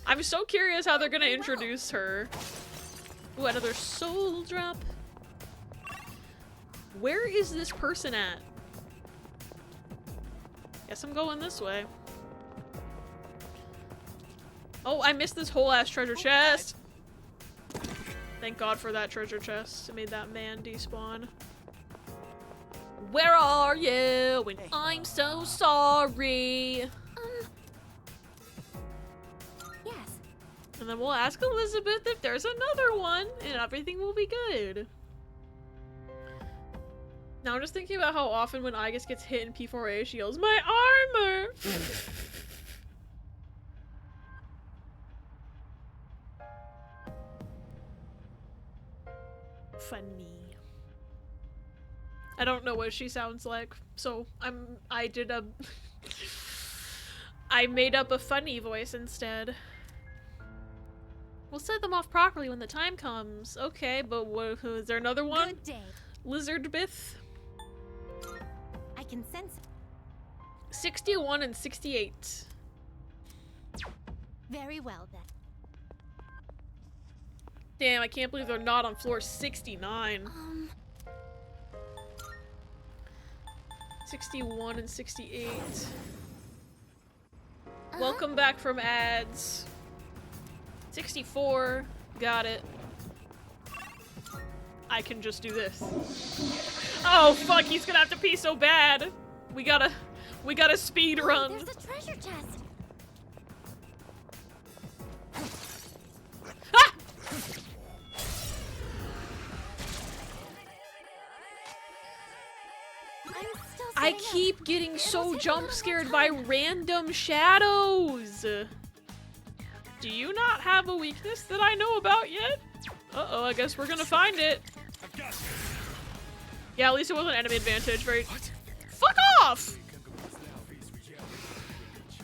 I'm so curious how they're gonna introduce her. Ooh, another soul drop. Where is this person at? Guess I'm going this way. Oh, I missed this whole ass treasure chest. Thank God for that treasure chest. It made that man despawn. Where are you? And I'm so sorry. Yes. And then we'll ask Elizabeth if there's another one, and everything will be good. Now I'm just thinking about how often when Aigis gets hit in P4A, she yells, "My armor!" Funny. I don't know what she sounds like, so I made up a funny voice instead. We'll set them off properly when the time comes. Okay, but what, is there another one? Good day. Lizard Bith? I can sense it. 61 and 68. Very well then. Damn, I can't believe they're not on floor 69. 61 and 68. Welcome back from ads. 64. Got it. I can just do this. Oh fuck, he's gonna have to pee so bad. We gotta speed run. There's a treasure chest. Ah! I keep getting so jump scared by random shadows. Do you not have a weakness that I know about yet? Uh-oh, I guess we're gonna find it. Yeah, at least it wasn't enemy advantage, right? Fuck off!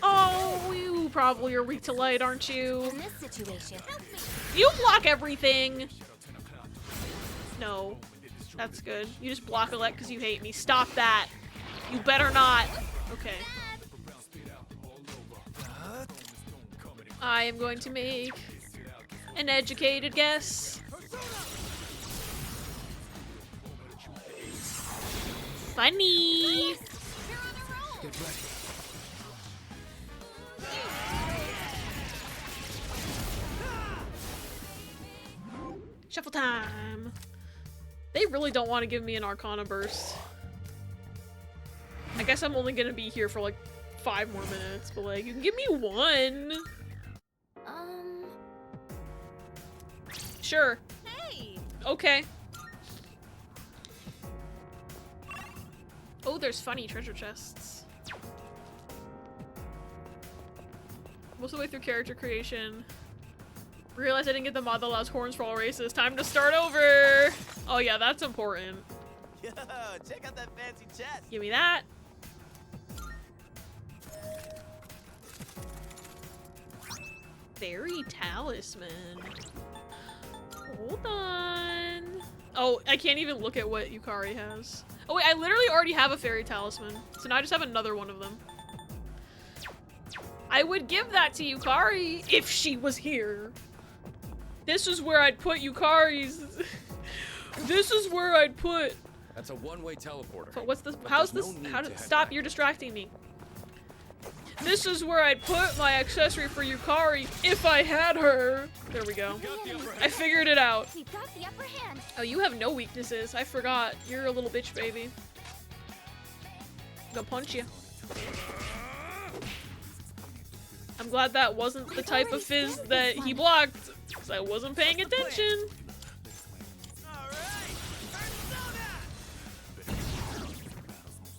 Oh, you probably are weak to light, aren't you? In this situation, You block everything! No. That's good. You just block Alec because you hate me. Stop that! You better not! Okay. I am going to make an educated guess. Funny! Get ready. Shuffle time! They really don't want to give me an Arcana burst. I guess I'm only gonna be here for like 5 more minutes, but like, you can give me one! Sure. Hey! Okay. Oh, there's funny treasure chests. Most of the way through character creation. Realized I didn't get the mod that allows horns for all races. Time to start over! Oh yeah, that's important. Yo, check out that fancy chest. Give me that. Fairy talisman. Hold on. Oh, I can't even look at what Yukari has. Oh wait, I literally already have a fairy talisman. So now I just have another one of them. I would give that to Yukari if she was here. This is where I'd put Yukari's. This is where I'd put. That's a one-way teleporter. But what's this? But How's there's this? no need How to to head stop? back. You're distracting me. This is where I'd put my accessory for Yukari if I had her. There we go. I figured it out. We've got the upper hand. Oh, you have no weaknesses. I forgot. You're a little bitch, baby. I'm gonna punch you. I'm glad that wasn't the type of fizz that he blocked, because I wasn't paying attention.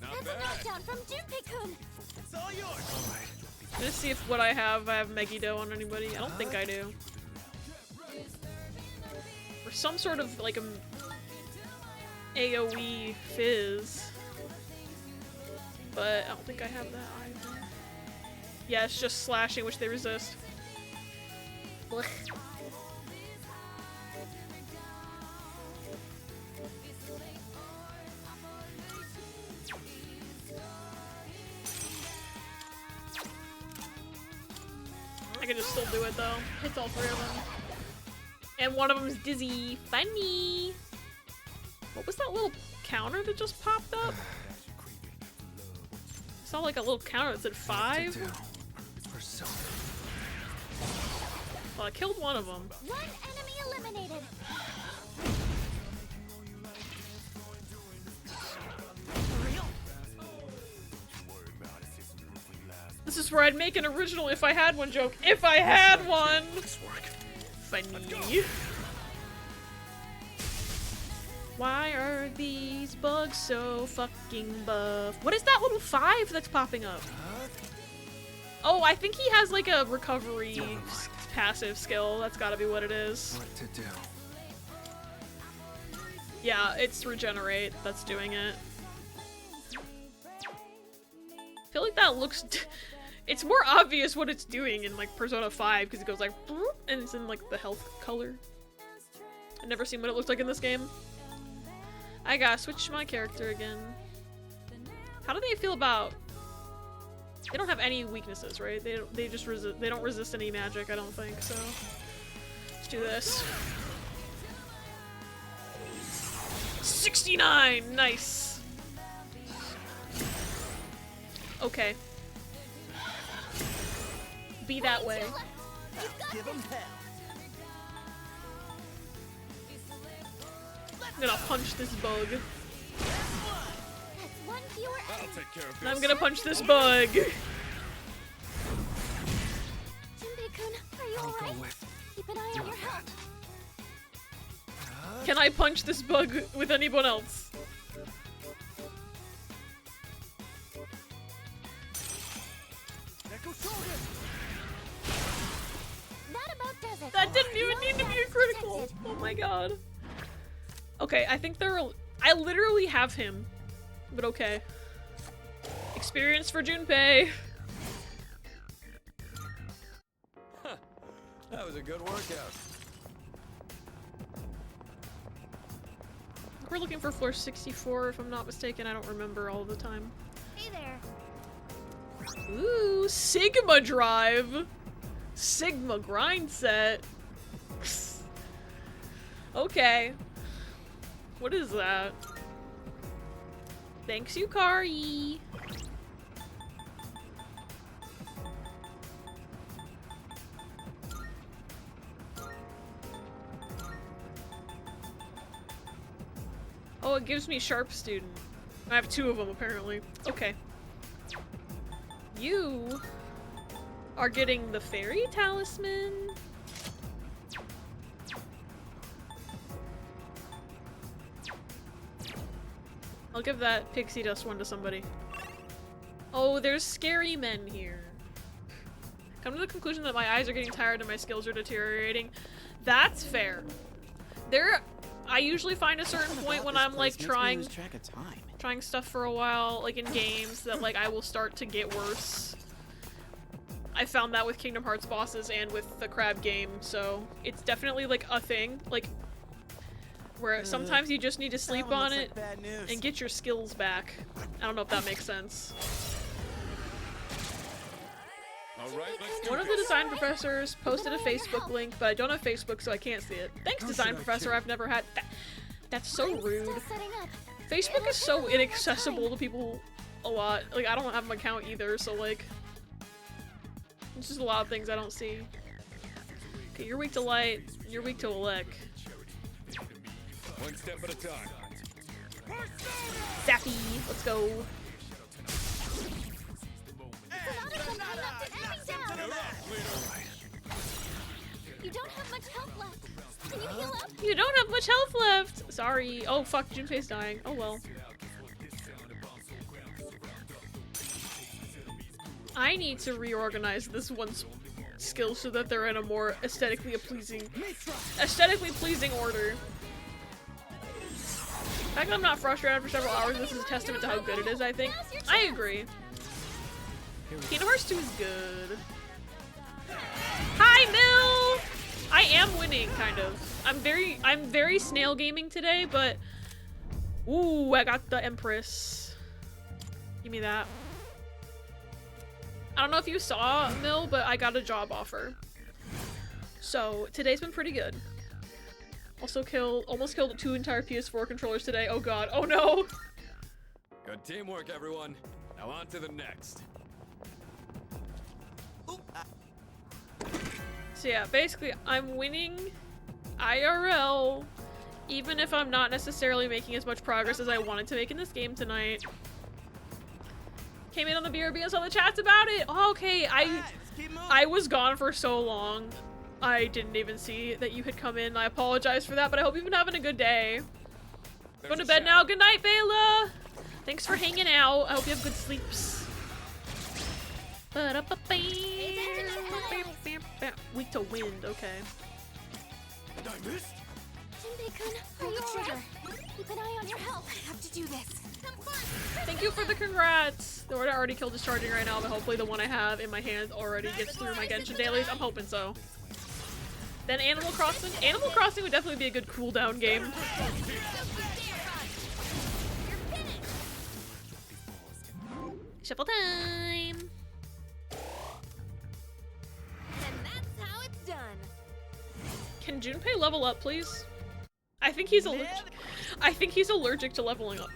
That's a knockdown from Junpei-kun. It's all yours. Let's see if what I have Megiddo on anybody. I don't think I do. Or some sort of like a AoE fizz. But I don't think I have that either. Yeah, it's just slashing, which they resist. Blech. I can just still do it though. Hits all three of them. And one of them's dizzy. Funny. What was that little counter that just popped up? I saw like a little counter that said 5. Well, I killed one of them. One enemy eliminated. This is where I'd make an original if I had one joke. If I had one! Funny. Why are these bugs so fucking buff? What is that little 5 that's popping up? Oh, I think he has like a recovery passive skill. That's gotta be what it is. What to do? Yeah, it's regenerate that's doing it. I feel like that looks... It's more obvious what it's doing in like Persona 5 because it goes like and it's in like the health color. I've never seen what it looks like in this game. I gotta switch my character again. How do they feel about... They don't have any weaknesses, right? They just resist. They don't resist any magic, I don't think. So let's do this. 69, nice. Okay. Be that way. Give him hell. I'm gonna punch this bug. That's one fewer I'll enemy. take care of And I'm this. gonna punch this bug. Junpei-kun, are you alright? Keep an eye on your health. Can I punch this bug with anyone else? That about does it. That didn't even need to be a critical. Oh my god. Okay, I think they're... I literally have him. But okay. Experience for Junpei. That was a good workout. We're looking for floor 64 if I'm not mistaken. I don't remember all the time. Hey there. Ooh, Sigma Drive. Sigma grind set. Okay. What is that? Thanks, Yukari. Oh, it gives me Sharp Student. I have 2 of them, apparently. Okay. You are getting the Fairy Talisman. I'll give that pixie dust one to somebody. Oh, there's scary men here. Come to the conclusion that my eyes are getting tired and my skills are deteriorating. That's fair. I usually find a certain point when I'm like trying stuff for a while, like in games, that like I will start to get worse. I found that with Kingdom Hearts bosses and with the crab game, so it's definitely like a thing, like where sometimes you just need to sleep on it and get your skills back. I don't know if that makes sense. One of the design professors posted a Facebook link, but I don't have Facebook, so I can't see it. Thanks, design professor. I've never had that. That's so rude. Facebook is so inaccessible to people a lot. Like, I don't have an account either, so like, it's just a lot of things I don't see. Okay, you're weak to light. You're weak to elec. One step at a time. Zappy, let's go. You don't have much health left. Can you heal up? You don't have much health left. Sorry. Oh fuck, Junpei's dying. Oh well. I need to reorganize this one's skills so that they're in a more aesthetically pleasing order. The fact that I'm not frustrated for several hours, this is a testament to how good it is, I think. I agree. Kingdom Hearts 2 is good. Hi, Mill! I am winning, kind of. I'm very snail gaming today, but ooh, I got the Empress. Give me that. I don't know if you saw, Mill, but I got a job offer. So today's been pretty good. Also almost killed 2 entire PS4 controllers today. Oh god. Oh no! Good teamwork, everyone. Now on to the next. So yeah, basically I'm winning IRL, even if I'm not necessarily making as much progress as I wanted to make in this game tonight. Came in on the BRB and saw the chats about it. Oh, okay, I was gone for so long. I didn't even see that you had come in. I apologize for that, but I hope you've been having a good day. Going to bed now. Good night, Bela. Thanks for hanging out. I hope you have good sleeps. Weak to wind, okay. Junpei-kun, are you alright? Keep an eye on your health. I have to do this. Thank you for the congrats. The order already killed discharging right now, but hopefully the one I have in my hand already gets through my Genshin dailies. I'm hoping so. Then Animal Crossing. Animal Crossing would definitely be a good cooldown game. Shuffle time. And that's how it's done. Can Junpei level up, please? I think he's allergic to leveling up.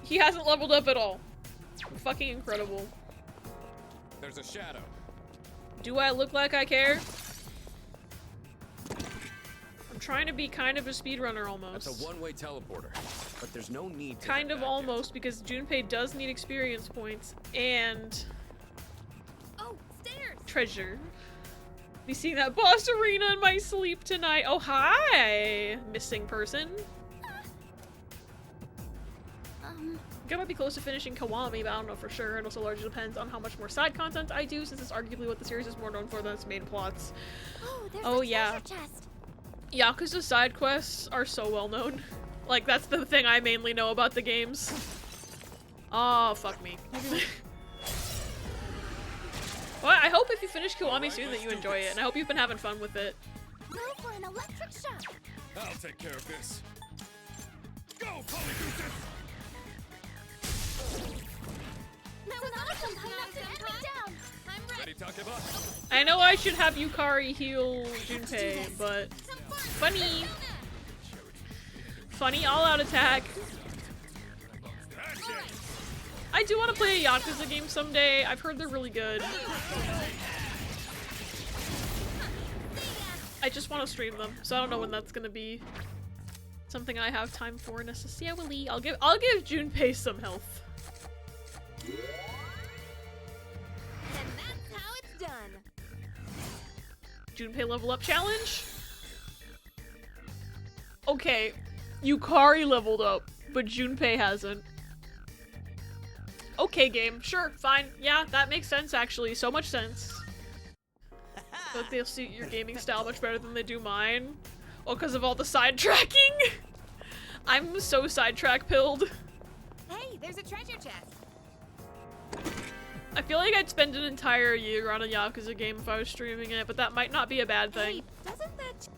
He hasn't leveled up at all. Fucking incredible. There's a shadow. Do I look like I care? I'm trying to be kind of a speedrunner almost. That's a one-way teleporter, but there's no need to kind of almost, because Junpei does need experience points and treasure. Be seeing that boss arena in my sleep tonight. Oh hi, missing person. I might be close to finishing Kiwami, but I don't know for sure. It also largely depends on how much more side content I do, since it's arguably what the series is more known for than its main plots. Oh, yeah. Yeah, because the side quests are so well known. Like, that's the thing I mainly know about the games. Oh, fuck me. Well, I hope if you finish Kiwami soon that you enjoy it, and I hope you've been having fun with it. Go for an electric shock. I'll take care of this. Go, Polygooses! Ready, Takeba? I know I should have Yukari heal Junpei, but funny. Funny all-out attack. I do want to play a Yakuza game someday. I've heard they're really good. I just want to stream them, so I don't know when that's gonna be something I have time for necessarily. I'll give Junpei some health. And that's how it's done. Junpei level up challenge. Okay, Yukari leveled up, but Junpei hasn't. Okay, game. Sure, fine. Yeah, that makes sense, actually. So much sense. But they'll suit your gaming style much better than they do mine. Well, because of all the sidetracking. I'm so sidetrack-pilled. Hey, there's a treasure chest. I feel like I'd spend an entire year on a Yakuza game if I was streaming it, but that might not be a bad thing. Hey, doesn't that...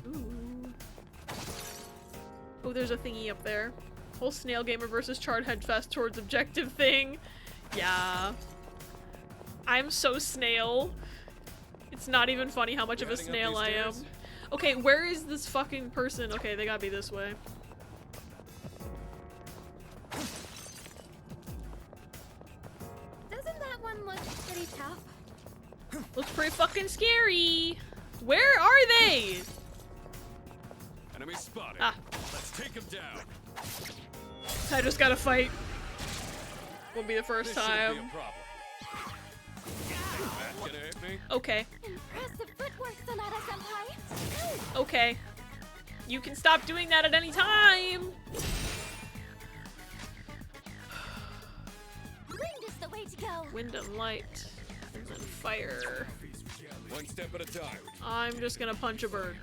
Ooh. Oh, there's a thingy up there. Whole Snail Gamer versus Chard Headfest towards objective thing. Yeah. I'm so snail. It's not even funny how much of a snail I am. Okay, where is this fucking person? Okay, they gotta be this way. Doesn't that one look pretty tough? Looks pretty fucking scary. Where are they? Enemy spotted. Ah. Let's take him down. I just gotta fight. Won't be the first This shouldn't be time. a problem. That gonna hit me? Okay. Impressive footwork, Sonata-senpai. Okay. You can stop doing that at any time. Wind is the way to go. Wind and light. And then fire. One step at a time. I'm just gonna punch a bird.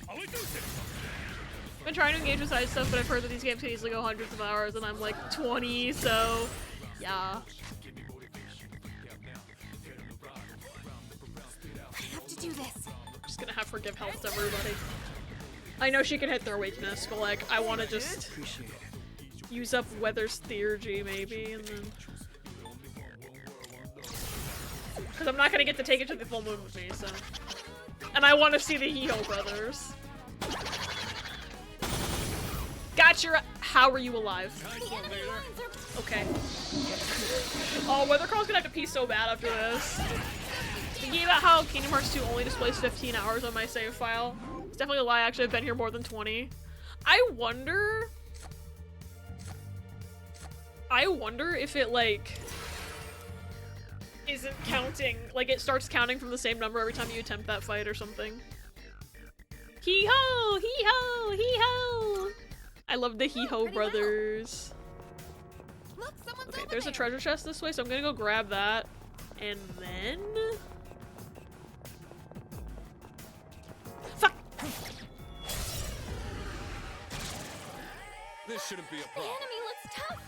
I've been trying to engage with side stuff, but I've heard that these games can easily go hundreds of hours, and I'm like 20, so yeah. I have to do this. I'm just gonna have her give health to everybody. I know she can hit their weakness, but like, I want to just use up Weather's Theurgy maybe, and then... Because I'm not gonna get to take it to the full moon with me, so... And I want to see the Hee-Ho brothers. Got your... How are you alive? Okay. Oh, Weathercrawl's gonna have to pee so bad after this. Thinking about how Kingdom Hearts 2 only displays 15 hours on my save file. It's definitely a lie, actually. I've been here more than 20. I wonder if it, like, isn't counting. Like, it starts counting from the same number every time you attempt that fight or something. Hee-ho! Hee-ho! Hee-ho! I love the Hee-Ho brothers. Look, someone's Okay, over there's a there. treasure chest this way, so I'm gonna go grab that. And then... Fuck! This shouldn't be a The problem. enemy looks tough.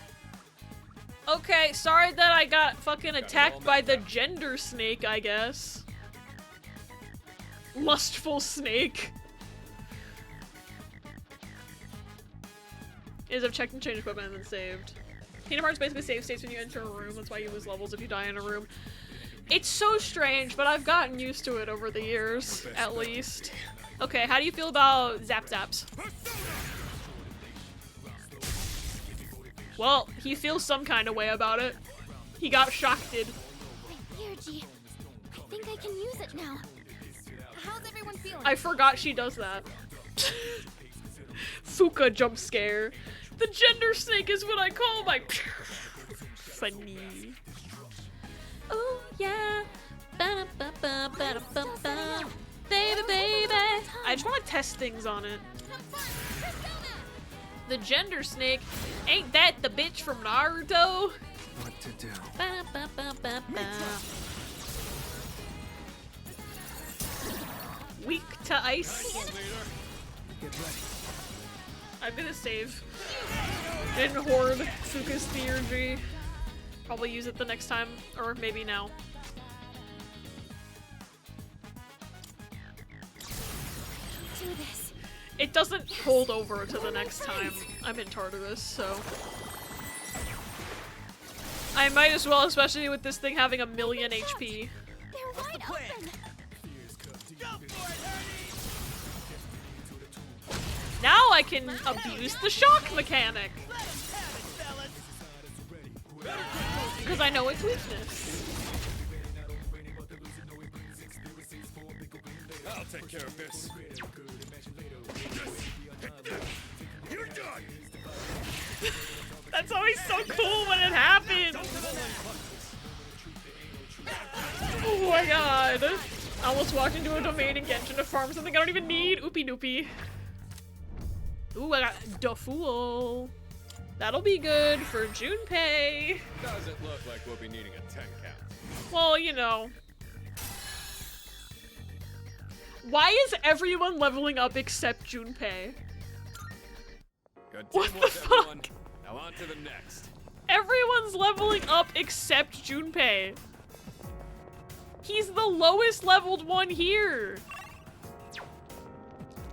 Okay, sorry that I got fucking attacked by the gender snake, I guess. Lustful snake. Is I've checked and changed equipment and then saved. Kingdom Hearts basically save states when you enter a room. That's why you lose levels if you die in a room. It's so strange, but I've gotten used to it over the years, at least. Okay, how do you feel about Zap Zaps? Well, he feels some kind of way about it. He got shocked. My Theurgy. I think I can use it now. How's everyone feeling? I forgot she does that. Fuka jump scare. The gender snake is what I call my funny. Oh yeah. Ba-da-ba-ba-ba-da-ba-ba. Baby, baby. I just want to test things on it. The gender snake. Ain't that the bitch from Naruto? What to do? Ba-ba-ba-ba-ba. Weak to ice. Get ready. I'm gonna save. Didn't hoard Fuka's Theurgy. Probably use it the next time, or maybe now. Do this. It doesn't hold over to the next time I'm in Tartarus, so... I might as well, especially with this thing having 1,000,000 HP. They're wide open. Now I can abuse the shock mechanic! Because I know its weakness. I'll take care of this. You're done. That's always so cool when it happens! Oh my god. I almost walked into a domain in Genshin to farm something I don't even need. Oopie doopie. Ooh, I got Dufool. That'll be good for Junpei. Doesn't look like we'll be needing a 10 count. Well, you know. Why is everyone leveling up except Junpei? Good What teamwork, the everyone. fuck? Now on to the next. Everyone's leveling up except Junpei. He's the lowest leveled one here.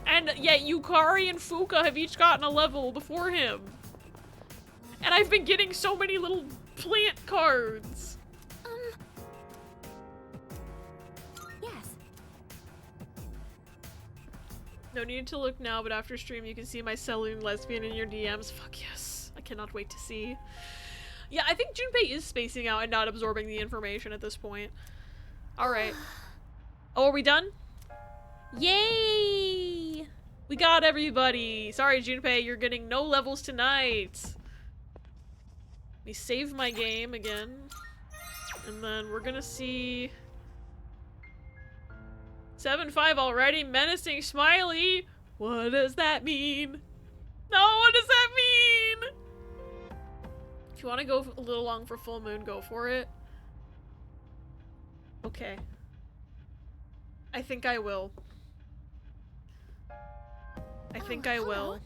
And yet Yukari and Fuka have each gotten a level before him. And I've been getting so many little plant cards. Yes. No need to look now, but after stream you can see my Saloon lesbian in your DMs. Fuck yes. I cannot wait to see. Yeah, I think Junpei is spacing out and not absorbing the information at this point. Alright. Oh, are we done? Yay! We got everybody! Sorry, Junpei, you're getting no levels tonight. Let me save my game again. And then we're gonna see... 7-5 already? Menacing Smiley? What does that mean? No, what does that mean? If you want to go a little long for full moon, go for it. Okay. I think I will. I think I will.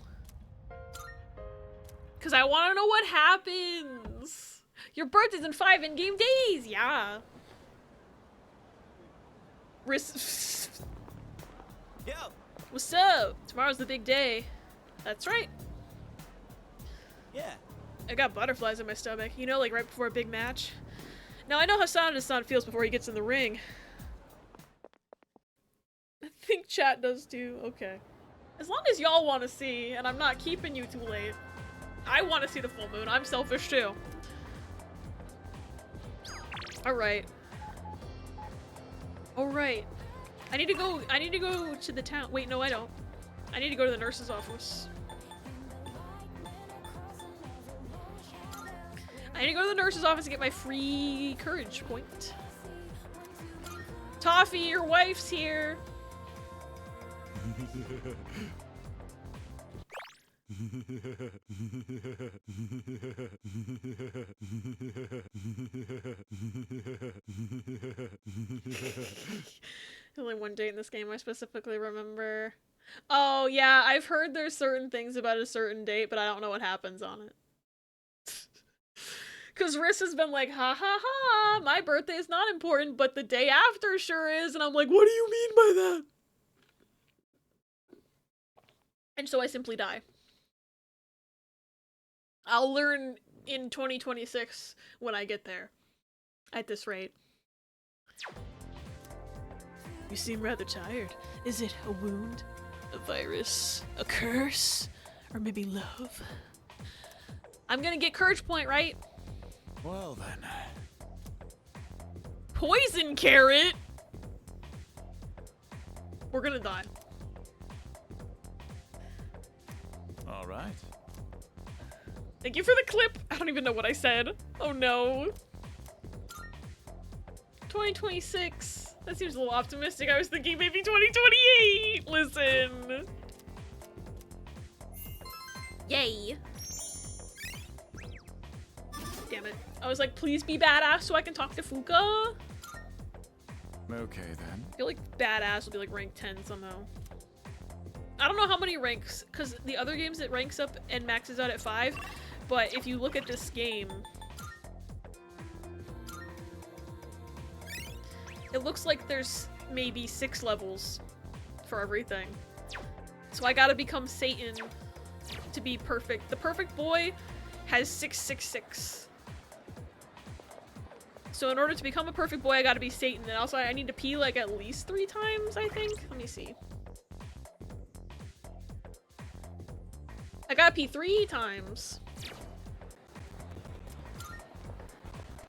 Because I want to know what happens. Your birthday's in 5 in-game days. Yeah. Yo. What's up? Tomorrow's the big day. That's right. Yeah. I got butterflies in my stomach. You know, like right before a big match. Now I know how Sana feels before he gets in the ring. I think chat does too. Okay. As long as y'all want to see, and I'm not keeping you too late. I want to see the full moon. I'm selfish too. Alright. Alright. I need to go to the town. Wait, no I don't. I need to go to the nurse's office. I need to go to the nurse's office and get my free courage point. Toffee, your wife's here. Only one date in this game I specifically remember. Oh yeah, I've heard there's certain things about a certain date, but I don't know what happens on it. Cause Riss has been like, ha ha ha, my birthday is not important, but the day after sure is, and I'm like, what do you mean by that? And so I simply die. I'll learn in 2026 when I get there. At this rate. You seem rather tired. Is it a wound? A virus? A curse? Or maybe love? I'm gonna get courage point, right? Well then. Poison carrot? We're gonna die. All right. Thank you for the clip. I don't even know what I said. Oh no. 2026. That seems a little optimistic. I was thinking maybe 2028. Listen. Yay. Damn it. I was like, please be badass so I can talk to Fuka. Okay then. I feel like badass will be like rank 10 somehow. I don't know how many ranks, because the other games it ranks up and maxes out at 5, but if you look at this game, it looks like there's maybe 6 levels for everything. So I gotta become Satan to be perfect. The perfect boy has 666. So in order to become a perfect boy, I gotta be Satan, and also I need to pee like at least 3 times, I think. Let me see. I gotta pee 3 times.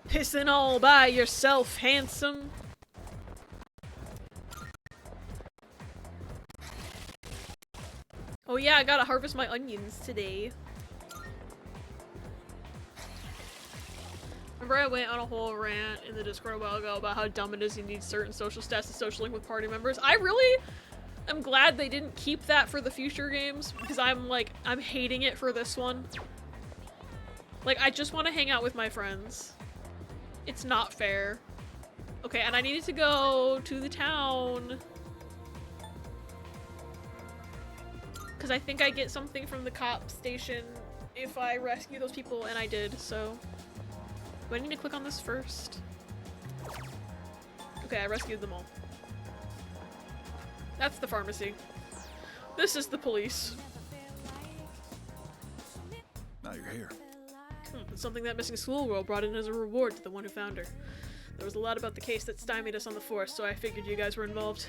Pissing all by yourself, handsome. Oh yeah, I gotta harvest my onions today. Remember I went on a whole rant in the Discord a while ago about how dumb it is you need certain social stats to social link with party members. I really am glad they didn't keep that for the future games, because I'm hating it for this one. Like, I just want to hang out with my friends. It's not fair. Okay, and I needed to go to the town. Because I think I get something from the cop station if I rescue those people, and I did, so... Do I need to click on this first? Okay, I rescued them all. That's the pharmacy. This is the police. Now you're here. It's something that missing schoolgirl brought in as a reward to the one who found her. There was a lot about the case that stymied us on the force, so I figured you guys were involved.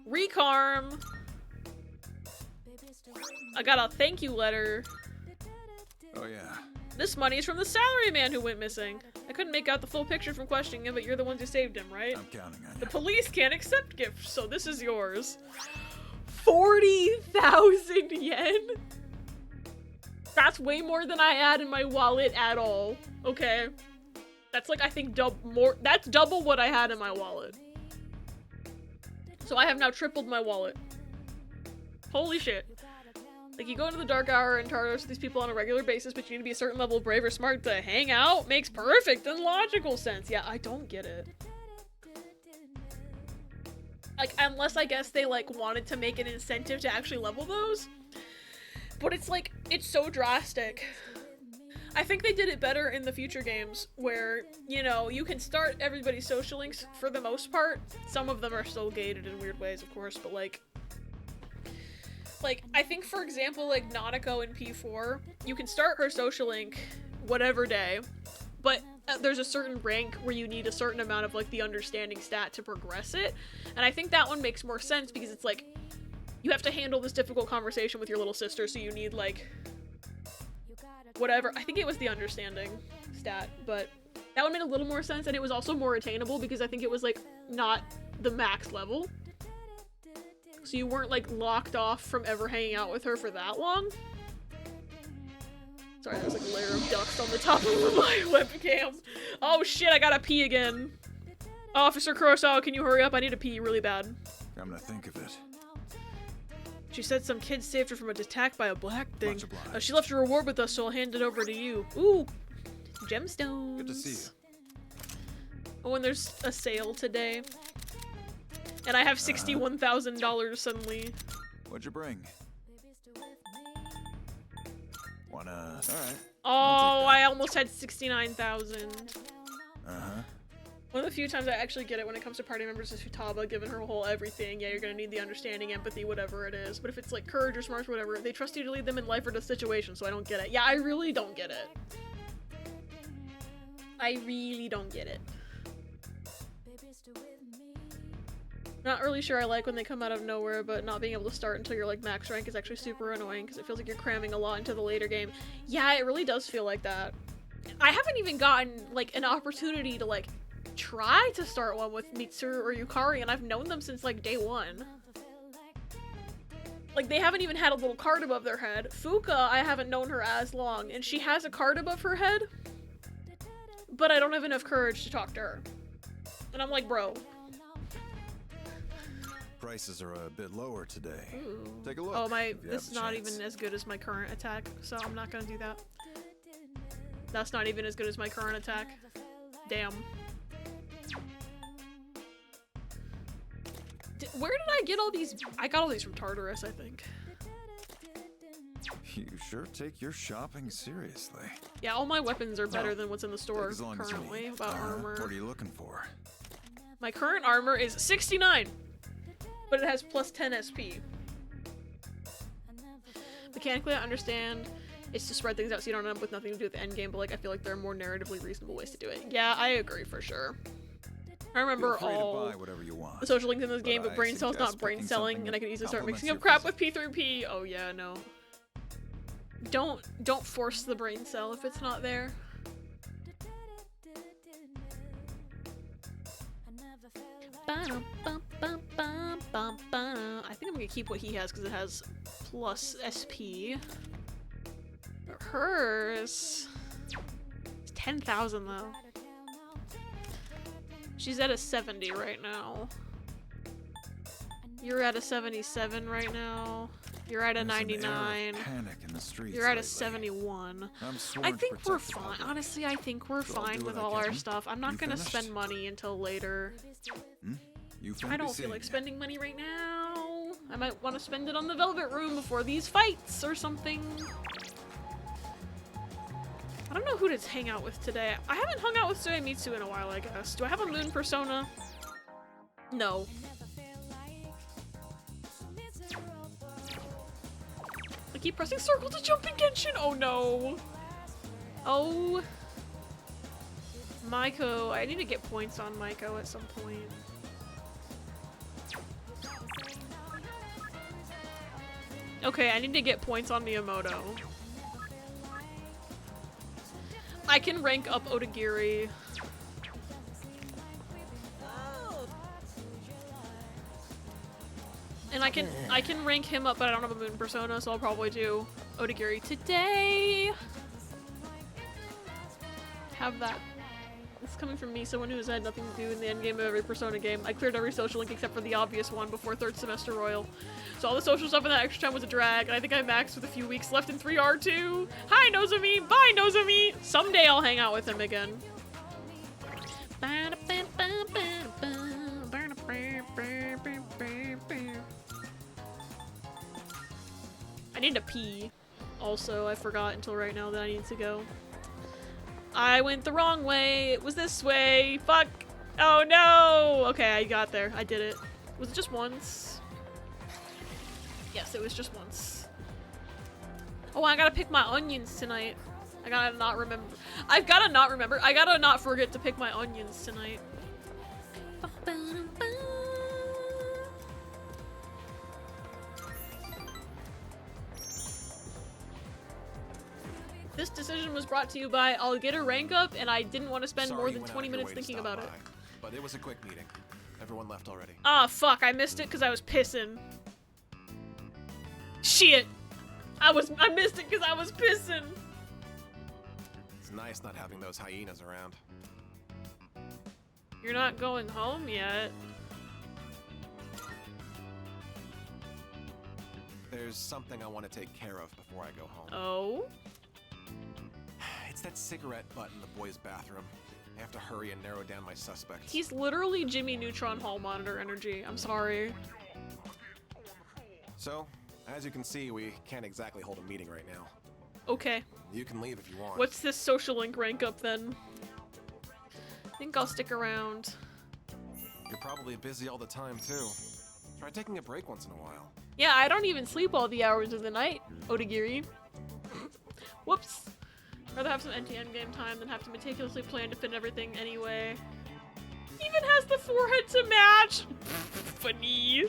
Recarm! I got a thank you letter. Oh yeah. This money is from the salaryman who went missing. I couldn't make out the full picture from questioning him, but you're the ones who saved him, right? I'm counting on you. The police can't accept gifts, so this is yours. 40,000 yen? That's way more than I had in my wallet at all. Okay? That's like, I think, that's double what I had in my wallet. So I have now tripled my wallet. Holy shit. Like, you go into the dark hour and Tartarus with these people on a regular basis, but you need to be a certain level of brave or smart to hang out? Makes perfect and logical sense. Yeah, I don't get it. Like, unless I guess they, like, wanted to make an incentive to actually level those. But it's, like, it's so drastic. I think they did it better in the future games, where, you know, you can start everybody's social links for the most part. Some of them are still gated in weird ways, of course, but, like, I think, for example, like, Nanako in P4, you can start her social link whatever day, but there's a certain rank where you need a certain amount of, like, the understanding stat to progress it, and I think that one makes more sense because it's, like, you have to handle this difficult conversation with your little sister, so you need, like, whatever. I think it was the understanding stat, but that one made a little more sense, and it was also more attainable because I think it was, like, not the max level. So you weren't, like, locked off from ever hanging out with her for that long. Sorry, there's, like, a layer of dust on the top of my webcam. Oh shit, I gotta pee again. Officer Kurosawa, can you hurry up? I need to pee really bad. I'm gonna think of it. She said some kid saved her from an attack by a black thing. She left a reward with us, so I'll hand it over to you. Ooh, gemstones. Good to see you. Oh, and there's a sale today. And I have $61,000 suddenly. What'd you bring? Wanna... Alright. Oh, I almost had 69,000. Uh-huh. One of the few times I actually get it when it comes to party members is Futaba, giving her whole everything. Yeah, you're gonna need the understanding, empathy, whatever it is. But if it's like courage or smarts, whatever, they trust you to lead them in life or the situation, so I don't get it. Yeah, I really don't get it. I really don't get it. Not really sure I like when they come out of nowhere, but not being able to start until you're like max rank is actually super annoying because it feels like you're cramming a lot into the later game. Yeah, it really does feel like that. I haven't even gotten like an opportunity to like try to start one with Mitsuru or Yukari, and I've known them since like day one. Like, they haven't even had a little card above their head. Fuka, I haven't known her as long, and she has a card above her head, but I don't have enough courage to talk to her. And I'm like, bro. Prices are a bit lower today. Ooh. Take a look. Oh, this is not even as good as my current attack, so I'm not gonna do that. That's not even as good as my current attack. Damn. Where did I get all these? I got all these from Tartarus, I think. You sure take your shopping seriously. Yeah, all my weapons are better than what's in the store currently. About armor. What are you looking for? My current armor is 69, but it has plus 10 SP. Mechanically, I understand it's to spread things out so you don't end up with nothing to do with the end game, but like I feel like there are more narratively reasonable ways to do it. Yeah, I agree for sure. I remember all the social links in this game, but brain cell's not brain selling, and I can easily start mixing up crap with P3P. Oh yeah, no. Don't force the brain cell if it's not there. I think I'm gonna keep what he has because it has plus SP. But hers is 10,000 though. She's at a 70 right now. You're at a 77 right now. You're at a 99. Panic in the streets You're at a lately. 71. I'm sworn I to think we're protect the fine. public. Honestly, I think we're So I'll fine do with what I all our can. stuff. I'm not You gonna finished? spend money until later. You I don't feel like spending money right now. I might want to spend it on the Velvet Room before these fights or something. I don't know who to hang out with today. I haven't hung out with Tsuemitsu in a while, I guess. Do I have a moon persona? No. I keep pressing circle to jump in Genshin. Oh no. Oh. Maiko. I need to get points on Maiko at some point. Okay, I need to get points on Miyamoto. I can rank up Otagiri. And I can rank him up, but I don't have a moon persona, so I'll probably do Otagiri today. Have that. This is coming from me, someone who has had nothing to do in the endgame of every Persona game. I cleared every social link except for the obvious one before 3rd semester Royal. So all the social stuff in that extra time was a drag, and I think I maxed with a few weeks left in 3R2. Hi, Nozomi! Bye, Nozomi! Someday I'll hang out with him again. I need to pee. Also, I forgot until right now that I need to go. I went the wrong way. It was this way. Fuck. Oh no. Okay, I got there. I did it. Was it just once? Yes, it was just once. Oh, I gotta pick my onions tonight. I gotta not remember. I've gotta not remember. I gotta not forget to pick my onions tonight. This decision was brought to you by I'll get a rank up and I didn't want to spend more than 20 minutes thinking about it. But it was a quick meeting. Everyone left already. Ah, fuck, I missed it because I was pissing. Shit! I missed it because I was pissing! It's nice not having those hyenas around. You're not going home yet. There's something I want to take care of before I go home. Oh? It's that cigarette butt in the boys' bathroom. I have to hurry and narrow down my suspects. He's literally Jimmy Neutron Hall Monitor energy. I'm sorry. So, as you can see, we can't exactly hold a meeting right now. Okay. You can leave if you want. What's this social link rank up then? I think I'll stick around. You're probably busy all the time, too. Try taking a break once in a while. Yeah, I don't even sleep all the hours of the night, Otagiri. Whoops. Rather have some NTN game time than have to meticulously plan to fit everything anyway. Even has the forehead to match! Funny.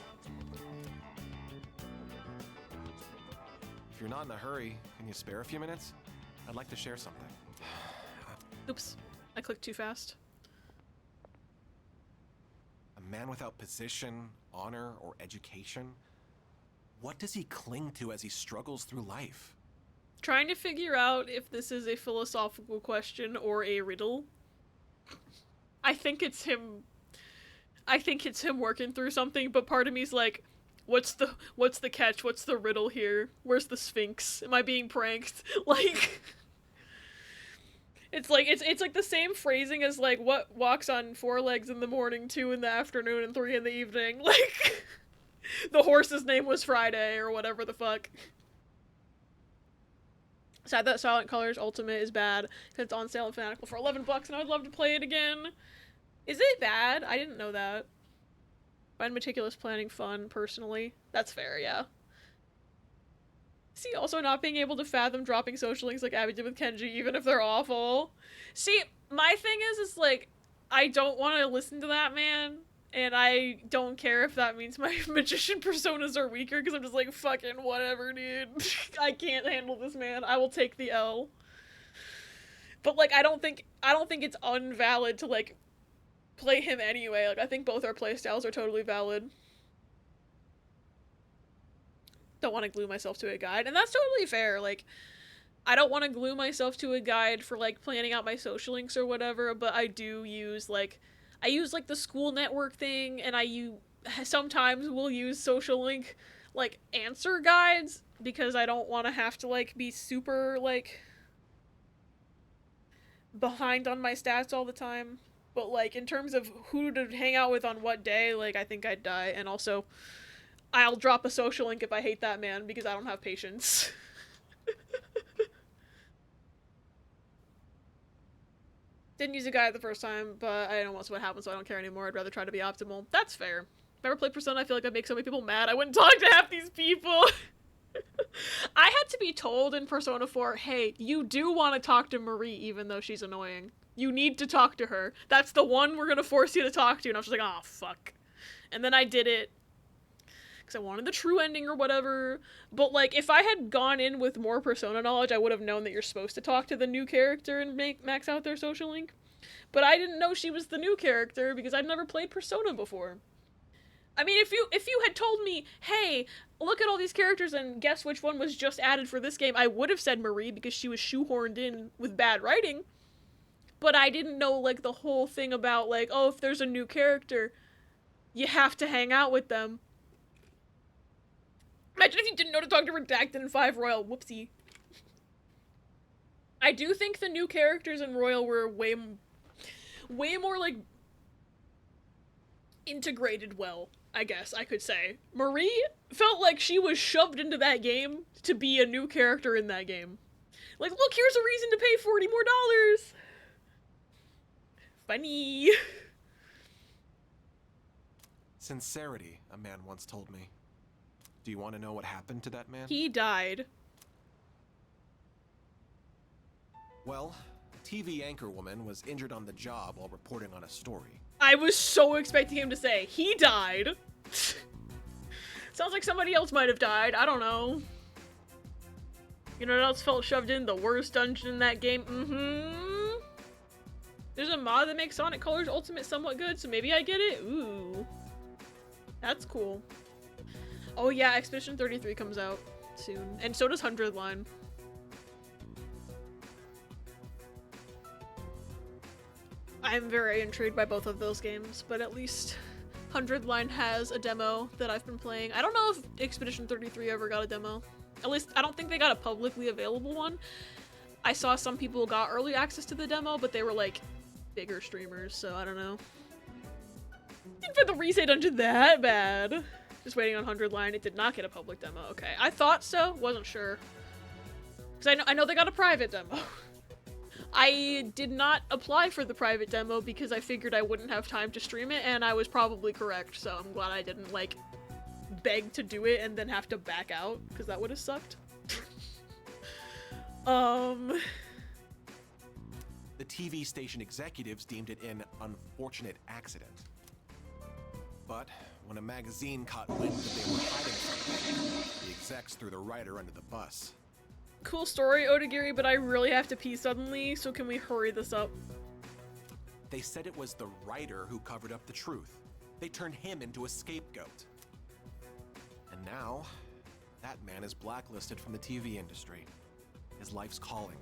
If you're not in a hurry, can you spare a few minutes? I'd like to share something. Oops. I clicked too fast. A man without position, honor, or education? What does he cling to as he struggles through life? Trying to figure out if this is a philosophical question or a riddle. I think it's him working through something, but part of me's like, what's the catch? What's the riddle here? Where's the Sphinx? Am I being pranked? Like, it's like the same phrasing as like what walks on 4 legs in the morning, 2 in the afternoon, and 3 in the evening. Like, the horse's name was Friday or whatever the fuck. Sad that Silent Colors Ultimate is bad because it's on sale at Fanatical for $11 and I would love to play it again. Is it bad? I didn't know that. Find meticulous planning fun, personally. That's fair, yeah. See, also not being able to fathom dropping social links like Abby did with Kenji, even if they're awful. See, my thing is like, I don't want to listen to that man, and I don't care if that means my magician personas are weaker, because I'm just like, fucking whatever, dude. I can't handle this man. I will take the L. But, like, I don't think it's unvalid to, like, play him anyway. Like, I think both our playstyles are totally valid. Don't want to glue myself to a guide, and that's totally fair. Like, I don't want to glue myself to a guide for, like, planning out my social links or whatever, but I do use, like, the school network thing, and sometimes will use social link, like, answer guides, because I don't want to have to, like, be super, like, behind on my stats all the time. But, like, in terms of who to hang out with on what day, like, I think I'd die, and also, I'll drop a social link if I hate that man, because I don't have patience. Didn't use a guide the first time, but I know most of what happened, so I don't care anymore. I'd rather try to be optimal. That's fair. If I ever played Persona, I feel like I'd make so many people mad. I wouldn't talk to half these people. I had to be told in Persona 4, hey, you do want to talk to Marie even though she's annoying. You need to talk to her. That's the one we're gonna force you to talk to. And I was just like, oh, fuck. And then I did it. Because I wanted the true ending or whatever. But, like, if I had gone in with more Persona knowledge, I would have known that you're supposed to talk to the new character and max out their social link. But I didn't know she was the new character because I'd never played Persona before. I mean, if you had told me, hey, look at all these characters and guess which one was just added for this game, I would have said Marie because she was shoehorned in with bad writing. But I didn't know, like, the whole thing about, like, oh, if there's a new character, you have to hang out with them. Imagine if you didn't know to talk to Redacted in 5 Royal. Whoopsie. I do think the new characters in Royal were way more, like, integrated well, I guess I could say. Marie felt like she was shoved into that game to be a new character in that game. Like, look, here's a reason to pay $40 more. Funny. Sincerity, a man once told me. Do you want to know what happened to that man? He died. Well, a TV anchorwoman was injured on the job while reporting on a story. I was so expecting him to say, he died. Sounds like somebody else might have died. I don't know. You know what else felt shoved in? The worst dungeon in that game? Mm-hmm. There's a mod that makes Sonic Colors Ultimate somewhat good, so maybe I get it? Ooh. That's cool. Oh yeah, Expedition 33 comes out soon. And so does 100 Line. I'm very intrigued by both of those games, but at least 100 Line has a demo that I've been playing. I don't know if Expedition 33 ever got a demo. At least, I don't think they got a publicly available one. I saw some people got early access to the demo, but they were like bigger streamers, so I don't know. Didn't find the Risei dungeon that bad. Just waiting on 100 Line. It did not get a public demo. Okay, I thought so. Wasn't sure. Because I know they got a private demo. I did not apply for the private demo because I figured I wouldn't have time to stream it, and I was probably correct, so I'm glad I didn't, like, beg to do it and then have to back out, because that would have sucked. The TV station executives deemed it an unfortunate accident. But when a magazine caught wind that they were hiding something, the execs threw the writer under the bus. Cool story, Odagiri, but I really have to pee suddenly, so can we hurry this up? They said it was the writer who covered up the truth. They turned him into a scapegoat. And now, that man is blacklisted from the TV industry. His life's calling.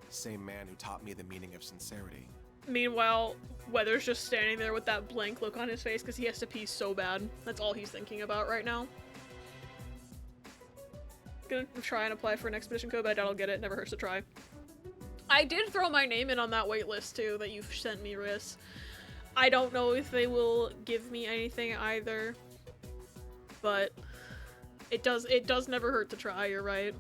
The same man who taught me the meaning of sincerity. Meanwhile, Weather's just standing there with that blank look on his face because he has to pee so bad. That's all he's thinking about right now. Gonna try and apply for an expedition code, but I doubt I'll get it. Never hurts to try. I did throw my name in on that wait list too that you've sent me, Riss. I don't know if they will give me anything either, but it does never hurt to try. You're right.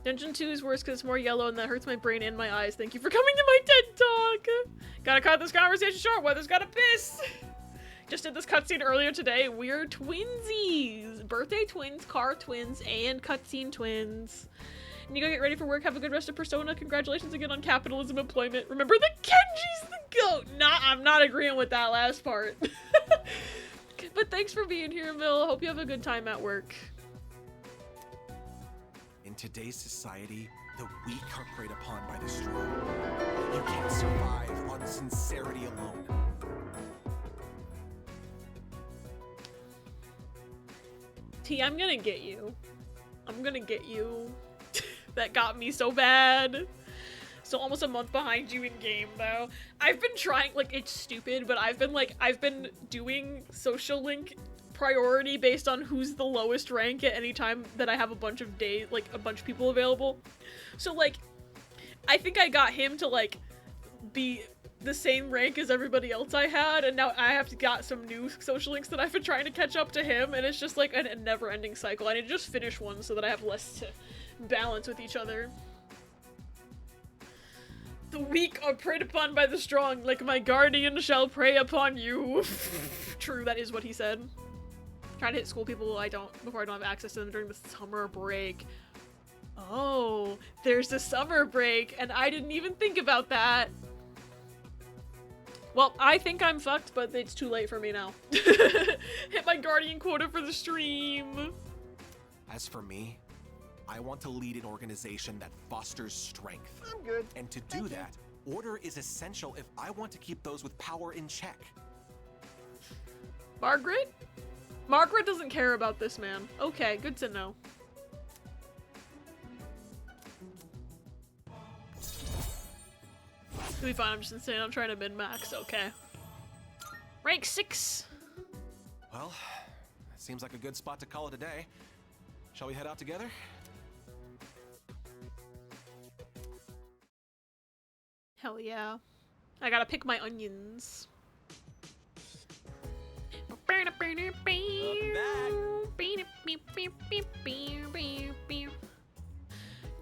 Dungeon 2 is worse because it's more yellow and that hurts my brain and my eyes. Thank you for coming to my TED Talk! Gotta cut this conversation short. Weather's gotta piss! Just did this cutscene earlier today. We're twinsies! Birthday twins, car twins, and cutscene twins. And you go get ready for work. Have a good rest of Persona. Congratulations again on capitalism employment. Remember the Kenji's the goat! Nah, I'm not agreeing with that last part. But thanks for being here, Mill. Hope you have a good time at work. In today's society, the weak are preyed upon by the strong. You can't survive on sincerity alone. T, I'm gonna get you. I'm gonna get you. that got me so bad. So almost a month behind you in game though. I've been trying, like, it's stupid, but I've been doing social link priority based on who's the lowest rank at any time that I have a bunch of days, like a bunch of people available. So like, I think I got him to like be the same rank as everybody else I had, and now I have to got some new social links that I've been trying to catch up to him, and it's just like a never-ending cycle. I need to just finish one so that I have less to balance with each other. The weak are preyed upon by the strong, like my guardian shall prey upon you. True, that is what he said. Trying to hit school people before I don't have access to them during the summer break. Oh, there's a summer break, and I didn't even think about that. Well, I think I'm fucked, but it's too late for me now. Hit my guardian quota for the stream. As for me, I want to lead an organization that fosters strength. I'm good. And to do that, order is essential if I want to keep those with power in check. Margaret? Margaret doesn't care about this man. Okay, good to know. It'll be fine, I'm just insane. I'm trying to min-max, okay. Rank 6! Well, that seems like a good spot to call it a day. Shall we head out together? Hell yeah. I gotta pick my onions.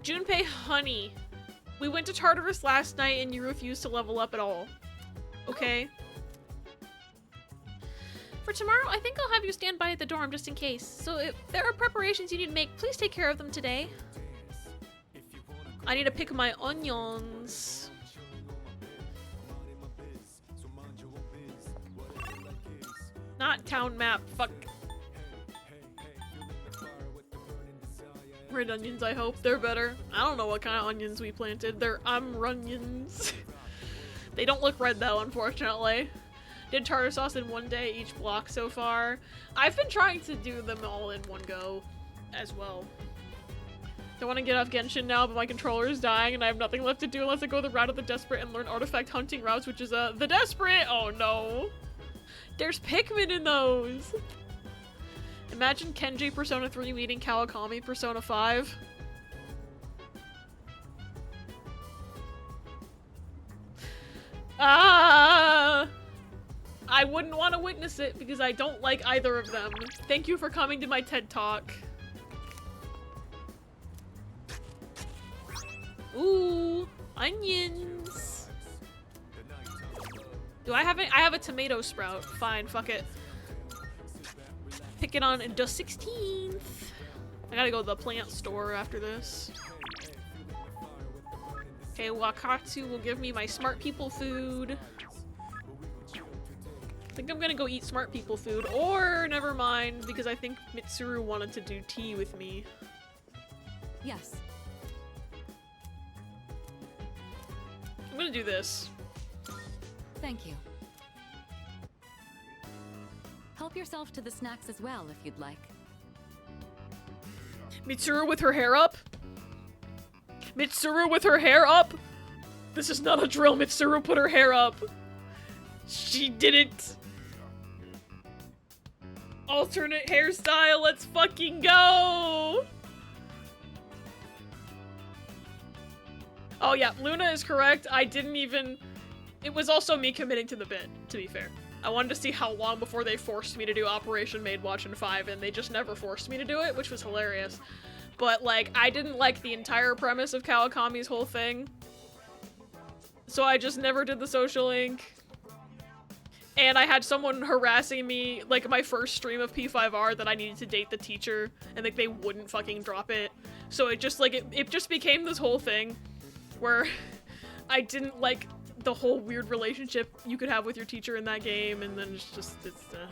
Junpei Honey. We went to Tartarus last night and you refused to level up at all. Okay. For tomorrow, I think I'll have you stand by at the dorm just in case. So if there are preparations you need to make, please take care of them today. I need to pick my onions. Not town map, fuck. Red onions, I hope. They're better. I don't know what kind of onions we planted. They're runnions. They don't look red though, unfortunately. Did tartar sauce in one day each block so far. I've been trying to do them all in one go as well. I want to get off Genshin now, but my controller is dying and I have nothing left to do unless I go the route of the Desperate and learn artifact hunting routes, which is the Desperate! Oh no! There's Pikmin in those! Imagine Kenji Persona 3 meeting Kawakami Persona 5. Ah! I wouldn't want to witness it because I don't like either of them. Thank you for coming to my TED Talk. Ooh, onions. Do I have it? I have a tomato sprout. Fine, fuck it. Pick it on the 16th. I gotta go to the plant store after this. Okay, Wakatsu will give me my smart people food. I think I'm gonna go eat smart people food, or never mind, because I think Mitsuru wanted to do tea with me. Yes. I'm gonna do this. Thank you. Help yourself to the snacks as well, if you'd like. Mitsuru with her hair up? Mitsuru with her hair up? This is not a drill. Mitsuru put her hair up. She didn't. Alternate hairstyle, let's fucking go! Oh yeah, Luna is correct. I didn't even... It was also me committing to the bit, to be fair. I wanted to see how long before they forced me to do Operation Maid Watch in 5, and they just never forced me to do it, which was hilarious. But, like, I didn't like the entire premise of Kawakami's whole thing. So I just never did the social link. And I had someone harassing me, like, my first stream of P5R that I needed to date the teacher, and, like, they wouldn't fucking drop it. So it just, like, it just became this whole thing where I didn't like the whole weird relationship you could have with your teacher in that game, and then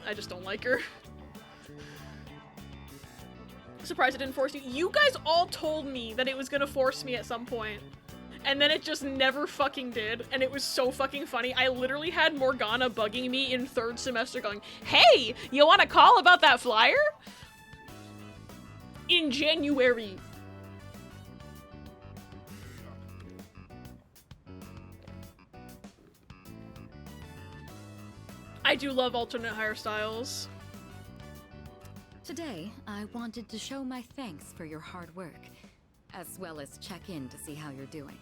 I just don't like her. Surprised it didn't force you. You guys all told me that it was gonna force me at some point, and then it just never fucking did, and it was so fucking funny. I literally had Morgana bugging me in 3rd semester going, "Hey, you wanna call about that flyer?" In January. I do love alternate hairstyles. Today, I wanted to show my thanks for your hard work, as well as check in to see how you're doing.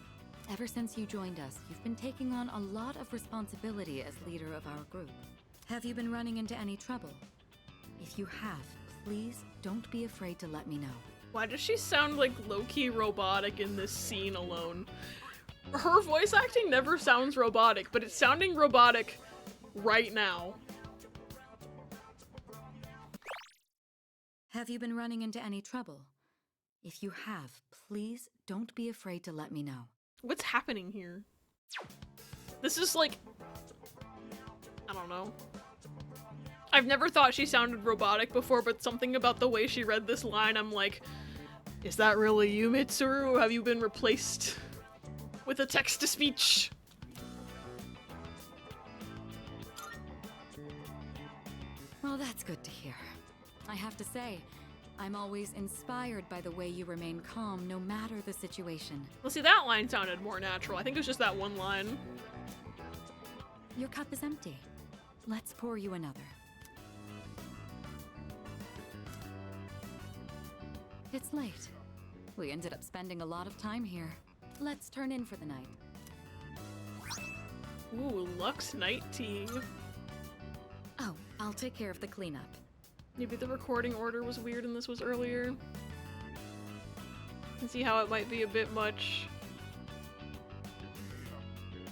Ever since you joined us, you've been taking on a lot of responsibility as leader of our group. Have you been running into any trouble? If you have, please don't be afraid to let me know. Why does she sound like low-key robotic in this scene alone? Her voice acting never sounds robotic, but it's sounding robotic right now. Have you been running into any trouble? If you have, please don't be afraid to let me know. What's happening here? This is like... I don't know. I've never thought she sounded robotic before, but something about the way she read this line, I'm like, is that really you, Mitsuru, or have you been replaced with a text-to-speech? Well, that's good to hear. I have to say, I'm always inspired by the way you remain calm no matter the situation. Well, see, that line sounded more natural. I think it was just that one line. Your cup is empty. Let's pour you another. It's late. We ended up spending a lot of time here. Let's turn in for the night. Ooh, Lux Night Tea. Oh, I'll take care of the cleanup. Maybe the recording order was weird and this was earlier. I can see how it might be a bit much.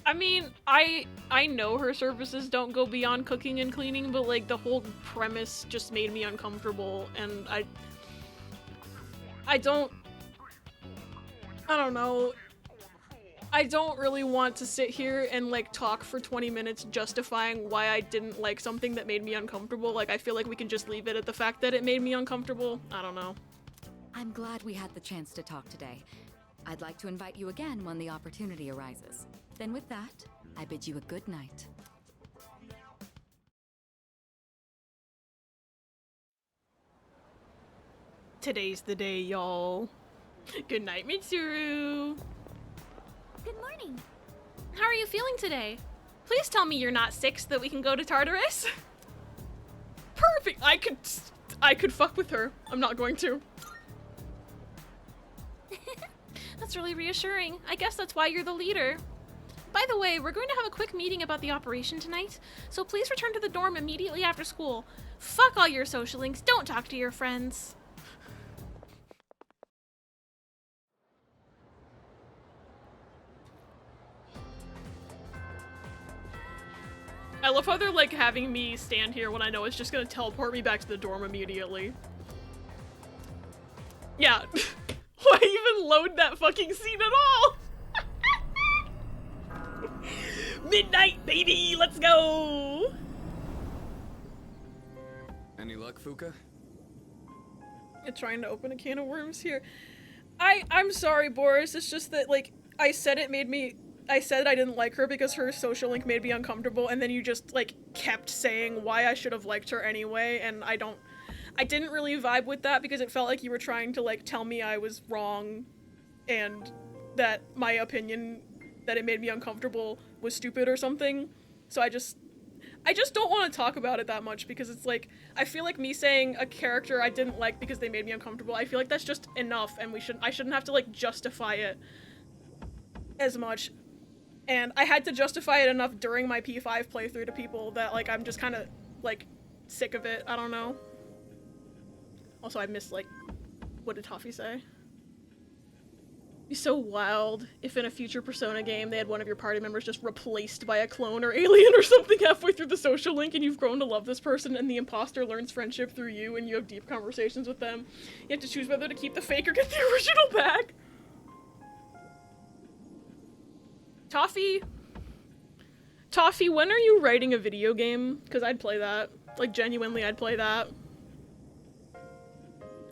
I mean, I know her services don't go beyond cooking and cleaning, but like the whole premise just made me uncomfortable, and I don't know. I don't really want to sit here and like talk for 20 minutes justifying why I didn't like something that made me uncomfortable. Like, I feel like we can just leave it at the fact that it made me uncomfortable. I don't know. I'm glad we had the chance to talk today. I'd like to invite you again when the opportunity arises. Then with that, I bid you a good night. Today's the day, y'all. Good night, Mitsuru. Good morning. How are you feeling today? Please tell me you're not sick so that we can go to Tartarus. Perfect. I could fuck with her. I'm not going to. That's really reassuring. I guess that's why you're the leader. By the way, we're going to have a quick meeting about the operation tonight, so please return to the dorm immediately after school. Fuck all your social links. Don't talk to your friends. I love how they're like having me stand here when I know it's just gonna teleport me back to the dorm immediately. Yeah. Why even load that fucking scene at all? Midnight, baby! Let's go! Any luck, Fuka? I'm trying to open a can of worms here. I'm sorry, Boris. It's just that, like, I said I didn't like her because her social link made me uncomfortable, and then you just, like, kept saying why I should have liked her anyway, and I didn't really vibe with that because it felt like you were trying to, like, tell me I was wrong and that my opinion that it made me uncomfortable was stupid or something. So I just don't want to talk about it that much because it's like, I feel like me saying a character I didn't like because they made me uncomfortable, I feel like that's just enough, and I shouldn't have to, like, justify it as much. And I had to justify it enough during my P5 playthrough to people that, like, I'm just kind of, like, sick of it. I don't know. Also, I missed, like, what did Toffee say? It'd be so wild if in a future Persona game they had one of your party members just replaced by a clone or alien or something halfway through the social link, and you've grown to love this person and the imposter learns friendship through you and you have deep conversations with them. You have to choose whether to keep the fake or get the original back. Toffee, when are you writing a video game? Because I'd play that. Like, genuinely, I'd play that.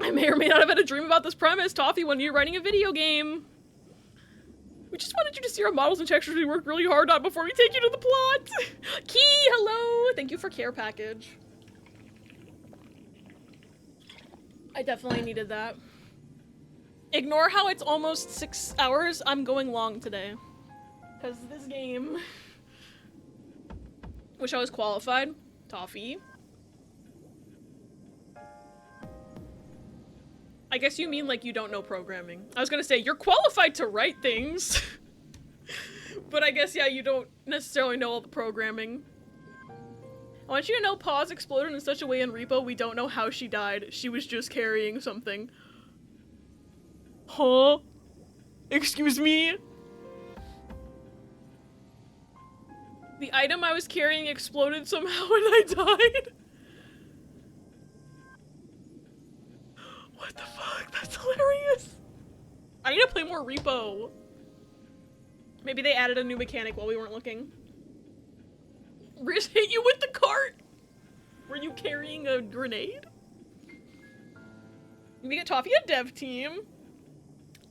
I may or may not have had a dream about this premise. Toffee, when are you writing a video game? We just wanted you to see our models and textures we worked really hard on before we take you to the plot. Key, hello! Thank you for care package. I definitely needed that. Ignore how it's almost 6 hours. I'm going long today. Because this game... Wish I was qualified. Toffee. I guess you mean like you don't know programming. I was gonna say, you're qualified to write things. But I guess, yeah, you don't necessarily know all the programming. I want you to know Pause exploded in such a way in Repo we don't know how she died. She was just carrying something. Huh? Excuse me? The item I was carrying exploded somehow and I died? What the fuck? That's hilarious. I need to play more Repo. Maybe they added a new mechanic while we weren't looking. Riz hit you with the cart! Were you carrying a grenade? We get Toffee a dev team.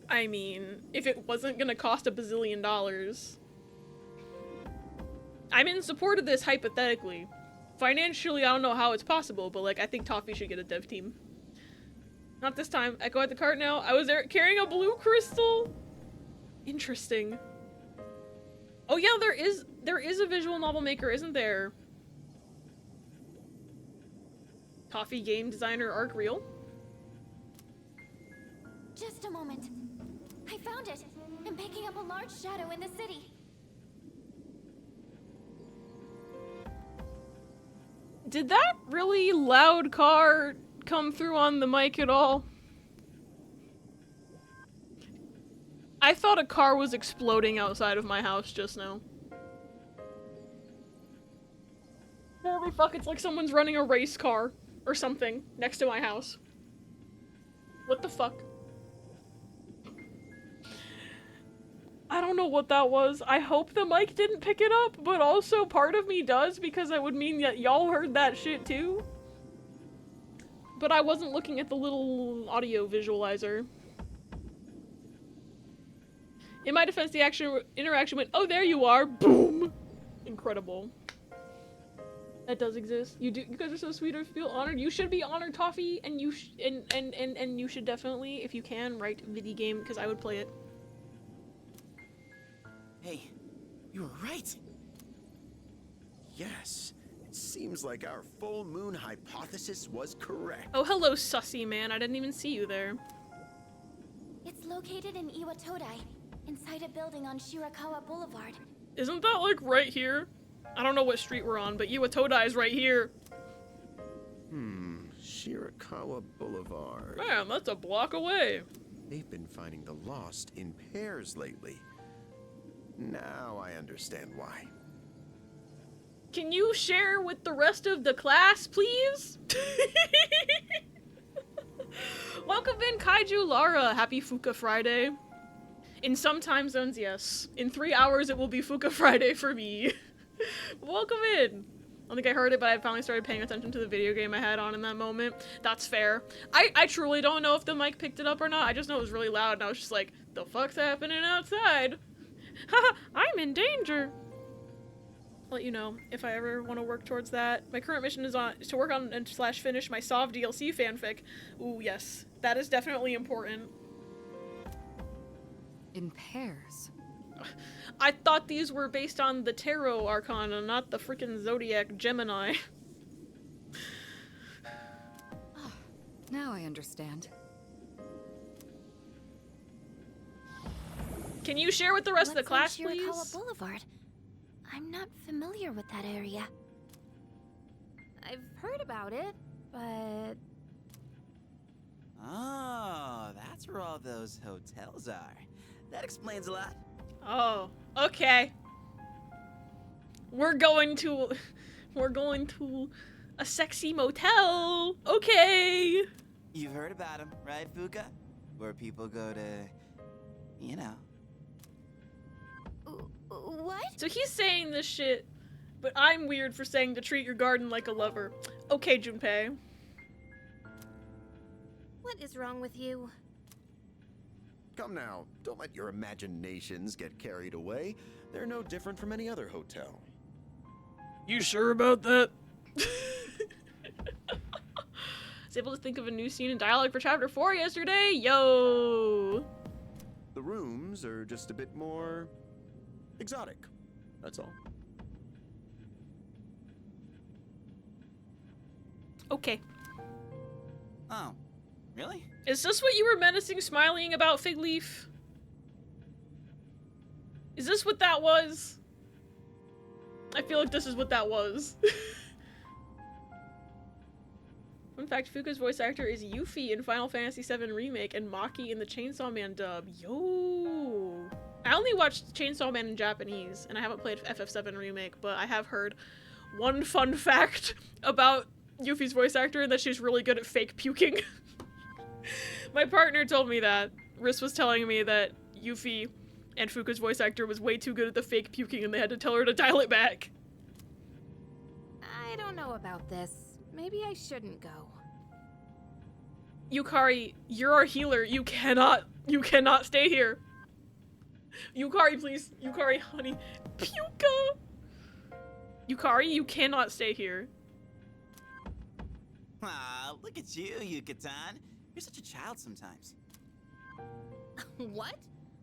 I mean, if it wasn't gonna cost $1 bazillion. I'm in support of this hypothetically. Financially, I don't know how it's possible, but like, I think Toffee should get a dev team. Not this time. Echo at the cart now. I was there carrying a blue crystal. Interesting. Oh yeah, there is a visual novel maker, isn't there? Toffee game designer arc real? Just a moment. I found it. I'm picking up a large shadow in the city. Did that really loud car come through on the mic at all? I thought a car was exploding outside of my house just now. Holy fuck, it's like someone's running a race car or something next to my house. What the fuck? I don't know what that was. I hope the mic didn't pick it up, but also part of me does because it would mean that y'all heard that shit too. But I wasn't looking at the little audio visualizer. In my defense, the interaction went, oh, there you are, boom! Incredible. That does exist. You guys are so sweet, I feel honored. You should be honored, Toffee, and you and you should definitely, if you can, write video game, because I would play it. Hey, you were right. Yes, it seems like our full moon hypothesis was correct. Oh, hello, sussy man. I didn't even see you there. It's located in Iwatodai, inside a building on Shirakawa Boulevard. Isn't that, like, right here? I don't know what street we're on, but Iwatodai is right here. Shirakawa Boulevard. Man, that's a block away. They've been finding the lost in pairs lately. Now I understand why. Can you share with the rest of the class, please? Welcome in, Kaiju Lara. Happy Fuka Friday. In some time zones, yes. In 3 hours, it will be Fuka Friday for me. Welcome in. I don't think I heard it, but I finally started paying attention to the video game I had on in that moment. That's fair. I truly don't know if the mic picked it up or not. I just know it was really loud, and I was just like, the fuck's happening outside? Haha, I'm in danger. I'll let you know if I ever want to work towards that. My current mission is to work on and / finish my Sov DLC fanfic. Ooh, yes. That is definitely important. In pairs? I thought these were based on the Tarot Arcana, not the freaking Zodiac Gemini. Oh, now I understand. Can you share with the rest of the class, What's on please? Shirakawa Boulevard? I'm not familiar with that area. I've heard about it, but... Oh, that's where all those hotels are. That explains a lot. Oh, okay. We're going to a sexy motel. Okay. You've heard about them, right, Fuka? Where people go to, you know. What? So he's saying this shit, but I'm weird for saying to treat your garden like a lover. Okay, Junpei. What is wrong with you? Come now, don't let your imaginations get carried away. They're no different from any other hotel. You sure about that? I was able to think of a new scene and dialogue for chapter 4 yesterday. Yo! The rooms are just a bit more exotic. That's all. Okay. Oh, really? Is this what you were menacing smiling about, Fig Leaf? Is this what that was? I feel like this is what that was. Fun fact, Fuka's voice actor is Yuffie in Final Fantasy VII Remake and Maki in the Chainsaw Man dub. Yo! I only watched Chainsaw Man in Japanese, and I haven't played FF7 Remake, but I have heard one fun fact about Yuffie's voice actor, and that she's really good at fake puking. My partner told me that. Riss was telling me that Yuffie and Fuka's voice actor was way too good at the fake puking, and they had to tell her to dial it back. I don't know about this. Maybe I shouldn't go. Yukari, you're our healer. You cannot stay here. Yukari, please. Yukari, honey. Puka! Yukari, you cannot stay here. Ah, look at you, Yucatan. You're such a child sometimes. What?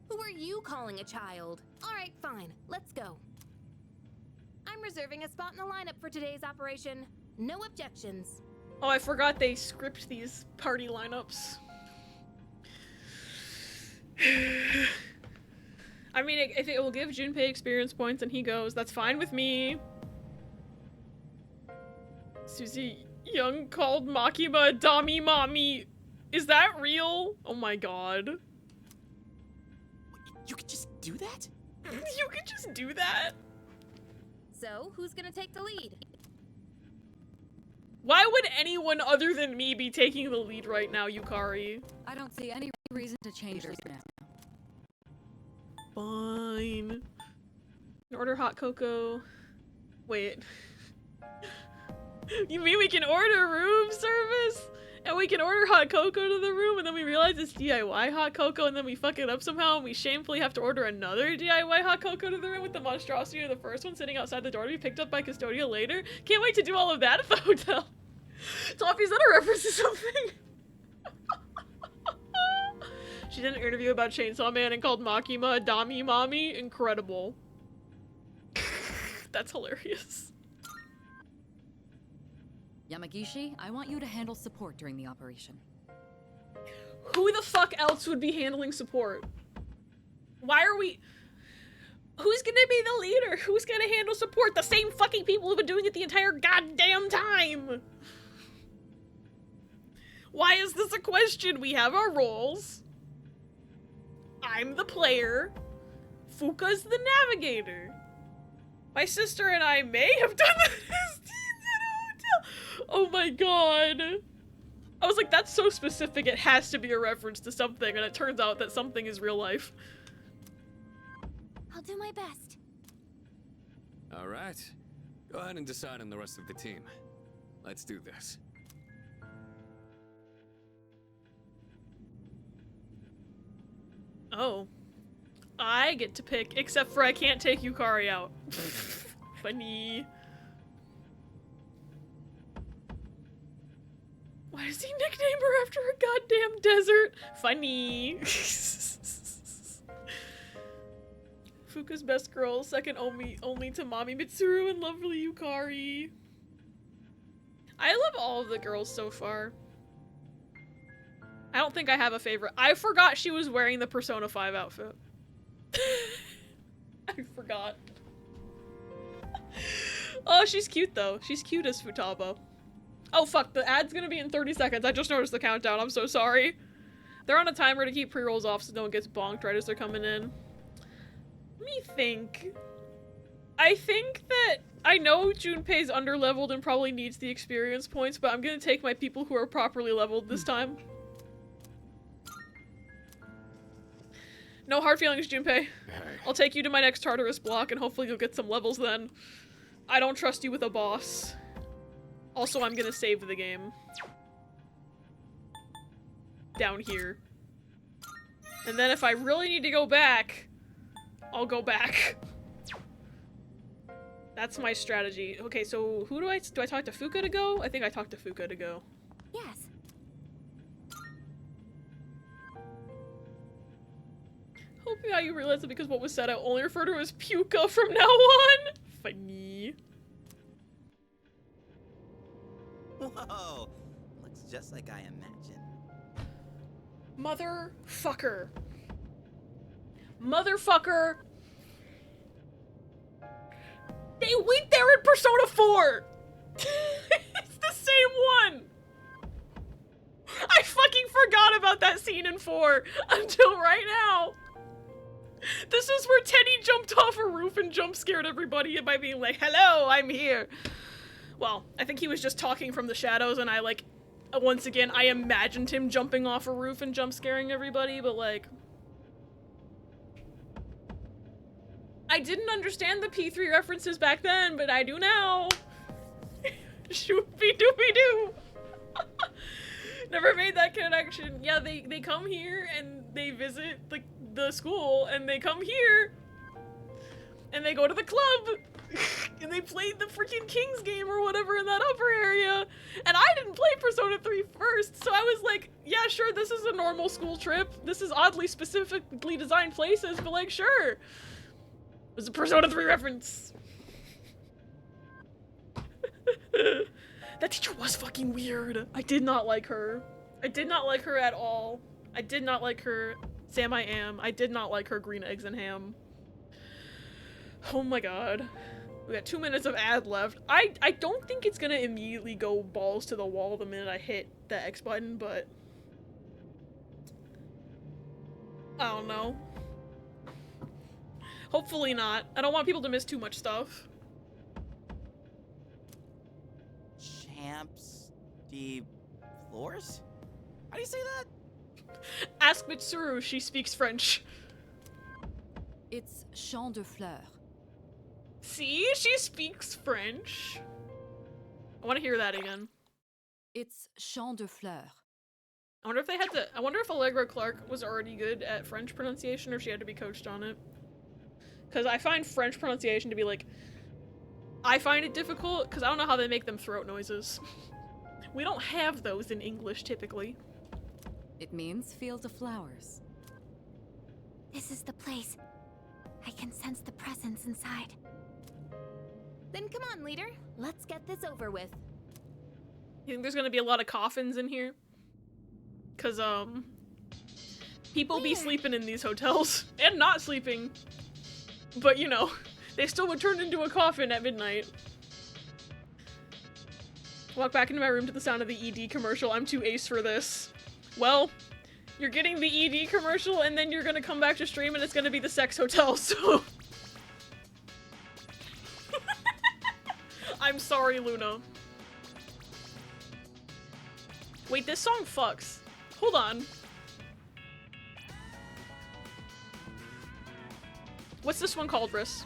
Who are you calling a child? Alright, fine. Let's go. I'm reserving a spot in the lineup for today's operation. No objections. Oh, I forgot they script these party lineups. I mean, if it will give Junpei experience points and he goes, that's fine with me. Susie Young called Makima Dami Mommy. Is that real? Oh my god. You could just do that? You could just do that? So, who's gonna take the lead? Why would anyone other than me be taking the lead right now, Yukari? I don't see any reason to change this now. Fine. Order hot cocoa. Wait. You mean we can order room service? And we can order hot cocoa to the room, and then we realize it's DIY hot cocoa, and then we fuck it up somehow, and we shamefully have to order another DIY hot cocoa to the room with the monstrosity of the first one sitting outside the door to be picked up by Custodia later? Can't wait to do all of that at the hotel. Toffee, is that a reference to something? She did an interview about Chainsaw Man and called Makima a Dami Mommy. Incredible. That's hilarious. Yamagishi, I want you to handle support during the operation. Who the fuck else would be handling support? Why are we... Who's gonna be the leader? Who's gonna handle support? The same fucking people who've been doing it the entire goddamn time! Why is this a question? We have our roles. I'm the player. Fuka's the navigator. My sister and I may have done this as teens at a hotel. Oh my god. I was like, that's so specific, it has to be a reference to something, and it turns out that something is real life. I'll do my best. All right. Go ahead and decide on the rest of the team. Let's do this. Oh. I get to pick, except for I can't take Yukari out. Funny. Why does he nickname her after a goddamn desert? Funny. Fuka's best girl, second only to Mami Mitsuru and lovely Yukari. I love all of the girls so far. I don't think I have a favorite. I forgot she was wearing the Persona 5 outfit. I forgot. Oh, she's cute though. She's cute as Futaba. Oh fuck, the ad's gonna be in 30 seconds. I just noticed the countdown. I'm so sorry. They're on a timer to keep pre-rolls off so no one gets bonked right as they're coming in. Let me think. I think that I know Junpei's underleveled and probably needs the experience points, but I'm gonna take my people who are properly leveled this time. No hard feelings, Junpei. I'll take you to my next Tartarus block and hopefully you'll get some levels then. I don't trust you with a boss. Also, I'm gonna save the game. Down here. And then if I really need to go back, I'll go back. That's my strategy. Okay, so who do I talk to Fuka to go? I think I talked to Fuka to go. Yes. Hope now you realize that because what was said, I only refer to her as Puka from now on. Funny. Whoa! Looks just like I imagined. Motherfucker. Motherfucker. They went there in Persona 4! It's the same one! I fucking forgot about that scene in 4 until right now. This is where Teddy jumped off a roof and jump scared everybody by being like, hello, I'm here. Well, I think he was just talking from the shadows and I like, once again, I imagined him jumping off a roof and jump scaring everybody, but like, I didn't understand the P3 references back then, but I do now. Shoopy-doopy-doo. Never made that connection. Yeah, they come here and they visit the school and they come here and they go to the club and they played the freaking Kings game or whatever in that upper area. And I didn't play Persona 3 first, so I was like, yeah, sure, this is a normal school trip. This is oddly specifically designed places, but like, sure. It was a Persona 3 reference. That teacher was fucking weird. I did not like her. I did not like her at all. I did not like her Sam I Am. I did not like her Green Eggs and Ham. Oh my god. We got 2 minutes of ad left. I don't think it's gonna immediately go balls to the wall the minute I hit the X button, but I don't know. Hopefully not. I don't want people to miss too much stuff. Champs de floors? How do you say that? Ask Mitsuru, she speaks French. It's Champ de Fleurs. See? She speaks French. I want to hear that again. It's Champ de Fleurs. I wonder if they had to. I wonder if Allegra Clark was already good at French pronunciation or if she had to be coached on it. Because I find French pronunciation to be like, I find it difficult because I don't know how they make them throat noises. We don't have those in English typically. It means field of flowers. This is the place. I can sense the presence inside. Then come on, leader. Let's get this over with. You think there's gonna be a lot of coffins in here? Cause people be sleeping in these hotels and not sleeping. But you know, they still would turn into a coffin at midnight. Walk back into my room to the sound of the ED commercial. I'm too ace for this. Well, you're getting the ED commercial and then you're gonna come back to stream and it's gonna be the sex hotel, so. I'm sorry, Luna. Wait, this song fucks. Hold on. What's this one called, Riss?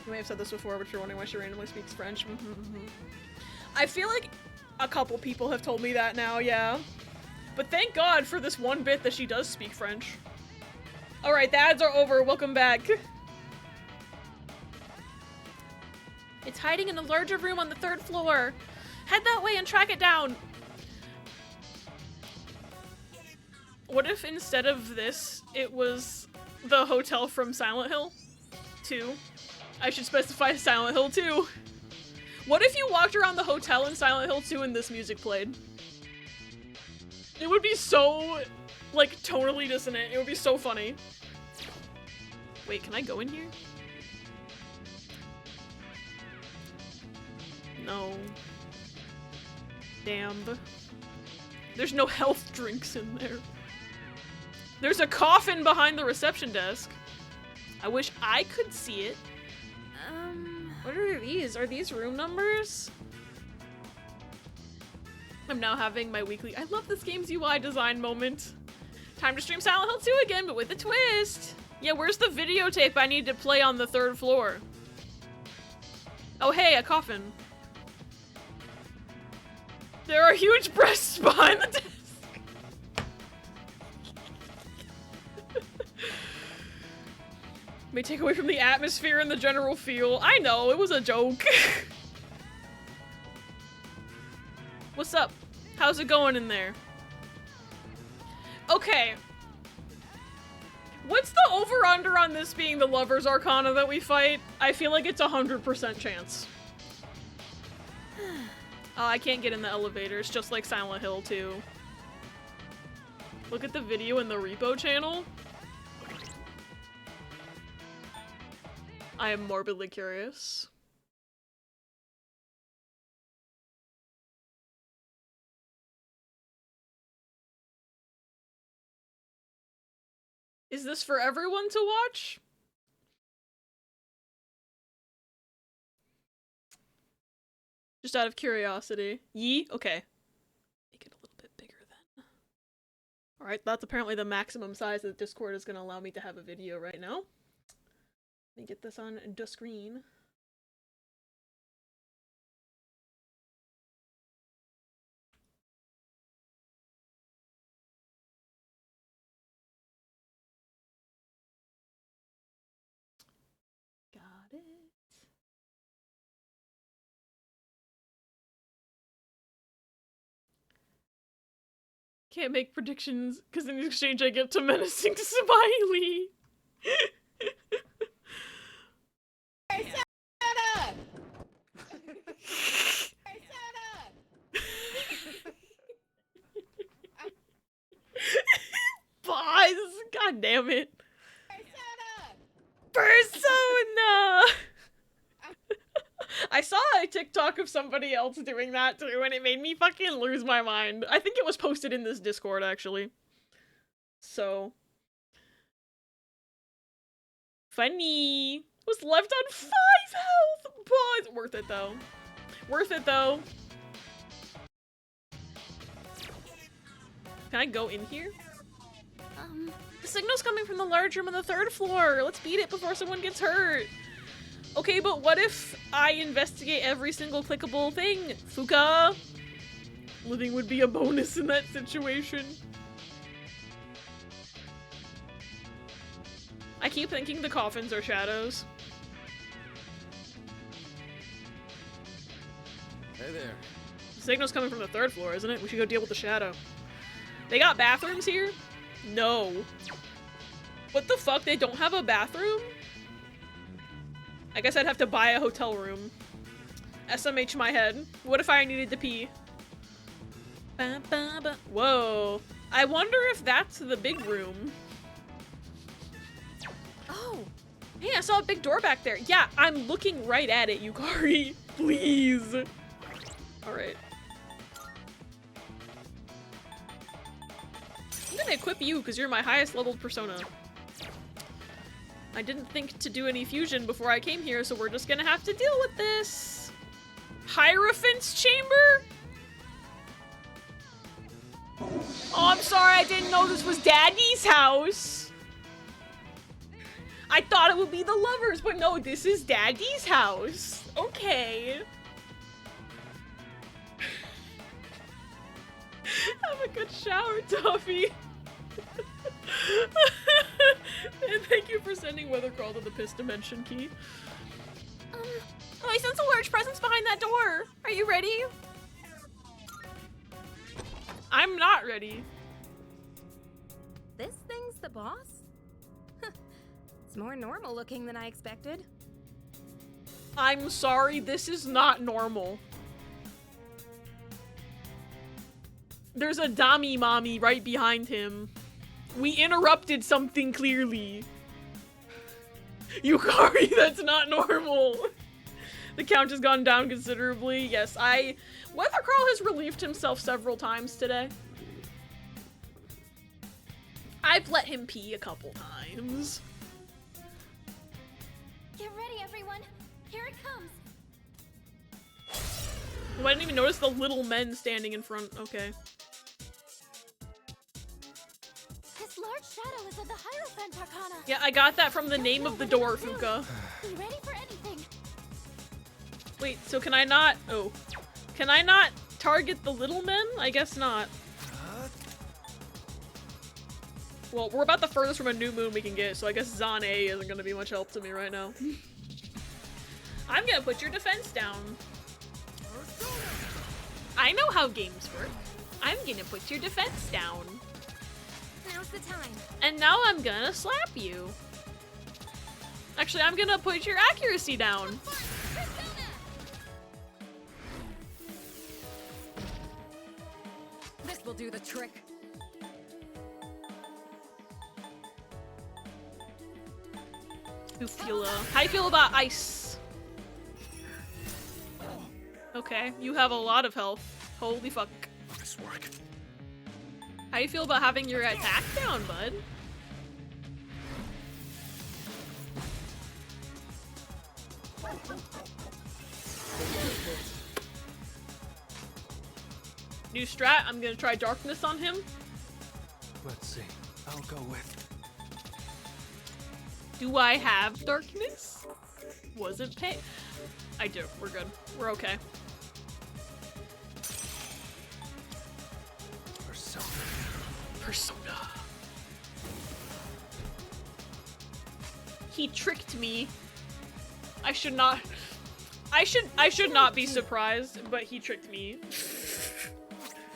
You may have said this before, but you're wondering why she randomly speaks French. I feel like a couple people have told me that now, yeah. But thank God for this one bit that she does speak French. Alright, the ads are over. Welcome back. It's hiding in a larger room on the 3rd floor. Head that way and track it down. What if instead of this, it was the hotel from Silent Hill 2? I should specify Silent Hill 2. What if you walked around the hotel in Silent Hill 2 and this music played? It would be so, like, tonally dissonant. It would be so funny. Wait, can I go in here? No. Damn. There's no health drinks in there. There's a coffin behind the reception desk. I wish I could see it. What are these? Are these room numbers? I'm now having my weekly I love this game's UI design moment. Time to stream Silent Hill 2 again, but with a twist. Yeah, where's the videotape I need to play on the 3rd floor? Oh hey, a coffin. There are huge breasts behind the desk. May take away from the atmosphere and the general feel. I know, it was a joke. What's up? How's it going in there? Okay. What's the over-under on this being the Lover's Arcana that we fight? I feel like it's 100% chance. I can't get in the elevator. It's just like Silent Hill 2. Look at the video in the repo channel. I am morbidly curious. Is this for everyone to watch? Just out of curiosity. Yee? Okay. Make it a little bit bigger then. Alright, that's apparently the maximum size that Discord is going to allow me to have a video right now. Let me get this on the screen. Got it. Can't make predictions, because in exchange I get to menacing Smiley. Pause! God damn it. Persona! I saw a TikTok of somebody else doing that too, and it made me fucking lose my mind. I think it was posted in this Discord, actually. So. Funny. Was left on 5 health! But worth it though. Worth it though. Can I go in here? The signal's coming from the large room on the 3rd floor. Let's beat it before someone gets hurt. Okay, but what if I investigate every single clickable thing? Fuka? Living would be a bonus in that situation. I keep thinking the coffins are shadows. Hey there. The signal's coming from the 3rd floor, isn't it? We should go deal with the shadow. They got bathrooms here? No. What the fuck? They don't have a bathroom? I guess I'd have to buy a hotel room. SMH my head. What if I needed to pee? Ba, ba, ba. Whoa. I wonder if that's the big room. Oh. Hey, I saw a big door back there. Yeah, I'm looking right at it, Yukari. Please. Alright. I'm gonna equip you because you're my highest leveled persona. I didn't think to do any fusion before I came here, so we're just gonna have to deal with this. Hierophant's chamber? Oh, I'm sorry, I didn't know this was Daddy's house. I thought it would be the lovers, but no, this is Daddy's house. Okay. Have a good shower, Toffee. And thank you for sending Weathercrawl to the Piss Dimension key. I sense a large presence behind that door. Are you ready? I'm not ready. This thing's the boss? It's more normal looking than I expected. I'm sorry, this is not normal. There's a Dami mommy right behind him. We interrupted something clearly. Yukari, that's not normal. The count has gone down considerably. Yes, Weathercrawl has relieved himself several times today. I've let him pee a couple times. Get ready, everyone. Here it comes. Oh, I didn't even notice the little men standing in front. Okay. This large shadow is of the Hierophant Arcana. Yeah, I got that from the name of the door, Fuka. Be ready for anything. Wait, so can I not? Oh. Can I not target the little men? I guess not. Well, we're about the furthest from a new moon we can get, so I guess Zon A isn't gonna be much help to me right now. I'm gonna put your defense down. I know how games work. I'm gonna put your defense down. Now Now's the time. And now I'm gonna slap you. Actually, I'm gonna put your accuracy down. This will do the trick. Ufula. How do you feel about ice? Okay, you have a lot of health. Holy fuck. This work. How do you feel about having your attack down, bud? New strat, I'm gonna try darkness on him. Let's see. I'll go with. Do I have darkness? Wasn't pay. I do. We're good. We're okay. Persona. Persona. He tricked me. I should not be surprised, but he tricked me.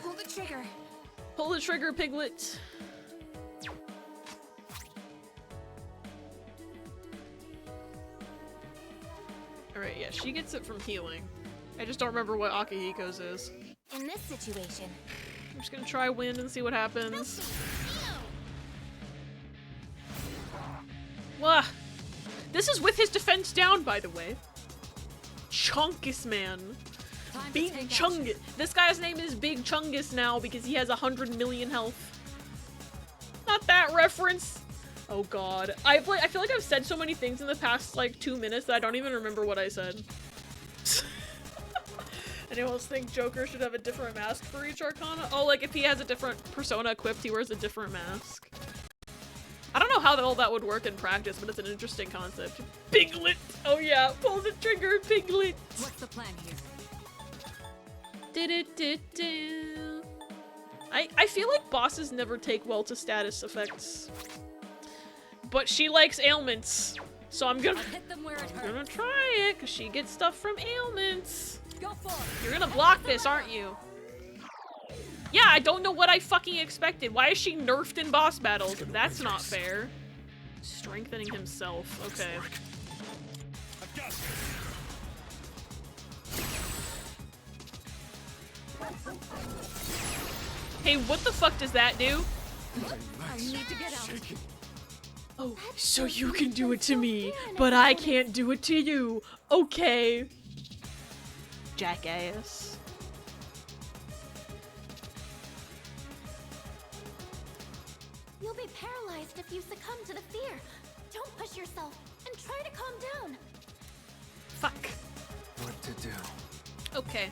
Pull the trigger. Pull the trigger, Piglet. Alright, yeah, she gets it from healing. I just don't remember what Akihiko's is. In this situation, I'm just gonna try wind and see what happens. Wah! This is with his defense down, by the way. Chungus Man. Big Chungus. This guy's name is Big Chungus now because he has 100 million health. Not that reference. Oh god. I feel like I've said so many things in the past like 2 minutes that I don't even remember what I said. Anyone else think Joker should have a different mask for each Arcana? Oh, like if he has a different persona equipped, he wears a different mask. I don't know how all that would work in practice, but it's an interesting concept. Piglet! Oh yeah, pull the trigger, Piglet! What's the plan here? I feel like bosses never take well to status effects. But she likes ailments, so I'm gonna try it, because she gets stuff from ailments. You're gonna block this, aren't you? Yeah, I don't know what I fucking expected. Why is she nerfed in boss battles? That's not fair. Strengthening himself. Okay. Hey, what the fuck does that do? I need to get out. Oh, so you can do it to me, but I can't do it to you. Okay. Jackass. You'll be paralyzed if you succumb to the fear. Don't push yourself and try to calm down. Fuck. What to do? Okay.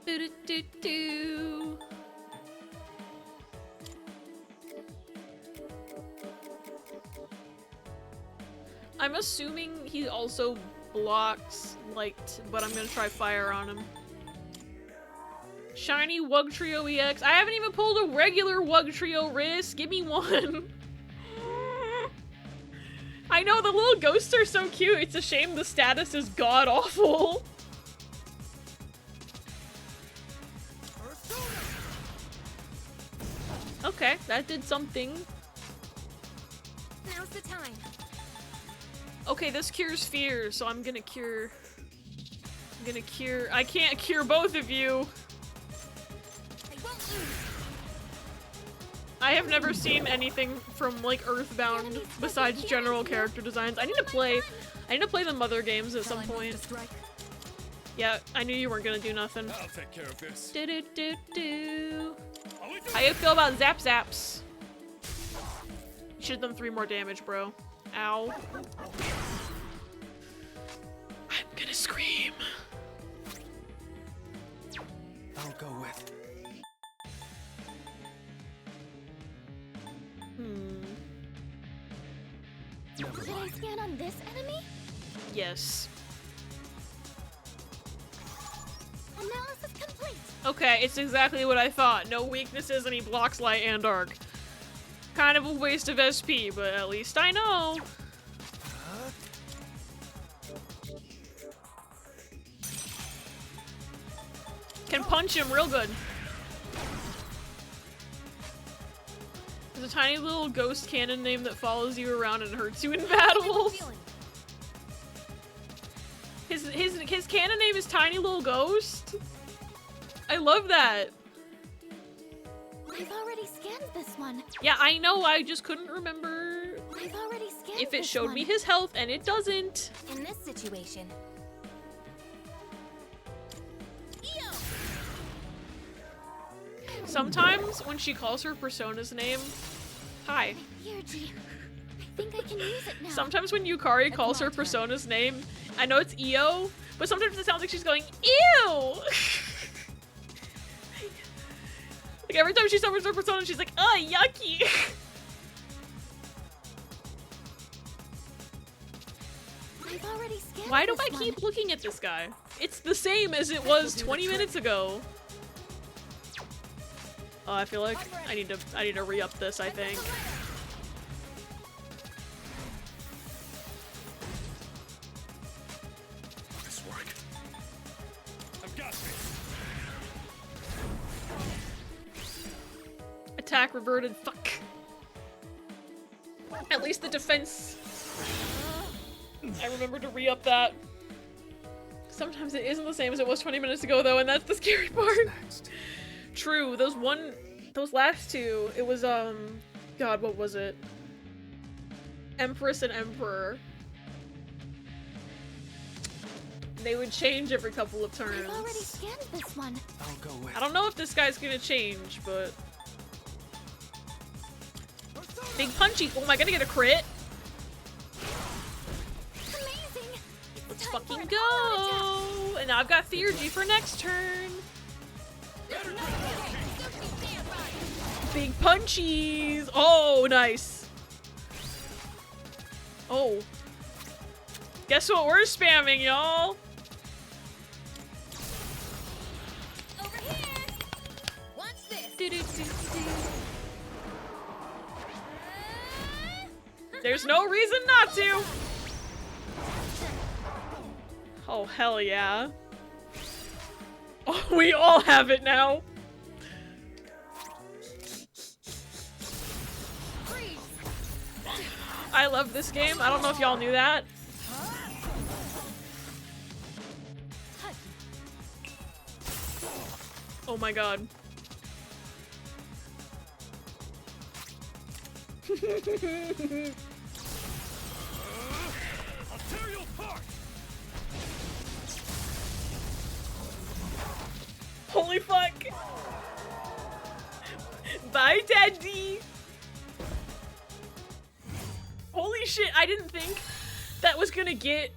Do-do-do-do. I'm assuming he also blocks light, but I'm gonna try fire on him. Shiny Wugtrio EX. I haven't even pulled a regular Wugtrio wrist. Give me one. I know, the little ghosts are so cute. It's a shame the status is god-awful. Okay, that did something. Now's the time. Okay, this cures fear, so I'm gonna cure... I can't cure both of you. I have never seen anything from, like, Earthbound besides general character designs. I need to play the Mother games at some point. Yeah, I knew you weren't gonna do nothing. I'll take care of this. Do-do-do-do. How you feel about Zap Zaps? You should have done 3 more damage, bro. Ow. I'm gonna scream. I'll go with. Did I scan on this enemy? Yes. Analysis complete. Okay, it's exactly what I thought. No weaknesses and he blocks light and dark. Kind of a waste of SP, but at least I know. Can punch him real good. There's a tiny little ghost cannon name that follows you around and hurts you in battles. His canon name is Tiny Little Ghost. I love that. I've already scanned this one. Yeah, I know. I just couldn't remember I've already scanned if it this showed one. me his health, and it doesn't. In this situation. Sometimes when she calls her persona's name, hi. Yurgi, I think I can use it now. Sometimes when Yukari calls her persona's name, I know it's Io, but sometimes it sounds like she's going, ew! Like every time she summons her persona, she's like, ugh, yucky! I've already scanned Why do this I one. keep looking at this guy? It's the same as it was 20 minutes ago. Oh, I feel like I need to re-up this, I think. This work. I've got Attack reverted, fuck. At least the defense. I remember to re-up that. Sometimes it isn't the same as it was 20 minutes ago though, and that's the scary part. True, those last two, it was God, what was it? Empress and Emperor. They would change every couple of turns. I've already scanned this one. I'll go with. I don't know if this guy's gonna change, but big punchy. Oh, am I gonna get a crit? Amazing. Let's fucking go! And now I've got Theurgy for next turn. Big punchies! Oh, nice. Oh. Guess what we're spamming, y'all? Over here. Watch this. There's no reason not to. Oh, hell yeah. Oh, we all have it now. I love this game. I don't know if y'all knew that. Oh my god. I'll tear you apart. Holy fuck. Bye, Daddy. Holy shit, I didn't think that was gonna get...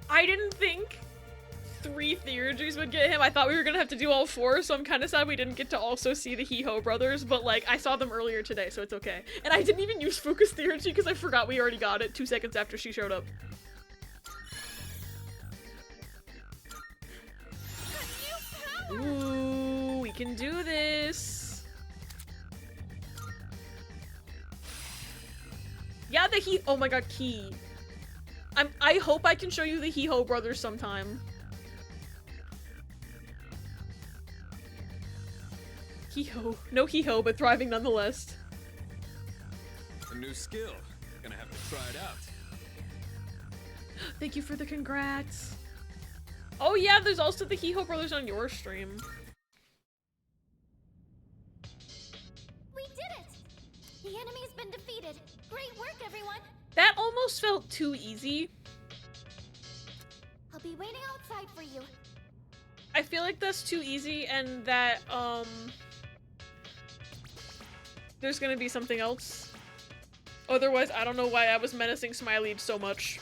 I didn't think 3 Theurgies would get him. I thought we were gonna have to do all 4, so I'm kind of sad we didn't get to also see the He-Ho brothers, but like, I saw them earlier today, so it's okay. And I didn't even use Fuka's Theurgy because I forgot we already got it 2 seconds after she showed up. Ooh, we can do this. Yeah, oh my god, Key. I hope I can show you the He-Ho brothers sometime. He-Ho. No He-Ho, but thriving nonetheless. A new skill. Gonna have to try it out. Thank you for the congrats. Oh yeah, there's also the He-Ho brothers on your stream. We did it! The enemy's been defeated. Great work, everyone. That almost felt too easy. I'll be waiting outside for you. I feel like that's too easy and that, there's gonna be something else. Otherwise, I don't know why I was menacing Smiley so much.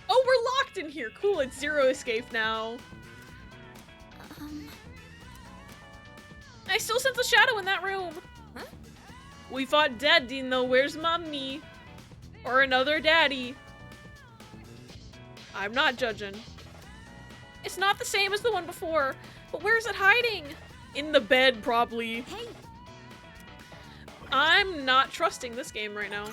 Oh, we're locked in here! Cool, it's Zero Escape now. I still sense a shadow in that room! Huh? We fought Daddy, though. Where's Mommy? Or another Daddy. I'm not judging. It's not the same as the one before, but where's it hiding? In the bed, probably. Hey. I'm not trusting this game right now.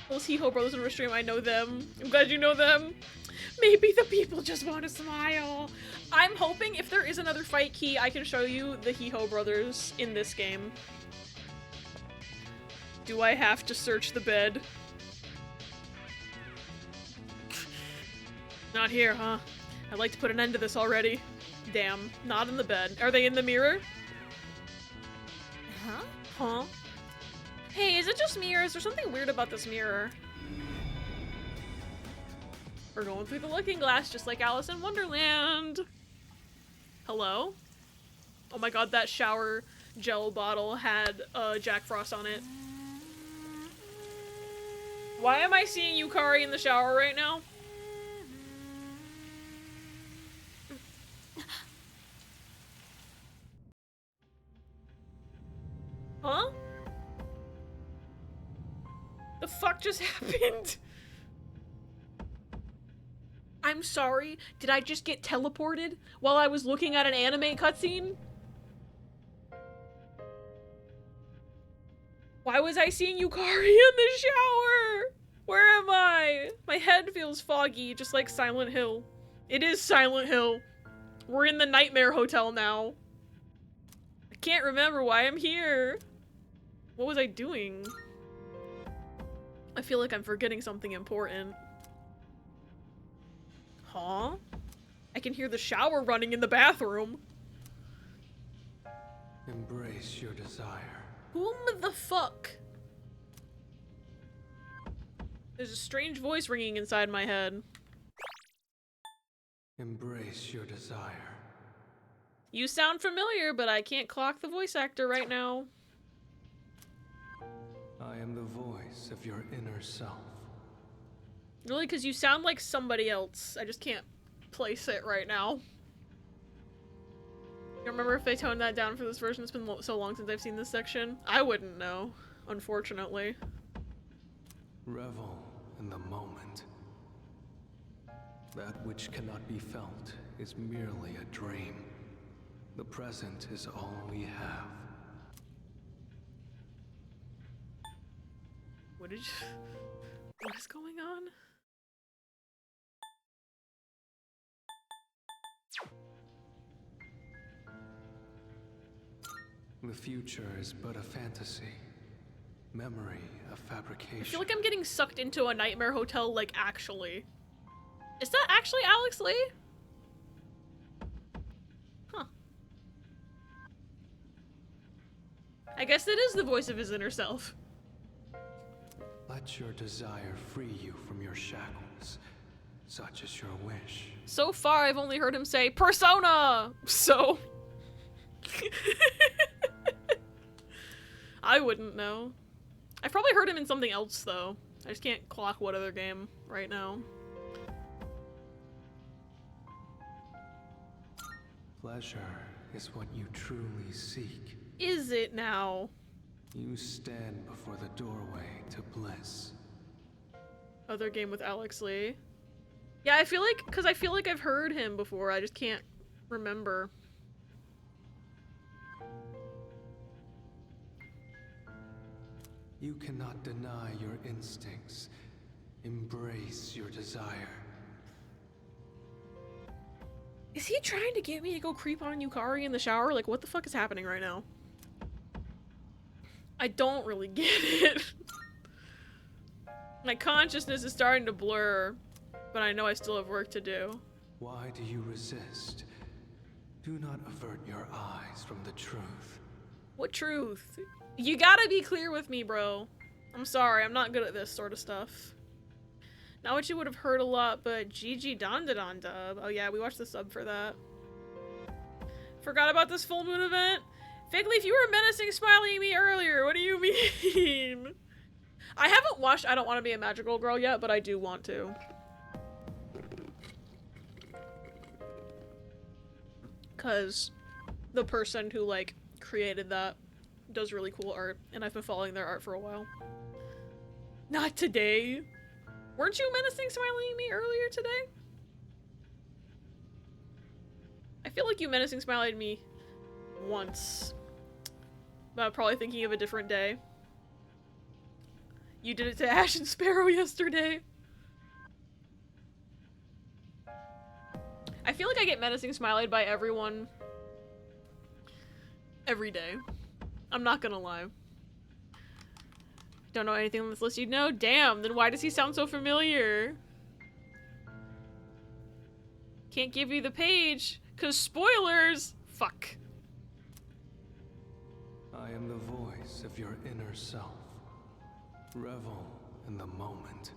Those Hee-Ho brothers in our stream, I know them. I'm glad you know them. Maybe the people just want to smile. I'm hoping if there is another fight key, I can show you the Hee-Ho brothers in this game. Do I have to search the bed? Not here, huh? I'd like to put an end to this already. Damn, not in the bed. Are they in the mirror? Huh? Huh? Hey, is it just me or is there something weird about this mirror? We're going through the looking glass just like Alice in Wonderland. Hello? Oh my god, that shower gel bottle had Jack Frost on it. Why am I seeing Yukari in the shower right now? Huh? The fuck just happened? I'm sorry, did I just get teleported while I was looking at an anime cutscene? Why was I seeing Yukari in the shower? Where am I? My head feels foggy, just like Silent Hill. It is Silent Hill. We're in the Nightmare Hotel now. I can't remember why I'm here. What was I doing? I feel like I'm forgetting something important. Huh? I can hear the shower running in the bathroom. Embrace your desire. Whom the fuck? There's a strange voice ringing inside my head. Embrace your desire. You sound familiar, but I can't clock the voice actor right now. I am the voice of your inner self. Really, because you sound like somebody else. I just can't place it right now. You remember if they toned that down for this version? It's been so long since I've seen this section. I wouldn't know, unfortunately. Revel in the moment. That which cannot be felt is merely a dream. The present is all we have. What is going on? The future is but a fantasy. Memory, a fabrication. I feel like I'm getting sucked into a Nightmare Hotel, like, actually. Is that actually Alex Lee? Huh. I guess it is the voice of his inner self. Let your desire free you from your shackles. Such is your wish. So far, I've only heard him say, Persona! So... I wouldn't know. I've probably heard him in something else, though. I just can't clock what other game right now. Pleasure is what you truly seek. Is it now? You stand before the doorway to bliss. Other game with Alex Lee. Yeah, I feel like I've heard him before. I just can't remember. You cannot deny your instincts. Embrace your desire. Is he trying to get me to go creep on Yukari in the shower? Like, what the fuck is happening right now? I don't really get it. My consciousness is starting to blur, but I know I still have work to do. Why do you resist? Do not avert your eyes from the truth. What truth? You gotta be clear with me, bro. I'm sorry, I'm not good at this sort of stuff. Not what you would have heard a lot, but GG Don dub. Oh yeah, we watched the sub for that. Forgot about this full moon event? Figleaf, you were menacing smiling at me earlier. What do you mean? I haven't watched I Don't Want to Be a Magical Girl yet, but I do want to. Cause the person who like created that does really cool art, and I've been following their art for a while. Not today. Weren't you menacing smiling at me earlier today? I feel like you menacing smiling at me once. But I'm probably thinking of a different day. You did it to Ash and Sparrow yesterday. I feel like I get menacing smileyed by everyone every day. I'm not gonna lie. Don't know anything on this list you'd know? Damn, then why does he sound so familiar? Can't give you the page, 'cause spoilers! Fuck. I am the voice of your inner self. Revel in the moment.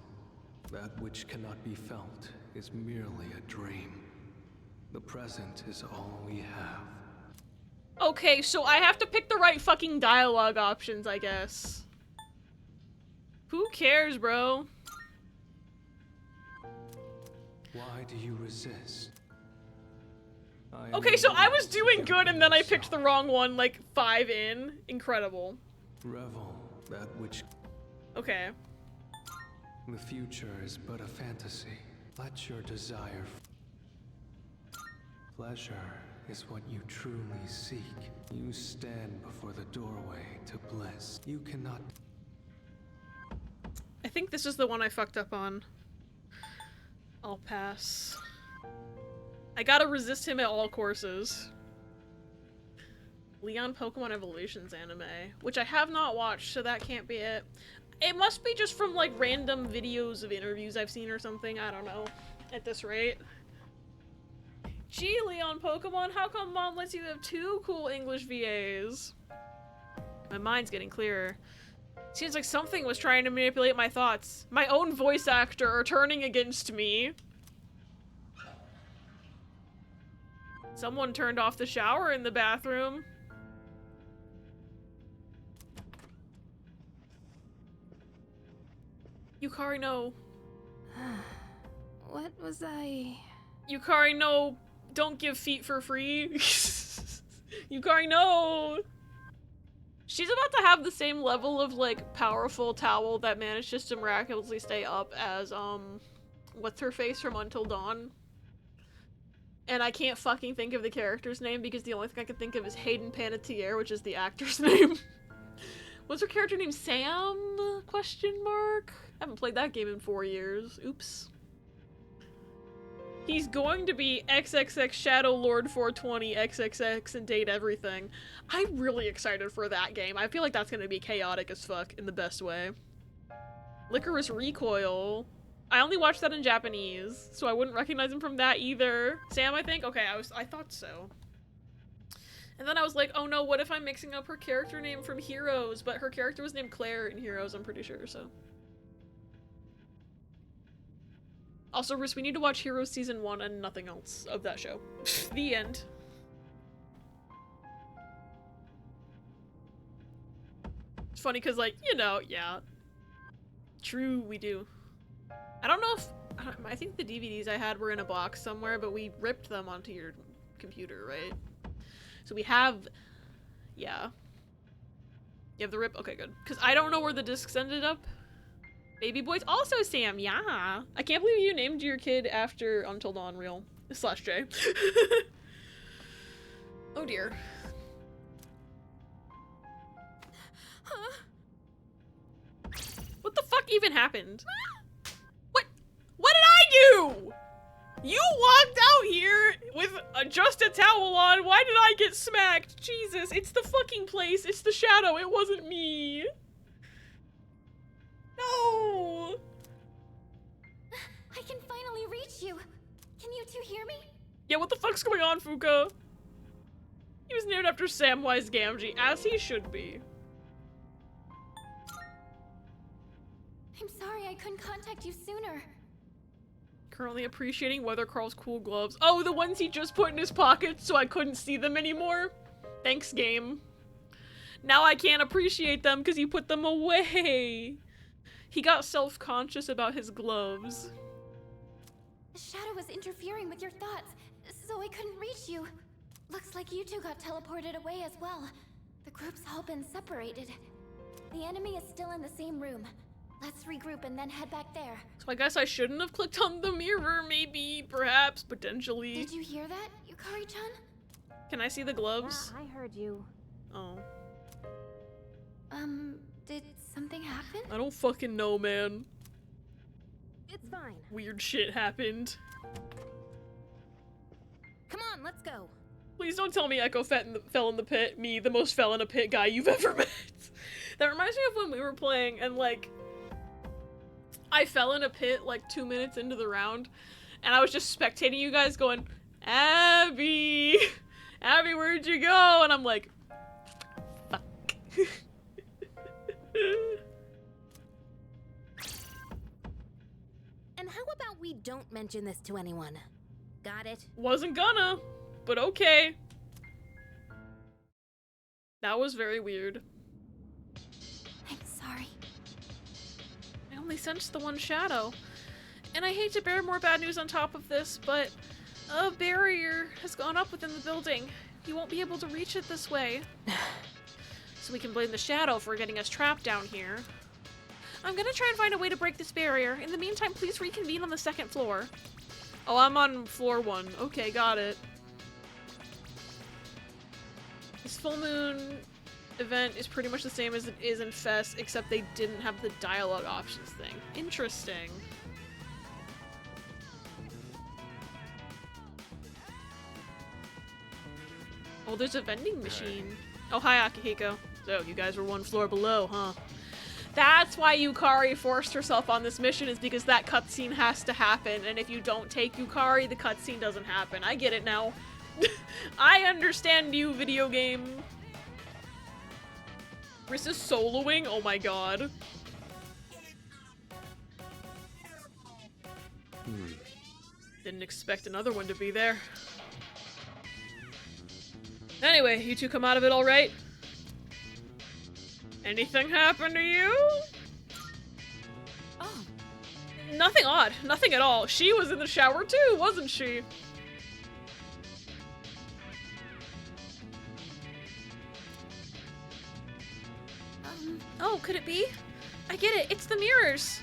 That which cannot be felt is merely a dream. The present is all we have. Okay, so I have to pick the right fucking dialogue options, I guess. Who cares, bro? Why do you resist? Okay, so I was doing good and then I picked the wrong one, like 5 in. Incredible. Revel that which... Okay. The future is but a fantasy. Let your desire... Pleasure is what you truly seek. You stand before the doorway to bliss. You cannot... I think this is the one I fucked up on. I'll pass. I gotta resist him at all courses. Leon Pokemon Evolutions anime, which I have not watched, so that can't be it. It must be just from like random videos of interviews I've seen or something, I don't know, at this rate. Gee, Leon Pokemon, how come Mom lets you have 2 cool English VAs? My mind's getting clearer. Seems like something was trying to manipulate my thoughts. My own voice actor are turning against me. Someone turned off the shower in the bathroom. Yukari, no. What was I... Yukari, no. Don't give feet for free. Yukari, no. She's about to have the same level of, like, powerful towel that manages to miraculously stay up as, what's-her-face from Until Dawn. And I can't fucking think of the character's name because the only thing I can think of is Hayden Panettiere, which is the actor's name. What's her character name? Sam? Question mark? I haven't played that game in 4 years. Oops. He's going to be XXX Shadow Lord 420 XXX and date everything. I'm really excited for that game. I feel like that's gonna be chaotic as fuck in the best way. Licorice Recoil. I only watched that in Japanese, so I wouldn't recognize him from that either. Sam, I think? Okay, I thought so. And then I was like, oh no, what if I'm mixing up her character name from Heroes? But her character was named Claire in Heroes, I'm pretty sure, so. Also, Riz, we need to watch Heroes Season 1 and nothing else of that show. The end. It's funny because, like, you know, yeah. True, we do. I don't know if... I think the DVDs I had were in a box somewhere, but we ripped them onto your computer, right? So we have... Yeah. You have the rip? Okay, good. Because I don't know where the discs ended up. Baby boys also Sam, yeah. I can't believe you named your kid after Until Dawn Real. / J. Oh dear. Huh? What the fuck even happened? What did I do? You walked out here with just a towel on. Why did I get smacked? Jesus, it's the fucking place. It's the shadow. It wasn't me. No! I can finally reach you. Can you two hear me? Yeah, what the fuck's going on, Fuka? He was named after Samwise Gamgee, as he should be. I'm sorry I couldn't contact you sooner. Currently appreciating Weather Carl's cool gloves. Oh, the ones he just put in his pocket so I couldn't see them anymore? Thanks, game. Now I can't appreciate them because he put them away. He got self-conscious about his gloves. The shadow was interfering with your thoughts, so I couldn't reach you. Looks like you two got teleported away as well. The group's all been separated. The enemy is still in the same room. Let's regroup and then head back there. So I guess I shouldn't have clicked on the mirror, maybe, perhaps, potentially. Did you hear that, Yukari-chan? Can I see the gloves? Yeah, I heard you. Oh. Did something happen? I don't fucking know, man. It's fine. Weird shit happened. Come on, let's go. Please don't tell me Echo fell in the pit. Me, the most fell in a pit guy you've ever met. That reminds me of when we were playing and like I fell in a pit like 2 minutes into the round and I was just spectating you guys going, Abby, Abby, where'd you go? And I'm like, fuck. And how about we don't mention this to anyone? Got it? Wasn't gonna, but okay. That was very weird. I'm sorry. I only sensed the one shadow. And I hate to bear more bad news on top of this, but a barrier has gone up within the building. You won't be able to reach it this way. So we can blame the shadow for getting us trapped down here. I'm gonna try and find a way to break this barrier. In the meantime, please reconvene on the 2nd floor. Oh, I'm on floor 1. Okay, got it. This full moon event is pretty much the same as it is in Fest, except they didn't have the dialogue options thing. Interesting. Oh, there's a vending machine. Oh, hi, Akihiko. So, you guys were 1 floor below, huh? That's why Yukari forced herself on this mission, is because that cutscene has to happen, and if you don't take Yukari, the cutscene doesn't happen. I get it now. I understand you, video game. Riss is soloing? Oh my god. Didn't expect another one to be there. Anyway, you two come out of it all right? Anything happen to you? Oh. Nothing odd. Nothing at all. She was in the shower too, wasn't she? Oh, could it be? I get it. It's the mirrors.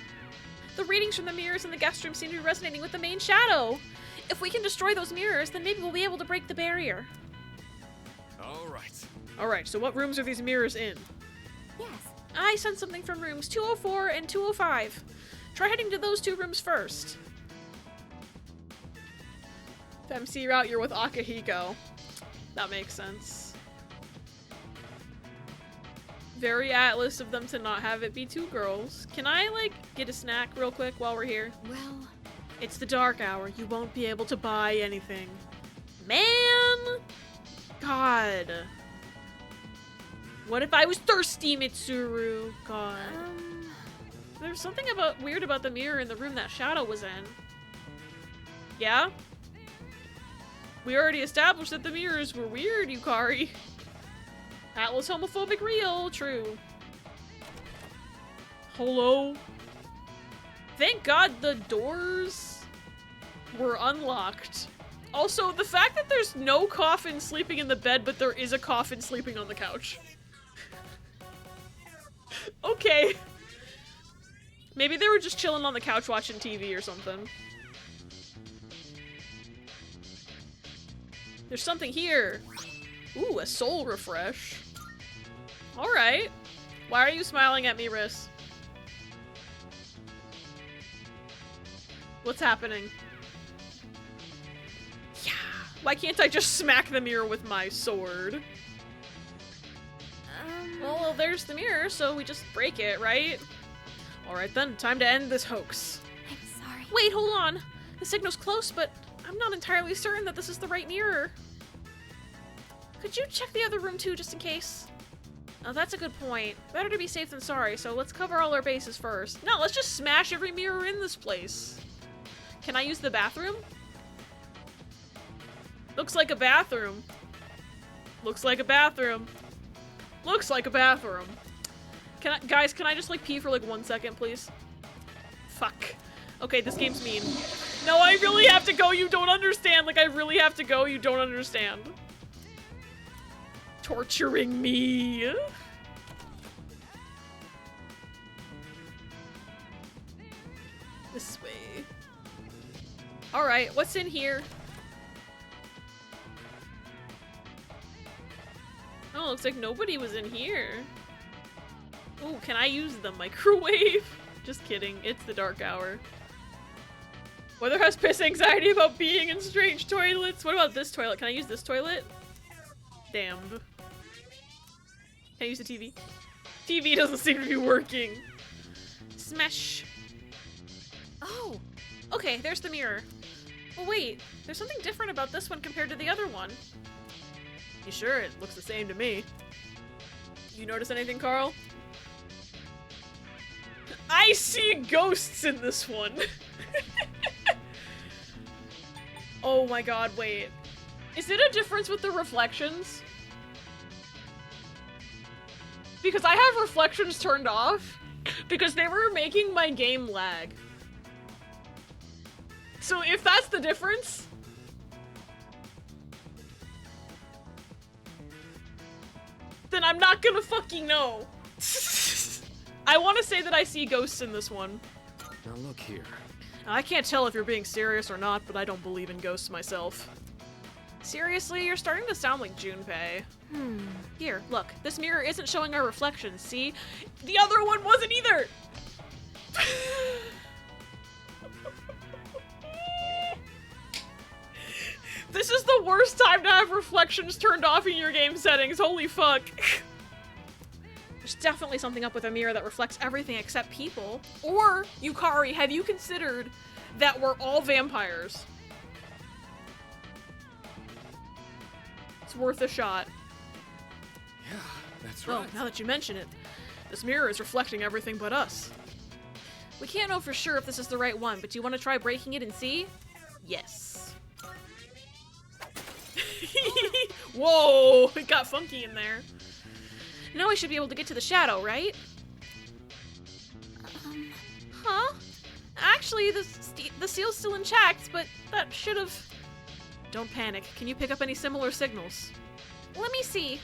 The readings from the mirrors in the guest room seem to be resonating with the main shadow. If we can destroy those mirrors, then maybe we'll be able to break the barrier. Alright, so what rooms are these mirrors in? Yes. I sent something from rooms 204 and 205. Try heading to those 2 rooms first. If MC route, you're with Akihiko. That makes sense. Very Atlas of them to not have it be 2 girls. Can I, like, get a snack real quick while we're here? Well... It's the dark hour. You won't be able to buy anything. Man! God. What if I was thirsty, Mitsuru? God. There's something weird about the mirror in the room that Shadow was in. Yeah? We already established that the mirrors were weird, Yukari. Atlas homophobic real, true. Hello? Thank God the doors were unlocked. Also, the fact that there's no coffin sleeping in the bed, but there is a coffin sleeping on the couch. Okay. Maybe they were just chilling on the couch watching TV or something. There's something here. Ooh, a soul refresh. Alright. Why are you smiling at me, Riss? What's happening? Yeah. Why can't I just smack the mirror with my sword? Well, there's the mirror, so we just break it, right? Alright then, time to end this hoax. I'm sorry. Wait, hold on. The signal's close, but I'm not entirely certain that this is the right mirror. Could you check the other room too, just in case? Oh, that's a good point. Better to be safe than sorry, so let's cover all our bases first. No, let's just smash every mirror in this place. Can I use the bathroom? Looks like a bathroom. Looks like a bathroom. Looks like a bathroom. Guys, can I just like pee for like 1 second, please? Fuck. Okay, this game's mean. No, I really have to go, you don't understand. Like, I really have to go, you don't understand. Torturing me. This way. Alright, what's in here? Oh, looks like nobody was in here. Ooh, can I use the microwave? Just kidding, it's the dark hour. Weather has piss anxiety about being in strange toilets. What about this toilet? Can I use this toilet? Damn. Can I use the TV? TV doesn't seem to be working. Smash. Oh, okay, there's the mirror. Well, wait, there's something different about this one compared to the other one. You sure? It looks the same to me. You notice anything, Carl? I see ghosts in this one. Oh my god, wait. Is it a difference with the reflections? Because I have reflections turned off because they were making my game lag. So if that's the difference, then I'm not gonna fucking know. I want to say that I see ghosts in this one. Now look here. I can't tell if you're being serious or not, but I don't believe in ghosts myself. Seriously, you're starting to sound like Junpei. Here, look. This mirror isn't showing our reflections, see? The other one wasn't either! This is the worst time to have reflections turned off in your game settings, holy fuck. There's definitely something up with a mirror that reflects everything except people. Or, Yukari, have you considered that we're all vampires? It's worth a shot. Yeah, that's Oh, right. now that you mention it, this mirror is reflecting everything but us. We can't know for sure if this is the right one, but do you want to try breaking it and see? Yes. Whoa, it got funky in there. Now we should be able to get to the shadow, right? Huh? Actually, the seal's still intact, but that should have... Don't panic. Can you pick up any similar signals? Let me see.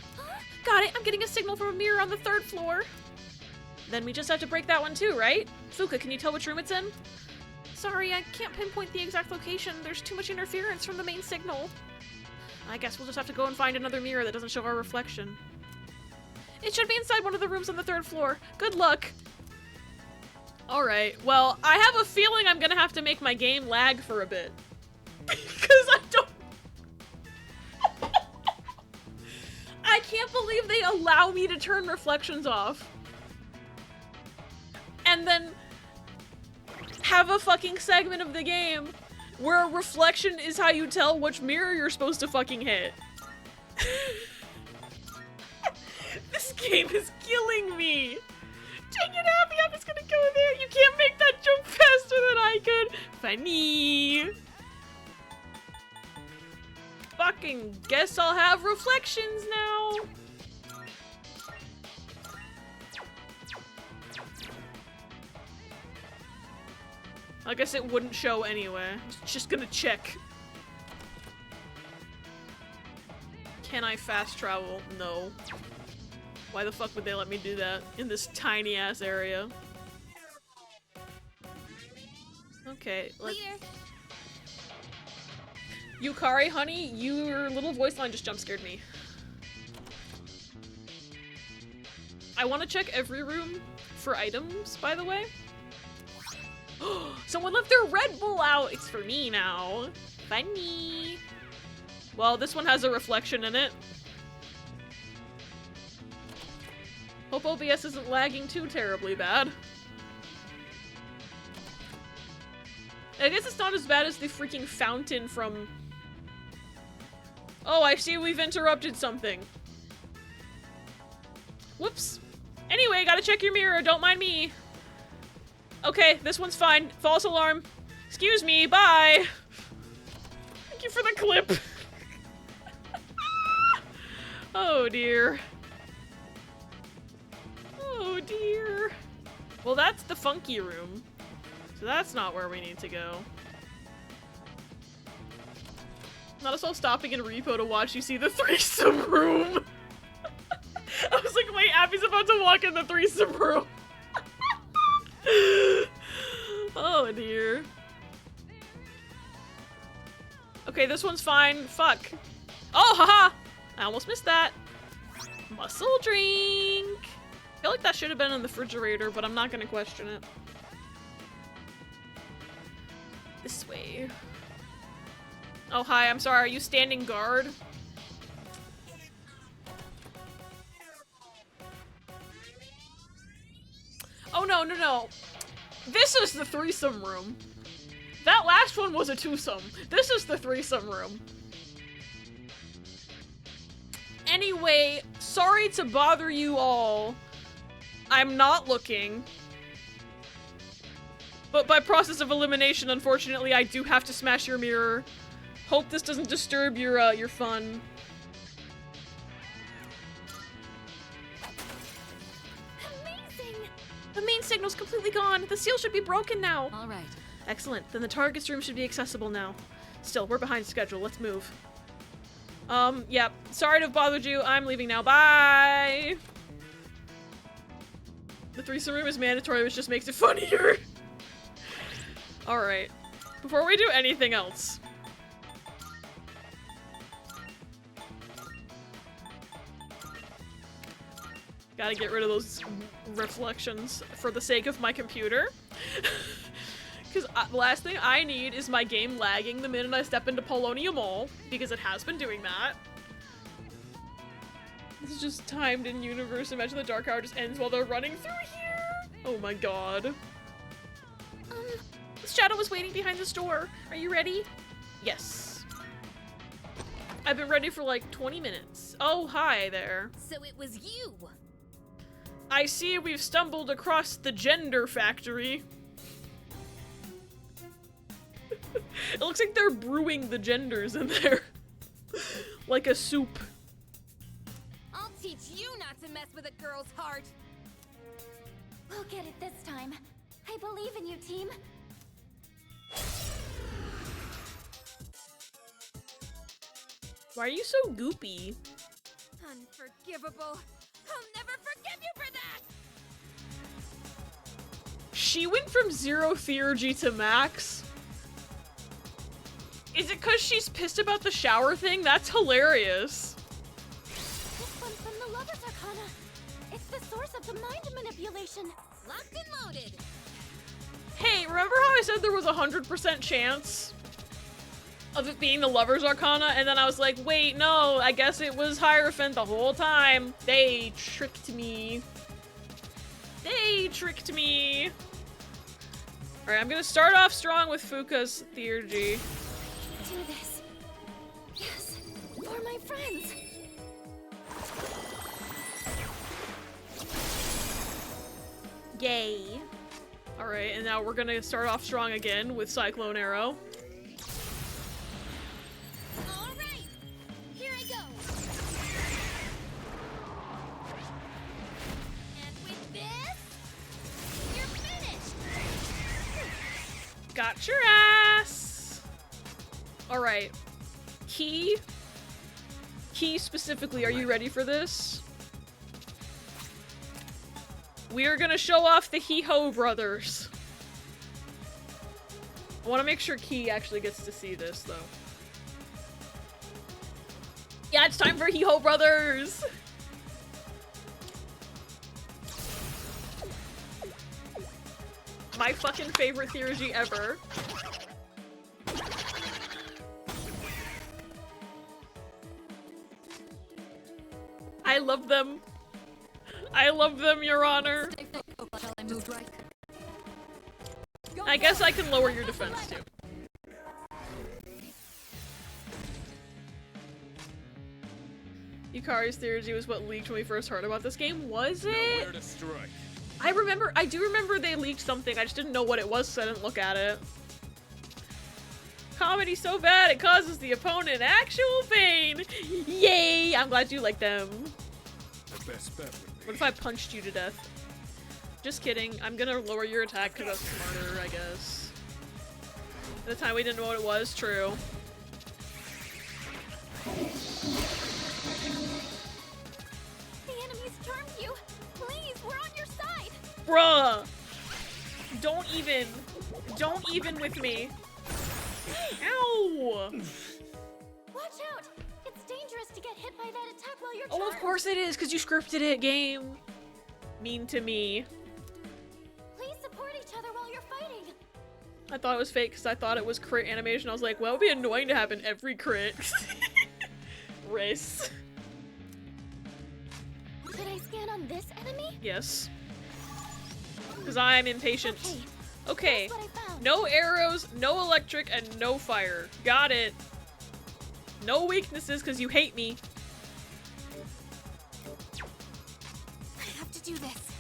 Got it. I'm getting a signal from a mirror on the 3rd floor. Then we just have to break that one too, right? Fuka, can you tell which room it's in? Sorry, I can't pinpoint the exact location. There's too much interference from the main signal. I guess we'll just have to go and find another mirror that doesn't show our reflection. It should be inside one of the rooms on the 3rd floor. Good luck. Alright, well, I have a feeling I'm gonna have to make my game lag for a bit. Because I don't... I can't believe they allow me to turn reflections off. And then have a fucking segment of the game where a reflection is how you tell which mirror you're supposed to fucking hit. This game is killing me. Dang it, Abby, I'm just gonna go there. You can't make that jump faster than I could. Funny. Fucking guess I'll have reflections now. I guess it wouldn't show anyway. I was just gonna check. Can I fast travel? No. Why the fuck would they let me do that in this tiny ass area? Okay, let's... Yukari, honey, your little voice line just jump scared me. I want to check every room for items, by the way. Someone left their Red Bull out! It's for me now. Funny. Well, this one has a reflection in it. Hope OBS isn't lagging too terribly bad. I guess it's not as bad as the freaking fountain from... Oh, I see we've interrupted something. Whoops. Anyway, gotta check your mirror, don't mind me. Okay, this one's fine. False alarm. Excuse me, bye. Thank you for the clip. Oh dear. Oh dear. Well, that's the funky room. So that's not where we need to go. Not us all stopping in Repo to watch you see the threesome room. I was like, wait, Abby's about to walk in the threesome room. Oh dear. Okay, this one's fine. Fuck. Oh, haha! I almost missed that. Muscle drink. feel like that should have been in the refrigerator, but I'm not gonna question it. This way. Oh, hi, I'm sorry, are you standing guard? Oh, no, no, no. This is the threesome room. That last one was a twosome. This is the threesome room. Anyway, sorry to bother you all. I'm not looking. But by process of elimination, unfortunately, I do have to smash your mirror. Hope this doesn't disturb your fun. Amazing! The main signal's completely gone. The seal should be broken now. All right. Excellent. Then the target's room should be accessible now. Still, we're behind schedule. Let's move. Yeah. Sorry to have bothered you. I'm leaving now. Bye! The threesome room is mandatory, which just makes it funnier. Alright. Before we do anything else. Gotta get rid of those reflections for the sake of my computer. Because the last thing I need is my game lagging the minute I step into Paulownia Mall, because it has been doing that. This is just timed in universe. Imagine the dark hour just ends while they're running through here. Oh my god. Shadow was waiting behind this door. Are you ready? Yes. I've been ready for like 20 minutes. Oh, hi there. So it was you! I see we've stumbled across the gender factory. It looks like they're brewing the genders in there. Like a soup. I'll teach you not to mess with a girl's heart! We'll get it this time. I believe in you, team. Why are you so goopy? Unforgivable! I'll never forgive you for that! She went from 0 theurgy to max? Is it because she's pissed about the shower thing? That's hilarious. This one's from the Lover's Arcana. It's the source of the mind manipulation. Locked and loaded! Hey, remember how I said there was a 100% chance of it being the Lover's Arcana? And then I was like, wait, no, I guess it was Hierophant the whole time. They tricked me. They tricked me. Alright, I'm gonna start off strong with Fuuka's theurgy. Do this. Yes, for my friends. Yay. Alright, and now we're gonna start off strong again with Cyclone Arrow. Alright! Here I go! And with this, you're finished! Got your ass! Alright. Key specifically, are you ready for this? We are gonna show off the He-Ho brothers. I want to make sure Key actually gets to see this, though. Yeah, it's time for He-Ho brothers! My fucking favorite theurgy ever. I love them. I love them, Your Honor. I guess I can lower your defense, too. Yukari's theurgy was what leaked when we first heard about this game, was it? Nowhere to strike. I do remember they leaked something, I just didn't know what it was, so I didn't look at it. Comedy's so bad it causes the opponent actual pain! Yay! I'm glad you like them. The best bet would be. What if I punched you to death? Just kidding, I'm gonna lower your attack because that's smarter, I guess. At the time we didn't know what it was, true. The enemy's charmed you. Please, we're on your side. Bruh! Don't even with me. Ow! Watch out! It's dangerous to get hit by that attack while you're Oh, charmed. of course it is, because you scripted it, game. Mean to me. Please support each other while you're fighting. I thought it was fake because I thought it was crit animation. I was like, well, it would be annoying to happen every crit. Race. Should I scan on this enemy? Yes. Because I am impatient. Okay. Here's what I found. No arrows, no electric, and no fire. Got it. No weaknesses because you hate me. I have to do this.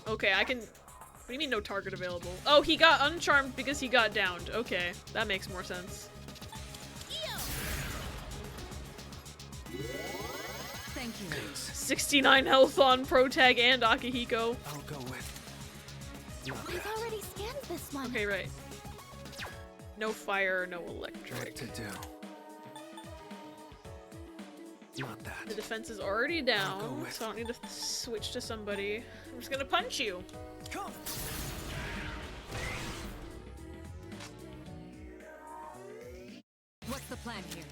Okay, I can... What do you mean no target available? Oh, he got uncharmed because he got downed. Okay, that makes more sense. Thank you. 69 health on Protag and Akihiko. I'll go with. I've already scanned this one. Okay, right. No fire, no electric. What to do? Not that. The defense is already down, so I don't need to switch to somebody. I'm just gonna punch you. Come. What's the plan here?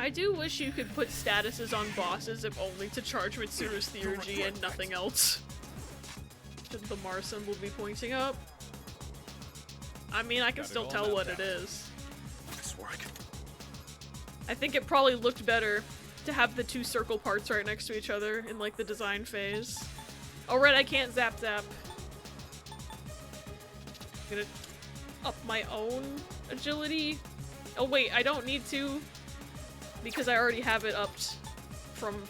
I do wish you could put statuses on bosses if only to charge Mitsuru's Theurgy and nothing else. Should the Mars symbol be pointing up? I mean, I can still tell what it is. Nice work. I think it probably looked better to have the two circle parts right next to each other in like the design phase. Oh right, I can't zap. I'm gonna up my own agility. Oh wait, I don't need to because I already have it upped from...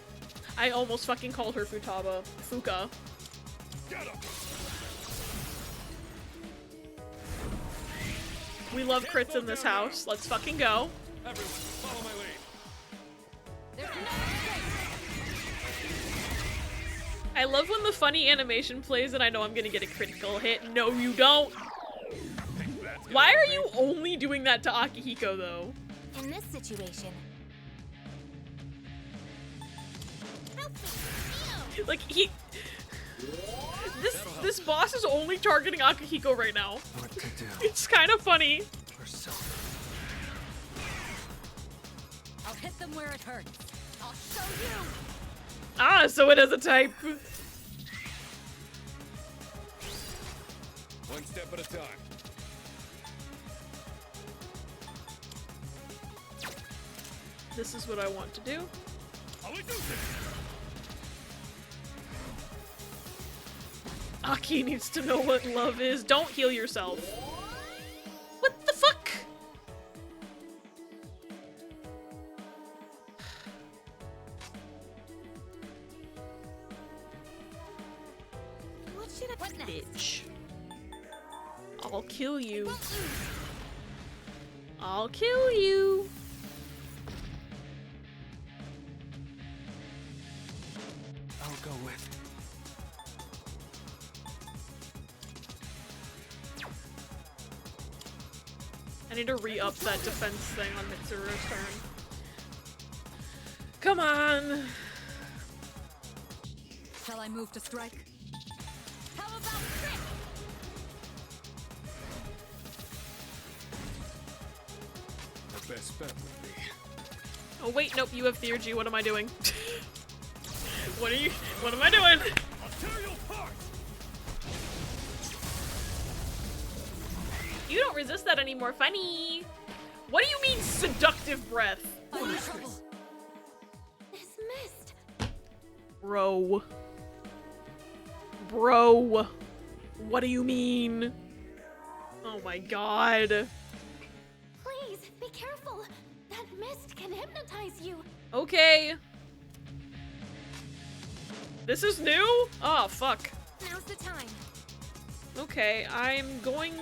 I almost fucking called her Futaba. Fuka. We love crits in this house. Let's fucking go. Everyone, follow my lead. I love when the funny animation plays and I know I'm gonna get a critical hit. No, you don't. Why are you only doing that to Akihiko, though? In this situation, Like, this boss is only targeting Akihiko right now. What to do? It's kind of funny. I'll hit them where it hurts. I'll show you. Ah, so it has a type. One step at a time. This is what I want to do. Aki needs to know what love is. Don't heal yourself. What the fuck? what should I... What next? Bitch. I'll kill you. I'll kill you. I'll go with. I need to re-up that defense thing on Mitsuru's turn. Come on! Shall I move to strike? How about crit? The best bet would be. Oh wait, nope, you have Theurgy. What am I doing? What am I doing? You don't resist that anymore, funny. What do you mean seductive breath? This mist. Bro. What do you mean? Oh my god. Please, be careful. That mist can hypnotize you. Okay. This is new? Oh, fuck. Now's the time. Okay, I'm going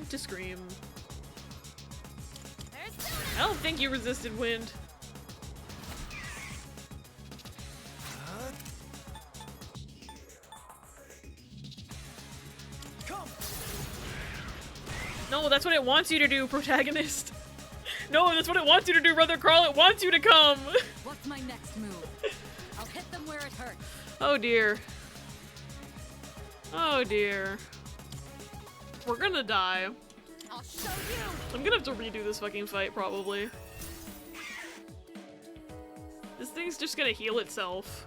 to scream. I don't think you resisted wind. No, that's what it wants you to do, protagonist. No, that's what it wants you to do, Brother Carl. It wants you to come. What's my next move? I'll hit them where it hurts. Oh dear. Oh dear. We're gonna die. I'll show you. I'm gonna have to redo this fucking fight, probably. This thing's just gonna heal itself.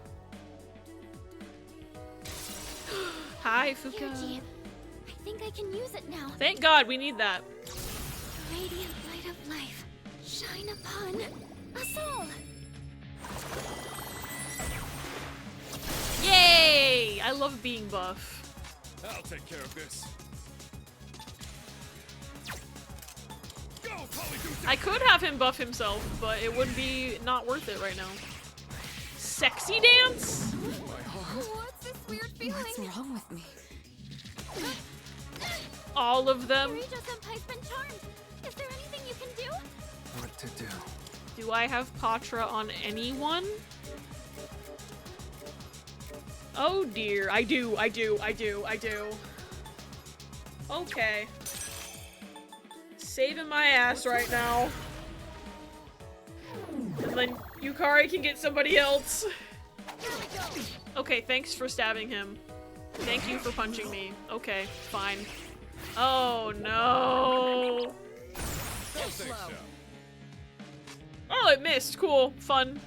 Hi, Fuka. Energy. I think I can use it now. Thank God, we need that. The radiant light of life shine upon us all. Yay! I love being buff. I'll take care of this. I could have him buff himself, but it would be not worth it right now. Sexy dance? What's this weird feeling? What's wrong with me? All of them? Senpai's been charmed. Is there anything you can do? What to do? Do I have Patra on anyone? Oh dear, I do. Okay. Saving my ass right now. And then Yukari can get somebody else. Okay, thanks for stabbing him. Thank you for punching me. Okay, fine. Oh no. Oh, it missed. Cool. Fun.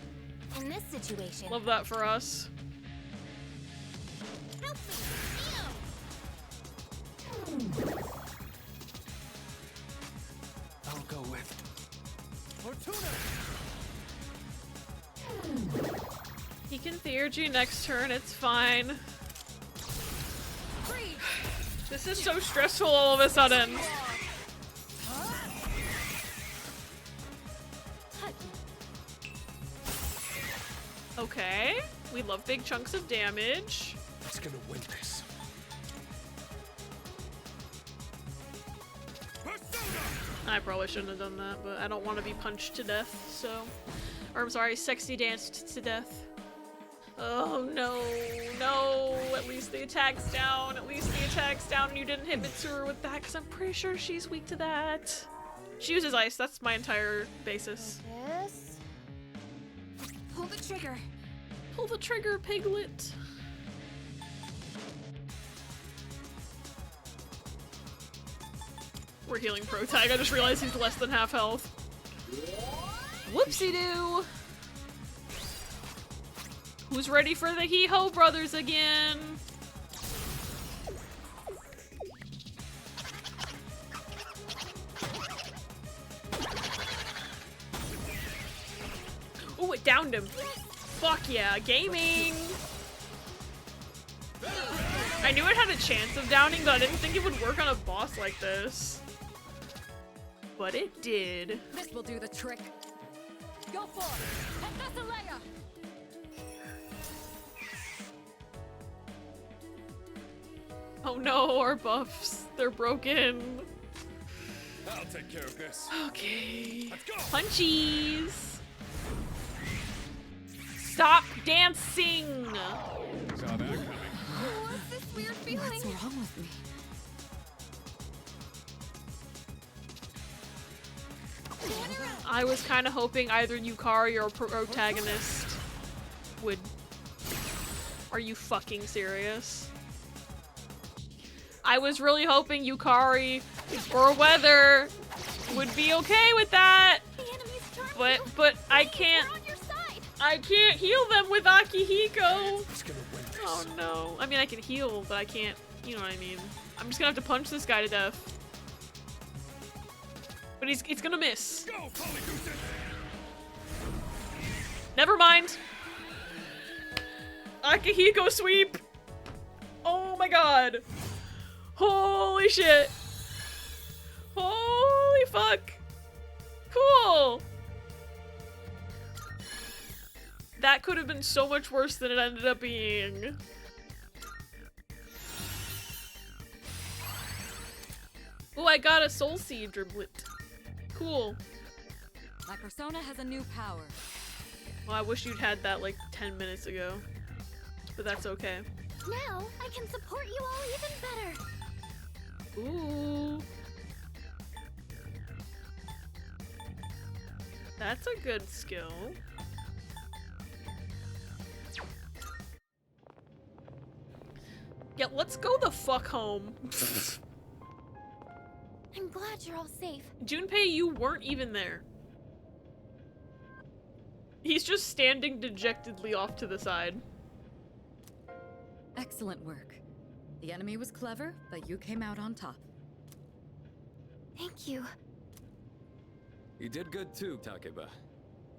In this situation. Love that for us. Help me. I'll go with Fortuna. He can Theurgy next turn, it's fine. This is so stressful all of a sudden. Okay, we love big chunks of damage. Who's gonna win this? I probably shouldn't have done that, but I don't want to be punched to death, so... Or I'm sorry, sexy danced to death. Oh no, no, at least the attack's down, and you didn't hit Mitsuru with that, because I'm pretty sure she's weak to that. She uses ice, that's my entire basis. Yes. Pull the trigger. Pull the trigger, Piglet. We're healing Protag, I just realized he's less than half health. Whoopsie-doo! Who's ready for the He-Ho Brothers again? Ooh, it downed him. Fuck yeah, gaming! I knew it had a chance of downing, but I didn't think it would work on a boss like this. But it did. This will do the trick. Go for it! And Thessaleia! Oh no, our buffs. They're broken. I'll take care of this. Okay. Let's go. Punchies. Stop dancing. Saw that coming. What's this weird feeling? What's wrong with me? I was kind of hoping either Yukari or protagonist would... Are you fucking serious? I was really hoping Yukari or Weather would be okay with that. But I can't heal them with Akihiko. Oh no. I mean, I can heal, but I can't, you know what I mean. I'm just gonna have to punch this guy to death. But it's gonna miss. Never mind. Akihiko sweep. Oh my god. Holy shit. Holy fuck. Cool. That could have been so much worse than it ended up being. Oh, I got a Soul Seed driblet. Cool. My persona has a new power. Well, I wish you'd had that like 10 minutes ago. But that's okay. Now I can support you all even better. Ooh. That's a good skill. Yeah, let's go the fuck home. I'm glad you're all safe. Junpei, you weren't even there. He's just standing dejectedly off to the side. Excellent work. The enemy was clever, but you came out on top. Thank you. You did good too, Takeba.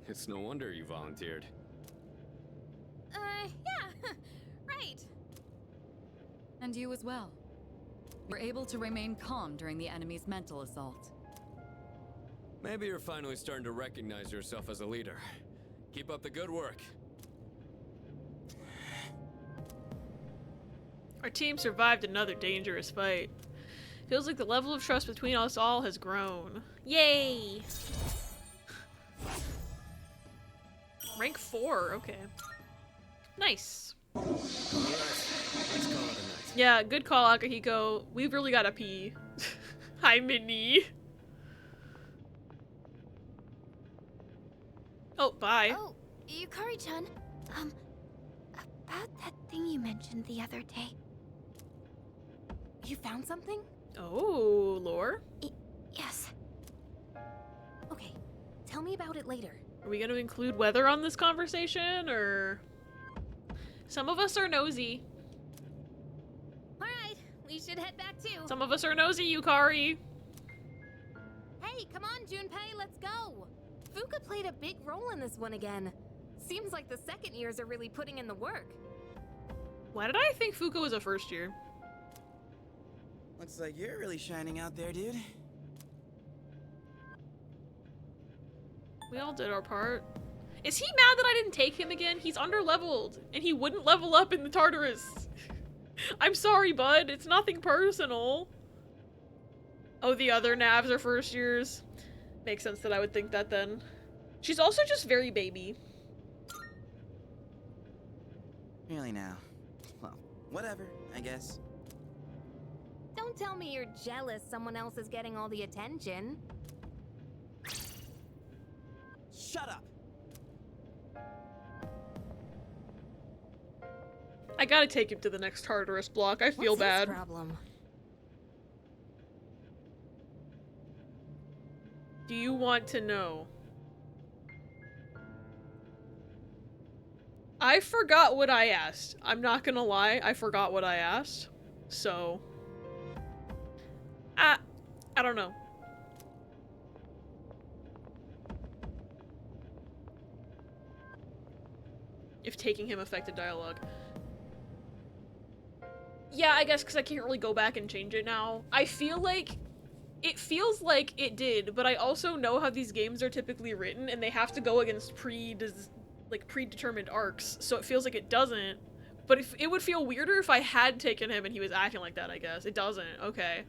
It's no wonder you volunteered. Yeah, right. And you as well. You were able to remain calm during the enemy's mental assault. Maybe you're finally starting to recognize yourself as a leader. Keep up the good work. Our team survived another dangerous fight. Feels like the level of trust between us all has grown. Yay! Rank 4, okay. Nice. Yeah, good call, Akihiko. We've really gotta pee. Hi, Minnie. Oh, bye. Oh, Yukari-chan. About that thing you mentioned the other day. You found something? Oh, lore? Yes. Okay, tell me about it later. Are we gonna include weather on this conversation, or...? Some of us are nosy. Alright, we should head back too. Some of us are nosy, Yukari. Hey, come on, Junpei, let's go! Fuka played a big role in this one again. Seems like the second years are really putting in the work. Why did I think Fuka was a first year? Looks like you're really shining out there, dude. We all did our part. Is he mad that I didn't take him again? He's under-leveled, and he wouldn't level up in the Tartarus. I'm sorry, bud. It's nothing personal. Oh, the other Navs are first years. Makes sense that I would think that then. She's also just very baby. Really now? Well, whatever, I guess. Don't tell me you're jealous someone else is getting all the attention. Shut up! I gotta take him to the next Tartarus block. I feel bad. What's his problem? Do you want to know? I forgot what I asked. I'm not gonna lie, I forgot what I asked. So... I don't know. If taking him affected dialogue. Yeah, I guess because I can't really go back and change it now. I feel like... It feels like it did, but I also know how these games are typically written, and they have to go against predetermined arcs, so it feels like it doesn't. But if it would feel weirder if I had taken him and he was acting like that, I guess. It doesn't. Okay.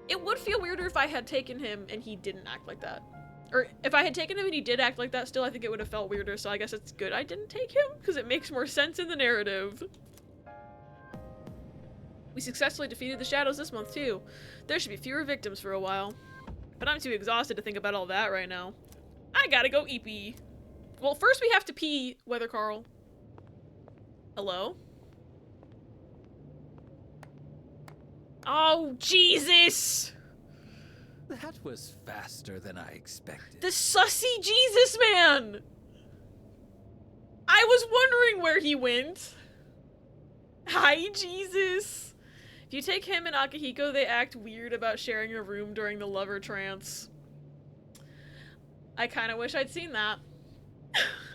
It would feel weirder if I had taken him and he didn't act like that. Or if I had taken him and he did act like that still, I think it would have felt weirder, so I guess it's good I didn't take him, because it makes more sense in the narrative. We successfully defeated the Shadows this month, too. There should be fewer victims for a while. But I'm too exhausted to think about all that right now. I gotta go pee. Well, first we have to pee, Weather Carl. Hello? Oh, Jesus! That was faster than I expected. The sussy Jesus man! I was wondering where he went. Hi, Jesus. If you take him and Akihiko, they act weird about sharing a room during the lover trance. I kind of wish I'd seen that.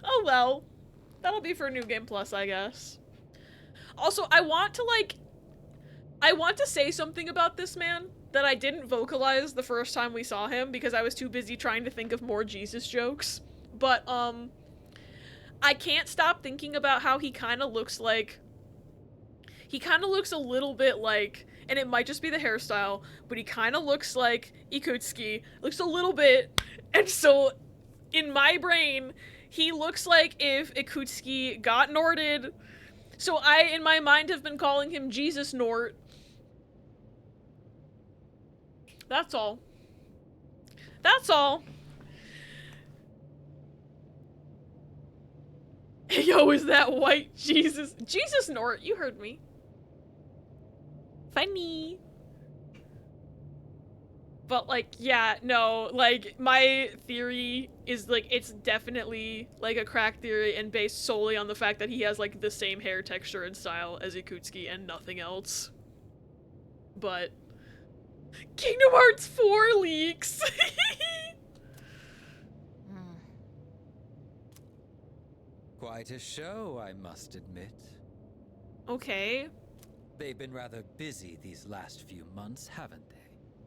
Oh well. That'll be for New Game Plus, I guess. Also, I want to say something about this man that I didn't vocalize the first time we saw him because I was too busy trying to think of more Jesus jokes. But, I can't stop thinking about how he kind of looks like... He kind of looks a little bit like, and it might just be the hairstyle, but he kind of looks like Ikutsuki. Looks a little bit, and so in my brain, he looks like if Ikutsuki got Norted. So I, in my mind, have been calling him Jesus Nort. That's all. That's all. Yo, is that white Jesus? Jesus Nort, you heard me. Funny. But, like, yeah, no, like, my theory is, like, it's definitely, like, a crack theory and based solely on the fact that he has, like, the same hair texture and style as Ikutsuki and nothing else. But... Kingdom Hearts 4 leaks! Quite a show, I must admit. Okay. They've been rather busy these last few months, haven't they?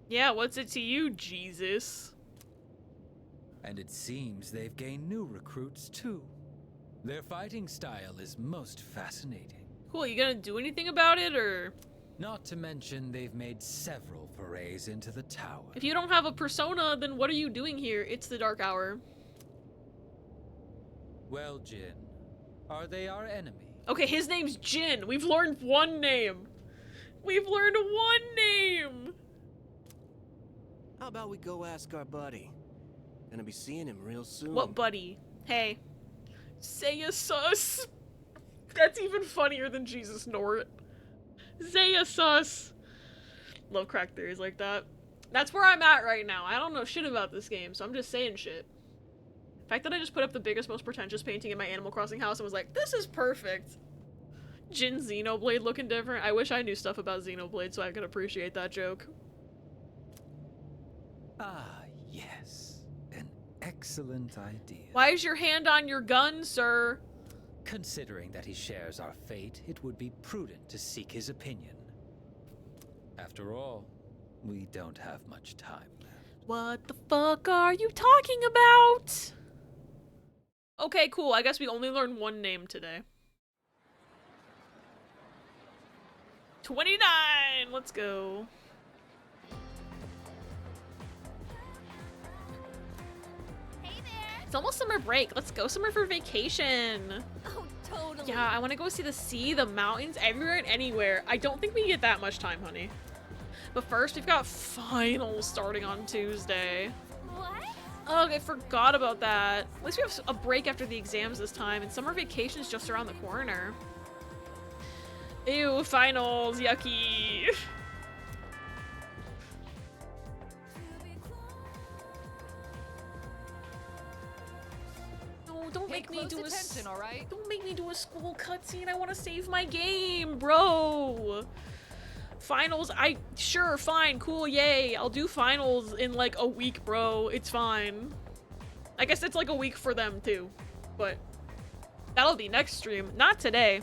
Yeah, what's it to you, Jesus? And it seems they've gained new recruits, too. Their fighting style is most fascinating. Cool, you gonna do anything about it, or...? Not to mention they've made several forays into the tower. If you don't have a persona, then what are you doing here? It's the Dark Hour. Well, Jin, are they our enemy? Okay, his name's Jin. We've learned one name. We've learned one name! How about we go ask our buddy? Gonna be seeing him real soon. What buddy? Hey. Seiya sus. That's even funnier than Jesus Nort. Seiya sus. Love crack theories like that. That's where I'm at right now. I don't know shit about this game, so I'm just saying shit. The fact that I just put up the biggest, most pretentious painting in my Animal Crossing house and was like, this is perfect. Jin Xenoblade looking different. I wish I knew stuff about Xenoblade so I could appreciate that joke. Ah, yes. An excellent idea. Why is your hand on your gun, sir? Considering that he shares our fate, it would be prudent to seek his opinion. After all, we don't have much time left. What the fuck are you talking about? Okay, cool. I guess we only learned one name today. 29! Let's go. It's almost summer break. Let's go somewhere for vacation. Oh, totally. Yeah, I want to go see the sea, the mountains, everywhere and anywhere. I don't think we get that much time, honey. But first, we've got finals starting on Tuesday. What? Oh, I forgot about that. At least we have a break after the exams this time, and summer vacation is just around the corner. Ew, finals, yucky. No, don't make me do a all right? Don't make me do a school cutscene. I want to save my game, bro. Finals, sure, fine, cool, yay. I'll do finals in like a week, bro. It's fine. I guess it's like a week for them too, but that'll be next stream, not today.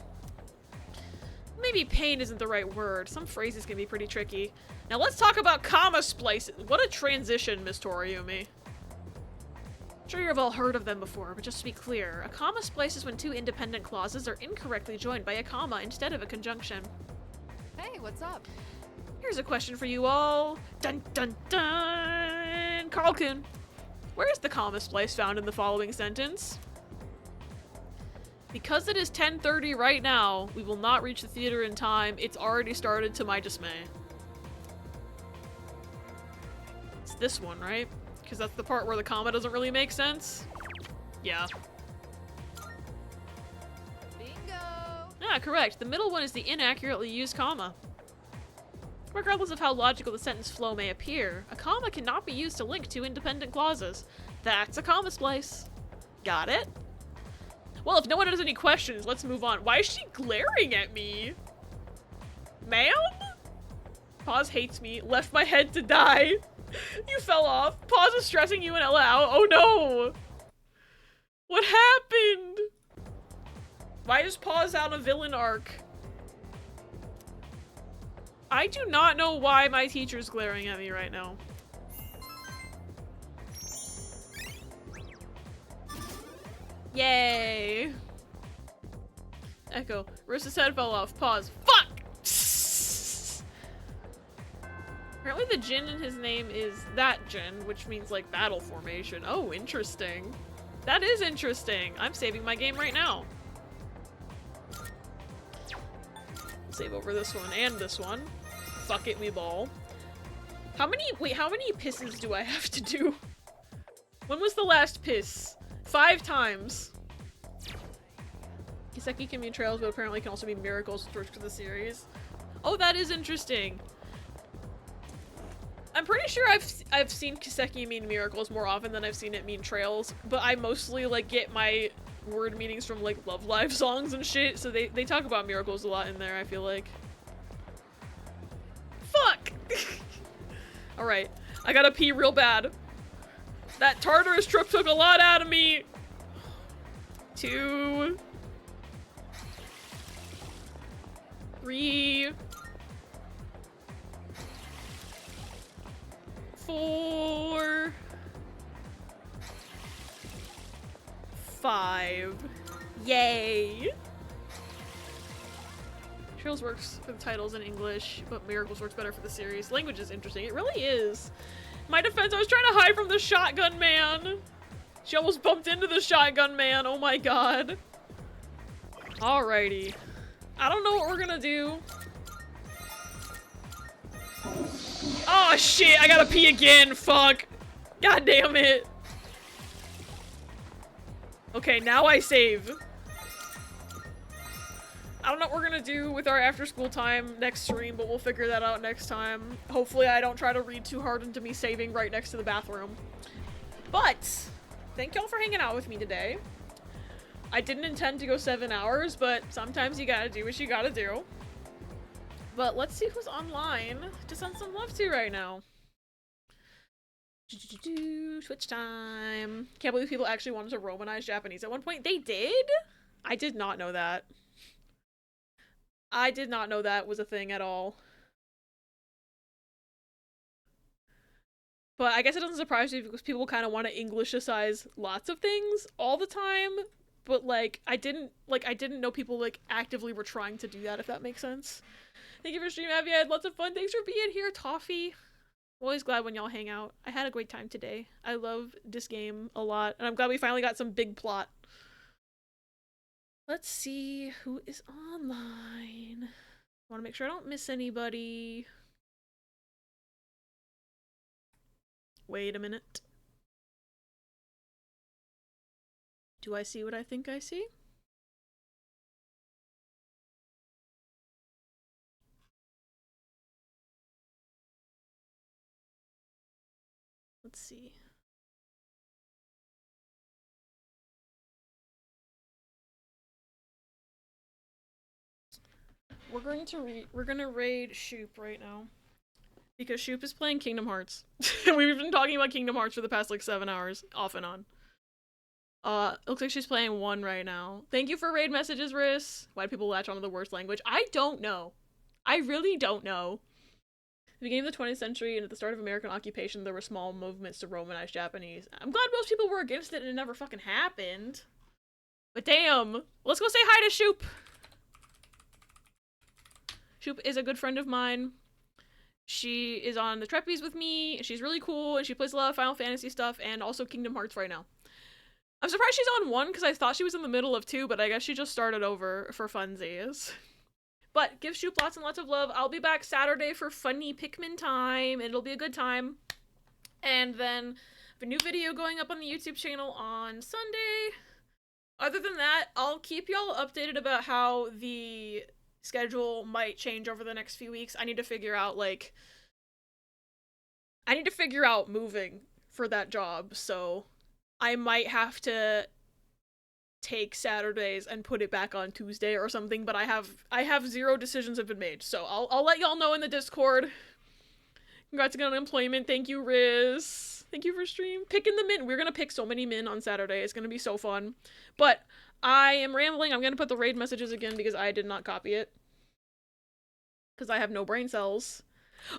Maybe pain isn't the right word. Some phrases can be pretty tricky. Now let's talk about comma splices. What a transition, Miss Toriumi. I'm sure you've all heard of them before, but just to be clear, a comma splice is when two independent clauses are incorrectly joined by a comma instead of a conjunction. Hey, what's up? Here's a question for you all. Dun dun dun! Carl-kun, where is the comma splice found in the following sentence? Because it is 10:30 right now, we will not reach the theater in time. It's already started, to my dismay. It's this one, right? Because that's the part where the comma doesn't really make sense. Yeah. Bingo! Yeah, correct. The middle one is the inaccurately used comma. Regardless of how logical the sentence flow may appear, a comma cannot be used to link two independent clauses. That's a comma splice. Got it? Well, if no one has any questions, let's move on. Why is she glaring at me? Ma'am? Pause hates me. Left my head to die. You fell off. Pause is stressing you and Ella out. Oh no! What happened? Why is Pause out a villain arc? I do not know why my teacher's glaring at me right now. Yay! Echo. Rissa's head fell off. Pause. Fuck! Apparently the Jin in his name is that Jin, which means like battle formation. Oh, interesting. That is interesting. I'm saving my game right now. Save over this one and this one. Fuck it, we ball. How many pisses do I have to do? When was the last piss? 5 times. Kiseki can mean trails, but apparently can also be miracles for the series. Oh, that is interesting. I'm pretty sure I've seen Kiseki mean miracles more often than I've seen it mean trails, but I mostly like get my word meanings from like Love Live songs and shit, so they talk about miracles a lot in there, I feel like. Fuck! Alright, I gotta pee real bad. That Tartarus trip took a lot out of me! 2... 3... 4... 5. Yay! Trails works for the titles in English, but Miracles works better for the series. Language is interesting. It really is. In my defense, I was trying to hide from the shotgun man. She almost bumped into the shotgun man. Oh my god. Alrighty. I don't know what we're gonna do. Oh shit, I gotta pee again. Fuck. God damn it. Okay, now I save. I don't know what we're gonna do with our after school time next stream, but we'll figure that out next time. Hopefully I don't try to read too hard into me saving right next to the bathroom. But, thank y'all for hanging out with me today. I didn't intend to go 7 hours, but sometimes you gotta do what you gotta do. But let's see who's online to send some love to right now. Twitch time. Can't believe people actually wanted to Romanize Japanese at one point. They did? I did not know that. I did not know that was a thing at all. But I guess it doesn't surprise me because people kind of want to Englishicize lots of things all the time. But like, I didn't know people like actively were trying to do that, if that makes sense. Thank you for streaming, Abby. I had lots of fun. Thanks for being here, Toffee. Always glad when y'all hang out. I had a great time today. I love this game a lot, and I'm glad we finally got some big plot. Let's see who is online. I want to make sure I don't miss anybody. Wait a minute. Do I see what I think I see? Let's see. We're gonna raid Shoop right now. Because Shoop is playing Kingdom Hearts. We've been talking about Kingdom Hearts for the past like 7 hours, off and on. Looks like she's playing 1 right now. Thank you for raid messages, Riss. Why do people latch onto the worst language? I don't know. I really don't know. At the beginning of the 20th century and at the start of American occupation, there were small movements to Romanize Japanese. I'm glad most people were against it and it never fucking happened. But damn. Let's go say hi to Shoop. Shoop is a good friend of mine. She is on the Trapeze with me. She's really cool and she plays a lot of Final Fantasy stuff and also Kingdom Hearts right now. I'm surprised she's on 1 because I thought she was in the middle of 2, but I guess she just started over for funsies. But give Shoop lots and lots of love. I'll be back Saturday for funny Pikmin time. It'll be a good time. And then I have a new video going up on the YouTube channel on Sunday. Other than that, I'll keep y'all updated about how the schedule might change over the next few weeks. I need to figure out, like... I need to figure out moving for that job, so... I might have to take Saturdays and put it back on Tuesday or something, but I have 0 decisions have been made, so I'll let y'all know in the Discord. Congrats again on employment. Thank you, Riz. Thank you for stream. Picking the min. We're gonna pick so many min on Saturday. It's gonna be so fun. But I am rambling. I'm gonna put the raid messages again because I did not copy it. Because I have no brain cells.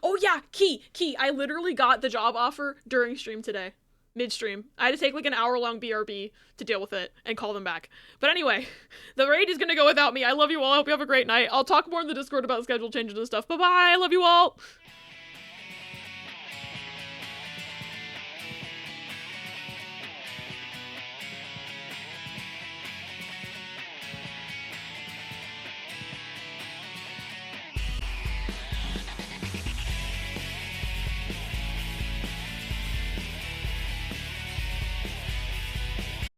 Oh yeah, Key. I literally got the job offer during stream today. Midstream. I had to take like an hour-long BRB to deal with it and call them back. But anyway, the raid is gonna go without me. I love you all. I hope you have a great night. I'll talk more in the Discord about schedule changes and stuff. Bye-bye. I love you all.